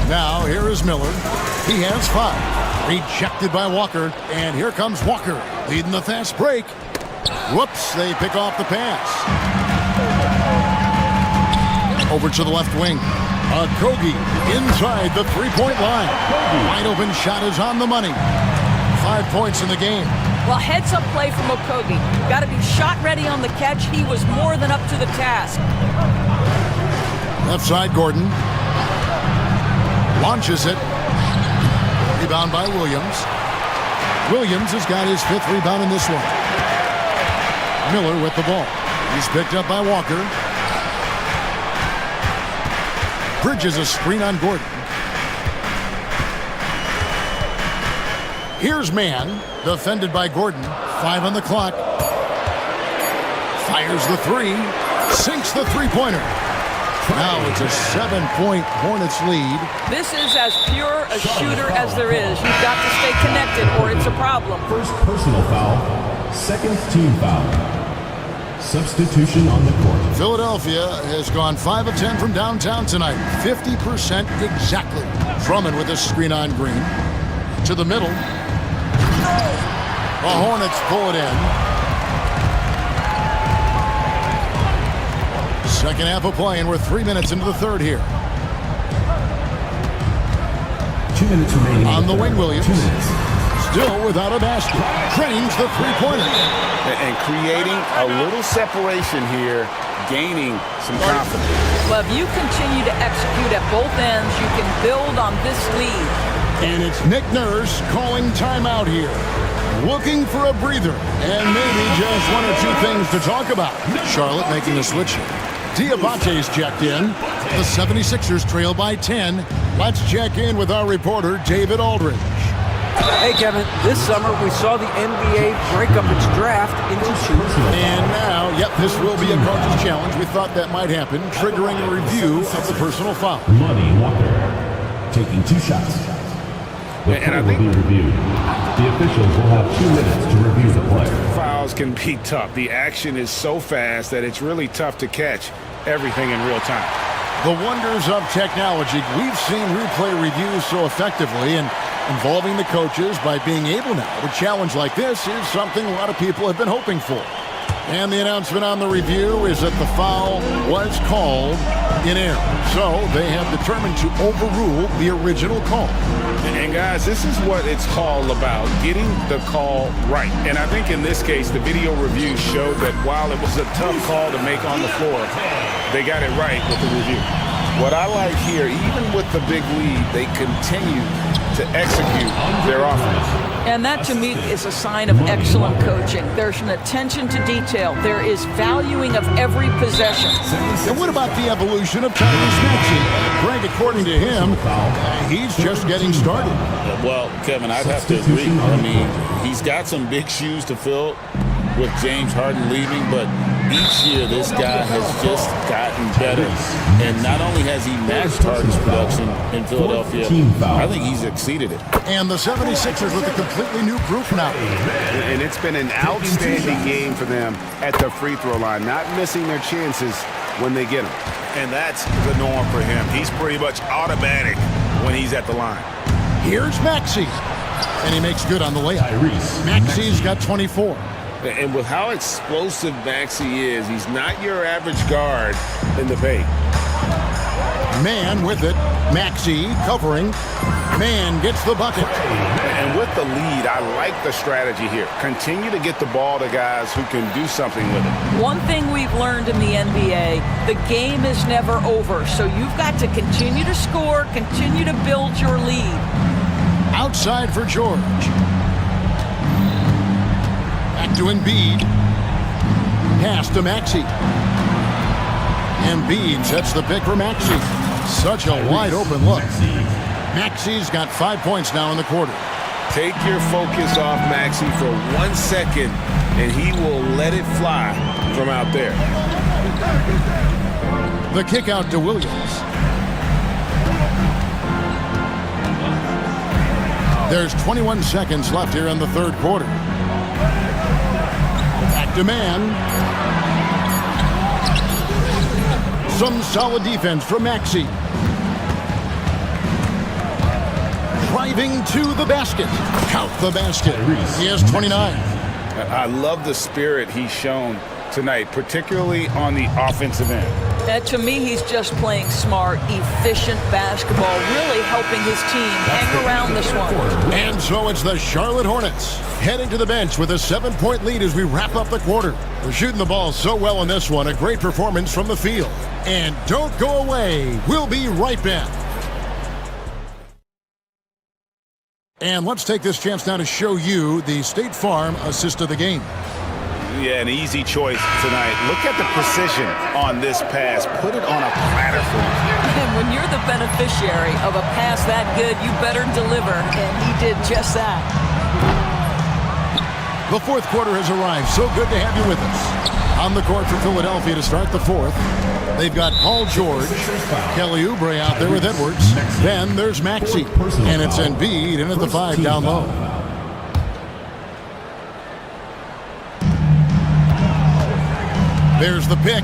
Now here is Miller. He has 5. Rejected by Walker. And here comes Walker leading the fast break. Whoops, they pick off the pass. Over to the left wing. Okogie inside the 3-point line. Wide open shot is on the money. 5 points in the game. Well, heads-up play from Okogie. Got to be shot ready on the catch. He was more than up to the task. Left side, Gordon. Launches it. Rebound by Williams. Williams has got his 5th rebound in this one. Miller with the ball. He's picked up by Walker. Bridges a screen on Gordon. Here's Mann, defended by Gordon. 5 on the clock. Fires the 3. Sinks the 3-pointer. Now it's a 7-point Hornets lead. This is as pure a shooter as there is. You've got to stay connected or it's a problem. First personal foul, second team foul. Substitution on the court. Philadelphia has gone 5 of 10 from downtown tonight. 50% exactly. Drummond with a screen on Green. To the middle. The Hornets pull it in. Second half of play, and we're 3 minutes into the third here. 2 minutes remaining. On the wing, Williams. Still without a basket. Drains the 3-pointer. And creating a little separation here, gaining some confidence. Well, if you continue to execute at both ends, you can build on this lead. And it's Nick Nurse calling timeout here. Looking for a breather. And maybe just 1 or 2 things to talk about. Charlotte making a switch here. Diabate's checked in. The 76ers trail by 10. Let's check in with our reporter, David Aldridge. Hey, Kevin, this summer we saw the NBA break up its draft into 2. And now, yep, this will be a coach's challenge. We thought that might happen, triggering a review of the personal foul. Money Walker taking 2 shots. The play will be reviewed. The officials will have 2 minutes to review the play. Fouls calls can be tough. The action is so fast that it's really tough to catch everything in real time. The wonders of technology. We've seen replay reviews so effectively, and involving the coaches by being able now to challenge like this is something a lot of people have been hoping for. And the announcement on the review is that the foul was called in error. So they have determined to overrule the original call. And guys, this is what it's all about, getting the call right. And I think in this case, the video review showed that while it was a tough call to make on the floor, they got it right with the review. What I like here, even with the big lead, they continue to execute their offense. And that, to me, is a sign of excellent coaching. There's an attention to detail. There is valuing of every possession. And what about the evolution of Tyrese Maxey? Greg, according to him, he's just getting started. Well, Kevin, I'd have to agree. I mean, he's got some big shoes to fill with James Harden leaving, but each year this guy has just gotten better. And not only has he matched Harden's production in Philadelphia, I think he's exceeded it. And the 76ers with a completely new group now. And it's been an outstanding game for them at the free throw line, not missing their chances when they get them. And that's the norm for him. He's pretty much automatic when he's at the line. Here's Maxey. And he makes good on the layup. Maxey's got 24. And with how explosive Maxey is, he's not your average guard in the paint. Man with it. Maxey covering. Man gets the bucket. And with the lead, I like the strategy here. Continue to get the ball to guys who can do something with it. One thing we've learned in the NBA, the game is never over. So you've got to continue to score, continue to build your lead. Outside for George. Back to Embiid. Pass to Maxey. Embiid sets the pick for Maxey. Such a wide open look. Maxey's got 5 points now in the quarter. Take your focus off Maxey for 1 second, and he will let it fly from out there. The kick out to Williams. There's 21 seconds left here in the third quarter. Back to man. Some solid defense from Maxey. Driving to the basket. Count the basket. He has 29. I love the spirit he's shown tonight, particularly on the offensive end. To me, he's just playing smart, efficient basketball, really helping his team hang around this one. And so it's the Charlotte Hornets heading to the bench with a 7-point lead as we wrap up the quarter. They're shooting the ball so well in this one. A great performance from the field. And don't go away. We'll be right back. And let's take this chance now to show you the State Farm assist of the game. Yeah, an easy choice tonight. Look at the precision on this pass. Put it on a platter for him. And when you're the beneficiary of a pass that good, you better deliver. And he did just that. The fourth quarter has arrived. So good to have you with us. On the court for Philadelphia to start the fourth, they've got Paul George, Kelly Oubre out there with Edwards. Then there's Maxey, and it's Embiid in at the 5 down low. There's the pick.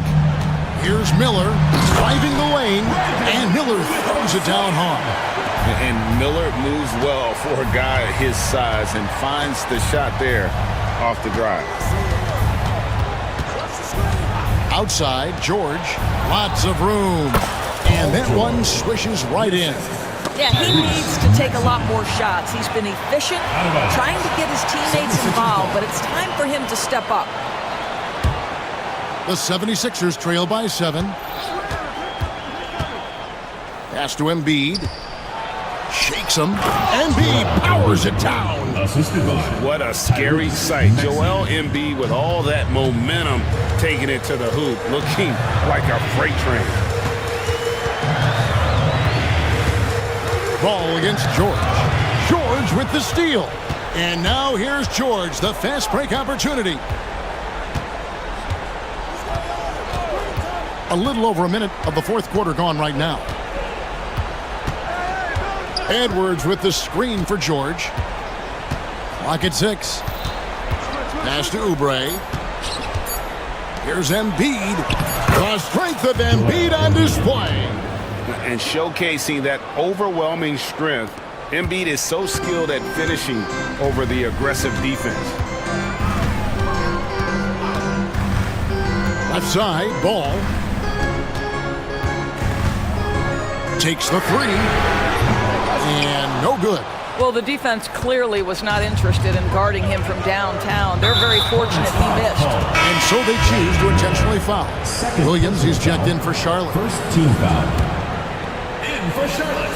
Here's Miller driving the lane, and Miller throws it down hard. And Miller moves well for a guy his size and finds the shot there off the drive. Outside, George, lots of room. And that one swishes right in. Yeah, he needs to take a lot more shots. He's been efficient, trying to get his teammates involved, but it's time for him to step up. The 76ers trail by 7. Pass to Embiid. Shakes him. Embiid powers it down. What a scary sight. Joel Embiid with all that momentum taking it to the hoop, looking like a freight train. Ball against George. George with the steal. And now here's George, the fast break opportunity. A little over a minute of the fourth quarter gone right now. Edwards with the screen for George. Clock at 6. Pass to Oubre. Here's Embiid. The strength of Embiid on display. And showcasing that overwhelming strength. Embiid is so skilled at finishing over the aggressive defense. Left side, Ball. Takes the three. And no good. Well, the defense clearly was not interested in guarding him from downtown. They're very fortunate he missed. And so they choose to intentionally foul. Williams, he's checked in for Charlotte. First team foul. In for Charlotte,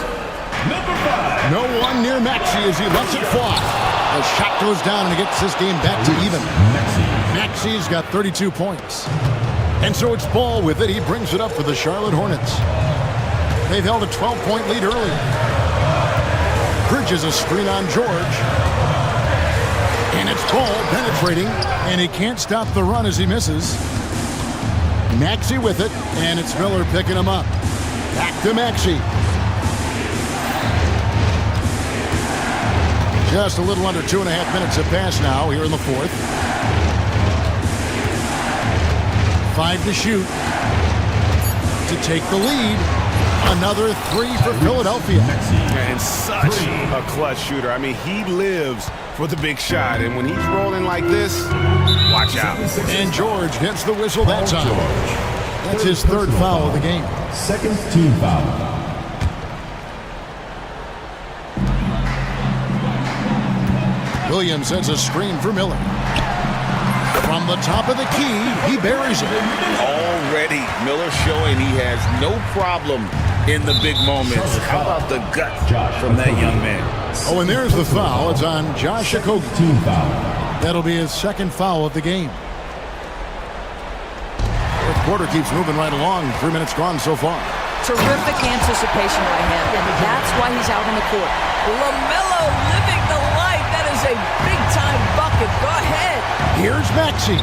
number 5. No one near Maxey as he lets it fly. The shot goes down and it gets this game back to even. Maxey's got 32 points. And so it's Ball with it. He brings it up for the Charlotte Hornets. They've held a 12-point lead early. Bridges a screen on George. And it's Ball penetrating, and he can't stop the run as he misses. Maxey with it, and it's Miller picking him up. Back to Maxey. Just a little under 2.5 minutes have passed now here in the fourth. 5 to shoot to take the lead. Another 3 for Philadelphia. And such a clutch shooter. I mean, he lives for the big shot. And when he's rolling like this, watch out. And George gets the whistle that time. That's his third foul of the game. Second team foul. Williams sends a screen for Miller. From the top of the key, he buries it. Already, Miller showing he has no problem in the big moments. How about the gut from that young man? Oh, and there's the foul. It's on Josh Okogie. Team foul. That'll be his second foul of the game. Fourth quarter keeps moving right along. 3 minutes gone so far. Terrific anticipation by him, and that's why he's out on the court. LaMelo living the life. That is a big-time bucket. Go ahead. Here's Maxey.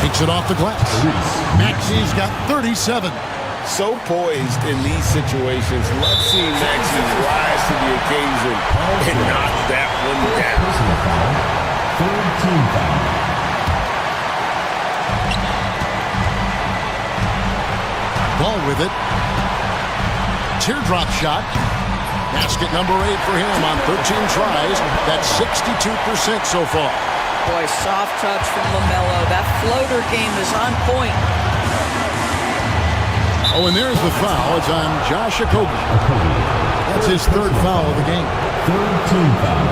Takes it off the glass. Maxey's got 37. So poised in these situations. Love seeing Maxey rise to the occasion and knock that one down. Third team foul. Ball with it. Teardrop shot. Basket number 8 for him on 13 tries. That's 62% so far. Boy, soft touch from LaMelo. That floater game is on point. Oh, and there's the foul. It's on Josh Okogie. That's his third foul of the game. Third team foul.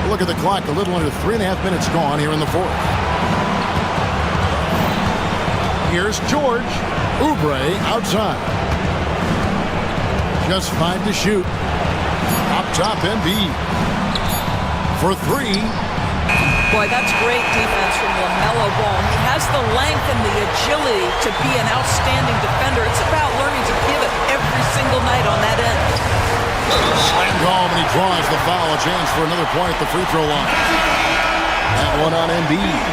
Look at the clock. A little under 3.5 minutes gone here in the fourth. Here's George. Oubre outside. Just 5 to shoot. Up top, Embiid. For 3. Boy, that's great defense from LaMelo Ball. He has the length and the agility to be an outstanding defender. It's about learning to give it every single night on that end. Slammed home, and he draws the foul. A chance for another point at the free throw line. That one on Embiid.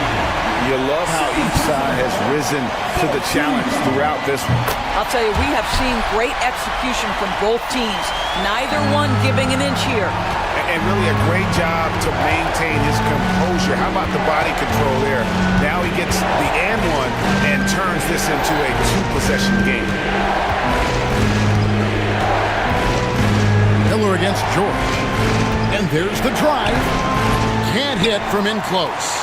You love how each side has risen to the challenge throughout this one. I'll tell you, we have seen great execution from both teams. Neither one giving an inch here. And really a great job to maintain his composure. How about the body control there? Now he gets the and one and turns this into a 2-possession game. Miller against George. And there's the drive. Can't hit from in close.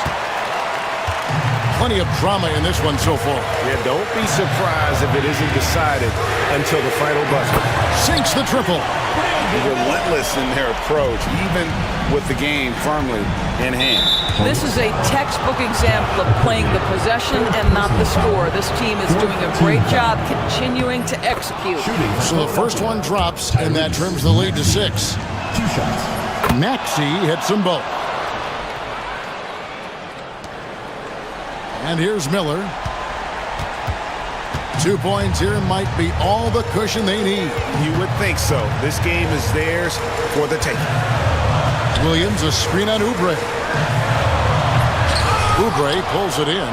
Plenty of drama in this one so far. Yeah, don't be surprised if it isn't decided until the final buzzer. Sinks the triple. Relentless in their approach, even with the game firmly in hand. This is a textbook example of playing the possession and not the score. This team is doing a great job continuing to execute. So the first one drops, and that trims the lead to 6. 2 shots. Maxey hits them both. And here's Miller. 2 points here might be all the cushion they need. You would think so. This game is theirs for the taking. Williams, a screen on Oubre. Oubre pulls it in.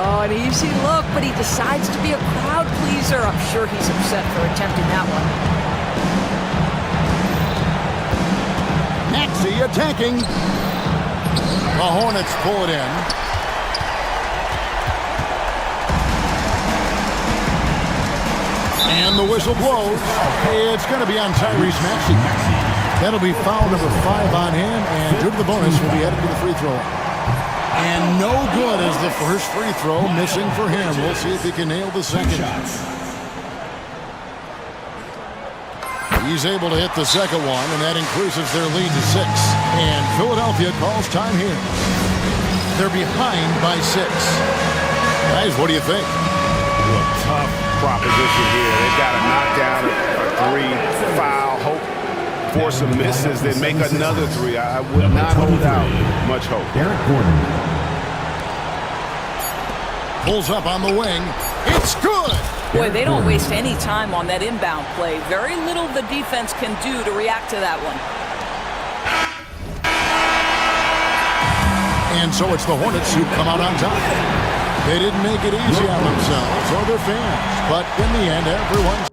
Oh, an easy look, but he decides to be a crowd pleaser. I'm sure he's upset for attempting that one. Maxey attacking. The Hornets pull it in. And the whistle blows. It's going to be on Tyrese Maxey. That'll be foul number 5 on him, and due to the bonus, will be headed to the free throw. And no good as the first free throw, missing for him. We'll see if he can nail the second. He's able to hit the second one, and that increases their lead to 6. And Philadelphia calls time here. They're behind by 6. Guys, what do you think? A tough proposition here. They've got to knock down a 3, foul, hope for some misses, then make another 3. I would not hold out much hope. Derek Gordon. Pulls up on the wing. It's good! Boy, they don't waste any time on that inbound play. Very little the defense can do to react to that one. And so it's the Hornets who come out on top. They didn't make it easy on themselves or their fans, but in the end, everyone's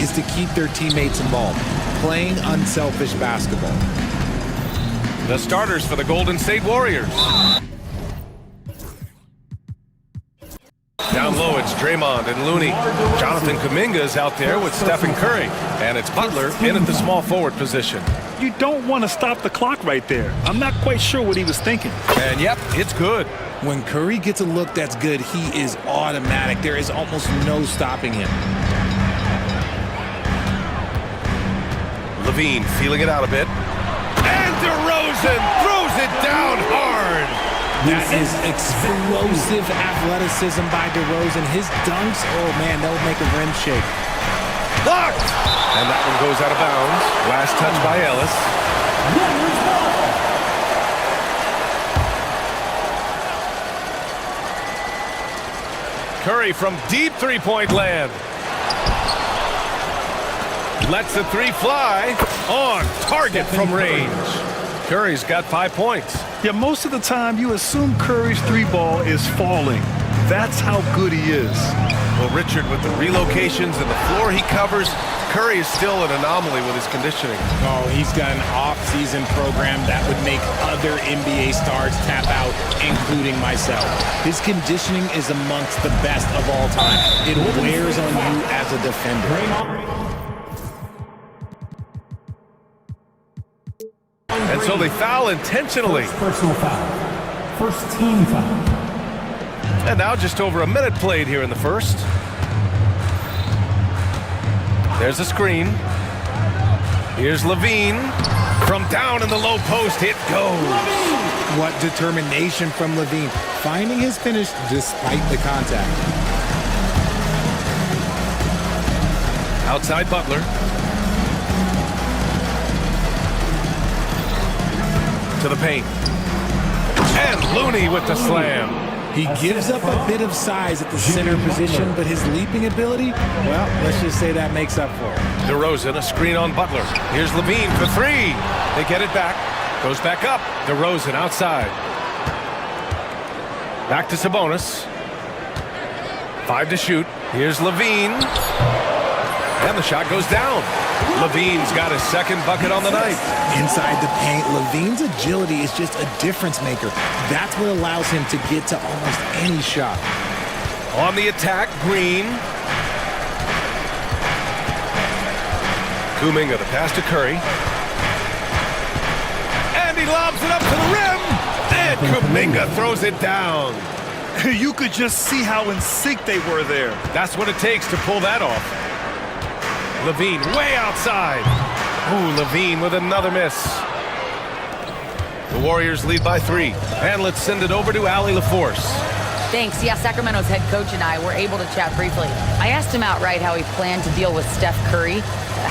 is to keep their teammates involved, playing unselfish basketball. The starters for the Golden State Warriors. Down low, it's Draymond and Looney. Jonathan Kuminga is out there with Stephen Curry. And it's Butler in at the small forward position. You don't want to stop the clock right there. I'm not quite sure what he was thinking. And yep, it's good. When Curry gets a look that's good, he is automatic. There is almost no stopping him. Levine feeling it out a bit. And DeRozan throws it down hard. That is explosive athleticism by DeRozan. His dunks, oh man, they'll make a rim shake. Blocked! And that one goes out of bounds. Last touch by Ellis. Curry from deep three-point land. Lets the three fly. On target from range. Curry's got 5 points. Yeah, most of the time you assume Curry's three ball is falling. That's how good he is. Well, Richard, with the relocations and the floor he covers, Curry is still an anomaly with his conditioning. Oh, he's got an off-season program that would make other NBA stars tap out, including myself. His conditioning is amongst the best of all time. It wears on you as a defender. And so they foul intentionally. Personal foul. First team foul. And now just over a minute played here in the first. There's a screen. Here's Levine. From down in the low post, it goes. What determination from Levine. Finding his finish despite the contact. Outside Butler. To the paint. And Looney with the slam. He gives up a bit of size at the center position, but his leaping ability, well, let's just say that makes up for it. DeRozan, a screen on Butler. Here's Levine for three. They get it back. Goes back up. DeRozan outside. Back to Sabonis. 5 to shoot. Here's Levine. And the shot goes down. Levine's got his second bucket on the night. Inside the paint, Levine's agility is just a difference maker. That's what allows him to get to almost any shot. On the attack, Green. Kuminga, the pass to Curry. And he lobs it up to the rim. And Kuminga throws it down. You could just see how in sync they were there. That's what it takes to pull that off. Levine way outside. Ooh, Levine with another miss. The Warriors lead by 3. And let's send it over to Allie LaForce. Thanks. Yeah, Sacramento's head coach and I were able to chat briefly. I asked him outright how he planned to deal with Steph Curry.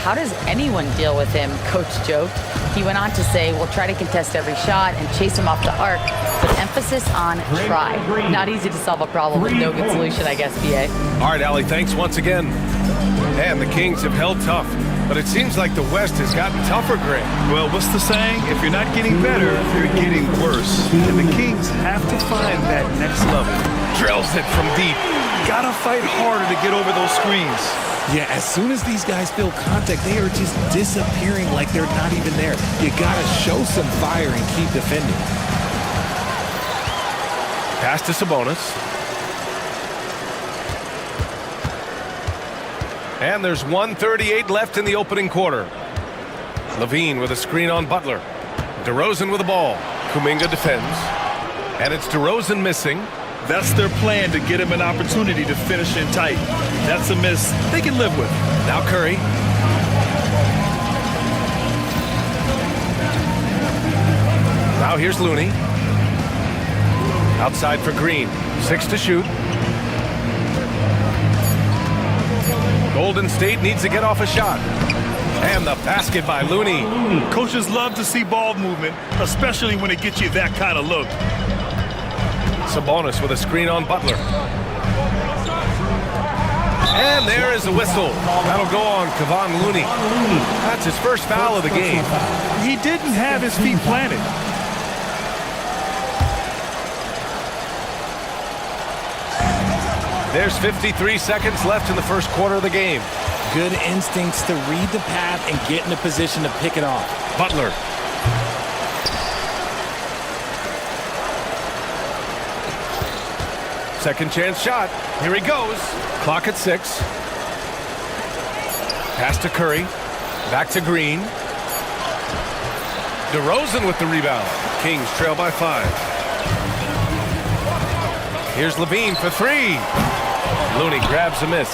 How does anyone deal with him? Coach joked. He went on to say, we'll try to contest every shot and chase him off the arc, with emphasis on try. Not easy to solve a problem with no good solution, I guess, BA. All right, Allie, thanks once again. And the Kings have held tough, but it seems like the West has gotten tougher, Greg. Well, what's the saying? If you're not getting better, you're getting worse. And the Kings have to find that next level. Drills it from deep. Gotta fight harder to get over those screens. Yeah, as soon as these guys feel contact, they are just disappearing like they're not even there. You gotta show some fire and keep defending. Pass to Sabonis. And there's 1:38 left in the opening quarter. Levine with a screen on Butler. DeRozan with the ball. Kuminga defends. And it's DeRozan missing. That's their plan, to get him an opportunity to finish in tight. That's a miss they can live with. Now Curry. Now here's Looney. Outside for Green. 6 to shoot. Golden State needs to get off a shot. And the basket by Looney. Coaches love to see ball movement, especially when it gets you that kind of look. Sabonis with a screen on Butler. And there is the whistle. That'll go on Kevon Looney. That's his first foul of the game. He didn't have his feet planted. There's 53 seconds left in the first quarter of the game. Good instincts to read the path and get in a position to pick it off. Butler. Second chance shot. Here he goes. Clock at 6. Pass to Curry. Back to Green. DeRozan with the rebound. Kings trail by 5. Here's Levine for 3. Looney grabs a miss.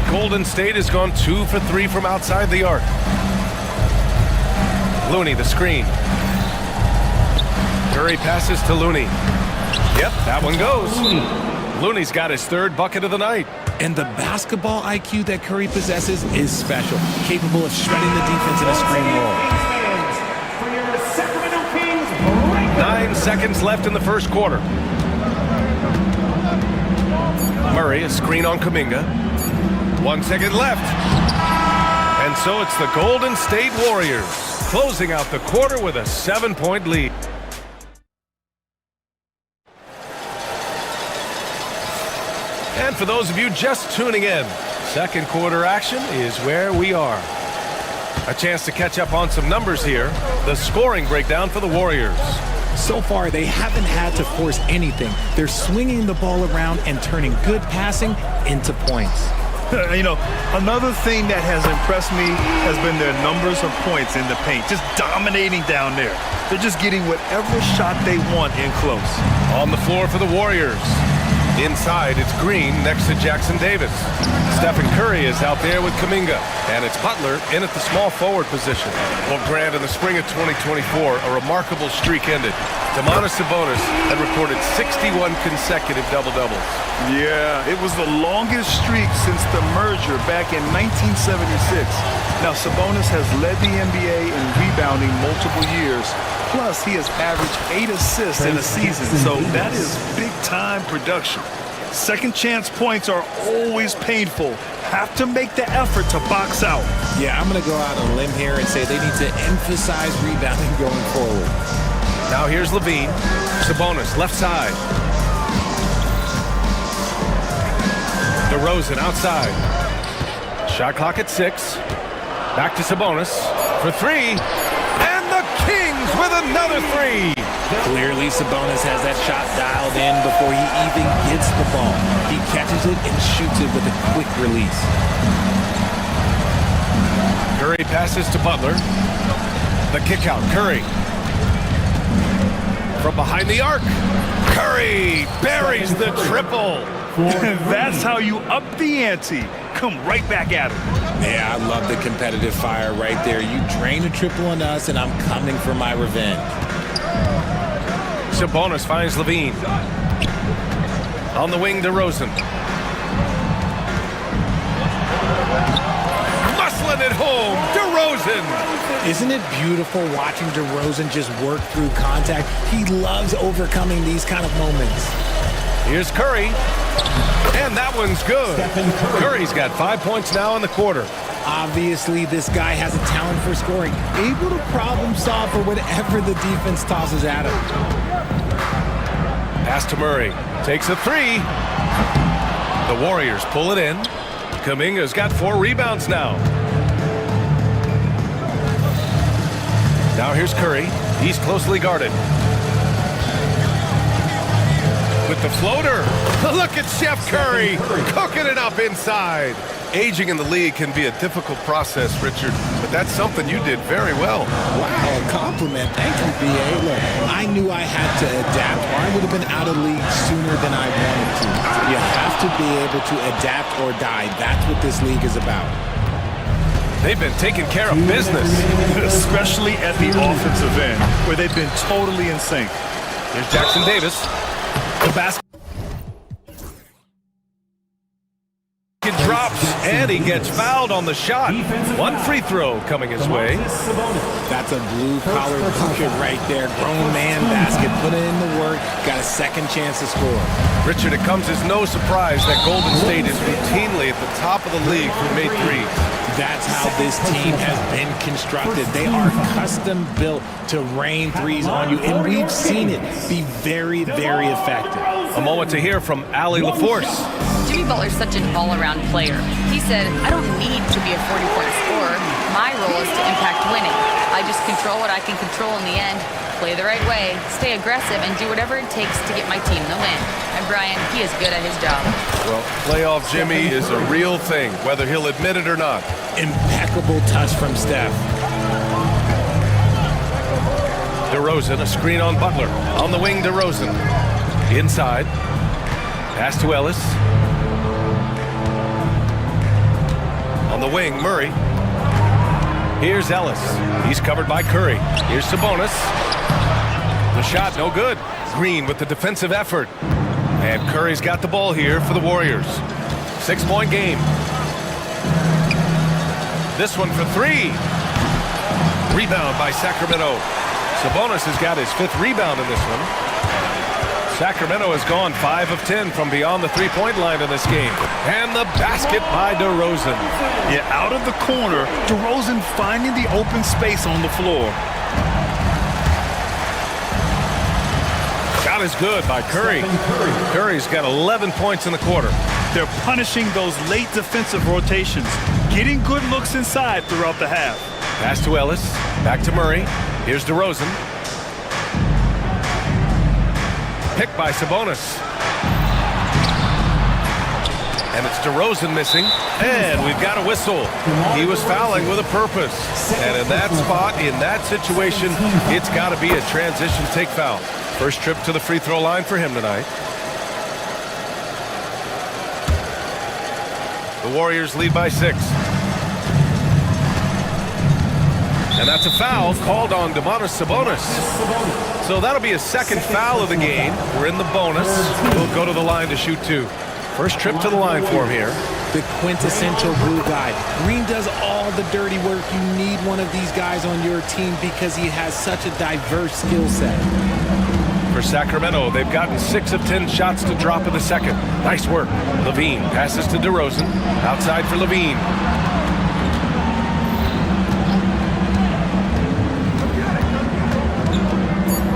Golden State has gone 2 for 3 from outside the arc. Looney the screen. Curry passes to Looney. Yep, that one goes. Looney's got his 3rd bucket of the night. And the basketball IQ that Curry possesses is special, capable of shredding the defense in a screen roll. 9 seconds left in the first quarter. Murray, a screen on Kuminga. 1 second left. And so it's the Golden State Warriors closing out the quarter with a 7-point lead. And for those of you just tuning in, second quarter action is where we are. A chance to catch up on some numbers here. The scoring breakdown for the Warriors. So far, they haven't had to force anything. They're swinging the ball around and turning good passing into points. You know, another thing that has impressed me has been their numbers of points in the paint, just dominating down there. They're just getting whatever shot they want in close. On the floor for the Warriors. Inside, it's Green next to Jackson Davis. Stephen Curry is out there with Kuminga. And it's Butler in at the small forward position. Well, Grant, in the spring of 2024, a remarkable streak ended. Domantas Sabonis had recorded 61 consecutive double-doubles. Yeah, it was the longest streak since the merger back in 1976. Now, Sabonis has led the NBA in rebounding multiple years. Plus, he has averaged 8 assists in a season, so that is big-time production. Second chance points are always painful. Have to make the effort to box out. Yeah, I'm going to go out on a limb here and say they need to emphasize rebounding going forward. Now here's Levine. Sabonis, left side. DeRozan outside. Shot clock at 6. Back to Sabonis for 3. And the Kings with another 3. Clearly, Sabonis has that shot dialed in before he even gets the ball. He catches it and shoots it with a quick release. Curry passes to Butler. The kick out, Curry. From behind the arc. Curry buries the triple. That's how you up the ante. Come right back at him. Yeah, I love the competitive fire right there. You drain a triple on us, and I'm coming for my revenge. Sabonis finds Levine. On the wing, DeRozan. Muscling it home, DeRozan. Isn't it beautiful watching DeRozan just work through contact? He loves overcoming these kind of moments. Here's Curry. And that one's good. Curry's got 5 points now in the quarter. Obviously, this guy has a talent for scoring, able to problem solve for whatever the defense tosses at him. Pass to Murray. Takes a 3. The Warriors pull it in. Kuminga's got 4 rebounds now. Now here's Curry. He's closely guarded. With the floater. Look at Chef Curry cooking it up inside. Aging in the league can be a difficult process, Richard, but that's something you did very well. Wow, a compliment. Thank you, B.A. Look, I knew I had to adapt, or I would have been out of league sooner than I wanted to. You have to be able to adapt or die. That's what this league is about. They've been taking care of business. Especially at the offensive end, where they've been totally in sync. Here's Jackson Davis. The basket drops, and he gets fouled on the shot. 1 free throw coming his way. That's a blue-collar bucket right there. Grown man basket. Put in the work. Got a second chance to score. Richard, it comes as no surprise that Golden State is routinely at the top of the league for made threes. That's how this team has been constructed. They are custom built to rain threes on you, and we've seen it be very, very effective. A moment to hear from Allie LaForce. Jimmy Butler's such an all-around player. He said, I don't need to be a 40-point scorer. My role is to impact winning. I just control what I can control in the end. play the right way, stay aggressive, and do whatever it takes to get my team the win. And Brian, he is good at his job. Well, playoff Jimmy is a real thing, whether he'll admit it or not. Impeccable touch from Steph. DeRozan, a screen on Butler. On the wing, DeRozan. Inside. Pass to Ellis. On the wing, Murray. Here's Ellis. He's covered by Curry. Here's Sabonis. The shot, no good. Green with the defensive effort. And Curry's got the ball here for the Warriors. 6-point game. This one for three. Rebound by Sacramento. Sabonis has got his 5th rebound in this one. Sacramento has gone 5 of 10 from beyond the three-point line in this game. And the basket by DeRozan. Yeah, out of the corner, DeRozan finding the open space on the floor. Shot is good by Curry. Curry's got 11 points in the quarter. They're punishing those late defensive rotations, getting good looks inside throughout the half. Pass to Ellis. Back to Murray. Here's DeRozan. Picked by Sabonis. And it's DeRozan missing. And we've got a whistle. He was fouling with a purpose. And in that spot, in that situation, it's got to be a transition take foul. First trip to the free throw line for him tonight. The Warriors lead by 6. And that's a foul called on Domantas Sabonis. So that'll be his 2nd foul of the game. We're in the bonus. We'll go to the line to shoot 2. First trip to the line for him here. The quintessential glue guy. Green does all the dirty work. You need one of these guys on your team because he has such a diverse skill set. For Sacramento, they've gotten 6 of 10 shots to drop in the second. Nice work. Levine passes to DeRozan. Outside for Levine.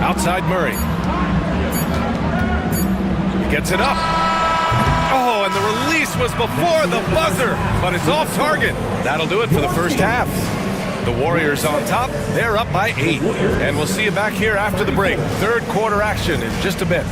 Outside Murray. He gets it up. Oh, and the release was before the buzzer, but it's off target. That'll do it for the first half. The Warriors on top. They're up by 8. And we'll see you back here after the break. 3rd quarter action in just a bit.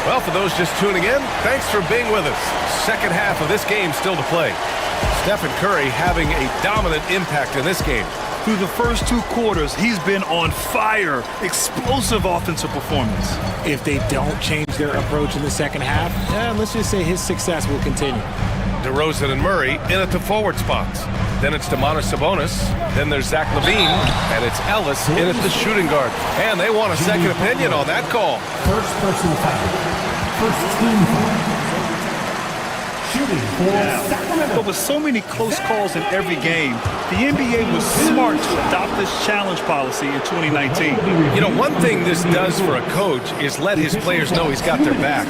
Well, for those just tuning in, thanks for being with us. Second half of this game still to play. Stephen Curry having a dominant impact in this game. Through the first 2 quarters, he's been on fire. Explosive offensive performance. If they don't change their approach in the second half, let's just say his success will continue. DeRozan and Murray in at the forward spots. Then it's Domantas Sabonis. Then there's Zach LaVine. And it's Ellis in at the shooting guard. And they want a second opinion on that call. First personal foul. First team foul. Shooting for Sacramento. But with so many close calls in every game, the NBA was smart to adopt this challenge policy in 2019. You know, one thing this does for a coach is let his players know he's got their back.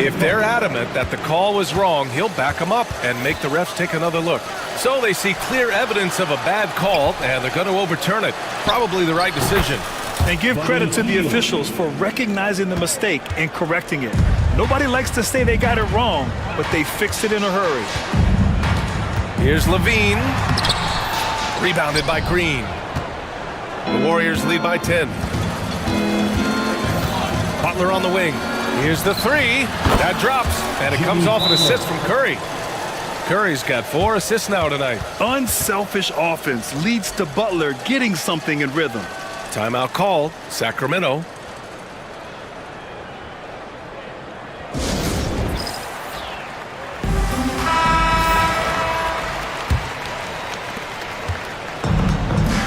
If they're adamant that the call was wrong, he'll back them up and make the refs take another look. So they see clear evidence of a bad call, and they're going to overturn it. Probably the right decision. And give credit to the officials for recognizing the mistake and correcting it. Nobody likes to say they got it wrong, but they fixed it in a hurry. Here's LaVine. Rebounded by Green. The Warriors lead by 10. Butler on the wing. Here's the three. That drops, and it comes off an assist from Curry. Curry's got 4 assists now tonight. Unselfish offense leads to Butler getting something in rhythm. Timeout called. Sacramento.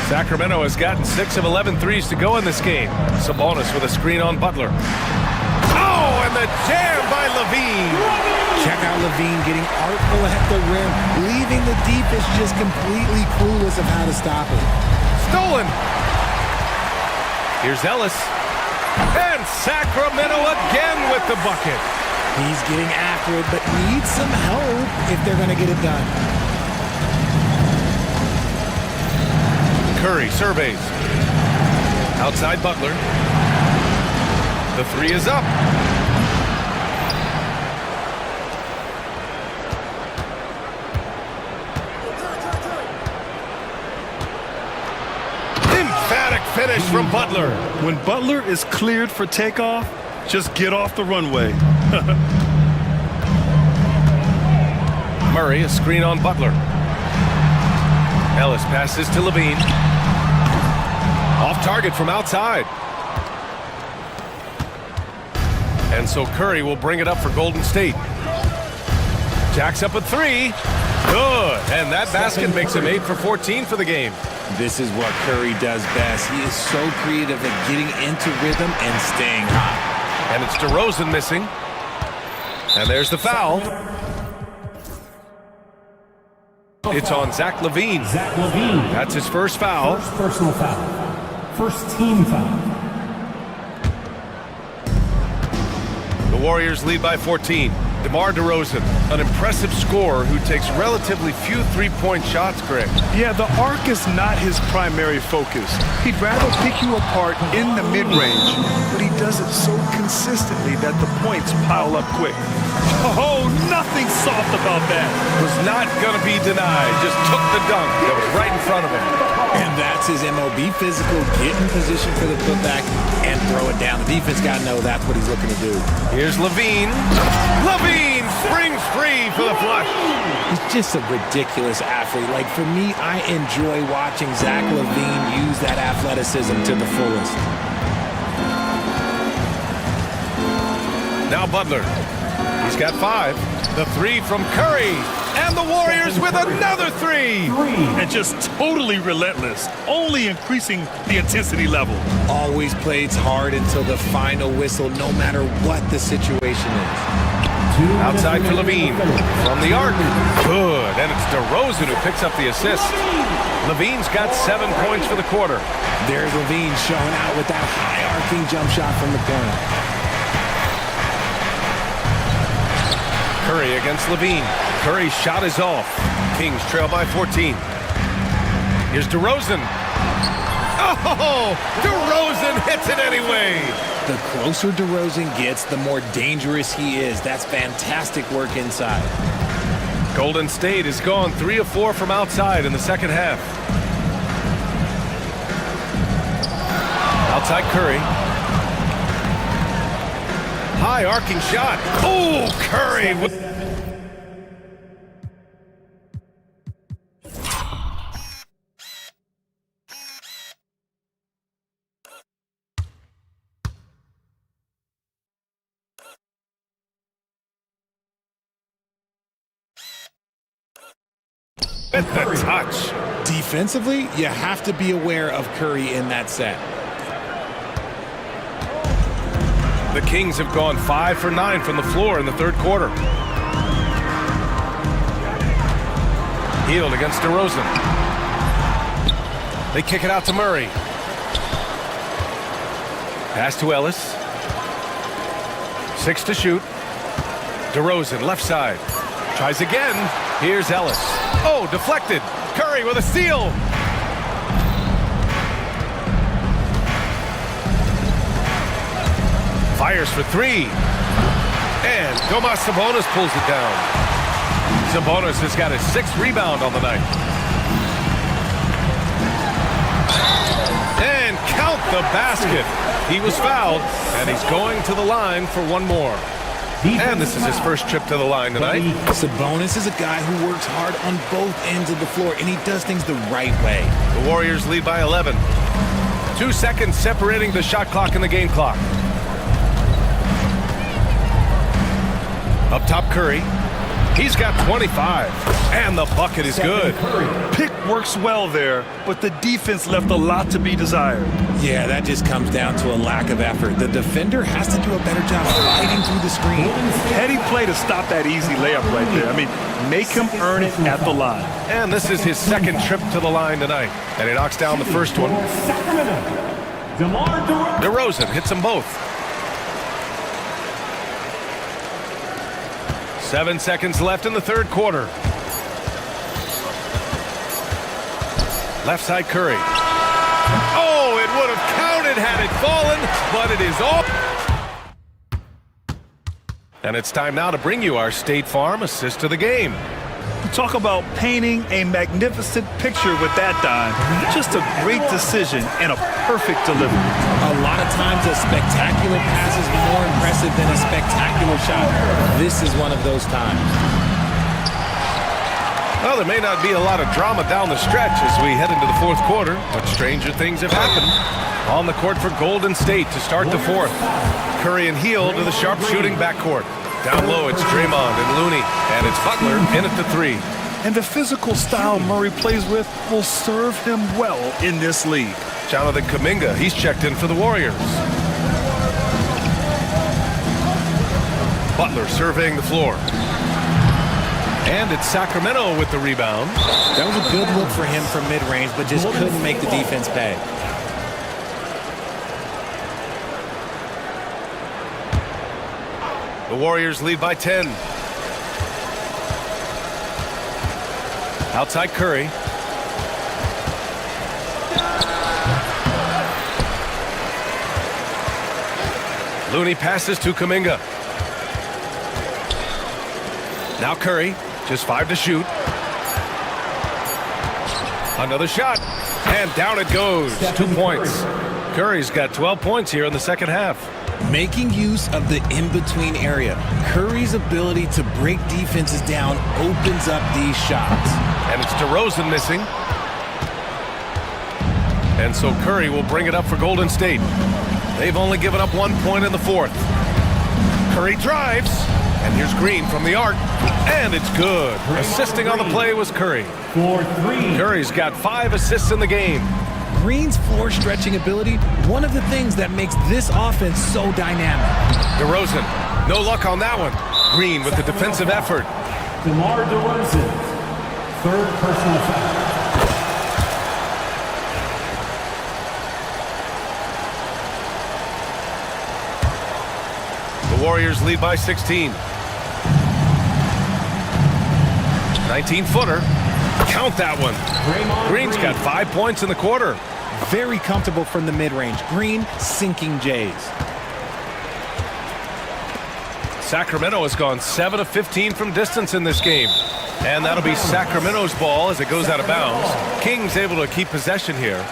Sacramento has gotten 6 of 11 threes to go in this game. Sabonis with a screen on Butler. Oh, and the jam by Levine. Check out Levine getting artful at the rim, leaving the defense just completely clueless of how to stop it. Stolen. Here's Ellis. And Sacramento again with the bucket. He's getting after it, but needs some help if they're going to get it done. Curry surveys. Outside Butler. The three is up. Emphatic finish from Butler. When Butler is cleared for takeoff, just get off the runway. Murray, a screen on Butler. Ellis passes to Levine. Off target from outside. And so Curry will bring it up for Golden State. Jacks up a three. Good. And that basket makes him 8 for 14 for the game. This is what Curry does best. He is so creative at getting into rhythm and staying hot. And it's DeRozan missing. And there's the foul. It's on Zach Levine. Zach Levine. That's his first foul. First personal foul. First team foul. The Warriors lead by 14. DeMar DeRozan, an impressive scorer who takes relatively few three-point shots, Greg. Yeah, the arc is not his primary focus. He'd rather pick you apart in the mid-range, but he does it so consistently that the points pile up quick. Oh, nothing soft about that. Was not going to be denied. Just took the dunk that was right in front of him. And that's his MO. Be physical, get in position for the putback, and throw it down. The defense got to know that's what he's looking to do. Here's Levine. Levine springs free for the flush. He's just a ridiculous athlete. Like, for me, I enjoy watching Zach Levine use that athleticism to the fullest. Now Butler. He's got 5. The three from Curry. And the Warriors with another three. And just totally relentless, only increasing the intensity level. Always plays hard until the final whistle, no matter what the situation is. Outside for Levine. From the arc. Good. And it's DeRozan who picks up the assist. Levine's got 7 points for the quarter. There's Levine showing out with that high-arcing jump shot from the corner. Curry against Levine. Curry's shot is off. Kings trail by 14. Here's DeRozan. Oh, DeRozan hits it anyway. The closer DeRozan gets, the more dangerous he is. That's fantastic work inside. Golden State has gone 3 of 4 from outside in the second half. Outside Curry. High arcing shot. Oh, Curry. With the touch. Defensively, you have to be aware of Curry in that set. The Kings have gone 5 for 9 from the floor in the third quarter. Hield against DeRozan. They kick it out to Murray. Pass to Ellis. 6 to shoot. DeRozan left side. Tries again. Here's Ellis. Oh, deflected. Curry with a steal. Fires for 3. And Domas Sabonis pulls it down. Sabonis has got his 6th rebound on the night. And count the basket. He was fouled, and he's going to the line for one more. And this is his first trip to the line tonight. Sabonis is a guy who works hard on both ends of the floor, and he does things the right way. The Warriors lead by 11. 2 seconds separating the shot clock and the game clock. Up top, Curry. He's got 25, and the bucket is good. Pick works well there, but the defense left a lot to be desired. Yeah, that just comes down to a lack of effort. The defender has to do a better job fighting through the screen. Heady play to stop that easy layup right there. I mean, make him earn it at the line. And this is his second trip to the line tonight, and he knocks down the first one. DeRozan hits them both. 7 seconds left in the third quarter. Left side, Curry. Oh, it would have counted had it fallen, but it is off. And it's time now to bring you our State Farm assist of the game. Talk about painting a magnificent picture with that dime. Just a great decision and a perfect delivery. A lot of times a spectacular pass is more impressive than a spectacular shot. This is one of those times. Well, there may not be a lot of drama down the stretch as we head into the fourth quarter, but stranger things have happened. On the court for Golden State to start the fourth. Curry and Hield to the sharp shooting backcourt. Down low, it's Draymond and Looney, and it's Butler in at the three. And the physical style Murray plays with will serve him well in this league. Jonathan Kuminga, he's checked in for the Warriors. Butler surveying the floor. And it's Sacramento with the rebound. That was a good look for him from mid-range, but just couldn't make the defense pay. The Warriors lead by 10. Outside Curry. Looney passes to Kuminga. Now Curry, just 5 to shoot. Another shot, and down it goes. 2 points. Curry's got 12 points here in the second half. Making use of the in-between area. Curry's ability to break defenses down opens up these shots. And it's DeRozan missing. And so Curry will bring it up for Golden State. They've only given up 1 point in the fourth. Curry drives. And here's Green from the arc. And it's good. Assisting on the play was Curry. Curry's got 5 assists in the game. Green's floor stretching ability, one of the things that makes this offense so dynamic. DeRozan, no luck on that one. Green with the defensive effort. DeMar DeRozan, third personal foul. The Warriors lead by 16. 19-footer. Count that one. Green's got 5 points in the quarter. Very comfortable from the mid-range. Green sinking Jays. Sacramento has gone 7 of 15 from distance in this game. And that'll be Sacramento's ball as it goes out of bounds. Kings able to keep possession here.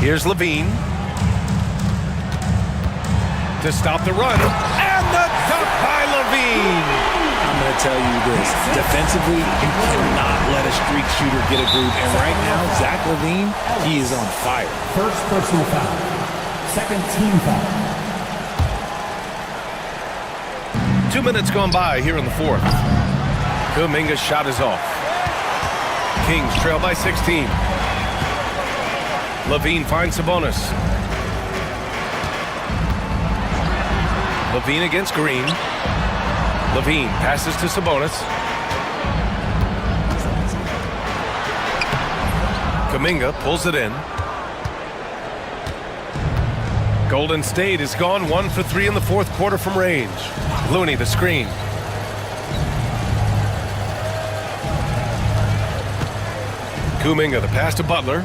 Here's Levine. To stop the run. And the dunk by Levine. I'm going to tell you this. Defensively, you cannot let a streak shooter get a groove. And right now, Zach Levine, he is on fire. First personal foul. Second team foul. 2 minutes gone by here in the fourth. Kuminga's shot is off. Kings trail by 16. Levine finds Sabonis. Levine against Green. Levine passes to Sabonis. Kuminga pulls it in. Golden State has gone 1 for 3 in the fourth quarter from range. Looney the screen. Kuminga the pass to Butler.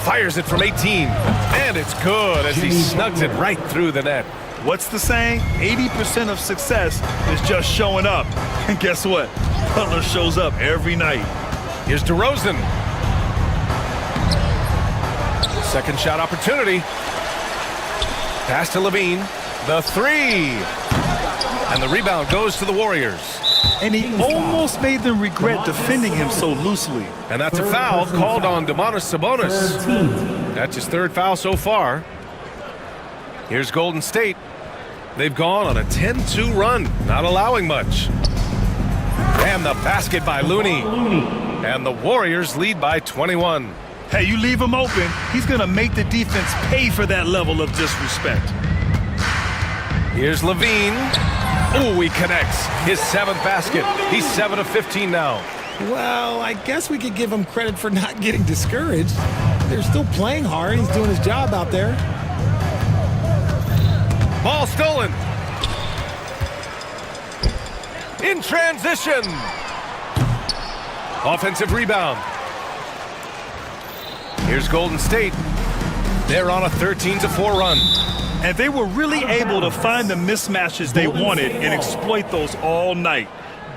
Fires it from 18. And it's good as he snugs it right through the net. What's the saying? 80% of success is just showing up. And guess what? Butler shows up every night. Here's DeRozan. Second shot opportunity. Pass to Levine. The three. And the rebound goes to the Warriors. And he almost made them regret defending him so loosely. And that's a foul called on Domantas Sabonis. That's his third foul so far. Here's Golden State. They've gone on a 10-2 run, not allowing much. And the basket by Looney. And the Warriors lead by 21. Hey, you leave him open, he's going to make the defense pay for that level of disrespect. Here's Levine. Ooh, he connects. His 7th basket. He's 7 of 15 now. Well, I guess we could give him credit for not getting discouraged. They're still playing hard. He's doing his job out there. Ball stolen. In transition. Offensive rebound. Here's Golden State. They're on a 13-4 run. And they were really able to find the mismatches they wanted and exploit those all night.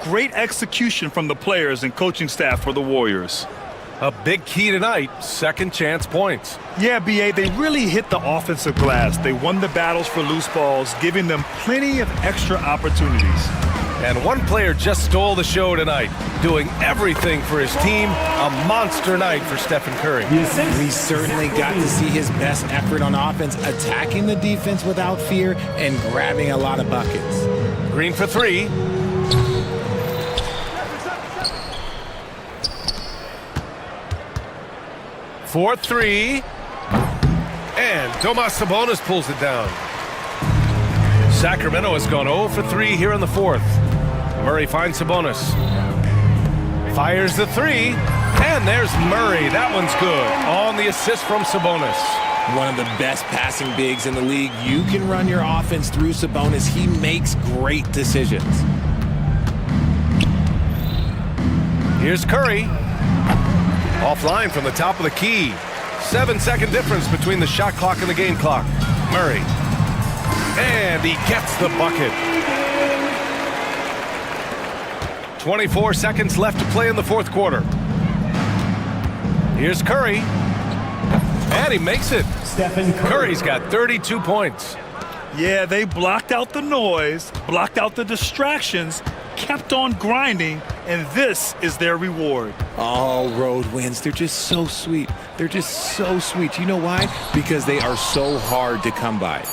Great execution from the players and coaching staff for the Warriors. A big key tonight, second chance points. Yeah, B.A., they really hit the offensive glass. They won the battles for loose balls, giving them plenty of extra opportunities. And one player just stole the show tonight, doing everything for his team. A monster night for Stephen Curry. We certainly got to see his best effort on offense, attacking the defense without fear and grabbing a lot of buckets. Green for three. For three. And Domas Sabonis pulls it down. Sacramento has gone 0 for 3 here in the fourth. Murray finds Sabonis. Fires the three. And there's Murray. That one's good. On the assist from Sabonis. One of the best passing bigs in the league. You can run your offense through Sabonis. He makes great decisions. Here's Curry. Offline from the top of the key. 7-second difference between the shot clock and the game clock. Murray. And he gets the bucket. 24 seconds left to play in the fourth quarter. Here's Curry. And he makes it. Curry's got 32 points. Yeah, they blocked out the noise, blocked out the distractions, kept on grinding, and this is their reward. Oh, road wins. They're just so sweet. They're just so sweet. You know why? Because they are so hard to come by.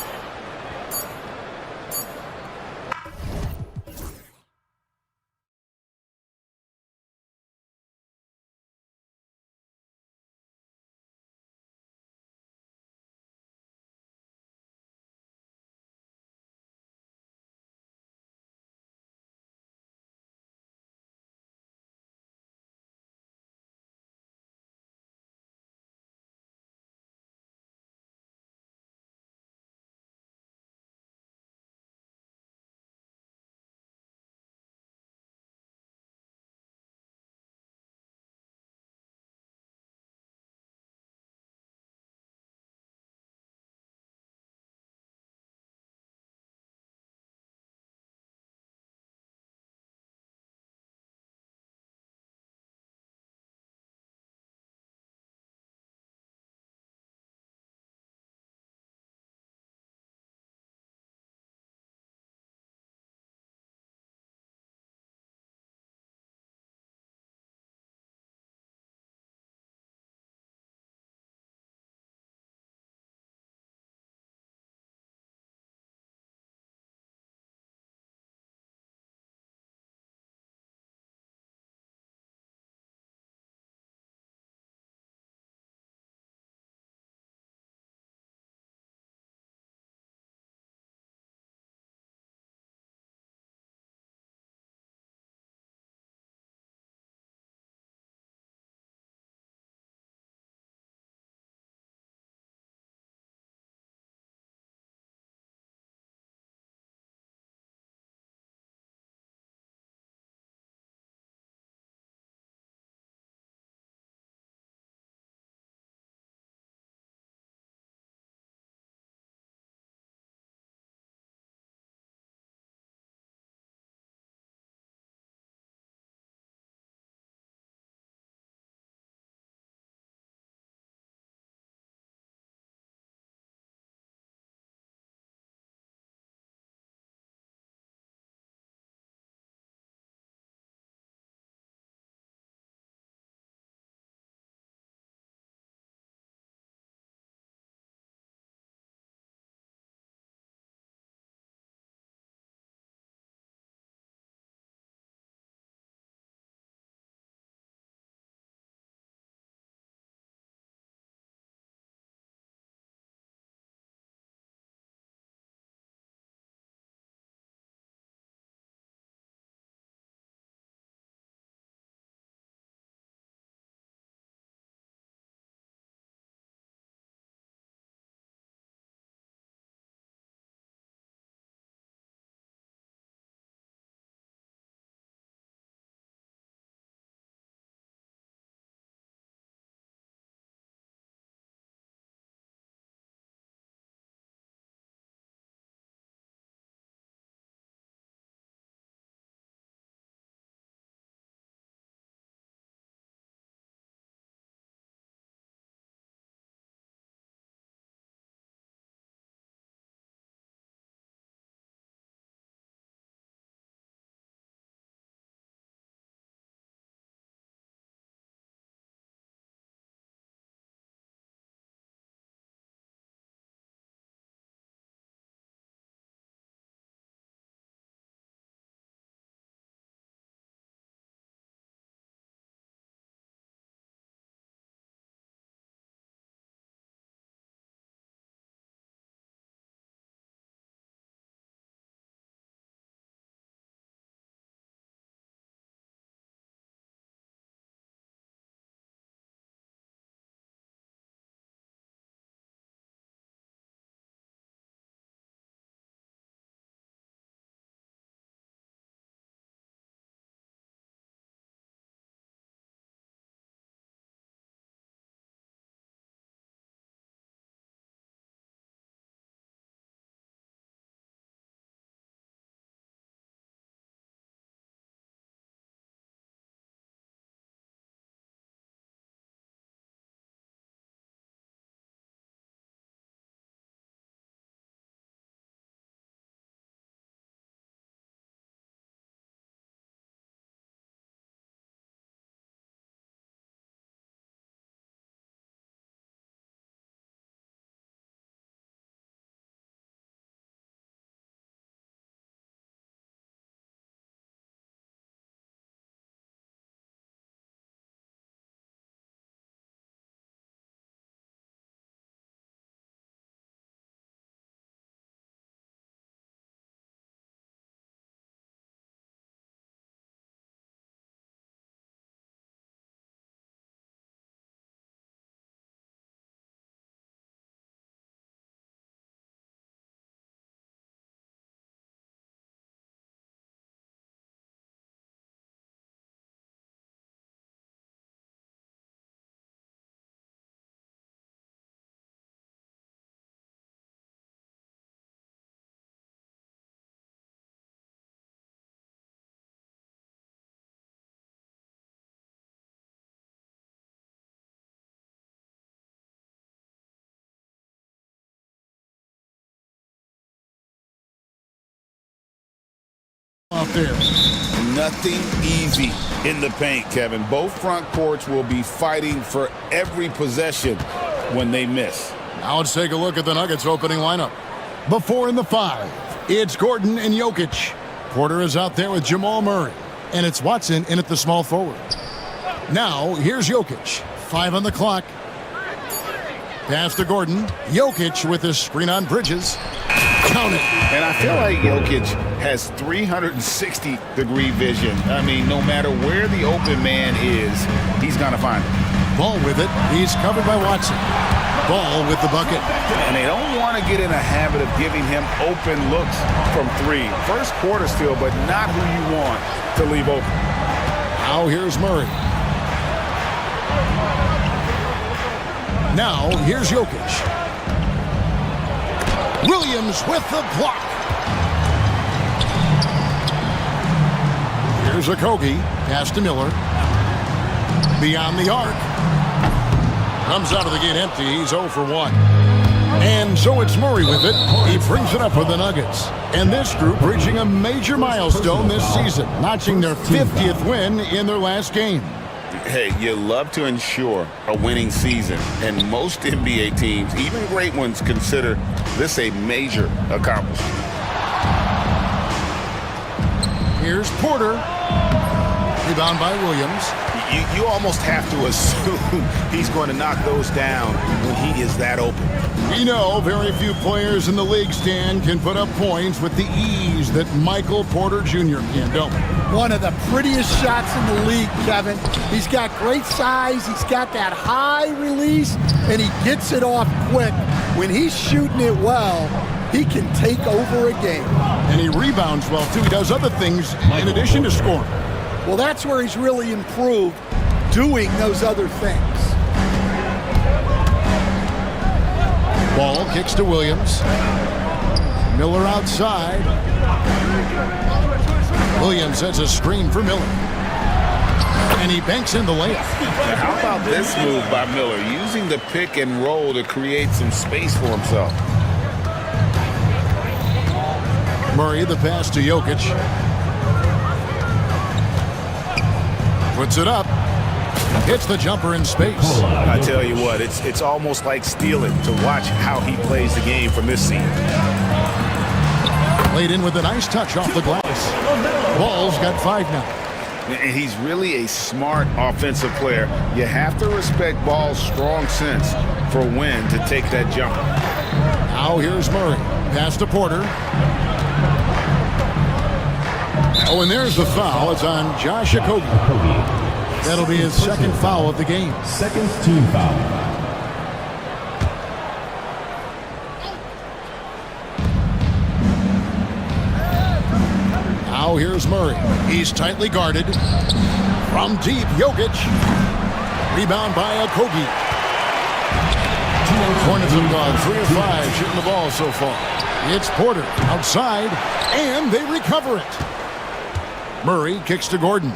out there. Nothing easy in the paint, Kevin. Both front courts will be fighting for every possession when they miss. Now let's take a look at the Nuggets opening lineup. Before in the 5, it's Gordon and Jokic. Porter is out there with Jamal Murray. And it's Watson in at the small forward. Now, here's Jokic. 5 on the clock. Pass to Gordon. Jokic with his screen on Bridges. Count it. And I feel like Jokic has 360-degree vision. I mean, no matter where the open man is, he's going to find it. Ball with it. He's covered by Watson. Ball with the bucket. And they don't want to get in a habit of giving him open looks from 3. First quarter still, but not who you want to leave open. Now here's Murray. Now here's Jokic. Williams with the block. Here's Okogie. Pass to Miller. Beyond the arc. Comes out of the gate empty. He's 0 for 1. And so it's Murray with it. He brings it up for the Nuggets. And this group reaching a major milestone this season, notching their 50th win in their last game. Hey, you love to ensure a winning season, and most NBA teams, even great ones, consider this a major accomplishment. Here's Porter. Rebound by Williams. You almost have to assume he's going to knock those down when he is that open. We know very few players in the league, Stan, can put up points with the ease that Michael Porter Jr. can, don't we? One of the prettiest shots in the league, Kevin. He's got great size. He's got that high release, and he gets it off quick. When he's shooting it well, he can take over a game. And he rebounds well, too. He does other things in addition to scoring. Well, that's where he's really improved, doing those other things. Ball kicks to Williams. Miller outside. Williams sets a screen for Miller. And he banks in the layup. How about this move by Miller, using the pick and roll to create some space for himself? Murray, the pass to Jokic. Puts it up. Hits the jumper in space. I tell you what, it's almost like stealing to watch how he plays the game from this scene. Played in with a nice touch off the glass. Ball's got 5 now. And he's really a smart offensive player. You have to respect Ball's strong sense for when to take that jump. Now here's Murray. Pass to Porter. Oh, and there's the foul. It's on Josh Okogie. That'll be his second foul of the game. Second team foul. Now here's Murray. He's tightly guarded. From deep, Jokic. Rebound by Okogie. Hornets have gone 3 of 5 shooting the ball so far. It's Porter outside, and they recover it. Murray kicks to Gordon.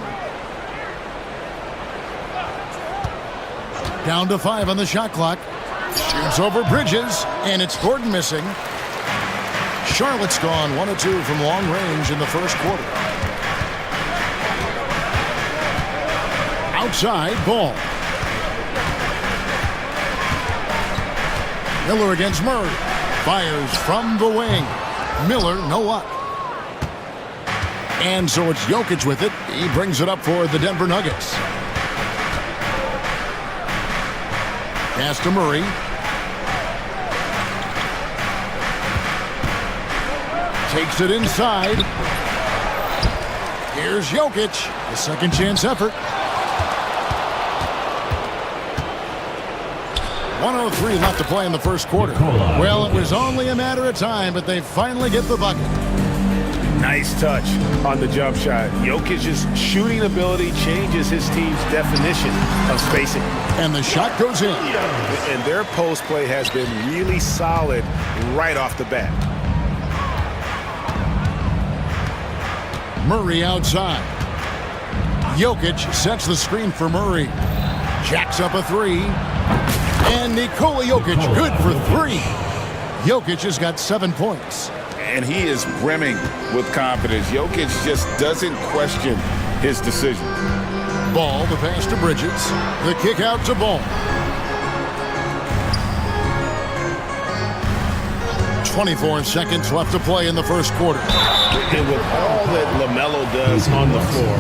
Down to 5 on the shot clock. Shoots over Bridges, and it's Gordon missing. Charlotte's gone 1 of 2 from long range in the first quarter. Outside, Ball. Miller against Murray. Fires from the wing. Miller, no luck. And so it's Jokic with it. He brings it up for the Denver Nuggets. Pass to Murray. Takes it inside. Here's Jokic. A second chance effort. 1:03 left to play in the first quarter. Well, it was only a matter of time, but they finally get the bucket. Nice touch on the jump shot. Jokic's shooting ability changes his team's definition of spacing. And the shot goes in. And their post play has been really solid right off the bat. Murray outside. Jokic sets the screen for Murray. Jacks up a 3. And Nikola Jokic good for 3. Jokic has got 7 points. and he is brimming with confidence. Jokic just doesn't question his decision. Ball, the pass to Bridges. The kick out to Ball. 24 seconds left to play in the first quarter. And with all that LaMelo does on the floor,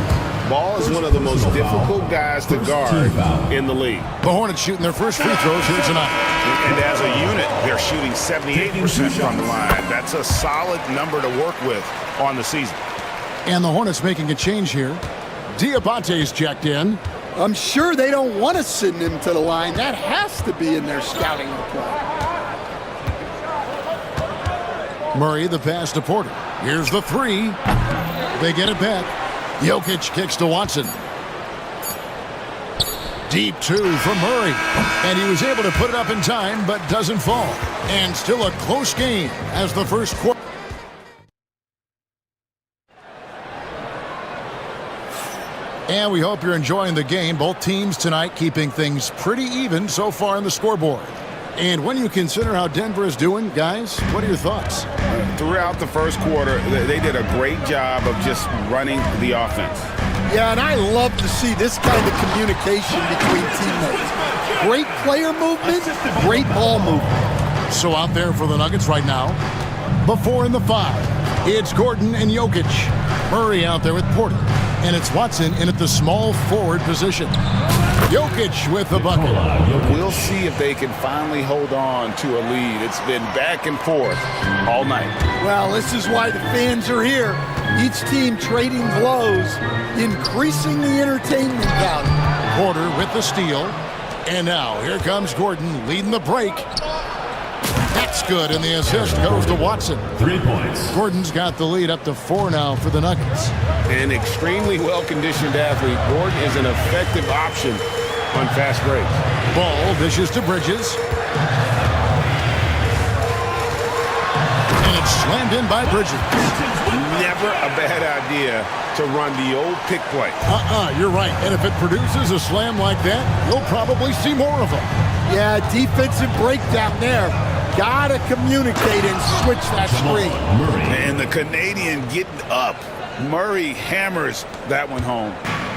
Ball is one of the most difficult guys to guard in the league. The Hornets shooting their first free throws here tonight. And as a unit, they're shooting 78% from the line. That's a solid number to work with on the season. And the Hornets making a change here. Diabate's checked in. I'm sure they don't want to send him to the line. That has to be in their scouting report. Murray, the pass to Porter. Here's the three. They get it back. Jokic kicks to Watson. Deep two from Murray. And he was able to put it up in time, but doesn't fall. And still a close game as the first quarter. And we hope you're enjoying the game. Both teams tonight keeping things pretty even so far on the scoreboard. And when you consider how Denver is doing, guys, what are your thoughts? Throughout the first quarter, they did a great job of just running the offense. Yeah, and I love to see this kind of communication between teammates. Great player movement, great ball movement. So out there for the Nuggets right now, before in the 5, it's Gordon and Jokic. Murray out there with Porter. And it's Watson in at the small forward position. Jokic with the bucket. We'll see if they can finally hold on to a lead. It's been back and forth all night. Well, this is why the fans are here. Each team trading blows, increasing the entertainment value. Porter with the steal. And now here comes Gordon leading the break. That's good, and the assist goes to Watson. 3 points. Gordon's got the lead up to 4 now for the Nuggets. An extremely well-conditioned athlete, Gordon is an effective option on fast breaks. Ball dishes to Bridges. And it's slammed in by Bridges. Never a bad idea to run the old pick play. You're right. And if it produces a slam like that, you'll probably see more of them. Yeah, defensive breakdown there. Gotta communicate and switch that screen. And the Canadian getting up. Murray hammers that one home.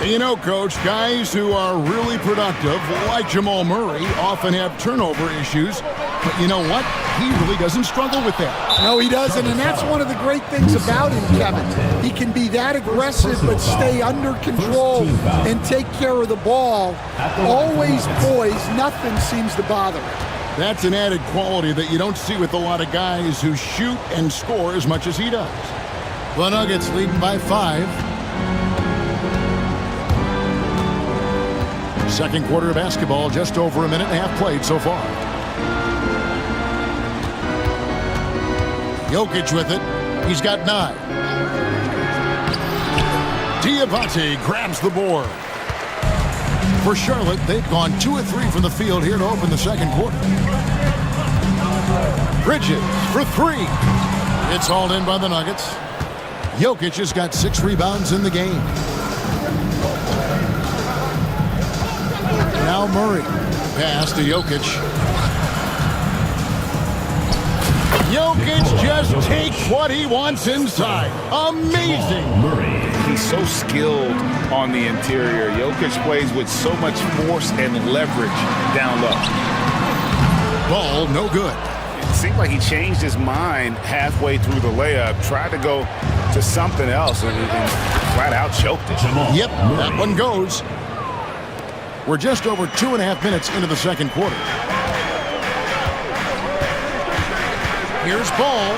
You know, Coach, guys who are really productive, like Jamal Murray, often have turnover issues. But you know what? He really doesn't struggle with that. No, he doesn't, and that's one of the great things about him, Kevin. He can be that aggressive but stay under control and take care of the ball. Always poised, nothing seems to bother him. That's an added quality that you don't see with a lot of guys who shoot and score as much as he does. The Nuggets leading by 5. Second quarter of basketball, just over a minute and a half played so far. Jokic with it. He's got 9. Diabate grabs the board. For Charlotte, they've gone 2 of 3 from the field here to open the second quarter. Bridges for 3. It's hauled in by the Nuggets. Jokic has got 6 rebounds in the game. Now Murray. Pass to Jokic. Jokic just takes what he wants inside. Amazing. He's so skilled on the interior. Jokic plays with so much force and leverage down low. Ball no good. It seemed like he changed his mind halfway through the layup, tried to go to something else, and flat out choked it. Yep, that one goes. We're just over 2.5 minutes into the second quarter. Here's Ball.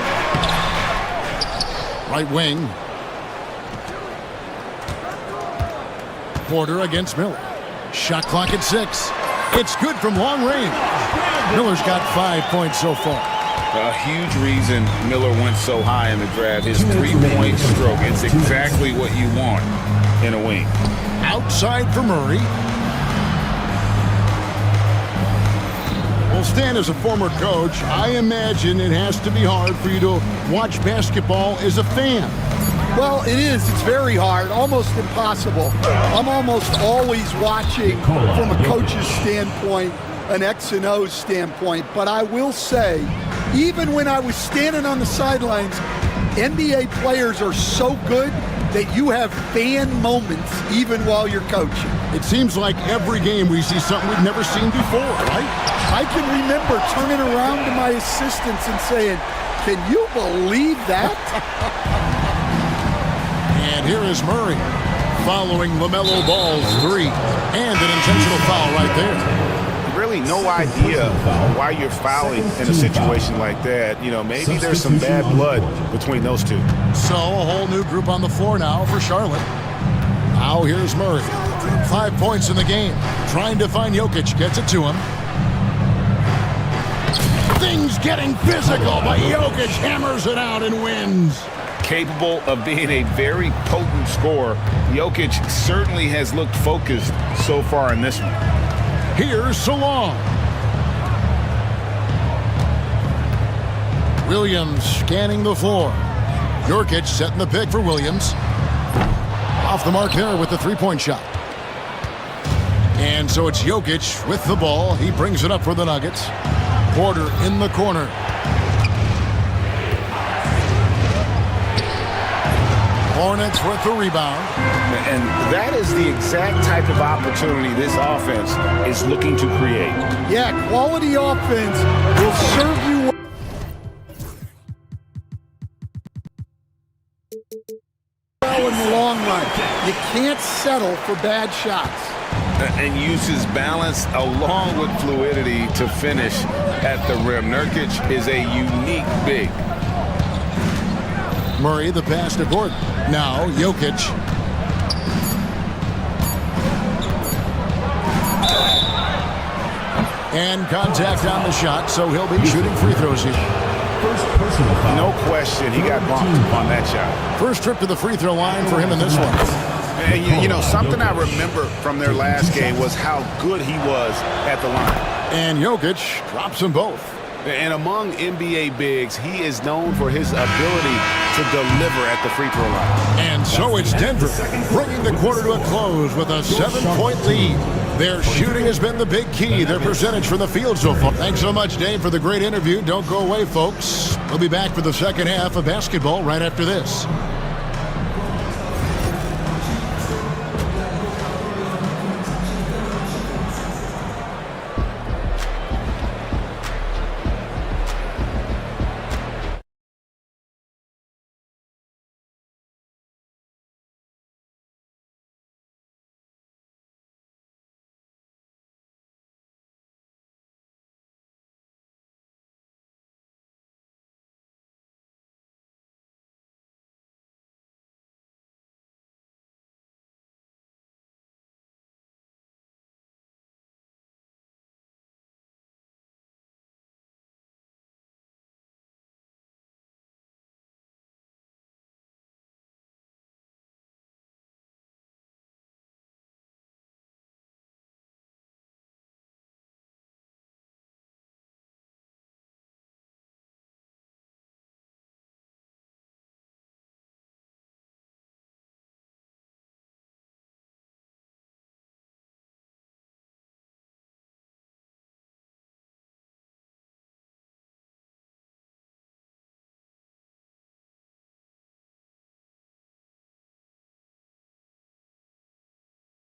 Right wing. Porter against Miller. Shot clock at 6. It's good from long range. Miller's got 5 points so far. A huge reason Miller went so high in the draft. His 3-point stroke. It's exactly what you want in a wing. Outside for Murray. Well, Stan, as a former coach, I imagine it has to be hard for you to watch basketball as a fan. Well, it is. It's very hard, almost impossible. I'm almost always watching from a coach's standpoint, an X and O standpoint. But I will say, even when I was standing on the sidelines, NBA players are so good that you have fan moments even while you're coaching. It seems like every game we see something we've never seen before, right? I can remember turning around to my assistants and saying, "Can you believe that?" And here is Murray following LaMelo Ball's three. And an intentional foul right there. Really no idea why you're fouling in a situation like that. You know, maybe there's some bad blood between those two. So a whole new group on the floor now for Charlotte. Now here's Murray. 5 points in the game. Trying to find Jokic. Gets it to him. Things getting physical, but Jokic hammers it out and wins. Capable of being a very potent scorer, Jokic certainly has looked focused so far in this one. Here's Salon. Williams scanning the floor. Jokic setting the pick for Williams. Off the mark there with the three-point shot. And so it's Jokic with the ball. He brings it up for the Nuggets. Porter in the corner. Hornets with the rebound. And that is the exact type of opportunity this offense is looking to create. Yeah, quality offense will serve you well in the long run. You can't settle for bad shots. And uses balance along with fluidity to finish at the rim. Nurkic is a unique big. Murray, the pass to Gordon. Now, Jokic. And contact on the shot, so he'll be shooting free throws here. No question, he got bumped on that shot. First trip to the free throw line for him in this one. And you know, something I remember from their last game was how good he was at the line. And Jokic drops them both. And among NBA bigs, he is known for his ability to deliver at the free throw line. And so it's Denver, bringing the quarter to a close with a 7-point lead. Their shooting has been the big key, their percentage from the field so far. Thanks so much, Dave, for the great interview. Don't go away, folks. We'll be back for the second half of basketball right after this.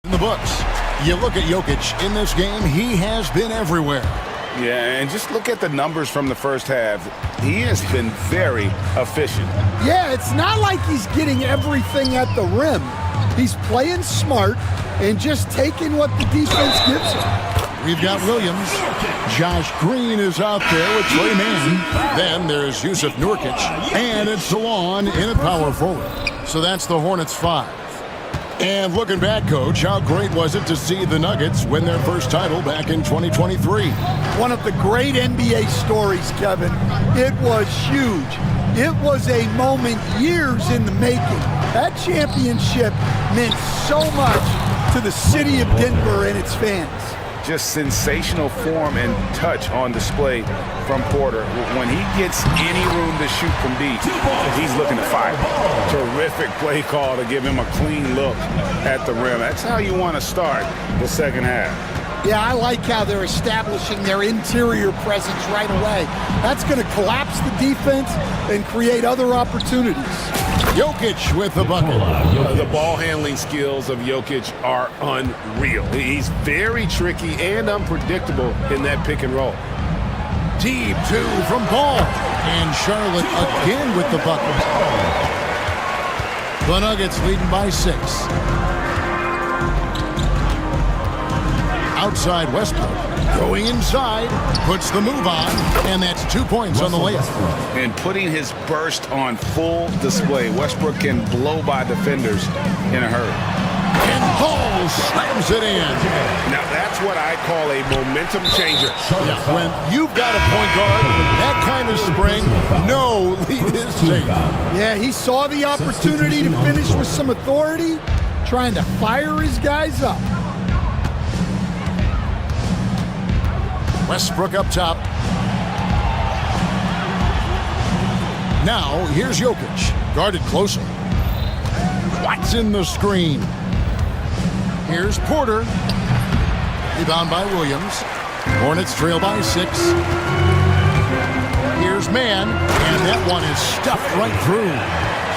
In the books, you look at Jokic in this game, he has been everywhere. Yeah, and just look at the numbers from the first half. He has been very efficient. Yeah, it's not like he's getting everything at the rim. He's playing smart and just taking what the defense gives him. We've got Williams. Josh Green is out there with Trey Mann. Then there's Yusuf Nurkic. And it's Salon in at power forward. So that's the Hornets 5. And looking back, Coach, how great was it to see the Nuggets win their first title back in 2023? One of the great NBA stories, Kevin. It was huge. It was a moment years in the making. That championship meant so much to the city of Denver and its fans. Just sensational form and touch on display from Porter. When he gets any room to shoot from deep, he's looking to fire. Terrific play call to give him a clean look at the rim. That's how you want to start the second half. Yeah, I like how they're establishing their interior presence right away. That's going to collapse the defense and create other opportunities. Jokic with the bucket. The ball handling skills of Jokic are unreal. He's very tricky and unpredictable in that pick and roll. Deep two from Ball. And Charlotte again with the bucket. The Nuggets leading by 6. Outside Westbrook. Going inside. Puts the move on. And that's 2 points on the layup. And putting his burst on full display. Westbrook can blow by defenders in a hurry. And Ball slams it in. Now that's what I call a momentum changer. Yeah, when you've got a point guard with that kind of spring, no lead is safe. Yeah, he saw the opportunity to finish with some authority, trying to fire his guys up. Westbrook up top. Now, here's Jokic, guarded closer. Watson the screen. Here's Porter. Rebound by Williams. Hornets trail by 6. Here's Mann, and that one is stuffed right through.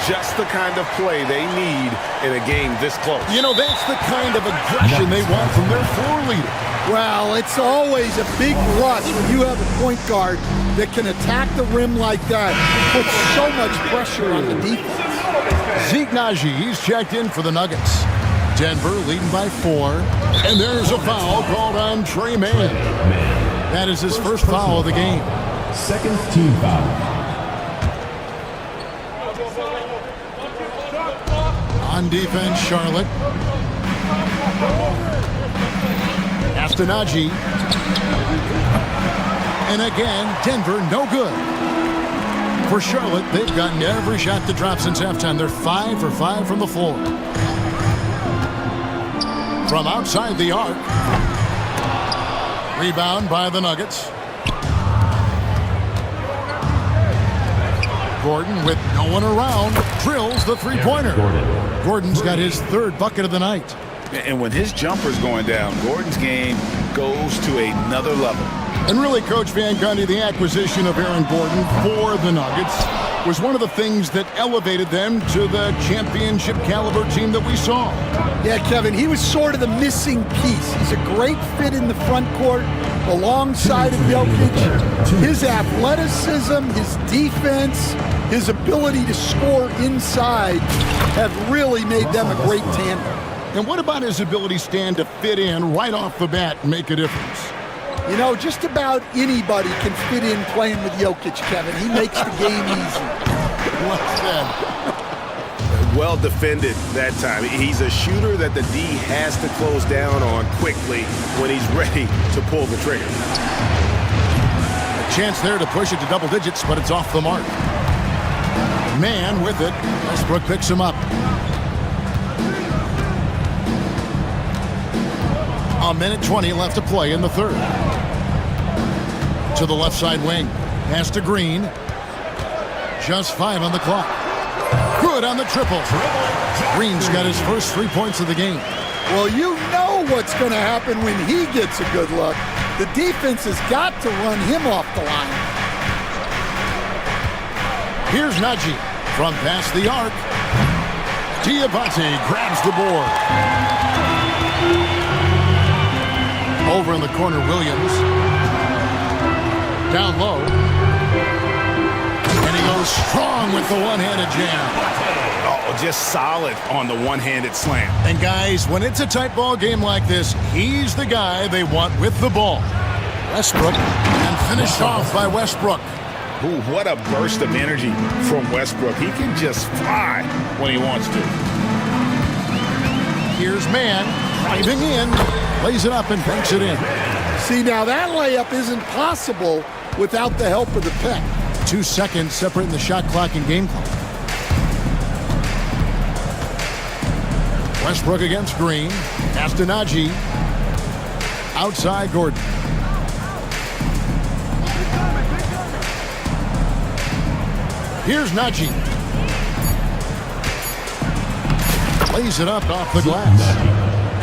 Just the kind of play they need in a game this close. You know, that's the kind of aggression they want from their floor leader. Well, it's always a big rush when you have a point guard that can attack the rim like that. It puts so much pressure on the defense. Zeke Naji, he's checked in for the Nuggets. Denver leading by 4. And there's a foul called on Trey Mann. That is his first foul of the game. Second team foul. On defense, Charlotte. Astanaji. And again, Denver no good. For Charlotte, they've gotten every shot to drop since halftime. They're 5 for 5 from the floor. From outside the arc. Rebound by the Nuggets. Gordon with no one around drills the three-pointer. Gordon's got his 3rd bucket of the night. And when his jumper's going down, Gordon's game goes to another level. And really, Coach Van Gundy, the acquisition of Aaron Gordon for the Nuggets was one of the things that elevated them to the championship caliber team that we saw. Yeah, Kevin, he was sort of the missing piece. He's a great fit in the front court alongside of Jokic. His athleticism, his defense, his ability to score inside have really made them a great tandem. And what about his ability, Stan, to fit in right off the bat and make a difference? You know, just about anybody can fit in playing with Jokic, Kevin. He makes the game easy. Well said. Well defended that time. He's a shooter that the D has to close down on quickly when he's ready to pull the trigger. A chance there to push it to double digits, but it's off the mark. Mann with it. Westbrook picks him up. A minute 20 left to play in the 3rd. To the left side wing. Pass to Green. Just 5 on the clock. Good on the triple. Green's got his first 3 points of the game. Well, you know what's going to happen when he gets a good look. The defense has got to run him off the line. Here's Naji from past the arc. Diabate grabs the board. Over in the corner, Williams. Down low. And he goes strong with the one-handed jam. Oh, just solid on the one-handed slam. And guys, when it's a tight ball game like this, he's the guy they want with the ball. Westbrook, and finished off by Westbrook. Ooh, what a burst of energy from Westbrook. He can just fly when he wants to. Here's Mann, driving in, lays it up and banks it in. See, now that layup isn't possible without the help of the pick. 2 seconds separating the shot clock and game clock. Westbrook against Green. Astanaji. Outside Gordon. Here's Naji. Lays it up off the glass.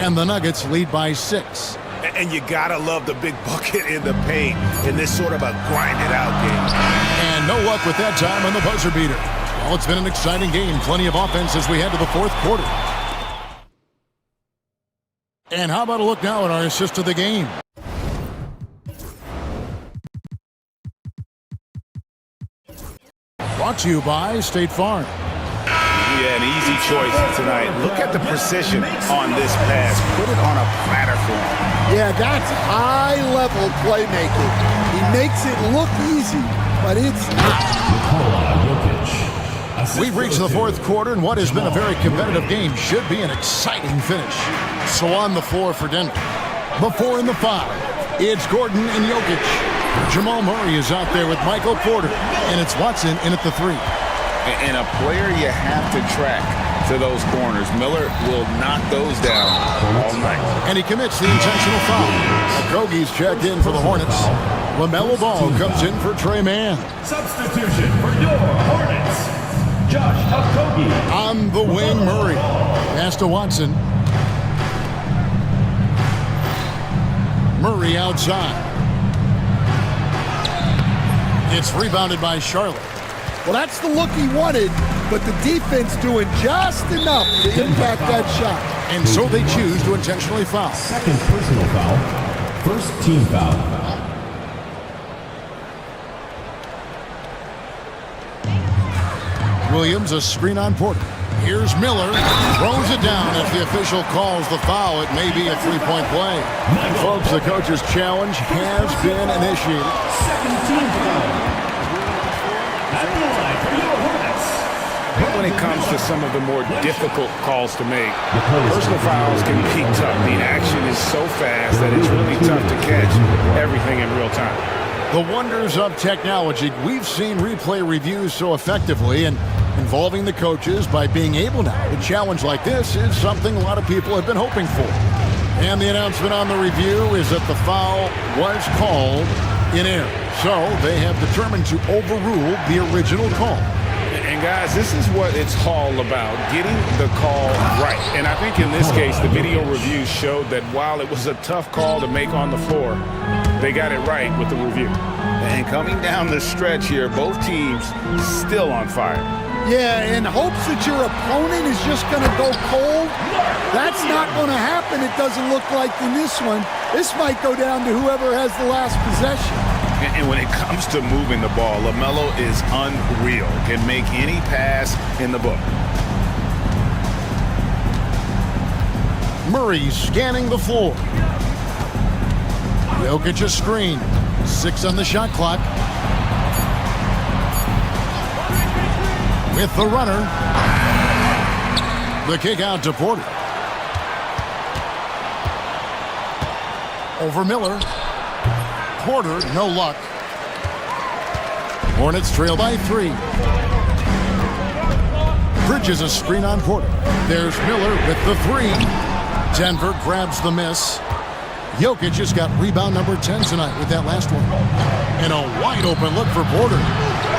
And the Nuggets lead by 6. And you gotta love the big bucket in the paint in this sort of a grinded-out game. And no luck with that time on the buzzer beater. Well, it's been an exciting game. Plenty of offense as we head to the fourth quarter. And how about a look now at our assist of the game? Brought to you by State Farm. Yeah, an easy choice tonight. Look at the precision on this pass. Put it on a platter for him. Yeah, that's high-level playmaking. He makes it look easy, but it's not. We've reached the fourth quarter, and what has been a very competitive game should be an exciting finish. So on the floor for Denver. Before in the foul, it's Gordon and Jokic. Jamal Murray is out there with Michael Porter, and it's Watson in at the three. And a player you have to track to those corners. Miller will knock those down all night. And he commits the intentional foul. Okogie's checked in for the Hornets. LaMelo Ball comes in for Trey Mann. Substitution for your Hornets, Josh Okogie. On the wing, Murray. Pass to Watson. Murray outside. It's rebounded by Charlotte. Well, that's the look he wanted, but the defense doing just enough to impact that shot. And so they choose to intentionally foul. Second personal foul. First team foul. Williams, a screen on Porter. Here's Miller. Throws it down. If the official calls the foul, it may be a three-point play. And folks, the coach's challenge has been initiated. Second team foul. When it comes to some of the more difficult calls to make, personal fouls can be tough. The action is so fast that it's really tough to catch everything in real time. The wonders of technology. We've seen replay reviews so effectively, and involving the coaches by being able now to challenge like this is something a lot of people have been hoping for. And the announcement on the review is that the foul was called in error. So they have determined to overrule the original call. And guys, this is what it's all about, getting the call right. And I think in this case, the video review showed that while it was a tough call to make on the floor, they got it right with the review. And coming down the stretch here, both teams still on fire. Yeah, in hopes that your opponent is just going to go cold, that's not going to happen. It doesn't look like in this one. This might go down to whoever has the last possession. And when it comes to moving the ball, LaMelo is unreal. Can make any pass in the book. Murray scanning the floor. Jokic a screen. 6 on the shot clock. With the runner. The kick out to Porter. Over Miller. Porter, no luck. Hornets trail by 3. Bridges a screen on Porter. There's Miller with the 3. Denver grabs the miss. Jokic just got rebound number 10 tonight with that last one. And a wide open look for Porter.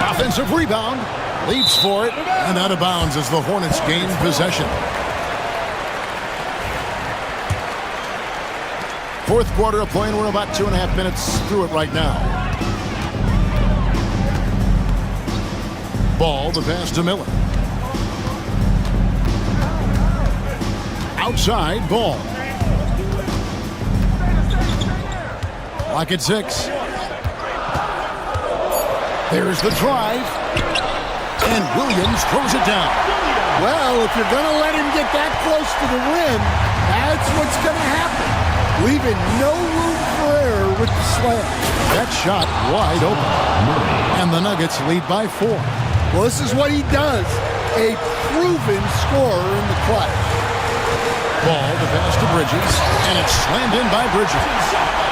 Offensive rebound. Leaps for it. And out of bounds as the Hornets gain possession. Fourth quarter of play, and we're about 2.5 minutes through it right now. Ball, the pass to Miller. Outside, Ball. Lock at 6. There's the drive. And Williams throws it down. Well, if you're going to let him get that close to the rim, that's what's going to happen. Leaving no room for error with the slam. That shot wide open. And the Nuggets lead by 4. Well, this is what he does. A proven scorer in the clutch. Ball to pass to Bridges, and it's slammed in by Bridges.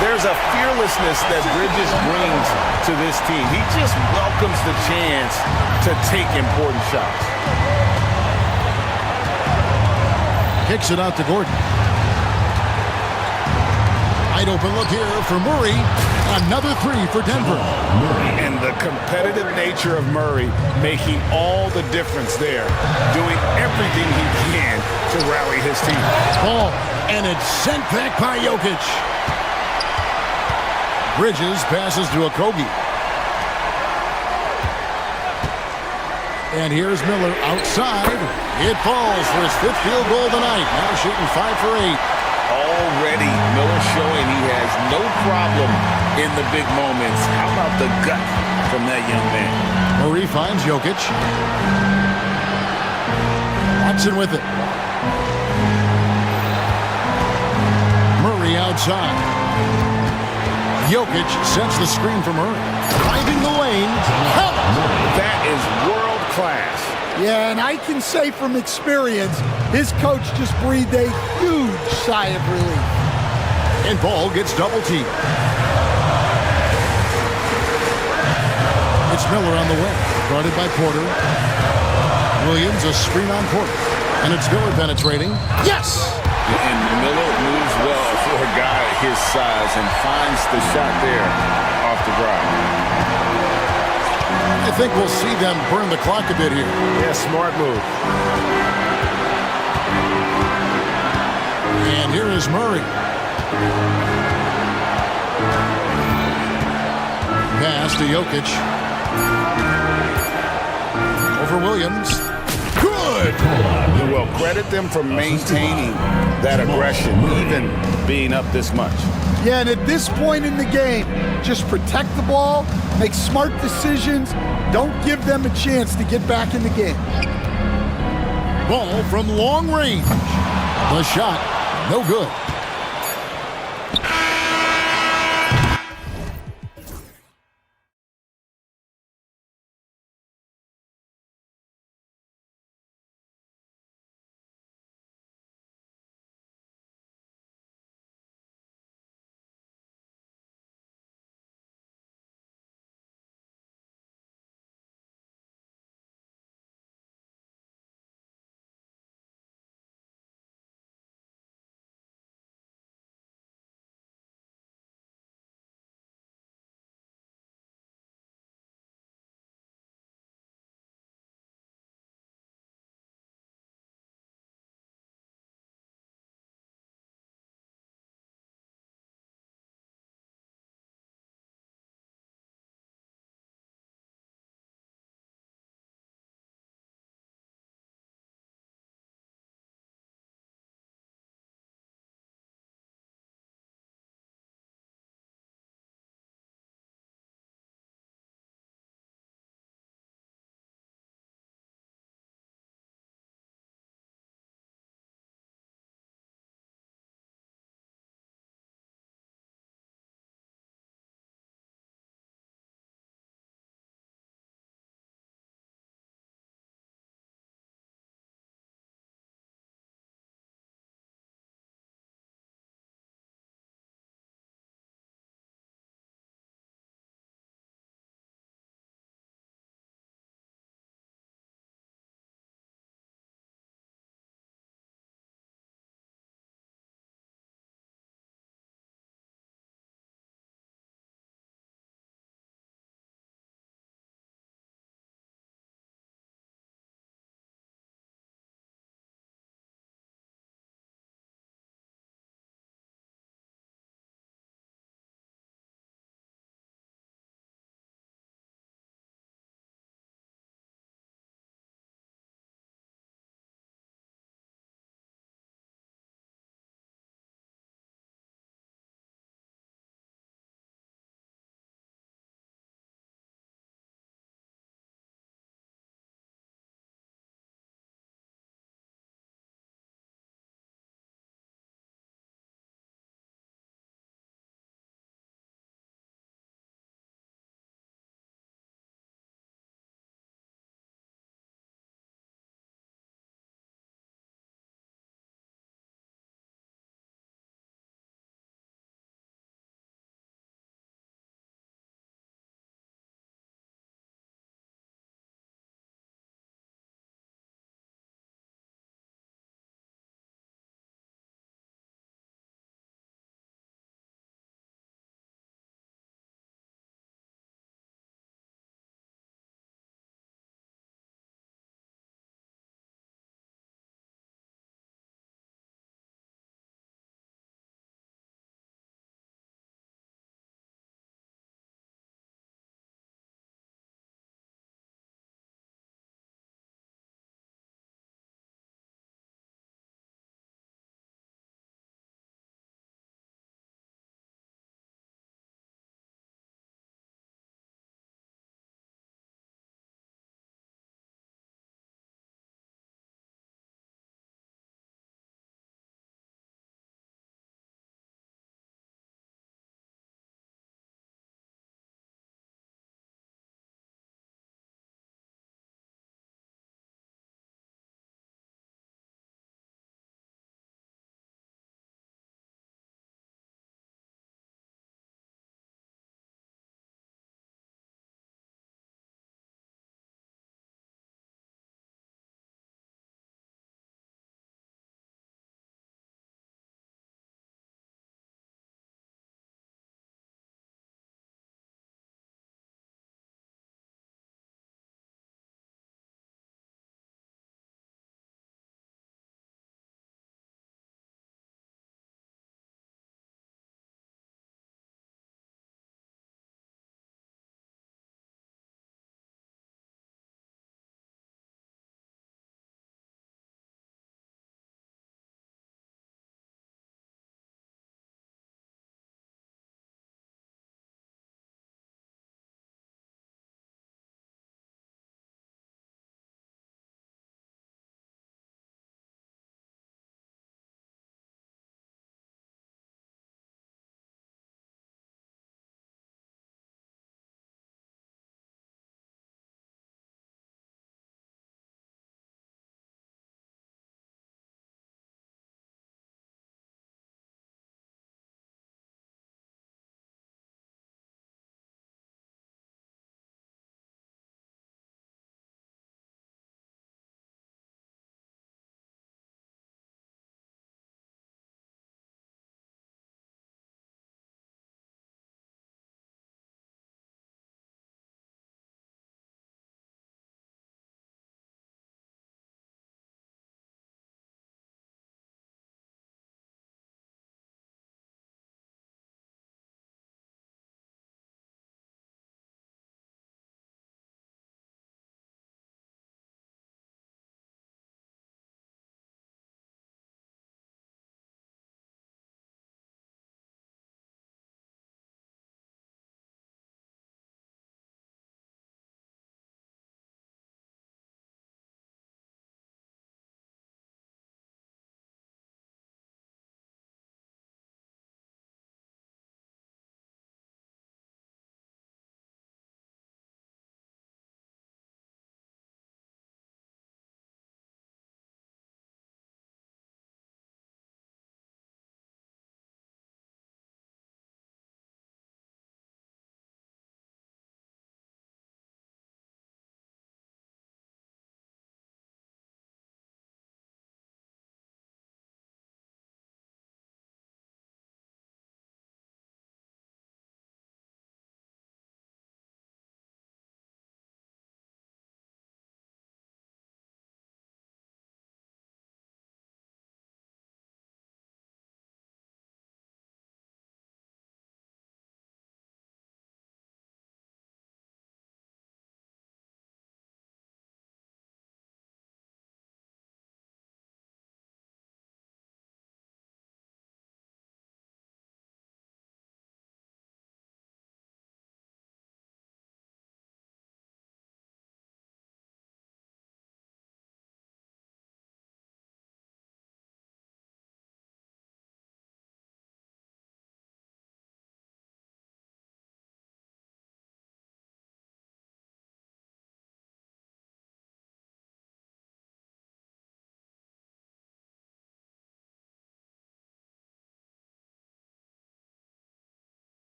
There's a fearlessness that Bridges brings to this team. He just welcomes the chance to take important shots. Kicks it out to Gordon. Wide open look here for Murray. Another 3 for Denver. And the competitive nature of Murray making all the difference there. Doing everything he can to rally his team. Ball, and it's sent back by Jokic. Bridges passes to Okogie. And here's Miller outside. It falls for his 5th field goal tonight. Now shooting 5 for 8. Already, Miller showing he has no problem in the big moments. How about the gut from that young man? Murray finds Jokic. Watson with it. Murray outside. Jokic sends the screen for Murray. Driving the lane. That is world class. Yeah, and I can say from experience, his coach just breathed a huge sigh of relief. And Ball gets double teamed. It's Miller on the wing, guarded by Porter. Williams a screen on Porter. And it's Miller penetrating. Yes! And Miller moves well for a guy his size and finds the shot there off the drive. I think we'll see them burn the clock a bit here. Yeah, smart move. And here is Murray. Pass to Jokic. Over Williams. Good! Well, credit them for maintaining that aggression, even being up this much. Yeah, and at this point in the game, just protect the ball, make smart decisions, don't give them a chance to get back in the game. Ball from long range. The shot, no good.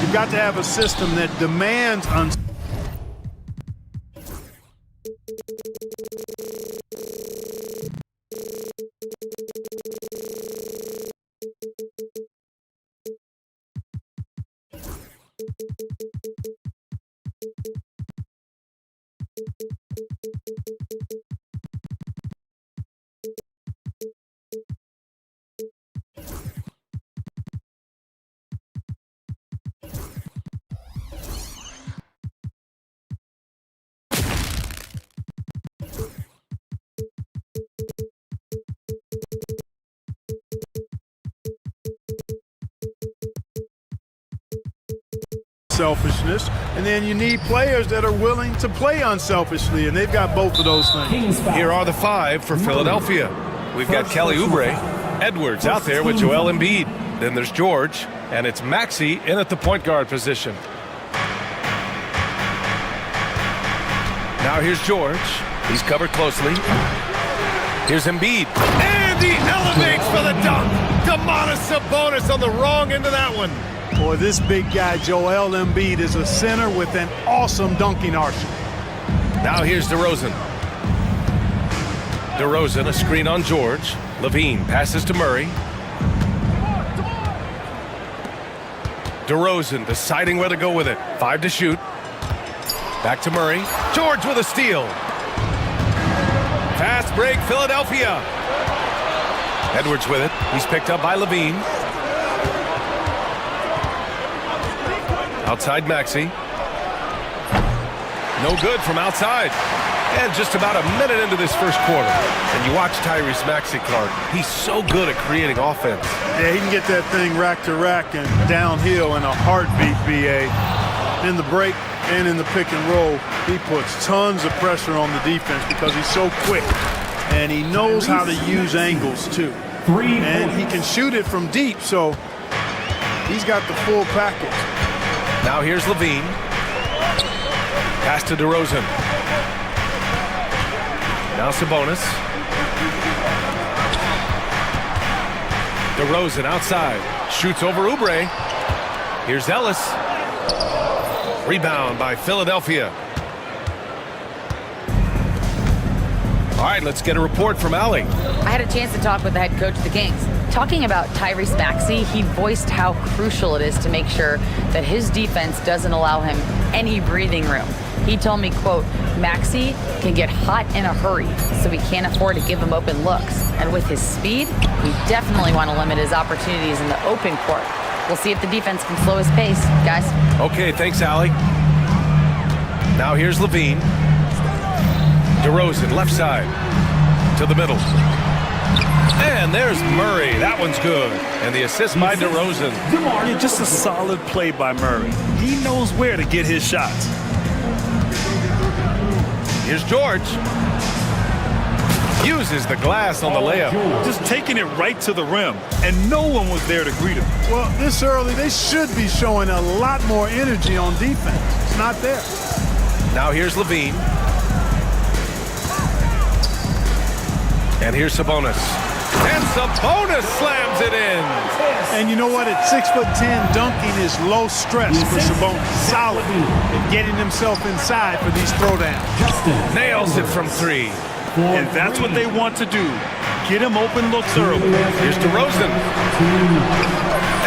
You've got to have a system that demands selfishness, and then you need players that are willing to play unselfishly, and they've got both of those things. Here are the 5 for Philadelphia. We've got Kelly Oubre, Edwards out there with Joel Embiid. Then there's George, and it's Maxey in at the point guard position. Now here's George. He's covered closely. Here's Embiid. And he elevates for the dunk. Domantas Sabonis on the wrong end of that one. Boy, this big guy, Joel Embiid, is a center with an awesome dunking arsenal. Now here's DeRozan. DeRozan, a screen on George. Levine passes to Murray. DeRozan deciding where to go with it. 5 to shoot. Back to Murray. George with a steal. Fast break, Philadelphia. Edwards with it. He's picked up by Levine. Outside Maxey. No good from outside. And just about a minute into this first quarter. And you watch Tyrese Maxey, Clark. He's so good at creating offense. Yeah, he can get that thing rack to rack and downhill in a heartbeat, BA. In the break and in the pick and roll, he puts tons of pressure on the defense because he's so quick. And he knows how to use angles, too. And he can shoot it from deep, so he's got the full package. Now here's Levine. Pass to DeRozan. Now Sabonis. DeRozan outside. Shoots over Oubre. Here's Ellis. Rebound by Philadelphia. All right, let's get a report from Allie. I had a chance to talk with the head coach of the Kings. Talking about Tyrese Maxey, he voiced how crucial it is to make sure that his defense doesn't allow him any breathing room. He told me, quote, Maxey can get hot in a hurry, so we can't afford to give him open looks. And with his speed, we definitely want to limit his opportunities in the open court. We'll see if the defense can slow his pace, guys. Okay, thanks, Allie. Now here's Levine. DeRozan, left side. To the middle. And there's Murray. That one's good. And the assist by DeRozan. Yeah, just a solid play by Murray. He knows where to get his shots. Here's George. Uses the glass on the layup. Just taking it right to the rim. And no one was there to greet him. Well, this early, they should be showing a lot more energy on defense. It's not there. Now here's Levine. And here's Sabonis. And Sabonis slams it in. And you know what? At 6'10", dunking is low stress for Sabonis. Solid in getting himself inside for these throwdowns. Nails it from 3. And that's what they want to do. Get him open looks early. Here's DeRozan.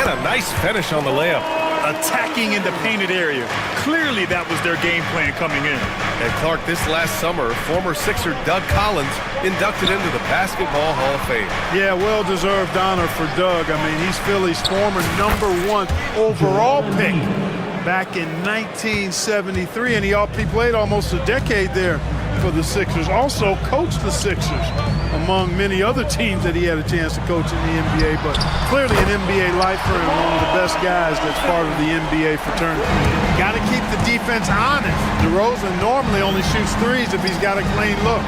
And a nice finish on the layup. Attacking in the painted area. Clearly that was their game plan coming in. And Clark, this last summer, former Sixer Doug Collins inducted into the Basketball Hall of Fame. Yeah, well-deserved honor for Doug. I mean, he's Philly's former #1 overall pick back in 1973, and he played almost a decade there for the Sixers. Also coached the Sixers, among many other teams that he had a chance to coach in the NBA, but clearly an NBA lifer and one of the best guys that's part of the NBA fraternity. Got to keep the defense honest. DeRozan normally only shoots threes if he's got a clean look.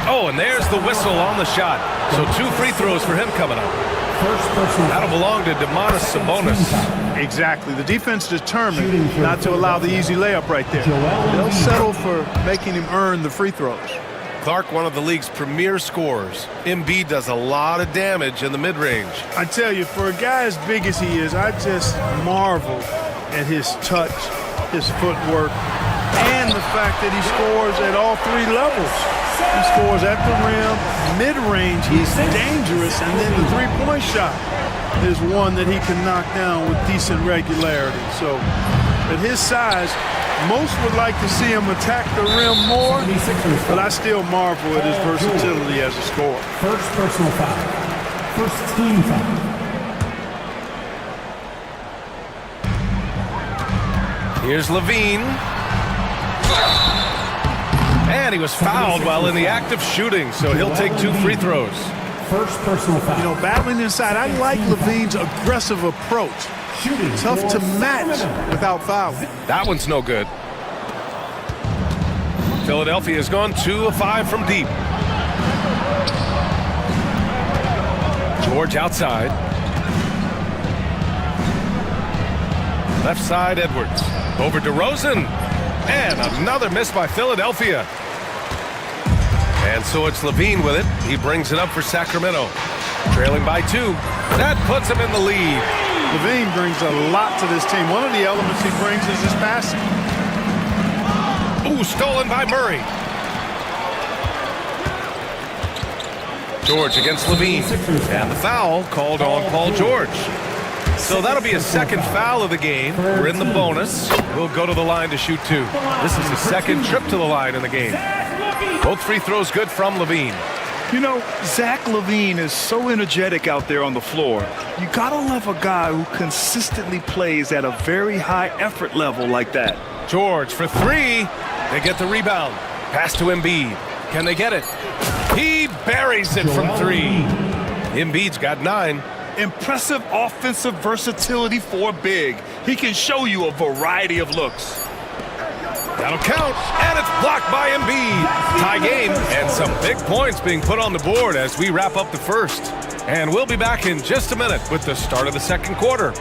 Oh, and there's the whistle on the shot. So 2 free throws for him coming up. That'll belong to Domantas Sabonis. Exactly. The defense determined not to allow the easy layup right there. They'll settle for making him earn the free throws. Clark, one of the league's premier scorers. Embiid does a lot of damage in the mid-range. I tell you, for a guy as big as he is, I just marvel at his touch, his footwork, and the fact that he scores at all three levels. He scores at the rim, mid-range, he's dangerous, and then the three-point shot is one that he can knock down with decent regularity. So at his size, most would like to see him attack the rim more, but I still marvel at his versatility as a scorer. First personal foul. First team foul. Here's Levine. And he was fouled while in the act of shooting, so he'll take 2 free throws. First personal foul. You know, battling inside, I like Levine's aggressive approach. Tough to match without fouling. That one's no good. Philadelphia has gone 2 of 5 from deep. George outside. Left side, Edwards. Over DeRozan. And another miss by Philadelphia. And so it's Levine with it. He brings it up for Sacramento. Trailing by 2. That puts him in the lead. Levine brings a lot to this team. One of the elements he brings is his passing. Ooh, stolen by Murray. George against Levine. And the foul called on Paul George. So that'll be a second foul of the game. We're in the bonus. We'll go to the line to shoot 2. This is the second trip to the line in the game. Both free throws good from Levine. You know, Zach LaVine is so energetic out there on the floor. You gotta love a guy who consistently plays at a very high effort level like that. George for 3. They get the rebound. Pass to Embiid. Can they get it? He buries it from 3. Embiid's got 9. Impressive offensive versatility for big. He can show you a variety of looks. That'll count, and it's blocked by Embiid. Tie game, and some big points being put on the board as we wrap up the first. And we'll be back in just a minute with the start of the second quarter.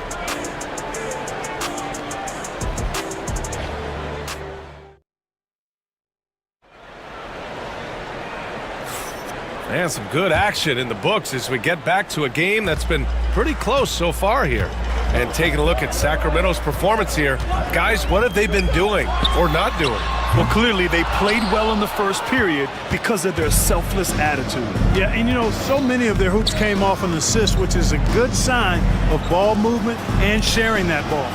And some good action in the books as we get back to a game that's been pretty close so far here. And taking a look at Sacramento's performance here. Guys, what have they been doing or not doing? Well, clearly they played well in the first period because of their selfless attitude. Yeah, and you know, so many of their hoops came off an assist, which is a good sign of ball movement and sharing that ball.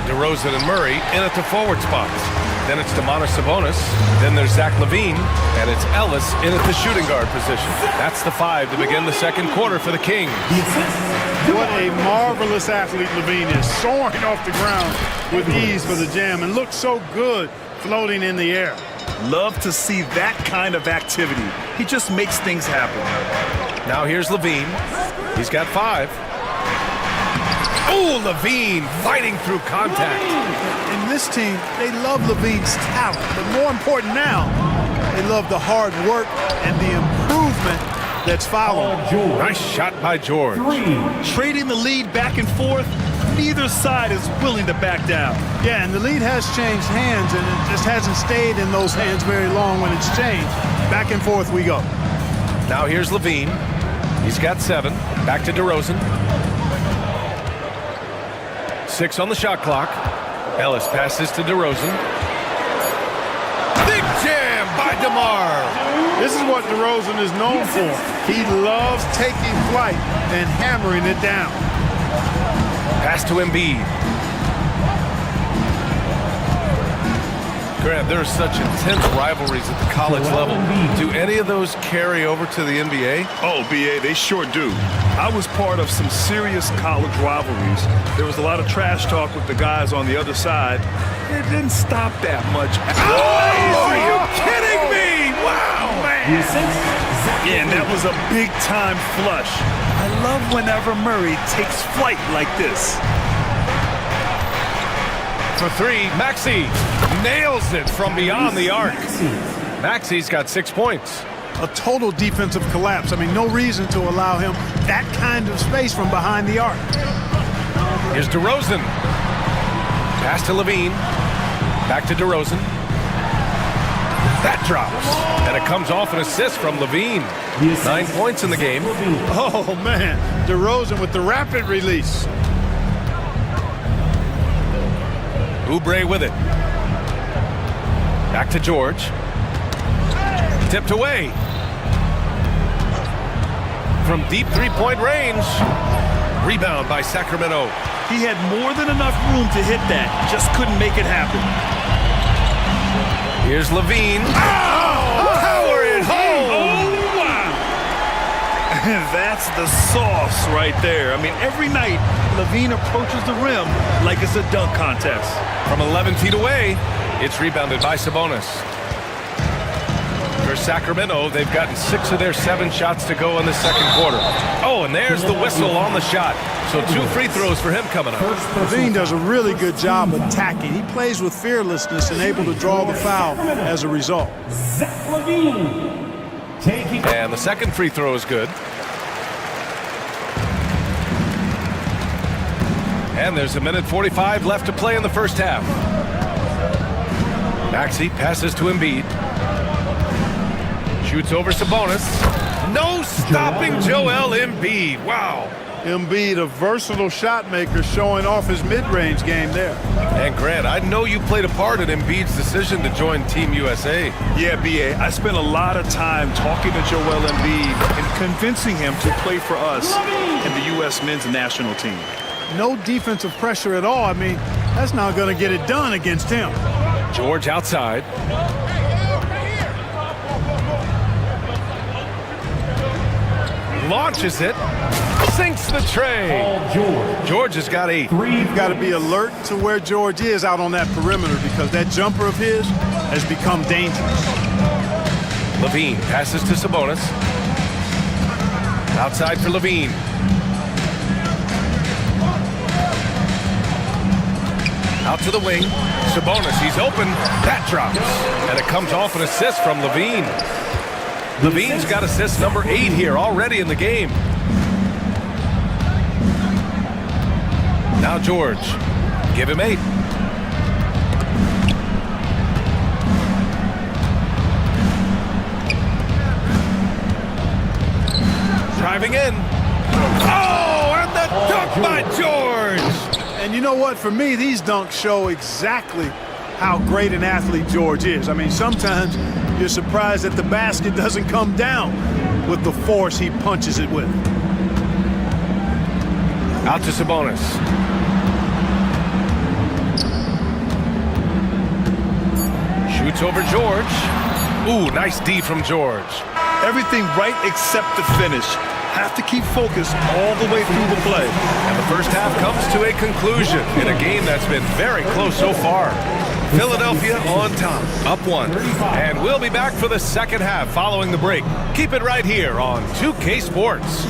DeRozan and Murray in at the forward spots. Then it's Domantas Sabonis. Then there's Zach LaVine. And it's Ellis in at the shooting guard position. That's the 5 to begin the second quarter for the Kings. What a marvelous athlete LaVine is, soaring off the ground with ease for the jam and looks so good floating in the air. Love to see that kind of activity. He just makes things happen. Now here's LaVine. He's got 5. Oh, LaVine fighting through contact. In this team, they love LaVine's talent, but more important now, they love the hard work and the improvement that's following. Nice shot by George. Trading the lead back and forth, neither side is willing to back down. Yeah, and the lead has changed hands, and it just hasn't stayed in those hands very long when it's changed. Back and forth we go. Now here's LaVine. He's got 7. Back to DeRozan. 6 on the shot clock. Ellis passes to DeRozan. Big jam by DeMar. This is what DeRozan is known for. He loves taking flight and hammering it down. Pass to Embiid. Grant, there are such intense rivalries at the college level. Do any of those carry over to the NBA? Oh, BA, they sure do. I was part of some serious college rivalries. There was a lot of trash talk with the guys on the other side. It didn't stop that much. Oh, are you kidding me? Wow, man. Yeah, and that was a big-time flush. I love whenever Murray takes flight like this. For 3, Maxey nails it from beyond the arc. Maxey's got 6 points. A total defensive collapse. I mean, no reason to allow him that kind of space from behind the arc. Here's DeRozan. Pass to LaVine. Back to DeRozan. That drops. And it comes off an assist from Levine. 9 points in the game. Oh, man. DeRozan with the rapid release. Oubre with it. Back to George. Tipped away. From deep three-point range. Rebound by Sacramento. He had more than enough room to hit that. Just couldn't make it happen. Here's Levine. Oh! Power it home! Oh, wow! That's the sauce right there. I mean, every night, Levine approaches the rim like it's a dunk contest. From 11 feet away, it's rebounded by Sabonis. For Sacramento, they've gotten 6 of their 7 shots to go in the second quarter. Oh, and there's the whistle on the shot. So 2 free throws for him coming up. Levine does a really good job attacking. He plays with fearlessness and able to draw the foul as a result. And the second free throw is good. And there's a minute 45 left to play in the first half. Maxey passes to Embiid. Shoots over Sabonis. No stopping Joel Embiid. Wow. Embiid, a versatile shot maker, showing off his mid-range game there. And Grant, I know you played a part in Embiid's decision to join Team USA. Yeah, B.A., I spent a lot of time talking to Joel Embiid and convincing him to play for us in the U.S. men's national team. No defensive pressure at all. I mean, that's not going to get it done against him. George outside. Launches it. Sinks the tray. George has got 8. You've got to be alert to where George is out on that perimeter because that jumper of his has become dangerous. Levine passes to Sabonis. Outside for Levine. Out to the wing. Sabonis, he's open. That drops. And it comes off an assist from Levine. Levine's got assist number 8 here already in the game. Now George. Give him 8. Driving in. Oh, and the dunk by George! And you know what? For me, these dunks show exactly how great an athlete George is. I mean, sometimes you're surprised that the basket doesn't come down with the force he punches it with. Out to Sabonis. Shoots over George. Ooh, nice D from George. Everything right except the finish. Have to keep focused all the way through the play. And the first half comes to a conclusion in a game that's been very close so far. Philadelphia on top, up 1. And we'll be back for the second half following the break. Keep it right here on 2K Sports.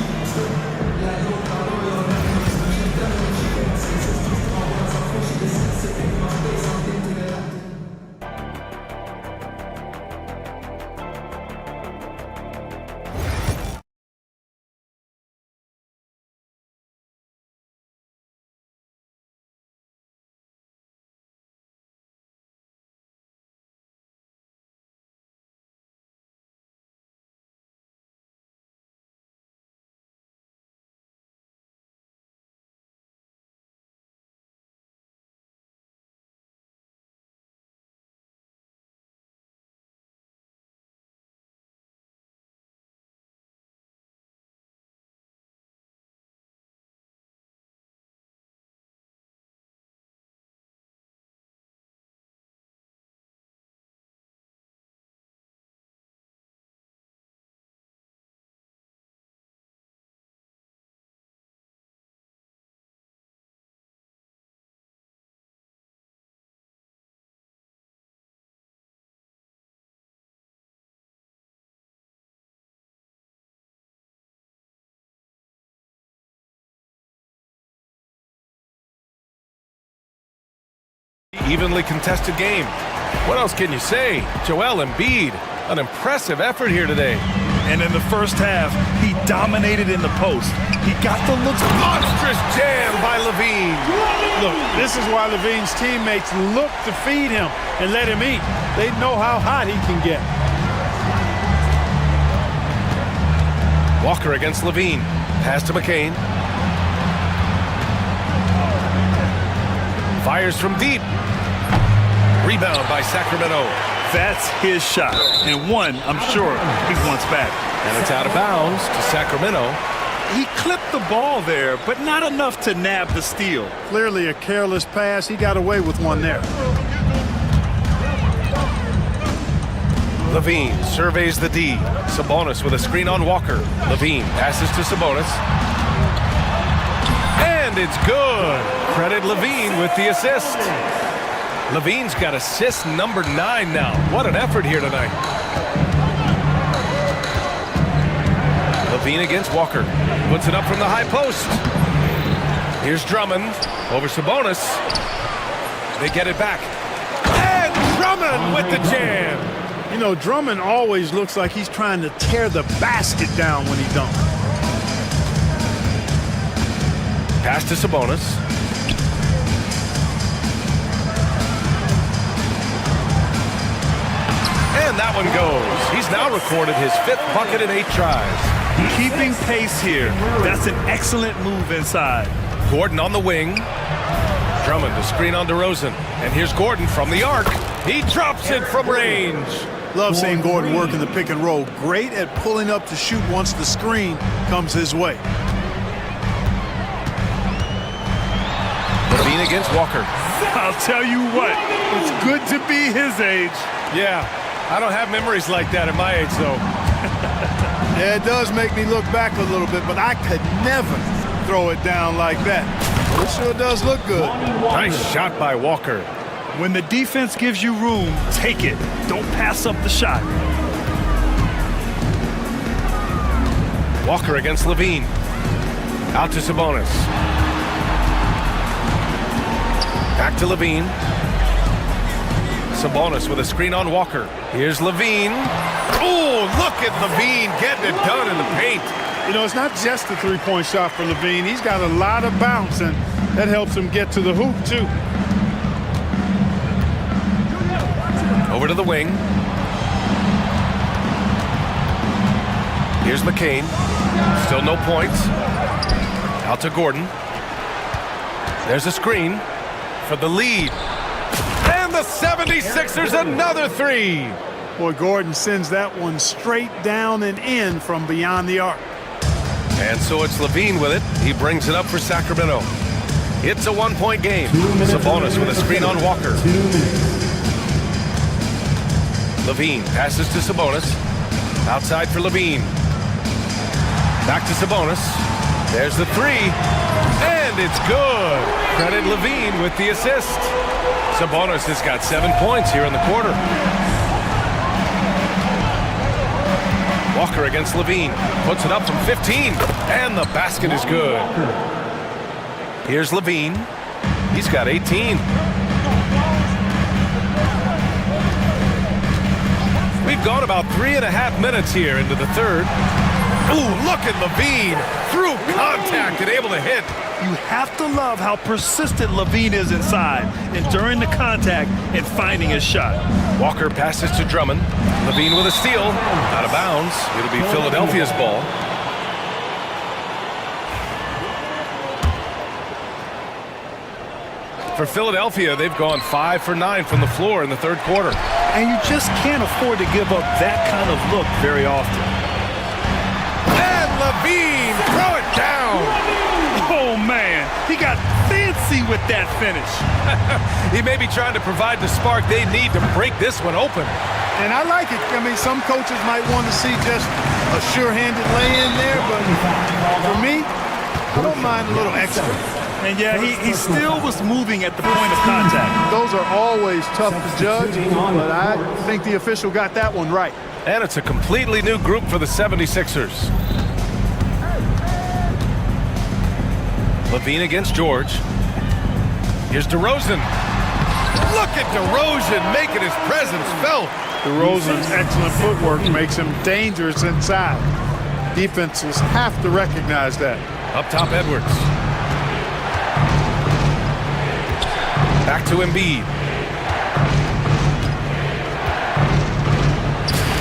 Evenly contested game. What else can you say? Joel Embiid, an impressive effort here today. And in the first half, he dominated in the post. He got the looks. Monstrous jam by Levine. Look, this is why Levine's teammates look to feed him and let him eat. They know how hot he can get. Walker against Levine. Pass to McCain. Fires from deep. Rebound by Sacramento. That's his shot. And one, I'm sure, he wants back. And it's out of bounds to Sacramento. He clipped the ball there, but not enough to nab the steal. Clearly a careless pass. He got away with one there. Levine surveys the D. Sabonis with a screen on Walker. Levine passes to Sabonis. And it's good. Credit Levine with the assist. Levine's got assist number 9 now. What an effort here tonight. Levine against Walker. Puts it up from the high post. Here's Drummond over Sabonis. They get it back. And Drummond with the jam. You know, Drummond always looks like he's trying to tear the basket down when he dunks. Pass to Sabonis. And that one goes. He's now recorded his 5th bucket in 8 tries. Keeping pace here. That's an excellent move inside. Gordon on the wing. Drummond to screen on DeRozan. And here's Gordon from the arc. He drops it from range. Love seeing Gordon work in the pick and roll. Great at pulling up to shoot once the screen comes his way. Levine against Walker. I'll tell you what, it's good to be his age. Yeah, I don't have memories like that at my age, though. Yeah, it does make me look back a little bit, but I could never throw it down like that. It sure does look good. Nice shot by Walker. When the defense gives you room, take it. Don't pass up the shot. Walker against Levine. Out to Sabonis. Back to Levine. Sabonis with a screen on Walker. Here's Levine. Oh, look at Levine getting it done in the paint. You know, it's not just the three-point shot for Levine. He's got a lot of bounce, and that helps him get to the hoop, too. Over to the wing. Here's McCain. Still no points. Out to Gordon. There's a screen for the lead. And the 76ers another 3. Boy, Gordon sends that one straight down and in from beyond the arc. And so it's Levine with it. He brings it up for Sacramento. It's a 1-point game. Sabonis with a screen on Walker. Levine passes to Sabonis. Outside for Levine. Back to Sabonis. There's the 3. And it's good. Credit Levine with the assist. Sabonis has got 7 points here in the quarter. Walker against Levine. Puts it up from 15. And the basket is good. Here's Levine. He's got 18. We've gone about 3.5 minutes here into the third. Ooh, look at Levine. Through contact and able to hit. You have to love how persistent Levine is inside and during the contact and finding his shot. Walker passes to Drummond. Levine with a steal. Out of bounds. It'll be Philadelphia's ball. For Philadelphia, they've gone 5 for 9 from the floor in the third quarter. And you just can't afford to give up that kind of look very often. And Levine, throw it down. Oh, man, he got fancy with that finish. He may be trying to provide the spark they need to break this one open. And I like it. I mean, some coaches might want to see just a sure-handed lay-in there, but for me, I don't mind a little extra. And yeah, he still was moving at the point of contact. Those are always tough to judge, but I think the official got that one right. And it's a completely new group for the 76ers. Levine against George. Here's DeRozan. Look at DeRozan making his presence felt. DeRozan's excellent footwork makes him dangerous inside. Defenses have to recognize that. Up top, Edwards. Back to Embiid.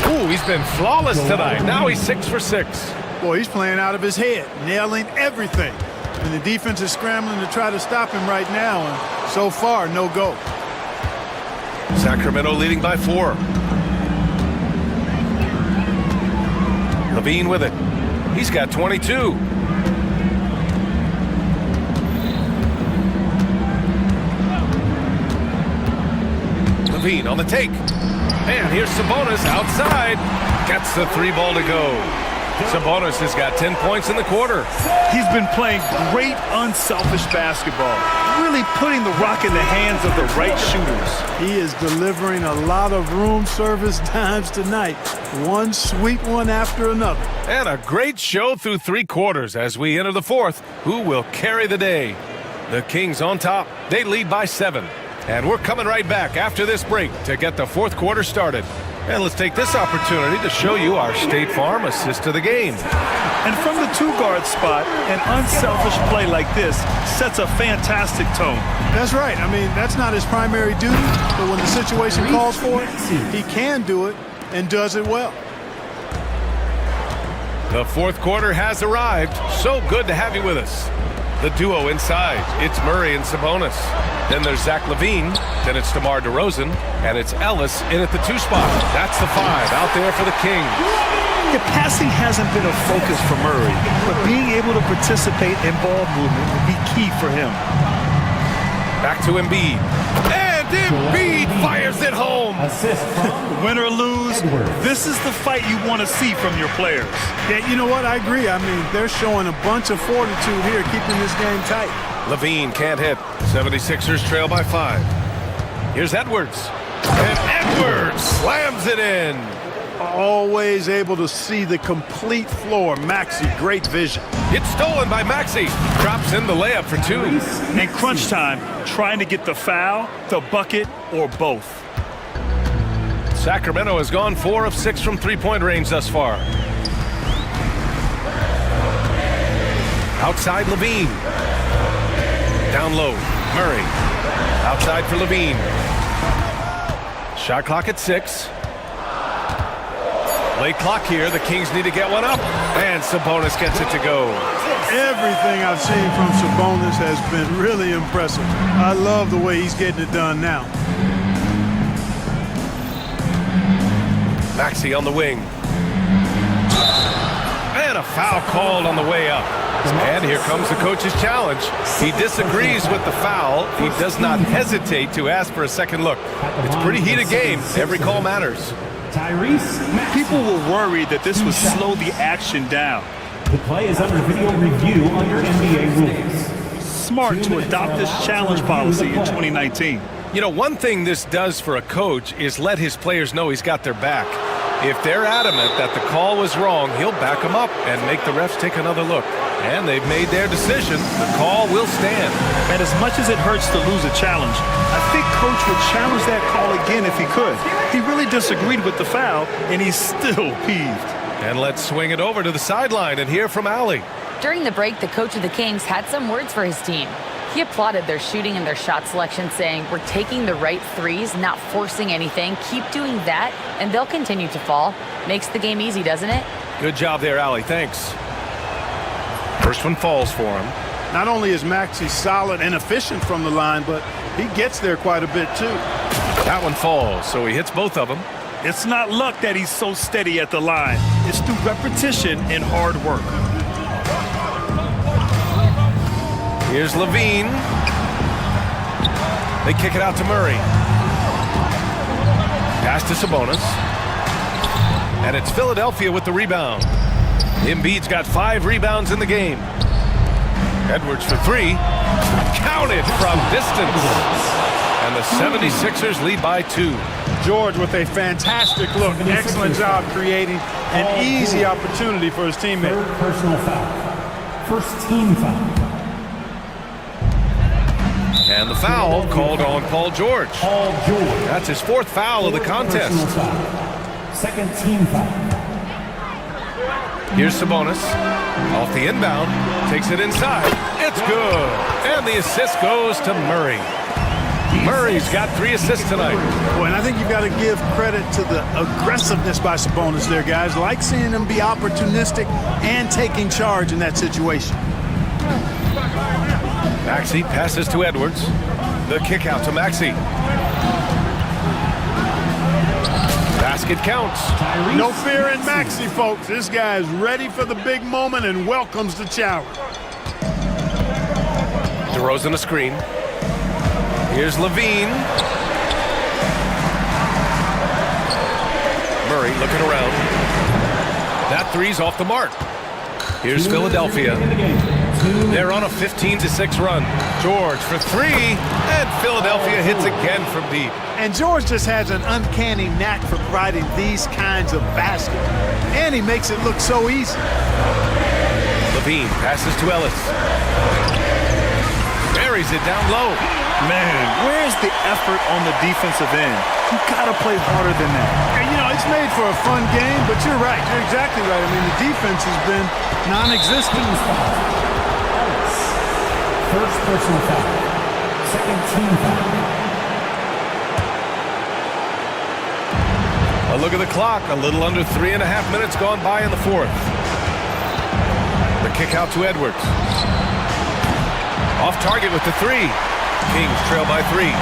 Ooh, he's been flawless tonight. Now he's 6 for 6. Boy, he's playing out of his head, nailing everything. And the defense is scrambling to try to stop him right now, and so far, no go. Sacramento leading by 4. Levine with it. He's got 22. Levine on the take. And here's Sabonis outside. Gets the 3 ball to go. Sabonis has got 10 points in the quarter. He's been playing great unselfish basketball, really putting the rock in the hands of the right shooters. He is delivering a lot of room service times tonight. One sweet one after another. And a great show through 3 quarters as we enter the 4th. Who will carry the day? The Kings on top. They lead by 7. And we're coming right back after this break to get the 4th quarter started. And let's take this opportunity to show you our State Farm assist to the game. And from the 2-guard spot, an unselfish play like this sets a fantastic tone. That's right. I mean, that's not his primary duty, but when the situation calls for it, he can do it and does it well. The 4th quarter has arrived. So good to have you with us. The duo inside. It's Murray and Sabonis. Then there's Zach LaVine. Then it's DeMar DeRozan. And it's Ellis in at the 2 spot. That's the 5 out there for the Kings. Yeah, passing hasn't been a focus for Murray, but being able to participate in ball movement will be key for him. Back to Embiid. And Embiid fires it home. Win or lose, this is the fight you want to see from your players. Yeah, you know what? I agree. I mean, they're showing a bunch of fortitude here, keeping this game tight. Levine can't hit. 76ers trail by 5. Here's Edwards. And Edwards slams it in. Always able to see the complete floor. Maxey, great vision. It's stolen by Maxey. Drops in the layup for 2. In crunch time, trying to get the foul, the bucket, or both. Sacramento has gone 4 of 6 from 3-point range thus far. Outside Levine. Down low, Murray. Outside for Levine. Shot clock at 6. Late clock here. The Kings need to get one up. And Sabonis gets it to go. Everything I've seen from Sabonis has been really impressive. I love the way he's getting it done now. Maxey on the wing. And a foul called on the way up. And here comes the coach's challenge. He disagrees with the foul. He does not hesitate to ask for a second look. It's a pretty heated game. Every call matters. People were worried that this would slow the action down. The play is under video review under NBA rules. Smart to adopt this challenge policy in 2019. You know, one thing this does for a coach is let his players know he's got their back. If they're adamant that the call was wrong, he'll back them up and make the refs take another look. And they've made their decision. The call will stand. And as much as it hurts to lose a challenge, I think Coach would challenge that call again if he could. He really disagreed with the foul, and he's still peeved. And let's swing it over to the sideline and hear from Allie. During the break, the coach of the Kings had some words for his team. He applauded their shooting and their shot selection, saying, "We're taking the right threes, not forcing anything. Keep doing that, and they'll continue to fall." Makes the game easy, doesn't it? Good job there, Allie. Thanks. First one falls for him. Not only is Maxey solid and efficient from the line, but he gets there quite a bit, too. That one falls, so he hits both of them. It's not luck that he's so steady at the line. It's through repetition and hard work. Here's Levine. They kick it out to Murray. Pass to Sabonis. And it's Philadelphia with the rebound. Embiid's got 5 rebounds in the game. Edwards for 3. Counted from distance. And the 76ers lead by 2. George with a fantastic look. Excellent job creating an easy opportunity for his teammate. Third personal foul. First team foul. And the foul called on Paul George. Paul George. That's his fourth foul of the contest. Second team foul. Here's Sabonis. Off the inbound. Takes it inside. It's good. And the assist goes to Murray. Murray's got 3 assists tonight. Boy, and I think you've got to give credit to the aggressiveness by Sabonis there, guys. Like seeing him be opportunistic and taking charge in that situation. Maxey passes to Edwards. The kick out to Maxey. Basket counts. No fear in Maxey, folks. This guy is ready for the big moment and welcomes the challenge. DeRozan a screen. Here's Levine. Murray looking around. That three's off the mark. Here's Philadelphia. They're on a 15-6 run. George for 3, and Philadelphia hits again from deep. And George just has an uncanny knack for providing these kinds of baskets. And he makes it look so easy. Levine passes to Ellis. Buries it down low. Man, where's the effort on the defensive end? You gotta play harder than that. And, you know, it's made for a fun game, but you're right. You're exactly right. I mean, the defense has been non-existent. First personal foul. Second team foul. A look at the clock. A little under 3.5 minutes gone by in the fourth. The kick out to Edwards. Off target with the 3. Kings trail by 3.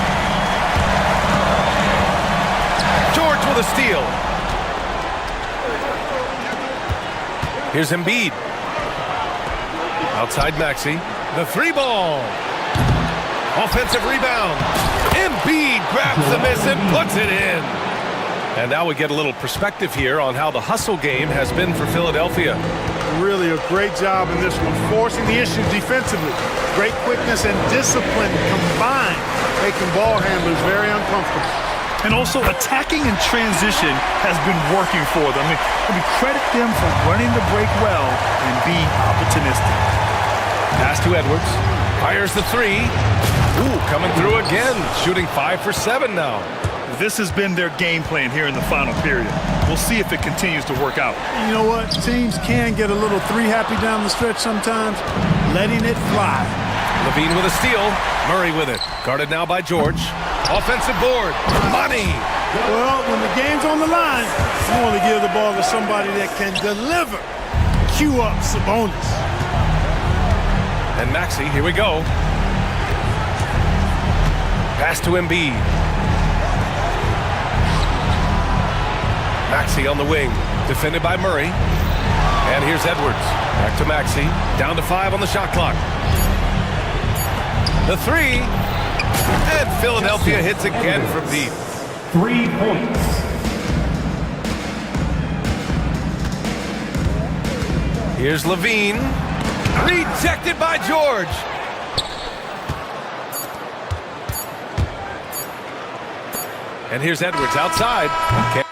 George with a steal. Here's Embiid. Outside Maxey. The 3 ball. Offensive rebound. Embiid grabs the miss and puts it in. And now we get a little perspective here on how the hustle game has been for Philadelphia. Really a great job in this one, forcing the issue defensively. Great quickness and discipline combined, making ball handlers very uncomfortable. And also attacking in transition has been working for them. I mean, credit them for running the break well and being opportunistic. Pass to Edwards. Fires the 3. Ooh, coming through again. Shooting 5 for 7 now. This has been their game plan here in the final period. We'll see if it continues to work out. You know what? Teams can get a little 3-happy down the stretch sometimes, letting it fly. Levine with a steal. Murray with it. Guarded now by George. Offensive board. Money. Well, when the game's on the line, you want to give the ball to somebody that can deliver. Cue up Sabonis. And Maxey, here we go. Pass to Embiid. Maxey on the wing, defended by Murray. And here's Edwards. Back to Maxey. Down to 5 on the shot clock. The 3. And Philadelphia hits again from deep. 3 points. Here's Levine. Rejected by George. And here's Edwards outside. Okay.